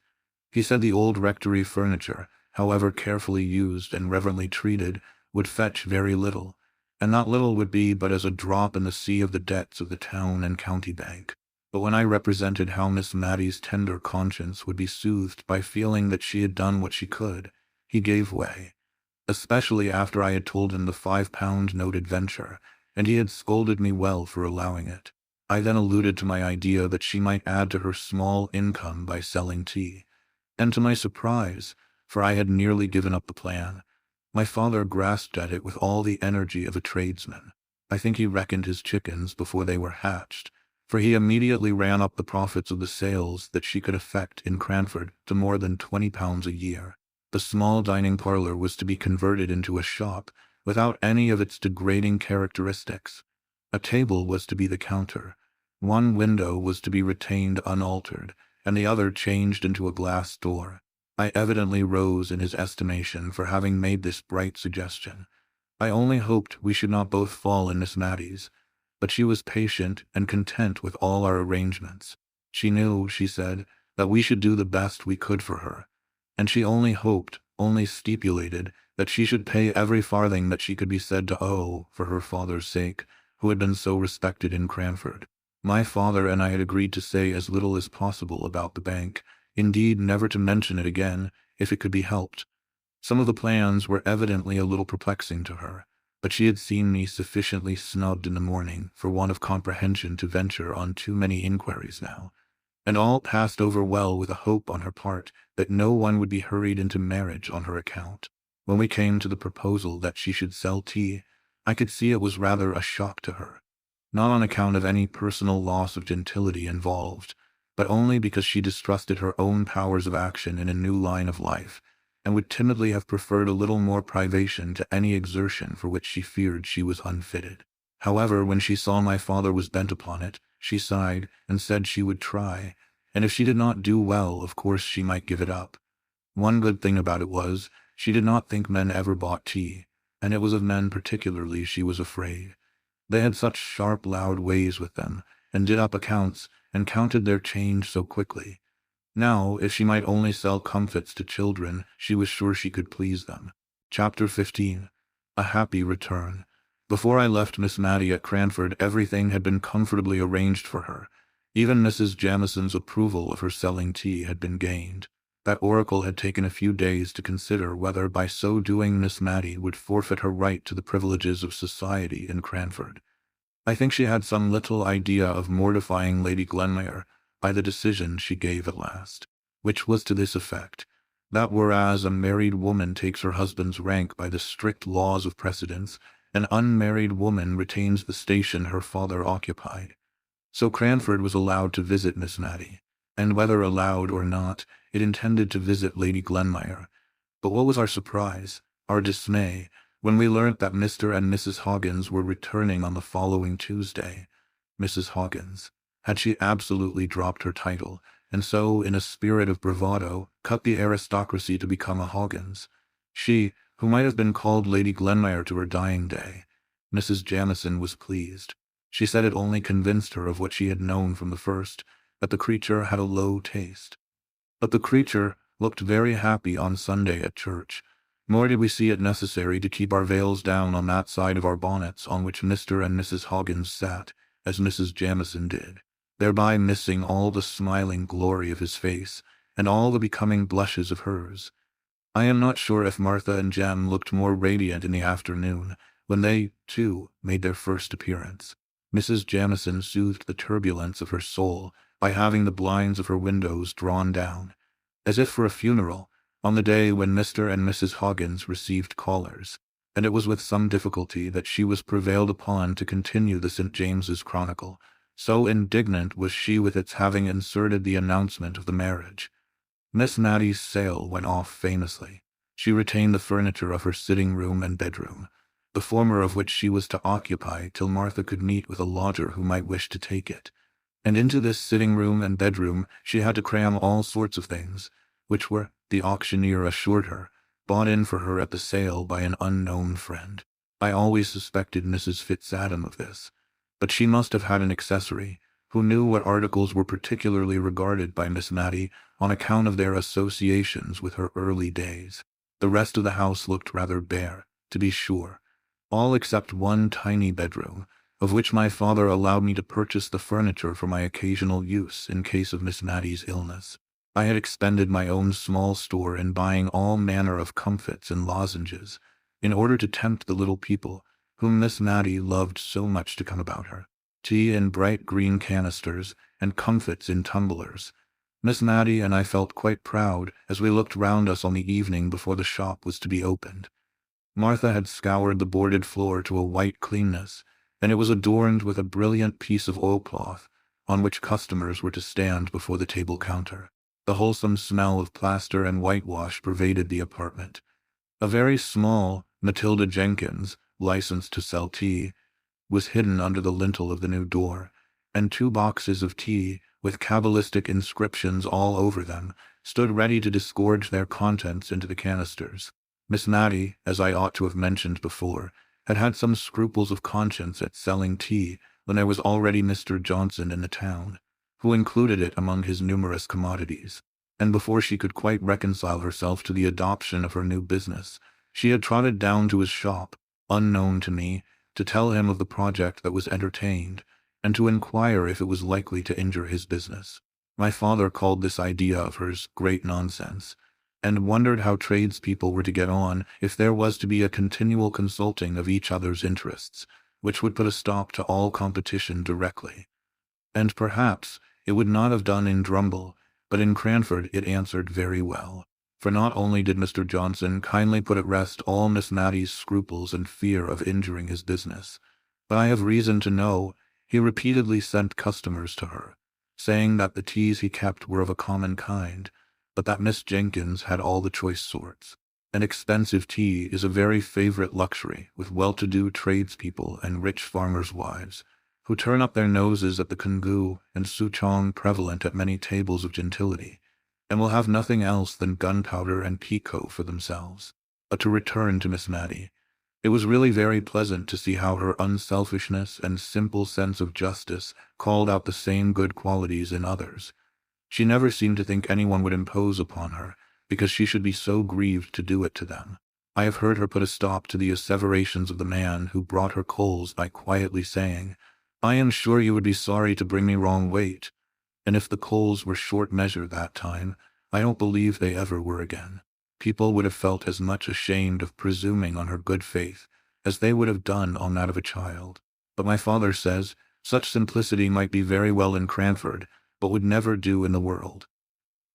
He said the old rectory furniture, however carefully used and reverently treated, would fetch very little, and that little would be but as a drop in the sea of the debts of the town and county bank. But when I represented how Miss Matty's tender conscience would be soothed by feeling that she had done what she could, he gave way, especially after I had told him the £5 note adventure, and he had scolded me well for allowing it. I then alluded to my idea that she might add to her small income by selling tea, and to my surprise, for I had nearly given up the plan, my father grasped at it with all the energy of a tradesman. I think he reckoned his chickens before they were hatched, for he immediately ran up the profits of the sales that she could effect in Cranford to more than £20 a year. The small dining parlour was to be converted into a shop, without any of its degrading characteristics. A table was to be the counter. One window was to be retained unaltered, and the other changed into a glass door. I evidently rose in his estimation for having made this bright suggestion. I only hoped we should not both fall in Miss Matty's, but she was patient and content with all our arrangements. She knew, she said, that we should do the best we could for her, and she only hoped, only stipulated, that she should pay every farthing that she could be said to owe for her father's sake, who had been so respected in Cranford. My father and I had agreed to say as little as possible about the bank, indeed never to mention it again, if it could be helped. Some of the plans were evidently a little perplexing to her, but she had seen me sufficiently snubbed in the morning for want of comprehension to venture on too many inquiries now, and all passed over well with a hope on her part that no one would be hurried into marriage on her account. When we came to the proposal that she should sell tea, I could see it was rather a shock to her, not on account of any personal loss of gentility involved, but only because she distrusted her own powers of action in a new line of life, and would timidly have preferred a little more privation to any exertion for which she feared she was unfitted. However, when she saw my father was bent upon it, she sighed and said she would try, and if she did not do well, of course she might give it up. One good thing about it was, she did not think men ever bought tea, and it was of men particularly she was afraid. They had such sharp, loud ways with them, and did up accounts, and counted their change so quickly. Now, if she might only sell comfits to children, she was sure she could please them. Chapter 15. A Happy Return. Before I left Miss Matty at Cranford, everything had been comfortably arranged for her. Even Mrs. Jamison's approval of her selling tea had been gained. That oracle had taken a few days to consider whether by so doing Miss Matty would forfeit her right to the privileges of society in Cranford. I think she had some little idea of mortifying Lady Glenmire by the decision she gave at last, which was to this effect, that whereas a married woman takes her husband's rank by the strict laws of precedence, an unmarried woman retains the station her father occupied. So Cranford was allowed to visit Miss Matty, and whether allowed or not, it intended to visit Lady Glenmire. But what was our surprise, our dismay, when we learnt that Mr. and Mrs. Hoggins were returning on the following Tuesday. Mrs. Hoggins. Had she absolutely dropped her title, and so, in a spirit of bravado, cut the aristocracy to become a Hoggins? She, who might have been called Lady Glenmire to her dying day. Mrs. Jamison was pleased. She said it only convinced her of what she had known from the first, that the creature had a low taste. But the creature looked very happy on Sunday at church, nor did we see it necessary to keep our veils down on that side of our bonnets on which Mr. and Mrs. Hoggins sat, as Mrs. Jamison did, thereby missing all the smiling glory of his face, and all the becoming blushes of hers. I am not sure if Martha and Jem looked more radiant in the afternoon, when they, too, made their first appearance. Mrs. Jamison soothed the turbulence of her soul by having the blinds of her windows drawn down, as if for a funeral, on the day when Mr. and Mrs. Hoggins received callers, and it was with some difficulty that she was prevailed upon to continue the St. James's Chronicle, so indignant was she with its having inserted the announcement of the marriage. Miss Matty's sale went off famously. She retained the furniture of her sitting-room and bedroom, the former of which she was to occupy till Martha could meet with a lodger who might wish to take it. And into this sitting-room and bedroom she had to cram all sorts of things, which were, the auctioneer assured her, bought in for her at the sale by an unknown friend. I always suspected Mrs. Fitzadam of this, but she must have had an accessory, who knew what articles were particularly regarded by Miss Matty on account of their associations with her early days. The rest of the house looked rather bare, to be sure, all except one tiny bedroom, of which my father allowed me to purchase the furniture for my occasional use in case of Miss Matty's illness. I had expended my own small store in buying all manner of comfits and lozenges, in order to tempt the little people, whom Miss Matty loved so much to come about her. Tea in bright green canisters, and comfits in tumblers. Miss Matty and I felt quite proud as we looked round us on the evening before the shop was to be opened. Martha had scoured the boarded floor to a white cleanness, and it was adorned with a brilliant piece of oilcloth, on which customers were to stand before the table counter. The wholesome smell of plaster and whitewash pervaded the apartment. A very small Matilda Jenkins, licensed to sell tea, was hidden under the lintel of the new door, and 2 boxes of tea, with cabalistic inscriptions all over them, stood ready to disgorge their contents into the canisters. Miss Matty, as I ought to have mentioned before, had had some scruples of conscience at selling tea when there was already Mr. Johnson in the town, who included it among his numerous commodities, and before she could quite reconcile herself to the adoption of her new business, she had trotted down to his shop, unknown to me, to tell him of the project that was entertained, and to inquire if it was likely to injure his business. My father called this idea of hers great nonsense, and wondered how tradespeople were to get on if there was to be a continual consulting of each other's interests, which would put a stop to all competition directly. And perhaps it would not have done in Drumble, but in Cranford it answered very well. For not only did Mr. Johnson kindly put at rest all Miss Matty's scruples and fear of injuring his business, but I have reason to know he repeatedly sent customers to her, saying that the teas he kept were of a common kind, but that Miss Jenkins had all the choice sorts. An expensive tea is a very favorite luxury with well-to-do tradespeople and rich farmers' wives, who turn up their noses at the congou and souchong prevalent at many tables of gentility, and will have nothing else than gunpowder and pekoe for themselves. But to return to Miss Mattie, it was really very pleasant to see how her unselfishness and simple sense of justice called out the same good qualities in others. She never seemed to think anyone would impose upon her, because she should be so grieved to do it to them. I have heard her put a stop to the asseverations of the man who brought her coals by quietly saying, "I am sure you would be sorry to bring me wrong weight." And if the coals were short measure that time, I don't believe they ever were again. People would have felt as much ashamed of presuming on her good faith as they would have done on that of a child. But my father says such simplicity might be very well in Cranford, but would never do in the world.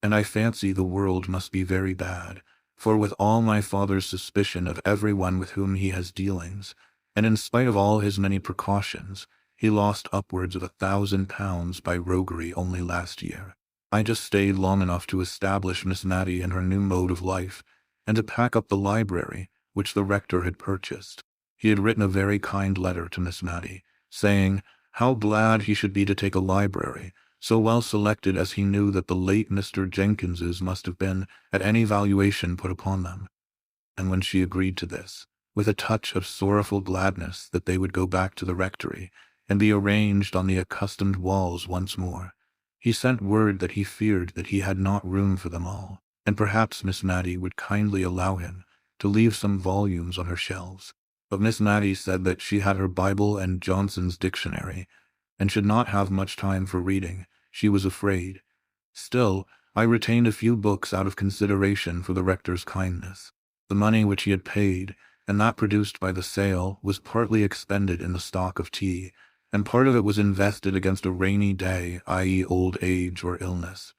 And I fancy the world must be very bad, for with all my father's suspicion of everyone with whom he has dealings, and in spite of all his many precautions, he lost upwards of £1,000 by roguery only last year. I just stayed long enough to establish Miss Mattie in her new mode of life, and to pack up the library, which the rector had purchased. He had written a very kind letter to Miss Mattie, saying how glad he should be to take a library, so well selected as he knew that the late Mr. Jenkins's must have been at any valuation put upon them. And when she agreed to this, with a touch of sorrowful gladness that they would go back to the rectory, and be arranged on the accustomed walls once more, he sent word that he feared that he had not room for them all, and perhaps Miss Mattie would kindly allow him to leave some volumes on her shelves. But Miss Mattie said that she had her Bible and Johnson's dictionary, and should not have much time for reading. She was afraid. Still, I retained a few books out of consideration for the rector's kindness. The money which he had paid, and that produced by the sale, was partly expended in the stock of tea, and part of it was invested against a rainy day, i.e. old age or illness.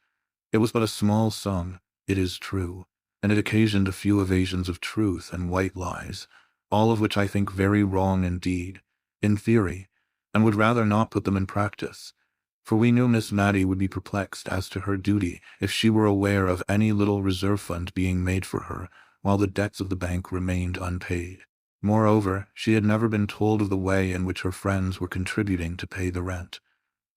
It was but a small sum, it is true, and it occasioned a few evasions of truth and white lies, all of which I think very wrong indeed, in theory, and would rather not put them in practice, for we knew Miss Mattie would be perplexed as to her duty if she were aware of any little reserve fund being made for her, while the debts of the bank remained unpaid. Moreover, she had never been told of the way in which her friends were contributing to pay the rent.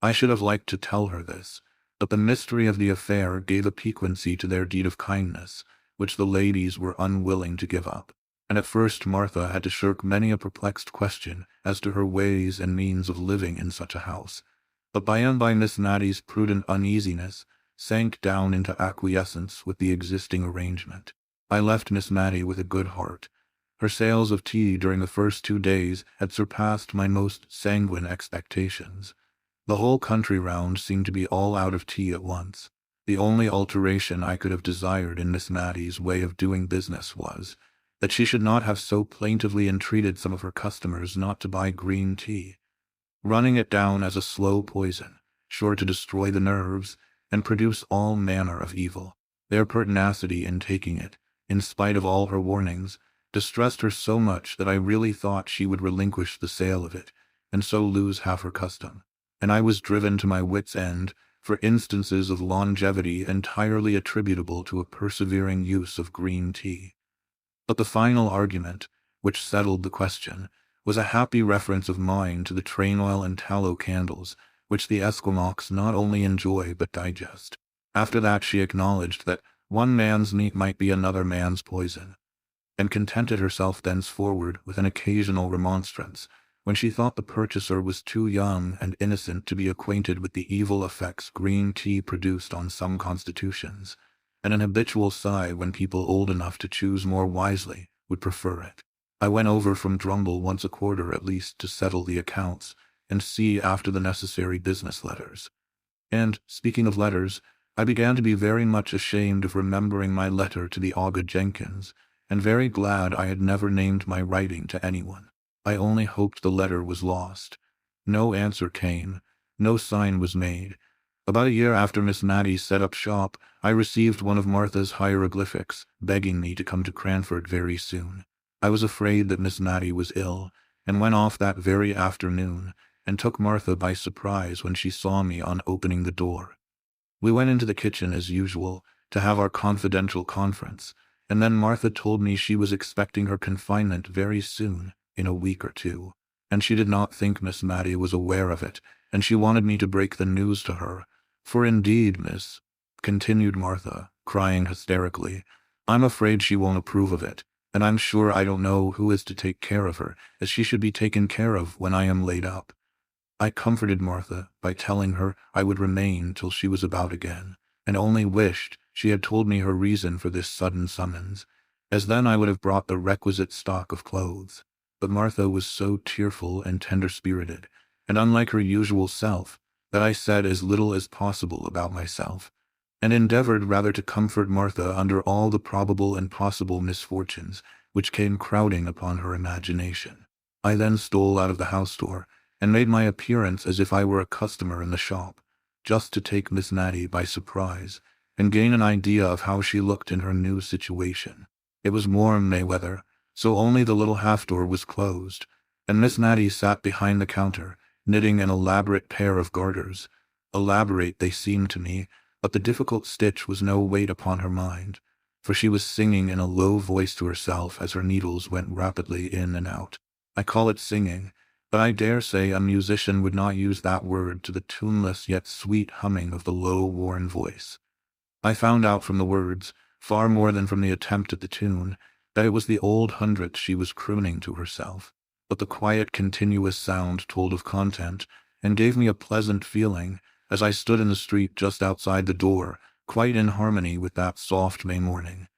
I should have liked to tell her this, but the mystery of the affair gave a piquancy to their deed of kindness, which the ladies were unwilling to give up. And at first Martha had to shirk many a perplexed question as to her ways and means of living in such a house. But by and by Miss Mattie's prudent uneasiness sank down into acquiescence with the existing arrangement. I left Miss Mattie with a good heart. Her sales of tea during the first 2 days had surpassed my most sanguine expectations. The whole country round seemed to be all out of tea at once. The only alteration I could have desired in Miss Mattie's way of doing business was that she should not have so plaintively entreated some of her customers not to buy green tea, running it down as a slow poison, sure to destroy the nerves and produce all manner of evil. Their pertinacity in taking it, in spite of all her warnings, distressed her so much that I really thought she would relinquish the sale of it, and so lose half her custom. And I was driven to my wit's end for instances of longevity entirely attributable to a persevering use of green tea. But the final argument, which settled the question, was a happy reference of mine to the train oil and tallow candles, which the Esquimaux not only enjoy but digest. After that she acknowledged that one man's meat might be another man's poison, and contented herself thenceforward with an occasional remonstrance, when she thought the purchaser was too young and innocent to be acquainted with the evil effects green tea produced on some constitutions, and an habitual sigh when people old enough to choose more wisely would prefer it. I went over from Drumble once a quarter at least to settle the accounts, and see after the necessary business letters. And, speaking of letters, I began to be very much ashamed of remembering my letter to the Auga Jenkins, and very glad I had never named my writing to anyone. I only hoped the letter was lost. No answer came, no sign was made. About a year after Miss Mattie set up shop, I received one of Martha's hieroglyphics, begging me to come to Cranford very soon. I was afraid that Miss Mattie was ill, and went off that very afternoon, and took Martha by surprise when she saw me on opening the door. We went into the kitchen as usual, to have our confidential conference, and then Martha told me she was expecting her confinement very soon, in a week or 2, and she did not think Miss Mattie was aware of it, and she wanted me to break the news to her, for indeed, miss, continued Martha, crying hysterically. "I'm afraid she won't approve of it, and I'm sure I don't know who is to take care of her, as she should be taken care of when I am laid up." I comforted Martha by telling her I would remain till she was about again, and only wished she had told me her reason for this sudden summons, as then I would have brought the requisite stock of clothes. But Martha was so tearful and tender-spirited, and unlike her usual self, that I said as little as possible about myself, and endeavored rather to comfort Martha under all the probable and possible misfortunes which came crowding upon her imagination. I then stole out of the house-door, and made my appearance as if I were a customer in the shop, just to take Miss Natty by surprise, and gain an idea of how she looked in her new situation. It was warm May weather, so only the little half-door was closed, and Miss Natty sat behind the counter, knitting an elaborate pair of garters. Elaborate they seemed to me, but the difficult stitch was no weight upon her mind, for she was singing in a low voice to herself as her needles went rapidly in and out. I call it singing, but I dare say a musician would not use that word to the tuneless yet sweet humming of the low, worn voice. I found out from the words, far more than from the attempt at the tune, that it was the old hundredth she was crooning to herself, but the quiet, continuous sound told of content, and gave me a pleasant feeling as I stood in the street just outside the door, quite in harmony with that soft May morning.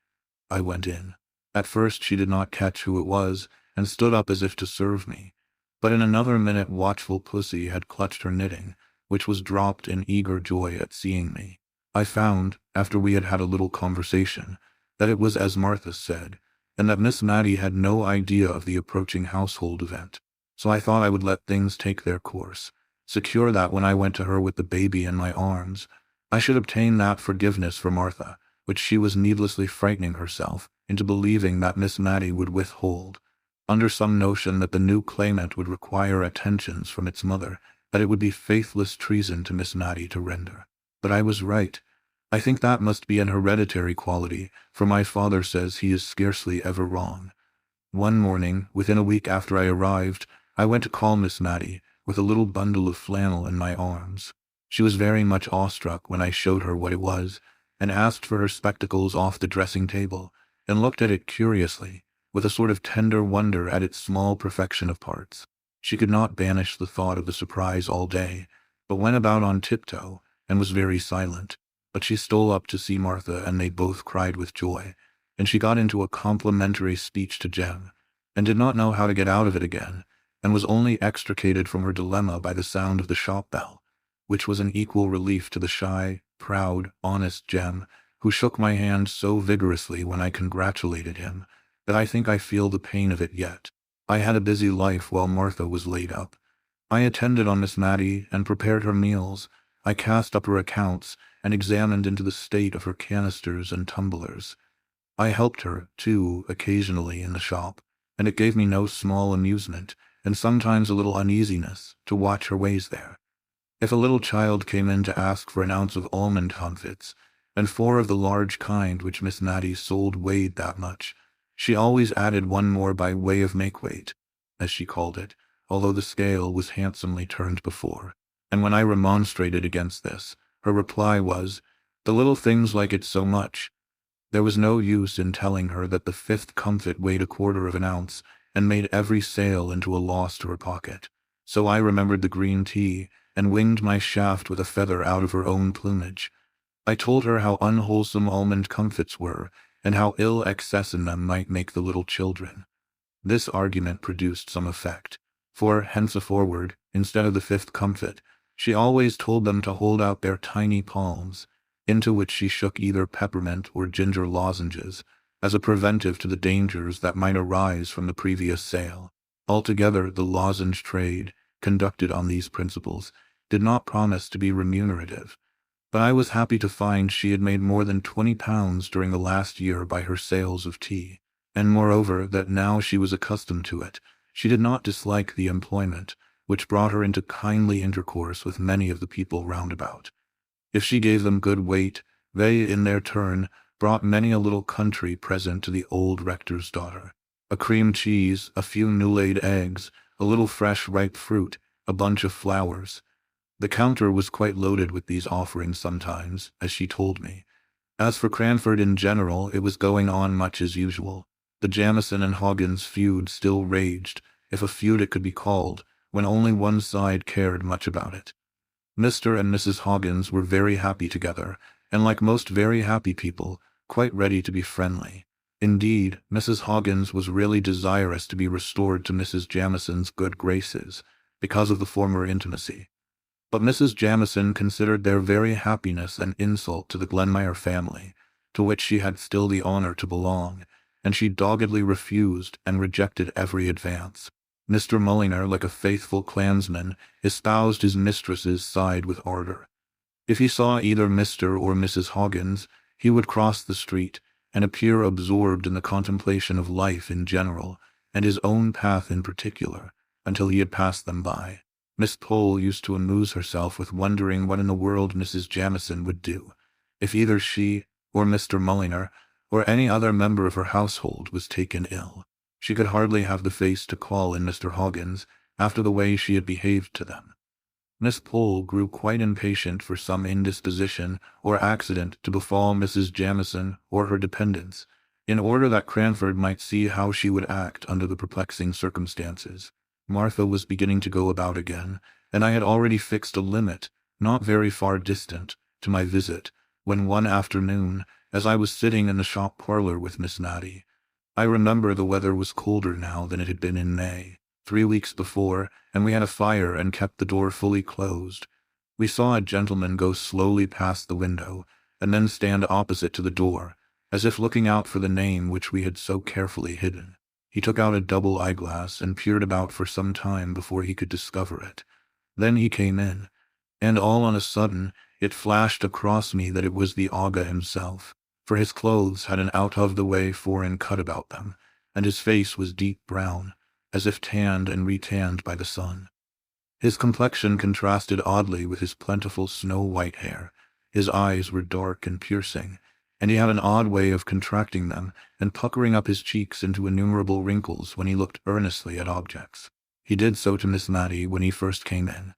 I went in. At first she did not catch who it was, and stood up as if to serve me. But in another minute watchful pussy had clutched her knitting, which was dropped in eager joy at seeing me. I found, after we had had a little conversation, that it was as Martha said, and that Miss Natty had no idea of the approaching household event. So I thought I would let things take their course, secure that when I went to her with the baby in my arms, I should obtain that forgiveness for Martha, which she was needlessly frightening herself into believing that Miss Natty would withhold, under some notion that the new claimant would require attentions from its mother, that it would be faithless treason to Miss Natty to render. But I was right. I think that must be an hereditary quality, for my father says he is scarcely ever wrong. One morning, within a week after I arrived, I went to call Miss Natty, with a little bundle of flannel in my arms. She was very much awestruck when I showed her what it was, and asked for her spectacles off the dressing-table, and looked at it curiously, with a sort of tender wonder at its small perfection of parts. She could not banish the thought of the surprise all day, but went about on tiptoe, and was very silent. But she stole up to see Martha, and they both cried with joy, and she got into a complimentary speech to Jem, and did not know how to get out of it again, and was only extricated from her dilemma by the sound of the shop bell, which was an equal relief to the shy, proud, honest Jem, who shook my hand so vigorously when I congratulated him, that I think I feel the pain of it yet. I had a busy life while Martha was laid up. I attended on Miss Natty and prepared her meals. I cast up her accounts and examined into the state of her canisters and tumblers. I helped her, too, occasionally in the shop, and it gave me no small amusement, and sometimes a little uneasiness, to watch her ways there. If a little child came in to ask for an ounce of almond comfits, and 4 of the large kind which Miss Natty sold weighed that much, she always added one more by way of make-weight, as she called it, although the scale was handsomely turned before. And when I remonstrated against this, her reply was, "The little things like it so much." There was no use in telling her that the 5th comfit weighed 1/4 of an ounce, and made every sale into a loss to her pocket. So I remembered the green tea, and winged my shaft with a feather out of her own plumage. I told her how unwholesome almond comfits were, and how ill excess in them might make the little children. This argument produced some effect, for henceforward, instead of the 5th comfit, she always told them to hold out their tiny palms, into which she shook either peppermint or ginger lozenges, as a preventive to the dangers that might arise from the previous sale. Altogether, the lozenge trade, conducted on these principles, did not promise to be remunerative, but I was happy to find she had made more than £20 during the last year by her sales of tea, and moreover that now she was accustomed to it, she did not dislike the employment, which brought her into kindly intercourse with many of the people round about. If she gave them good weight, they, in their turn, brought many a little country present to the old rector's daughter. A cream cheese, a few new-laid eggs, a little fresh ripe fruit, a bunch of flowers. The counter was quite loaded with these offerings sometimes, as she told me. As for Cranford in general, it was going on much as usual. The Jamieson and Hoggins feud still raged, if a feud it could be called, when only one side cared much about it. Mr. and Mrs. Hoggins were very happy together, and like most very happy people, quite ready to be friendly. Indeed, Mrs. Hoggins was really desirous to be restored to Mrs. Jamieson's good graces, because of the former intimacy. But Mrs. Jamieson considered their very happiness an insult to the Glenmire family, to which she had still the honor to belong, and she doggedly refused and rejected every advance. Mr. Mulliner, like a faithful clansman, espoused his mistress's side with ardor. If he saw either Mr. or Mrs. Hoggins, he would cross the street, and appear absorbed in the contemplation of life in general, and his own path in particular, until he had passed them by. Miss Pole used to amuse herself with wondering what in the world Mrs. Jamieson would do, if either she, or Mr. Mulliner, or any other member of her household was taken ill. She could hardly have the face to call in Mr. Hoggins, after the way she had behaved to them. Miss Pole grew quite impatient for some indisposition or accident to befall Mrs. Jamieson or her dependents, in order that Cranford might see how she would act under the perplexing circumstances. Martha was beginning to go about again, and I had already fixed a limit, not very far distant, to my visit, when one afternoon, as I was sitting in the shop parlor with Miss Mattie, I remember the weather was colder now than it had been in May, 3 weeks before, and we had a fire and kept the door fully closed. We saw a gentleman go slowly past the window, and then stand opposite to the door, as if looking out for the name which we had so carefully hidden. He took out a double eyeglass and peered about for some time before he could discover it. Then he came in, and all on a sudden it flashed across me that it was the Aga himself, for his clothes had an out-of-the-way foreign cut about them, and his face was deep brown, as if tanned and retanned by the sun. His complexion contrasted oddly with his plentiful snow-white hair. His eyes were dark and piercing, and he had an odd way of contracting them and puckering up his cheeks into innumerable wrinkles when he looked earnestly at objects. He did so to Miss Mattie when he first came in.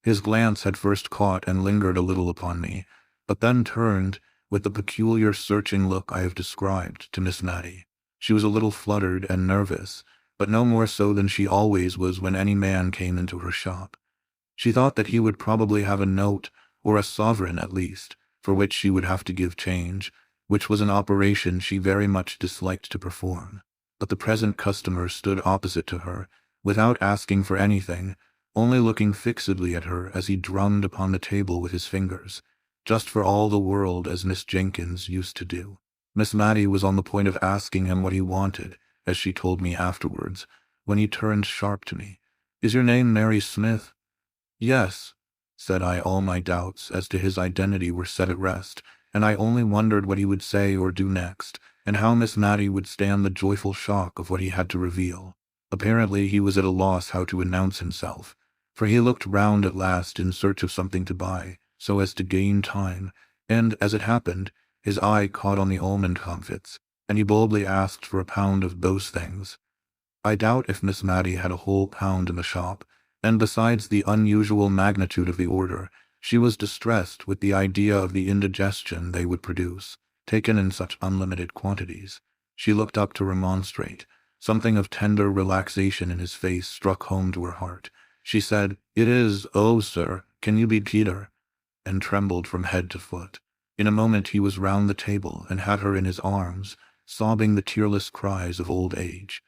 His glance had first caught and lingered a little upon me, but then turned, with the peculiar searching look I have described, to Miss Mattie. She was a little fluttered and nervous, but no more so than she always was when any man came into her shop. She thought that he would probably have a note, or a sovereign at least, for which she would have to give change, which was an operation she very much disliked to perform. But the present customer stood opposite to her, without asking for anything, only looking fixedly at her as he drummed upon the table with his fingers, just for all the world as Miss Jenkins used to do. Miss Mattie was on the point of asking him what he wanted, as she told me afterwards, when he turned sharp to me. "Is your name Mary Smith?" "Yes," said I. All my doubts as to his identity were set at rest, and I only wondered what he would say or do next, and how Miss Mattie would stand the joyful shock of what he had to reveal. Apparently he was at a loss how to announce himself, for he looked round at last in search of something to buy, so as to gain time, and, as it happened, his eye caught on the almond comfits, and he boldly asked for a pound of those things. I doubt if Miss Mattie had a whole pound in the shop, and besides the unusual magnitude of the order, she was distressed with the idea of the indigestion they would produce, taken in such unlimited quantities. She looked up to remonstrate. Something of tender relaxation in his face struck home to her heart. She said, "It is, oh, sir, can you be Peter?" and trembled from head to foot. In a moment he was round the table and had her in his arms, sobbing the tearless cries of old age.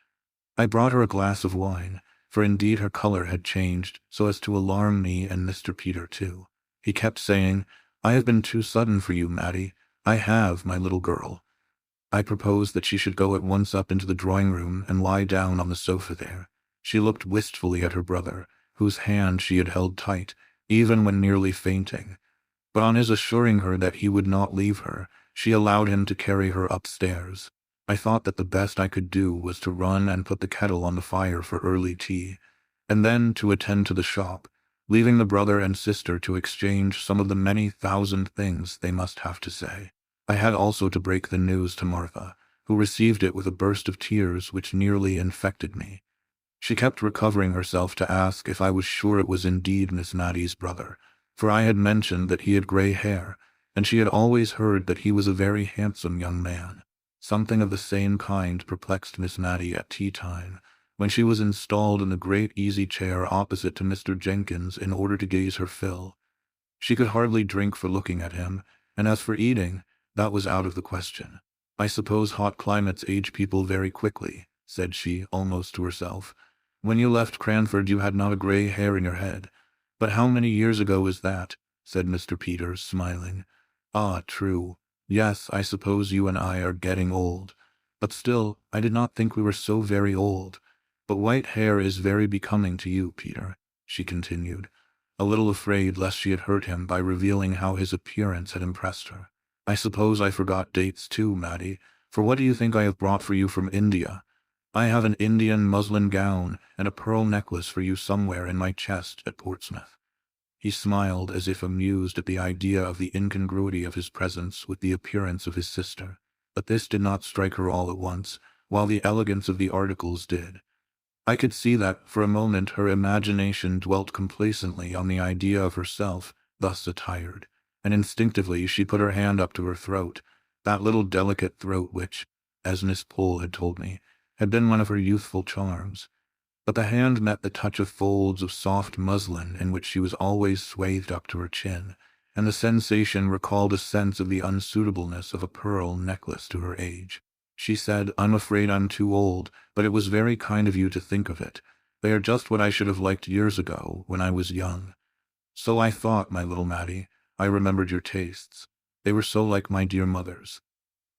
I brought her a glass of wine, for indeed her color had changed so as to alarm me and Mr. Peter too. He kept saying, "I have been too sudden for you, Mattie. I have, my little girl." I proposed that she should go at once up into the drawing-room and lie down on the sofa there. She looked wistfully at her brother, whose hand she had held tight, even when nearly fainting. But on his assuring her that he would not leave her, she allowed him to carry her upstairs. I thought that the best I could do was to run and put the kettle on the fire for early tea, and then to attend to the shop, leaving the brother and sister to exchange some of the many thousand things they must have to say. I had also to break the news to Martha, who received it with a burst of tears which nearly infected me. She kept recovering herself to ask if I was sure it was indeed Miss Mattie's brother, for I had mentioned that he had grey hair, and she had always heard that he was a very handsome young man. Something of the same kind perplexed Miss Matty at tea-time, when she was installed in the great easy-chair opposite to Mr. Jenkins in order to gaze her fill. She could hardly drink for looking at him, and as for eating, that was out of the question. "I suppose hot climates age people very quickly," said she, almost to herself. "When you left Cranford you had not a grey hair in your head. But how many years ago is that?" said Mr. Peters, smiling. "Ah, true. Yes, I suppose you and I are getting old. But still, I did not think we were so very old. But white hair is very becoming to you, Peter," she continued, a little afraid lest she had hurt him by revealing how his appearance had impressed her. "I suppose I forgot dates too, Matty, for what do you think I have brought for you from India? I have an Indian muslin gown and a pearl necklace for you somewhere in my chest at Portsmouth." He smiled as if amused at the idea of the incongruity of his presence with the appearance of his sister, but this did not strike her all at once, while the elegance of the articles did. I could see that, for a moment, her imagination dwelt complacently on the idea of herself thus attired, and instinctively she put her hand up to her throat, that little delicate throat which, as Miss Pole had told me, had been one of her youthful charms. But the hand met the touch of folds of soft muslin in which she was always swathed up to her chin, and the sensation recalled a sense of the unsuitableness of a pearl necklace to her age. She said, "I'm afraid I'm too old, but it was very kind of you to think of it. They are just what I should have liked years ago, when I was young." "So I thought, my little Matty. I remembered your tastes. They were so like my dear mother's."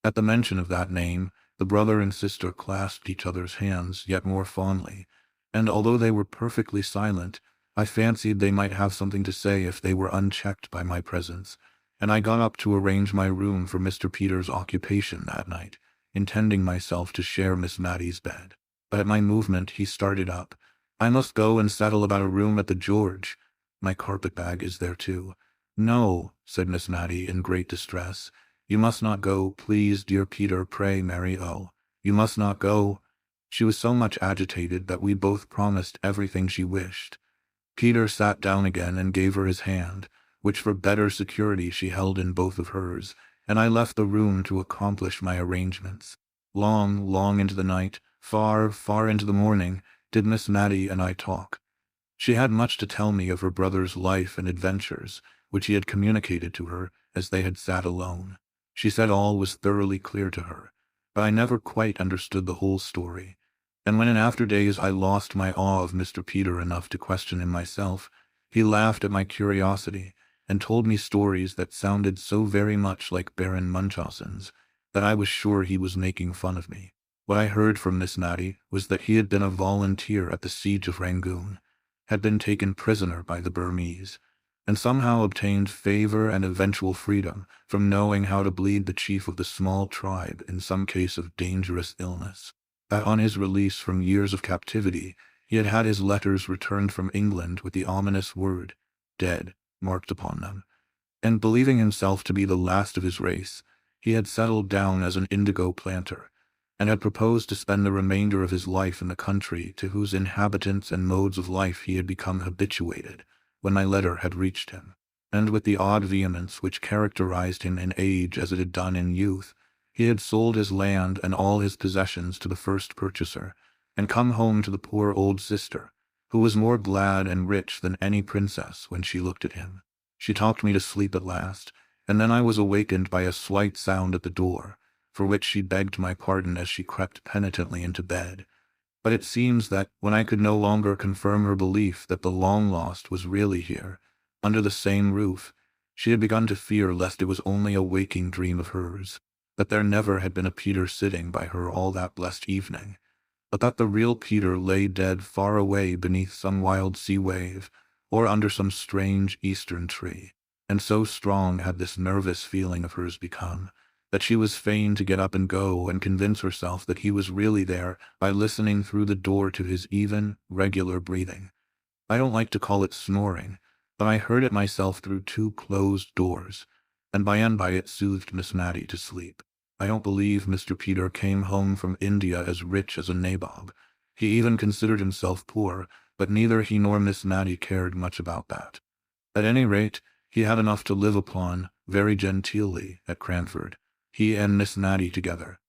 At the mention of that name, the brother and sister clasped each other's hands yet more fondly, and although they were perfectly silent, I fancied they might have something to say if they were unchecked by my presence, and I got up to arrange my room for Mr. Peters' occupation that night, intending myself to share Miss Matty's bed. But at my movement he started up. "I must go and settle about a room at the George. My carpet-bag is there too." "No," said Miss Matty in great distress. "You must not go, please, dear Peter, pray, Mary, oh, you must not go." She was so much agitated that we both promised everything she wished. Peter sat down again and gave her his hand, which for better security she held in both of hers, and I left the room to accomplish my arrangements. Long, long into the night, far, far into the morning, did Miss Matty and I talk. She had much to tell me of her brother's life and adventures, which he had communicated to her as they had sat alone. She said all was thoroughly clear to her, but I never quite understood the whole story, and when in after days I lost my awe of Mr. Peter enough to question him myself, he laughed at my curiosity, and told me stories that sounded so very much like Baron Munchausen's that I was sure he was making fun of me. What I heard from Miss Matty was that he had been a volunteer at the siege of Rangoon, had been taken prisoner by the Burmese, and somehow obtained favor and eventual freedom from knowing how to bleed the chief of the small tribe in some case of dangerous illness. That on his release from years of captivity, he had had his letters returned from England with the ominous word, "dead," marked upon them, and believing himself to be the last of his race, he had settled down as an indigo planter, and had proposed to spend the remainder of his life in the country to whose inhabitants and modes of life he had become habituated, when my letter had reached him, and with the odd vehemence which characterized him in age as it had done in youth, he had sold his land and all his possessions to the first purchaser, and come home to the poor old sister, who was more glad and rich than any princess when she looked at him. She talked me to sleep at last, and then I was awakened by a slight sound at the door, for which she begged my pardon as she crept penitently into bed. But it seems that, when I could no longer confirm her belief that the long-lost was really here, under the same roof, she had begun to fear lest it was only a waking dream of hers, that there never had been a Peter sitting by her all that blessed evening, but that the real Peter lay dead far away beneath some wild sea wave, or under some strange eastern tree. And so strong had this nervous feeling of hers become, that she was fain to get up and go and convince herself that he was really there by listening through the door to his even, regular breathing. I don't like to call it snoring, but I heard it myself through two closed doors, and by and by it soothed Miss Matty to sleep. I don't believe Mr. Peter came home from India as rich as a nabob. He even considered himself poor, but neither he nor Miss Matty cared much about that. At any rate, he had enough to live upon, very genteelly, at Cranford, he and Miss Natty together.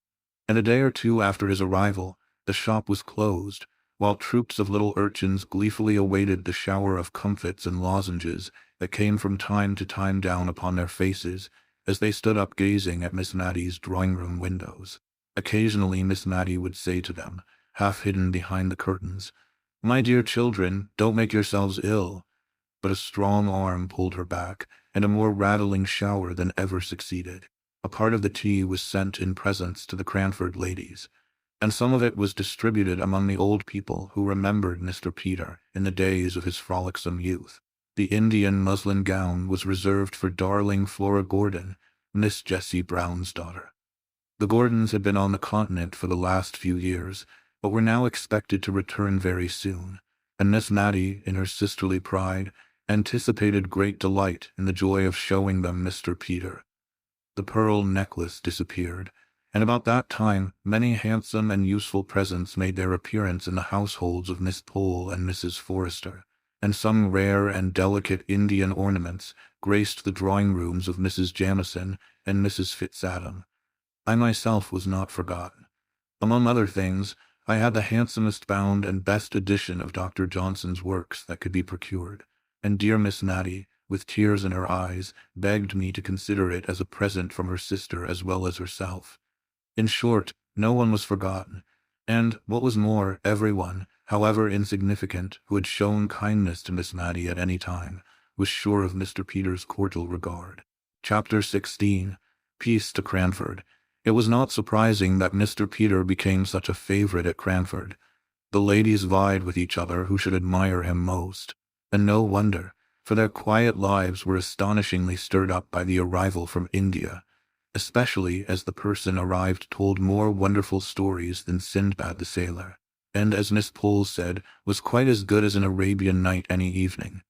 And a day or two after his arrival, the shop was closed, while troops of little urchins gleefully awaited the shower of comfits and lozenges that came from time to time down upon their faces as they stood up gazing at Miss Natty's drawing-room windows. Occasionally Miss Natty would say to them, half hidden behind the curtains, "My dear children, don't make yourselves ill." But a strong arm pulled her back, and a more rattling shower than ever succeeded. A part of the tea was sent in presents to the Cranford ladies, and some of it was distributed among the old people who remembered Mr. Peter in the days of his frolicsome youth. The Indian muslin gown was reserved for darling Flora Gordon, Miss Jessie Brown's daughter. The Gordons had been on the continent for the last few years, but were now expected to return very soon, and Miss Natty, in her sisterly pride, anticipated great delight in the joy of showing them Mr. Peter. The pearl necklace disappeared, and about that time many handsome and useful presents made their appearance in the households of Miss Pole and Mrs. Forrester, and some rare and delicate Indian ornaments graced the drawing-rooms of Mrs. Jamison and Mrs. Fitzadam. I myself was not forgotten. Among other things, I had the handsomest bound and best edition of Dr. Johnson's works that could be procured, and dear Miss Natty, with tears in her eyes, begged me to consider it as a present from her sister as well as herself. In short, no one was forgotten, and, what was more, everyone, however insignificant, who had shown kindness to Miss Natty at any time, was sure of Mr. Peter's cordial regard. Chapter 16. Peace to Cranford. It was not surprising that Mr. Peter became such a favorite at Cranford. The ladies vied with each other who should admire him most, and no wonder, for their quiet lives were astonishingly stirred up by the arrival from India, especially as the person arrived told more wonderful stories than Sindbad the sailor, and, as Miss Pole said, was quite as good as an Arabian night any evening.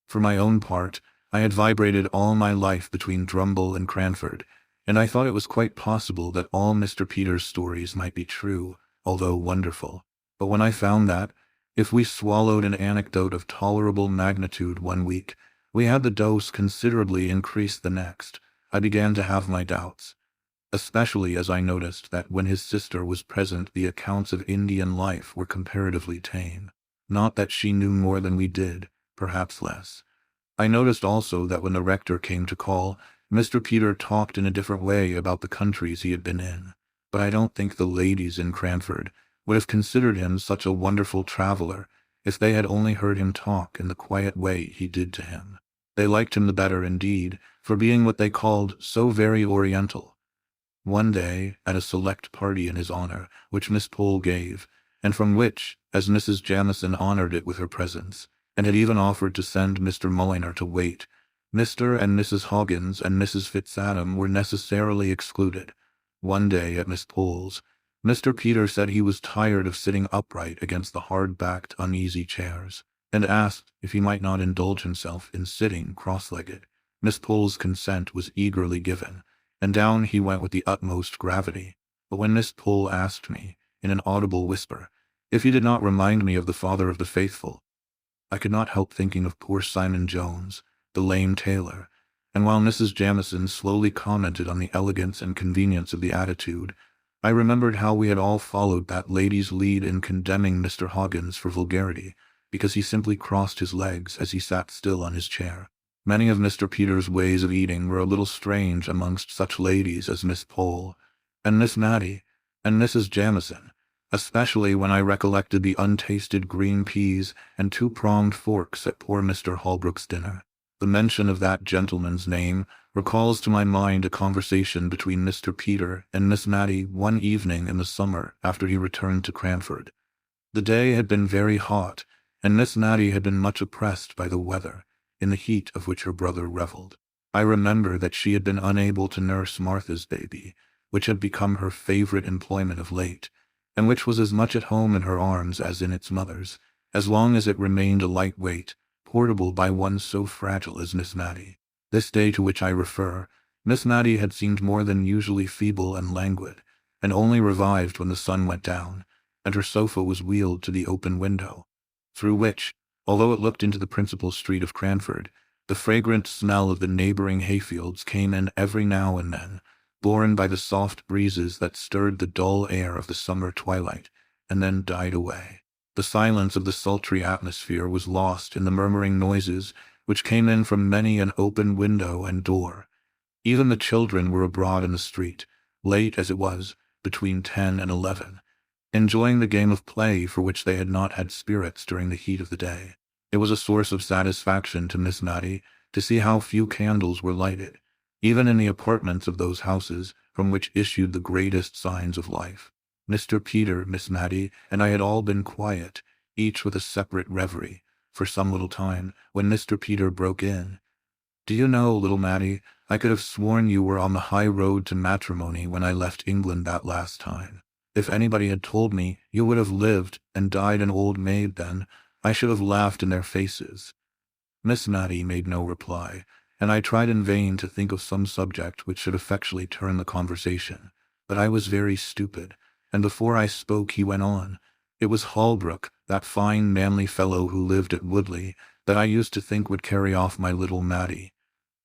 For my own part, I had vibrated all my life between Drumble and Cranford, and I thought it was quite possible that all Mr. Peter's stories might be true, although wonderful. But when I found that, if we swallowed an anecdote of tolerable magnitude one week, we had the dose considerably increased the next, I began to have my doubts, especially as I noticed that when his sister was present the accounts of Indian life were comparatively tame. Not that she knew more than we did, perhaps less. I noticed also that when the rector came to call, Mr. Peter talked in a different way about the countries he had been in, but I don't think the ladies in Cranford would have considered him such a wonderful traveler if they had only heard him talk in the quiet way he did to him. They liked him the better, indeed, for being what they called so very oriental. One day, at a select party in his honor, which Miss Pole gave, and from which, as Mrs. Jamison honored it with her presence, and had even offered to send Mr. Mulliner to wait, Mr. and Mrs. Hoggins and Mrs. Fitzadam were necessarily excluded. One day at Miss Pole's, Mr. Peter said he was tired of sitting upright against the hard-backed, uneasy chairs, and asked if he might not indulge himself in sitting cross-legged. Miss Pole's consent was eagerly given, and down he went with the utmost gravity. But when Miss Pole asked me, in an audible whisper, if he did not remind me of the father of the faithful, I could not help thinking of poor Simon Jones, the lame tailor, and while Mrs. Jamison slowly commented on the elegance and convenience of the attitude, I remembered how we had all followed that lady's lead in condemning Mr. Hoggins for vulgarity, because he simply crossed his legs as he sat still on his chair. Many of Mr. Peter's ways of eating were a little strange amongst such ladies as Miss Pole, and Miss Natty, and Mrs. Jamison, especially when I recollected the untasted green peas and two-pronged forks at poor Mr. Holbrook's dinner. The mention of that gentleman's name recalls to my mind a conversation between Mr. Peter and Miss Natty one evening in the summer after he returned to Cranford. The day had been very hot, and Miss Natty had been much oppressed by the weather, in the heat of which her brother revelled. I remember that she had been unable to nurse Martha's baby, which had become her favorite employment of late, and which was as much at home in her arms as in its mother's, as long as it remained a light weight, portable by one so fragile as Miss Natty. This day to which I refer, Miss Natty had seemed more than usually feeble and languid, and only revived when the sun went down, and her sofa was wheeled to the open window, through which, although it looked into the principal street of Cranford, The fragrant smell of the neighboring hayfields came in every now and then, borne by the soft breezes that stirred the dull air of the summer twilight, and then died away. The silence of the sultry atmosphere was lost in the murmuring noises which came in from many an open window and door. Even the children were abroad in the street, late as it was, between 10 and 11, enjoying the game of play for which they had not had spirits during the heat of the day. It was a source of satisfaction to Miss Matty to see how few candles were lighted, even in the apartments of those houses from which issued the greatest signs of life. Mr. Peter, Miss Matty, and I had all been quiet, each with a separate reverie, for some little time, when Mr. Peter broke in. "Do you know, little Matty, I could have sworn you were on the high road to matrimony when I left England that last time. If anybody had told me you would have lived and died an old maid then, I should have laughed in their faces." Miss Matty made no reply, and I tried in vain to think of some subject which should effectually turn the conversation. But I was very stupid, and before I spoke he went on. "It was Holbrook, that fine manly fellow who lived at Woodley, that I used to think would carry off my little Matty.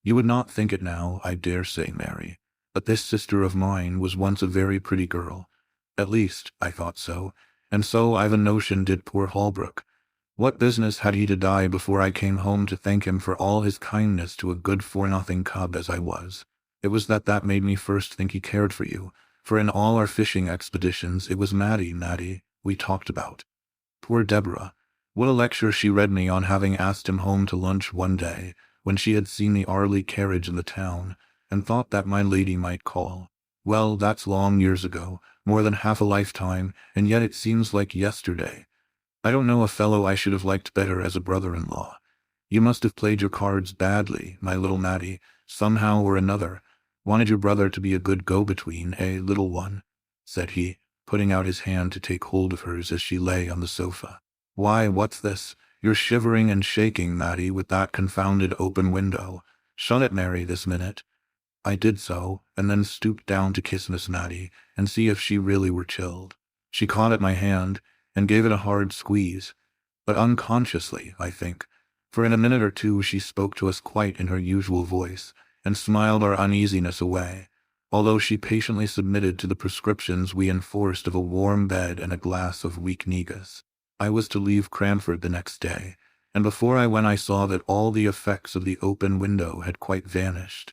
You would not think it now, I dare say, Mary, but this sister of mine was once a very pretty girl. At least, I thought so, and so I've a notion did poor Holbrook. What business had he to die before I came home to thank him for all his kindness to a good for-nothing cub as I was? It was that made me first think he cared for you, for in all our fishing expeditions it was Matty, we talked about. Poor Deborah! What a lecture she read me on having asked him home to lunch one day, when she had seen the Arley carriage in the town, and thought that my lady might call. Well, that's long years ago, more than half a lifetime, and yet it seems like yesterday. I don't know a fellow I should have liked better as a brother-in-law. You must have played your cards badly, my little Matty, somehow or another. Wanted your brother to be a good go-between, eh, little one?" said he, putting out his hand to take hold of hers as she lay on the sofa. "Why, what's this? You're shivering and shaking, Matty, with that confounded open window. Shut it, Mary, this minute." I did so, and then stooped down to kiss Miss Matty, and see if she really were chilled. She caught at my hand, and gave it a hard squeeze, but unconsciously, I think, for in a minute or two she spoke to us quite in her usual voice, and smiled our uneasiness away, although she patiently submitted to the prescriptions we enforced of a warm bed and a glass of weak negus. I was to leave Cranford the next day, and before I went I saw that all the effects of the open window had quite vanished.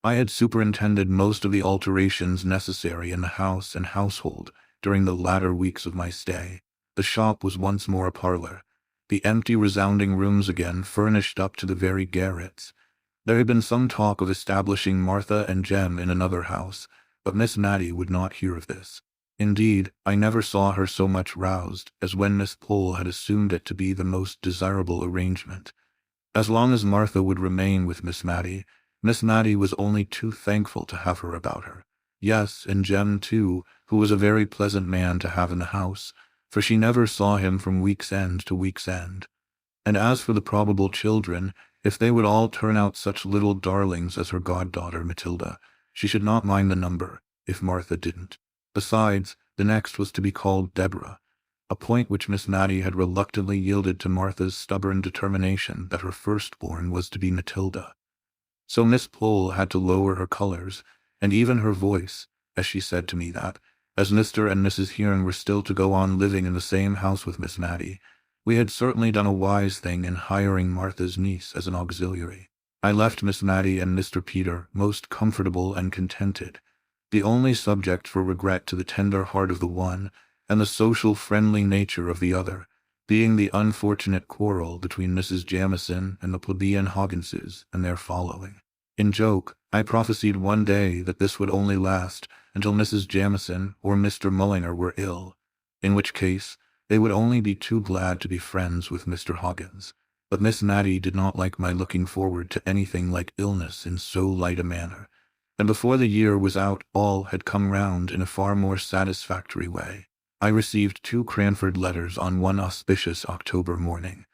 I had superintended most of the alterations necessary in the house and household during the latter weeks of my stay. The shop was once more a parlor, the empty resounding rooms again furnished up to the very garrets. There had been some talk of establishing Martha and Jem in another house, but Miss Matty would not hear of this. Indeed, I never saw her so much roused as when Miss Pole had assumed it to be the most desirable arrangement. As long as Martha would remain with Miss Matty was only too thankful to have her about her. Yes, and Jem too, who was a very pleasant man to have in the house, for she never saw him from week's end to week's end. And as for the probable children, if they would all turn out such little darlings as her goddaughter Matilda, she should not mind the number, if Martha didn't. Besides, the next was to be called Deborah, a point which Miss Matty had reluctantly yielded to Martha's stubborn determination that her firstborn was to be Matilda. So Miss Pole had to lower her colors, and even her voice, as she said to me that, as Mr. and Mrs. Hearn were still to go on living in the same house with Miss Matty, we had certainly done a wise thing in hiring Martha's niece as an auxiliary. I left Miss Matty and Mr. Peter most comfortable and contented, the only subject for regret to the tender heart of the one, and the social friendly nature of the other, being the unfortunate quarrel between Mrs. Jamieson and the plebeian Hogginses and their following. In joke, I prophesied one day that this would only last until Mrs. Jamieson or Mr. Mullinger were ill, in which case they would only be too glad to be friends with Mr. Hoggins. But Miss Matty did not like my looking forward to anything like illness in so light a manner, and before the year was out all had come round in a far more satisfactory way. I received 2 Cranford letters on one auspicious October morning.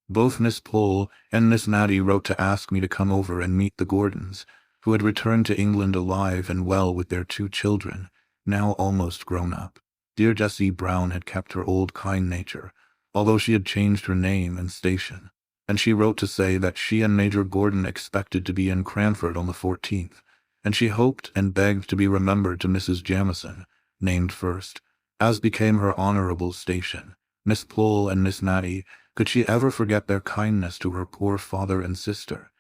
Both Miss Pole and Miss Matty wrote to ask me to come over and meet the Gordons, who had returned to England alive and well with their 2 children, now almost grown up. Dear Jessie Brown had kept her old kind nature, although she had changed her name and station. and she wrote to say that she and Major Gordon expected to be in Cranford on the 14th, and she hoped and begged to be remembered to Mrs. Jamieson, named first, as became her honorable station. Miss Pole and Miss Mattie, could she ever forget their kindness to her poor father and sister?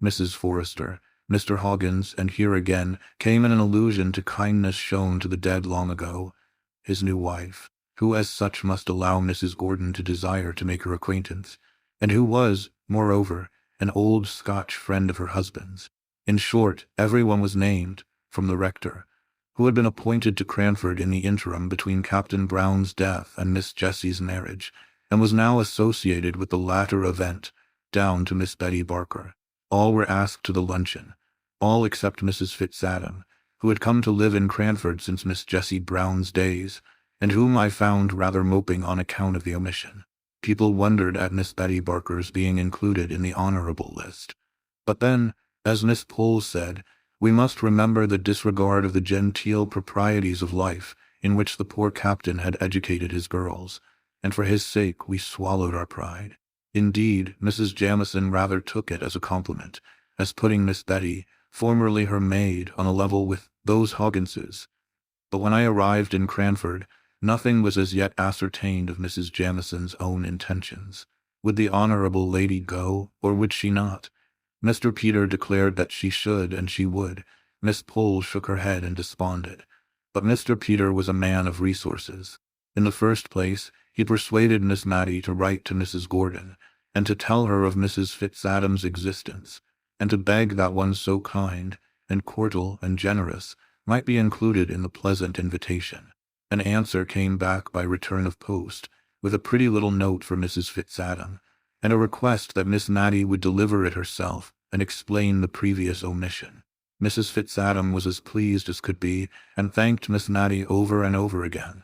Mrs. Forrester, Mr. Hoggins, and here again came in an allusion to kindness shown to the dead long ago, his new wife, who as such must allow Mrs. Gordon to desire to make her acquaintance, and who was, moreover, an old Scotch friend of her husband's. In short, everyone was named, from the rector, who had been appointed to Cranford in the interim between Captain Brown's death and Miss Jessie's marriage, and was now associated with the latter event, down to Miss Betty Barker. All were asked to the luncheon, all except Mrs. Fitzadam, who had come to live in Cranford since Miss Jessie Brown's days, and whom I found rather moping on account of the omission. People wondered at Miss Betty Barker's being included in the honorable list. But then, as Miss Pole said, we must remember the disregard of the genteel proprieties of life in which the poor captain had educated his girls, and for his sake we swallowed our pride. Indeed, Mrs. Jamieson rather took it as a compliment, as putting Miss Betty, formerly her maid, on a level with those Hogginses. But when I arrived in Cranford, nothing was as yet ascertained of Mrs. Jamieson's own intentions. Would the honourable lady go, or would she not? Mr. Peter declared that she should and she would. Miss Pole shook her head and desponded. But Mr. Peter was a man of resources. In the first place, he persuaded Miss Mattie to write to Mrs. Gordon, and to tell her of Mrs. Fitzadam's existence, and to beg that one so kind, and cordial, and generous, might be included in the pleasant invitation. An answer came back by return of post, with a pretty little note for Mrs. Fitzadam, and a request that Miss Mattie would deliver it herself, and explain the previous omission. Mrs. Fitzadam was as pleased as could be, and thanked Miss Mattie over and over again.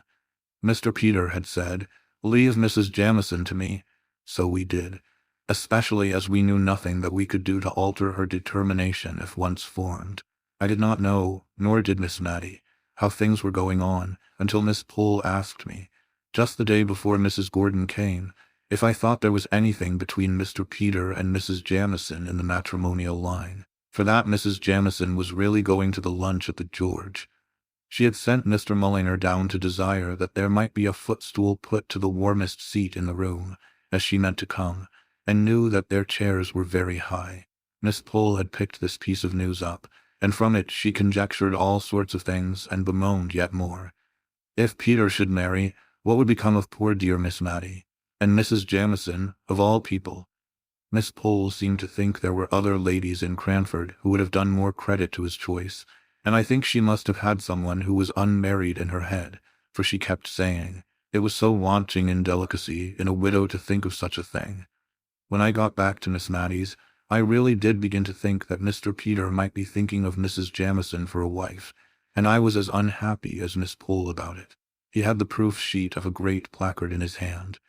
Mr. Peter had said, "Leave Mrs. Jamieson to me." So we did, especially as we knew nothing that we could do to alter her determination if once formed. I did not know, nor did Miss Mattie, how things were going on, until Miss Pole asked me, just the day before Mrs. Gordon came, if I thought there was anything between Mr. Peter and Mrs. Jamieson in the matrimonial line. For that Mrs. Jamieson was really going to the lunch at the George. She had sent Mr. Mulliner down to desire that there might be a footstool put to the warmest seat in the room, as she meant to come, and knew that their chairs were very high. Miss Pole had picked this piece of news up, and from it she conjectured all sorts of things and bemoaned yet more. If Peter should marry, what would become of poor dear Miss Mattie? And Mrs. Jamieson, of all people? Miss Pole seemed to think there were other ladies in Cranford who would have done more credit to his choice, and I think she must have had someone who was unmarried in her head, for she kept saying, it was so wanting in delicacy in a widow to think of such a thing. When I got back to Miss Mattie's, I really did begin to think that Mr. Peter might be thinking of Mrs. Jamieson for a wife, and I was as unhappy as Miss Pole about it. He had the proof sheet of a great placard in his hand.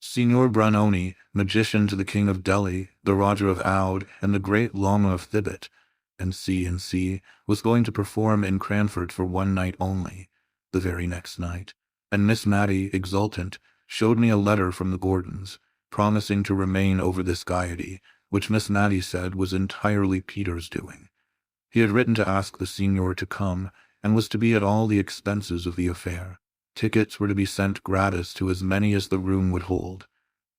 Signor Brunoni, magician to the King of Delhi, the Roger of Oude, and the great Lama of Thibet, and C., was going to perform in Cranford for one night only, the very next night. And Miss Mattie, exultant, showed me a letter from the Gordons, promising to remain over this gaiety, which Miss Mattie said was entirely Peter's doing. He had written to ask the Signor to come, and was to be at all the expenses of the affair. Tickets were to be sent gratis to as many as the room would hold.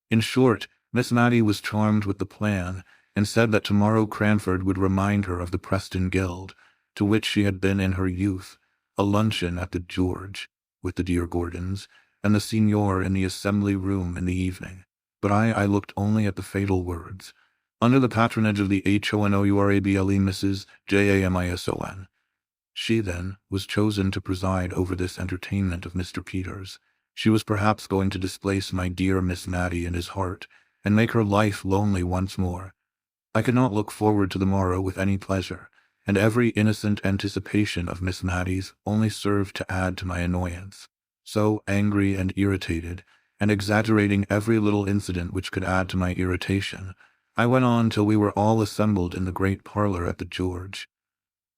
In short, Miss Mattie was charmed with the plan, and said that tomorrow Cranford would remind her of the Preston Guild, to which she had been in her youth, a luncheon at the George, with the dear Gordons, and the Signor in the assembly room in the evening. But I looked only at the fatal words, under the patronage of the HONOURABLE Mrs. JAMISON. She, then, was chosen to preside over this entertainment of Mr. Peter's. She was perhaps going to displace my dear Miss Mattie in his heart, and make her life lonely once more. I could not look forward to the morrow with any pleasure, and every innocent anticipation of Miss Mattie's only served to add to my annoyance. So, angry and irritated, and exaggerating every little incident which could add to my irritation, I went on till we were all assembled in the great parlour at the George.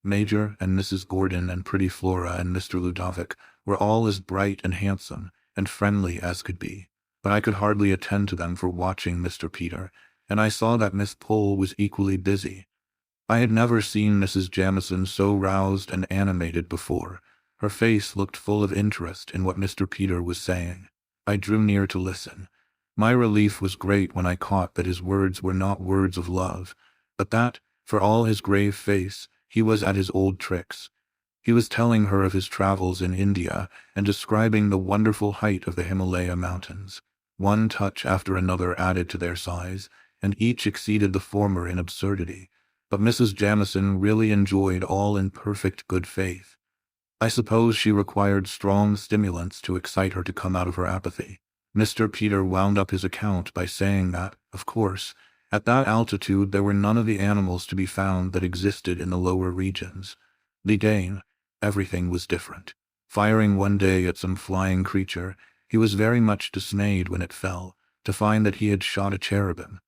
Major and Mrs. Gordon and pretty Flora and Mr. Ludovic were all as bright and handsome and friendly as could be, but I could hardly attend to them for watching Mr. Peter, and I saw that Miss Pole was equally busy. I had never seen Mrs. Jamieson so roused and animated before. Her face looked full of interest in what Mr. Peter was saying. I drew near to listen. My relief was great when I caught that his words were not words of love, but that, for all his grave face, he was at his old tricks. He was telling her of his travels in India and describing the wonderful height of the Himalaya mountains. One touch after another added to their size, and each exceeded the former in absurdity. But Mrs. Jamieson really enjoyed all in perfect good faith. I suppose she required strong stimulants to excite her to come out of her apathy. Mr. Peter wound up his account by saying that, of course, at that altitude there were none of the animals to be found that existed in the lower regions. The Dane, everything was different. Firing one day at some flying creature, he was very much dismayed when it fell, to find that he had shot a cherubim.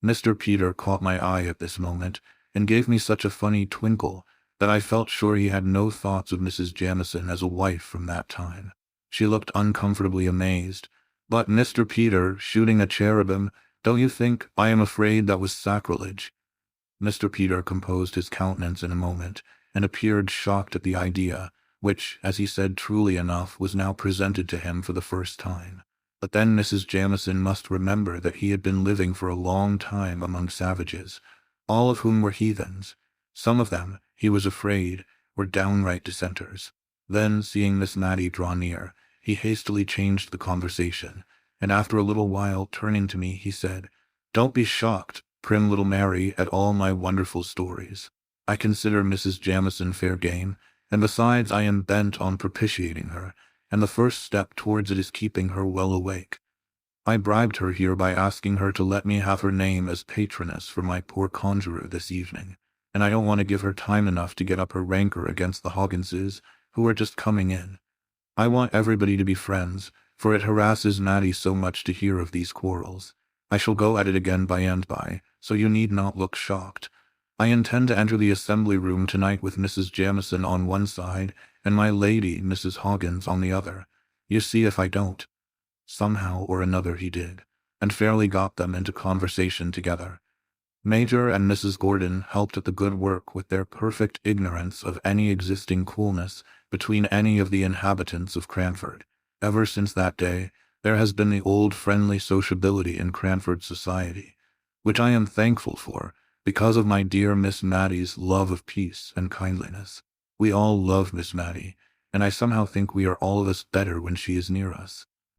Mr. Peter caught my eye at this moment, and gave me such a funny twinkle that I felt sure he had no thoughts of Mrs. Jamieson as a wife from that time. She looked uncomfortably amazed. "But, Mr. Peter, shooting a cherubim, don't you think, I am afraid that was sacrilege?" Mr. Peter composed his countenance in a moment, and appeared shocked at the idea, which, as he said truly enough, was now presented to him for the first time. But then Mrs. Jamieson must remember that he had been living for a long time among savages, all of whom were heathens. Some of them, he was afraid, were downright dissenters. Then, seeing Miss Mattie draw near, he hastily changed the conversation, and after a little while, turning to me, he said, "Don't be shocked, prim little Mary, at all my wonderful stories. I consider Mrs. Jamieson fair game, and besides I am bent on propitiating her, and the first step towards it is keeping her well awake. I bribed her here by asking her to let me have her name as patroness for my poor conjurer this evening, and I don't want to give her time enough to get up her rancor against the Hogginses, who are just coming in. I want everybody to be friends, for it harasses Mattie so much to hear of these quarrels. I shall go at it again by and by, so you need not look shocked. I intend to enter the assembly room tonight with Mrs. Jamieson on one side, and my lady, Mrs. Hoggins, on the other. You see if I don't." Somehow or another he did, and fairly got them into conversation together. Major and Mrs. Gordon helped at the good work with their perfect ignorance of any existing coolness between any of the inhabitants of Cranford. Ever since that day, there has been the old friendly sociability in Cranford society, which I am thankful for, because of my dear Miss Mattie's love of peace and kindliness. We all love Miss Mattie, and I somehow think we are all of us better when she is near us.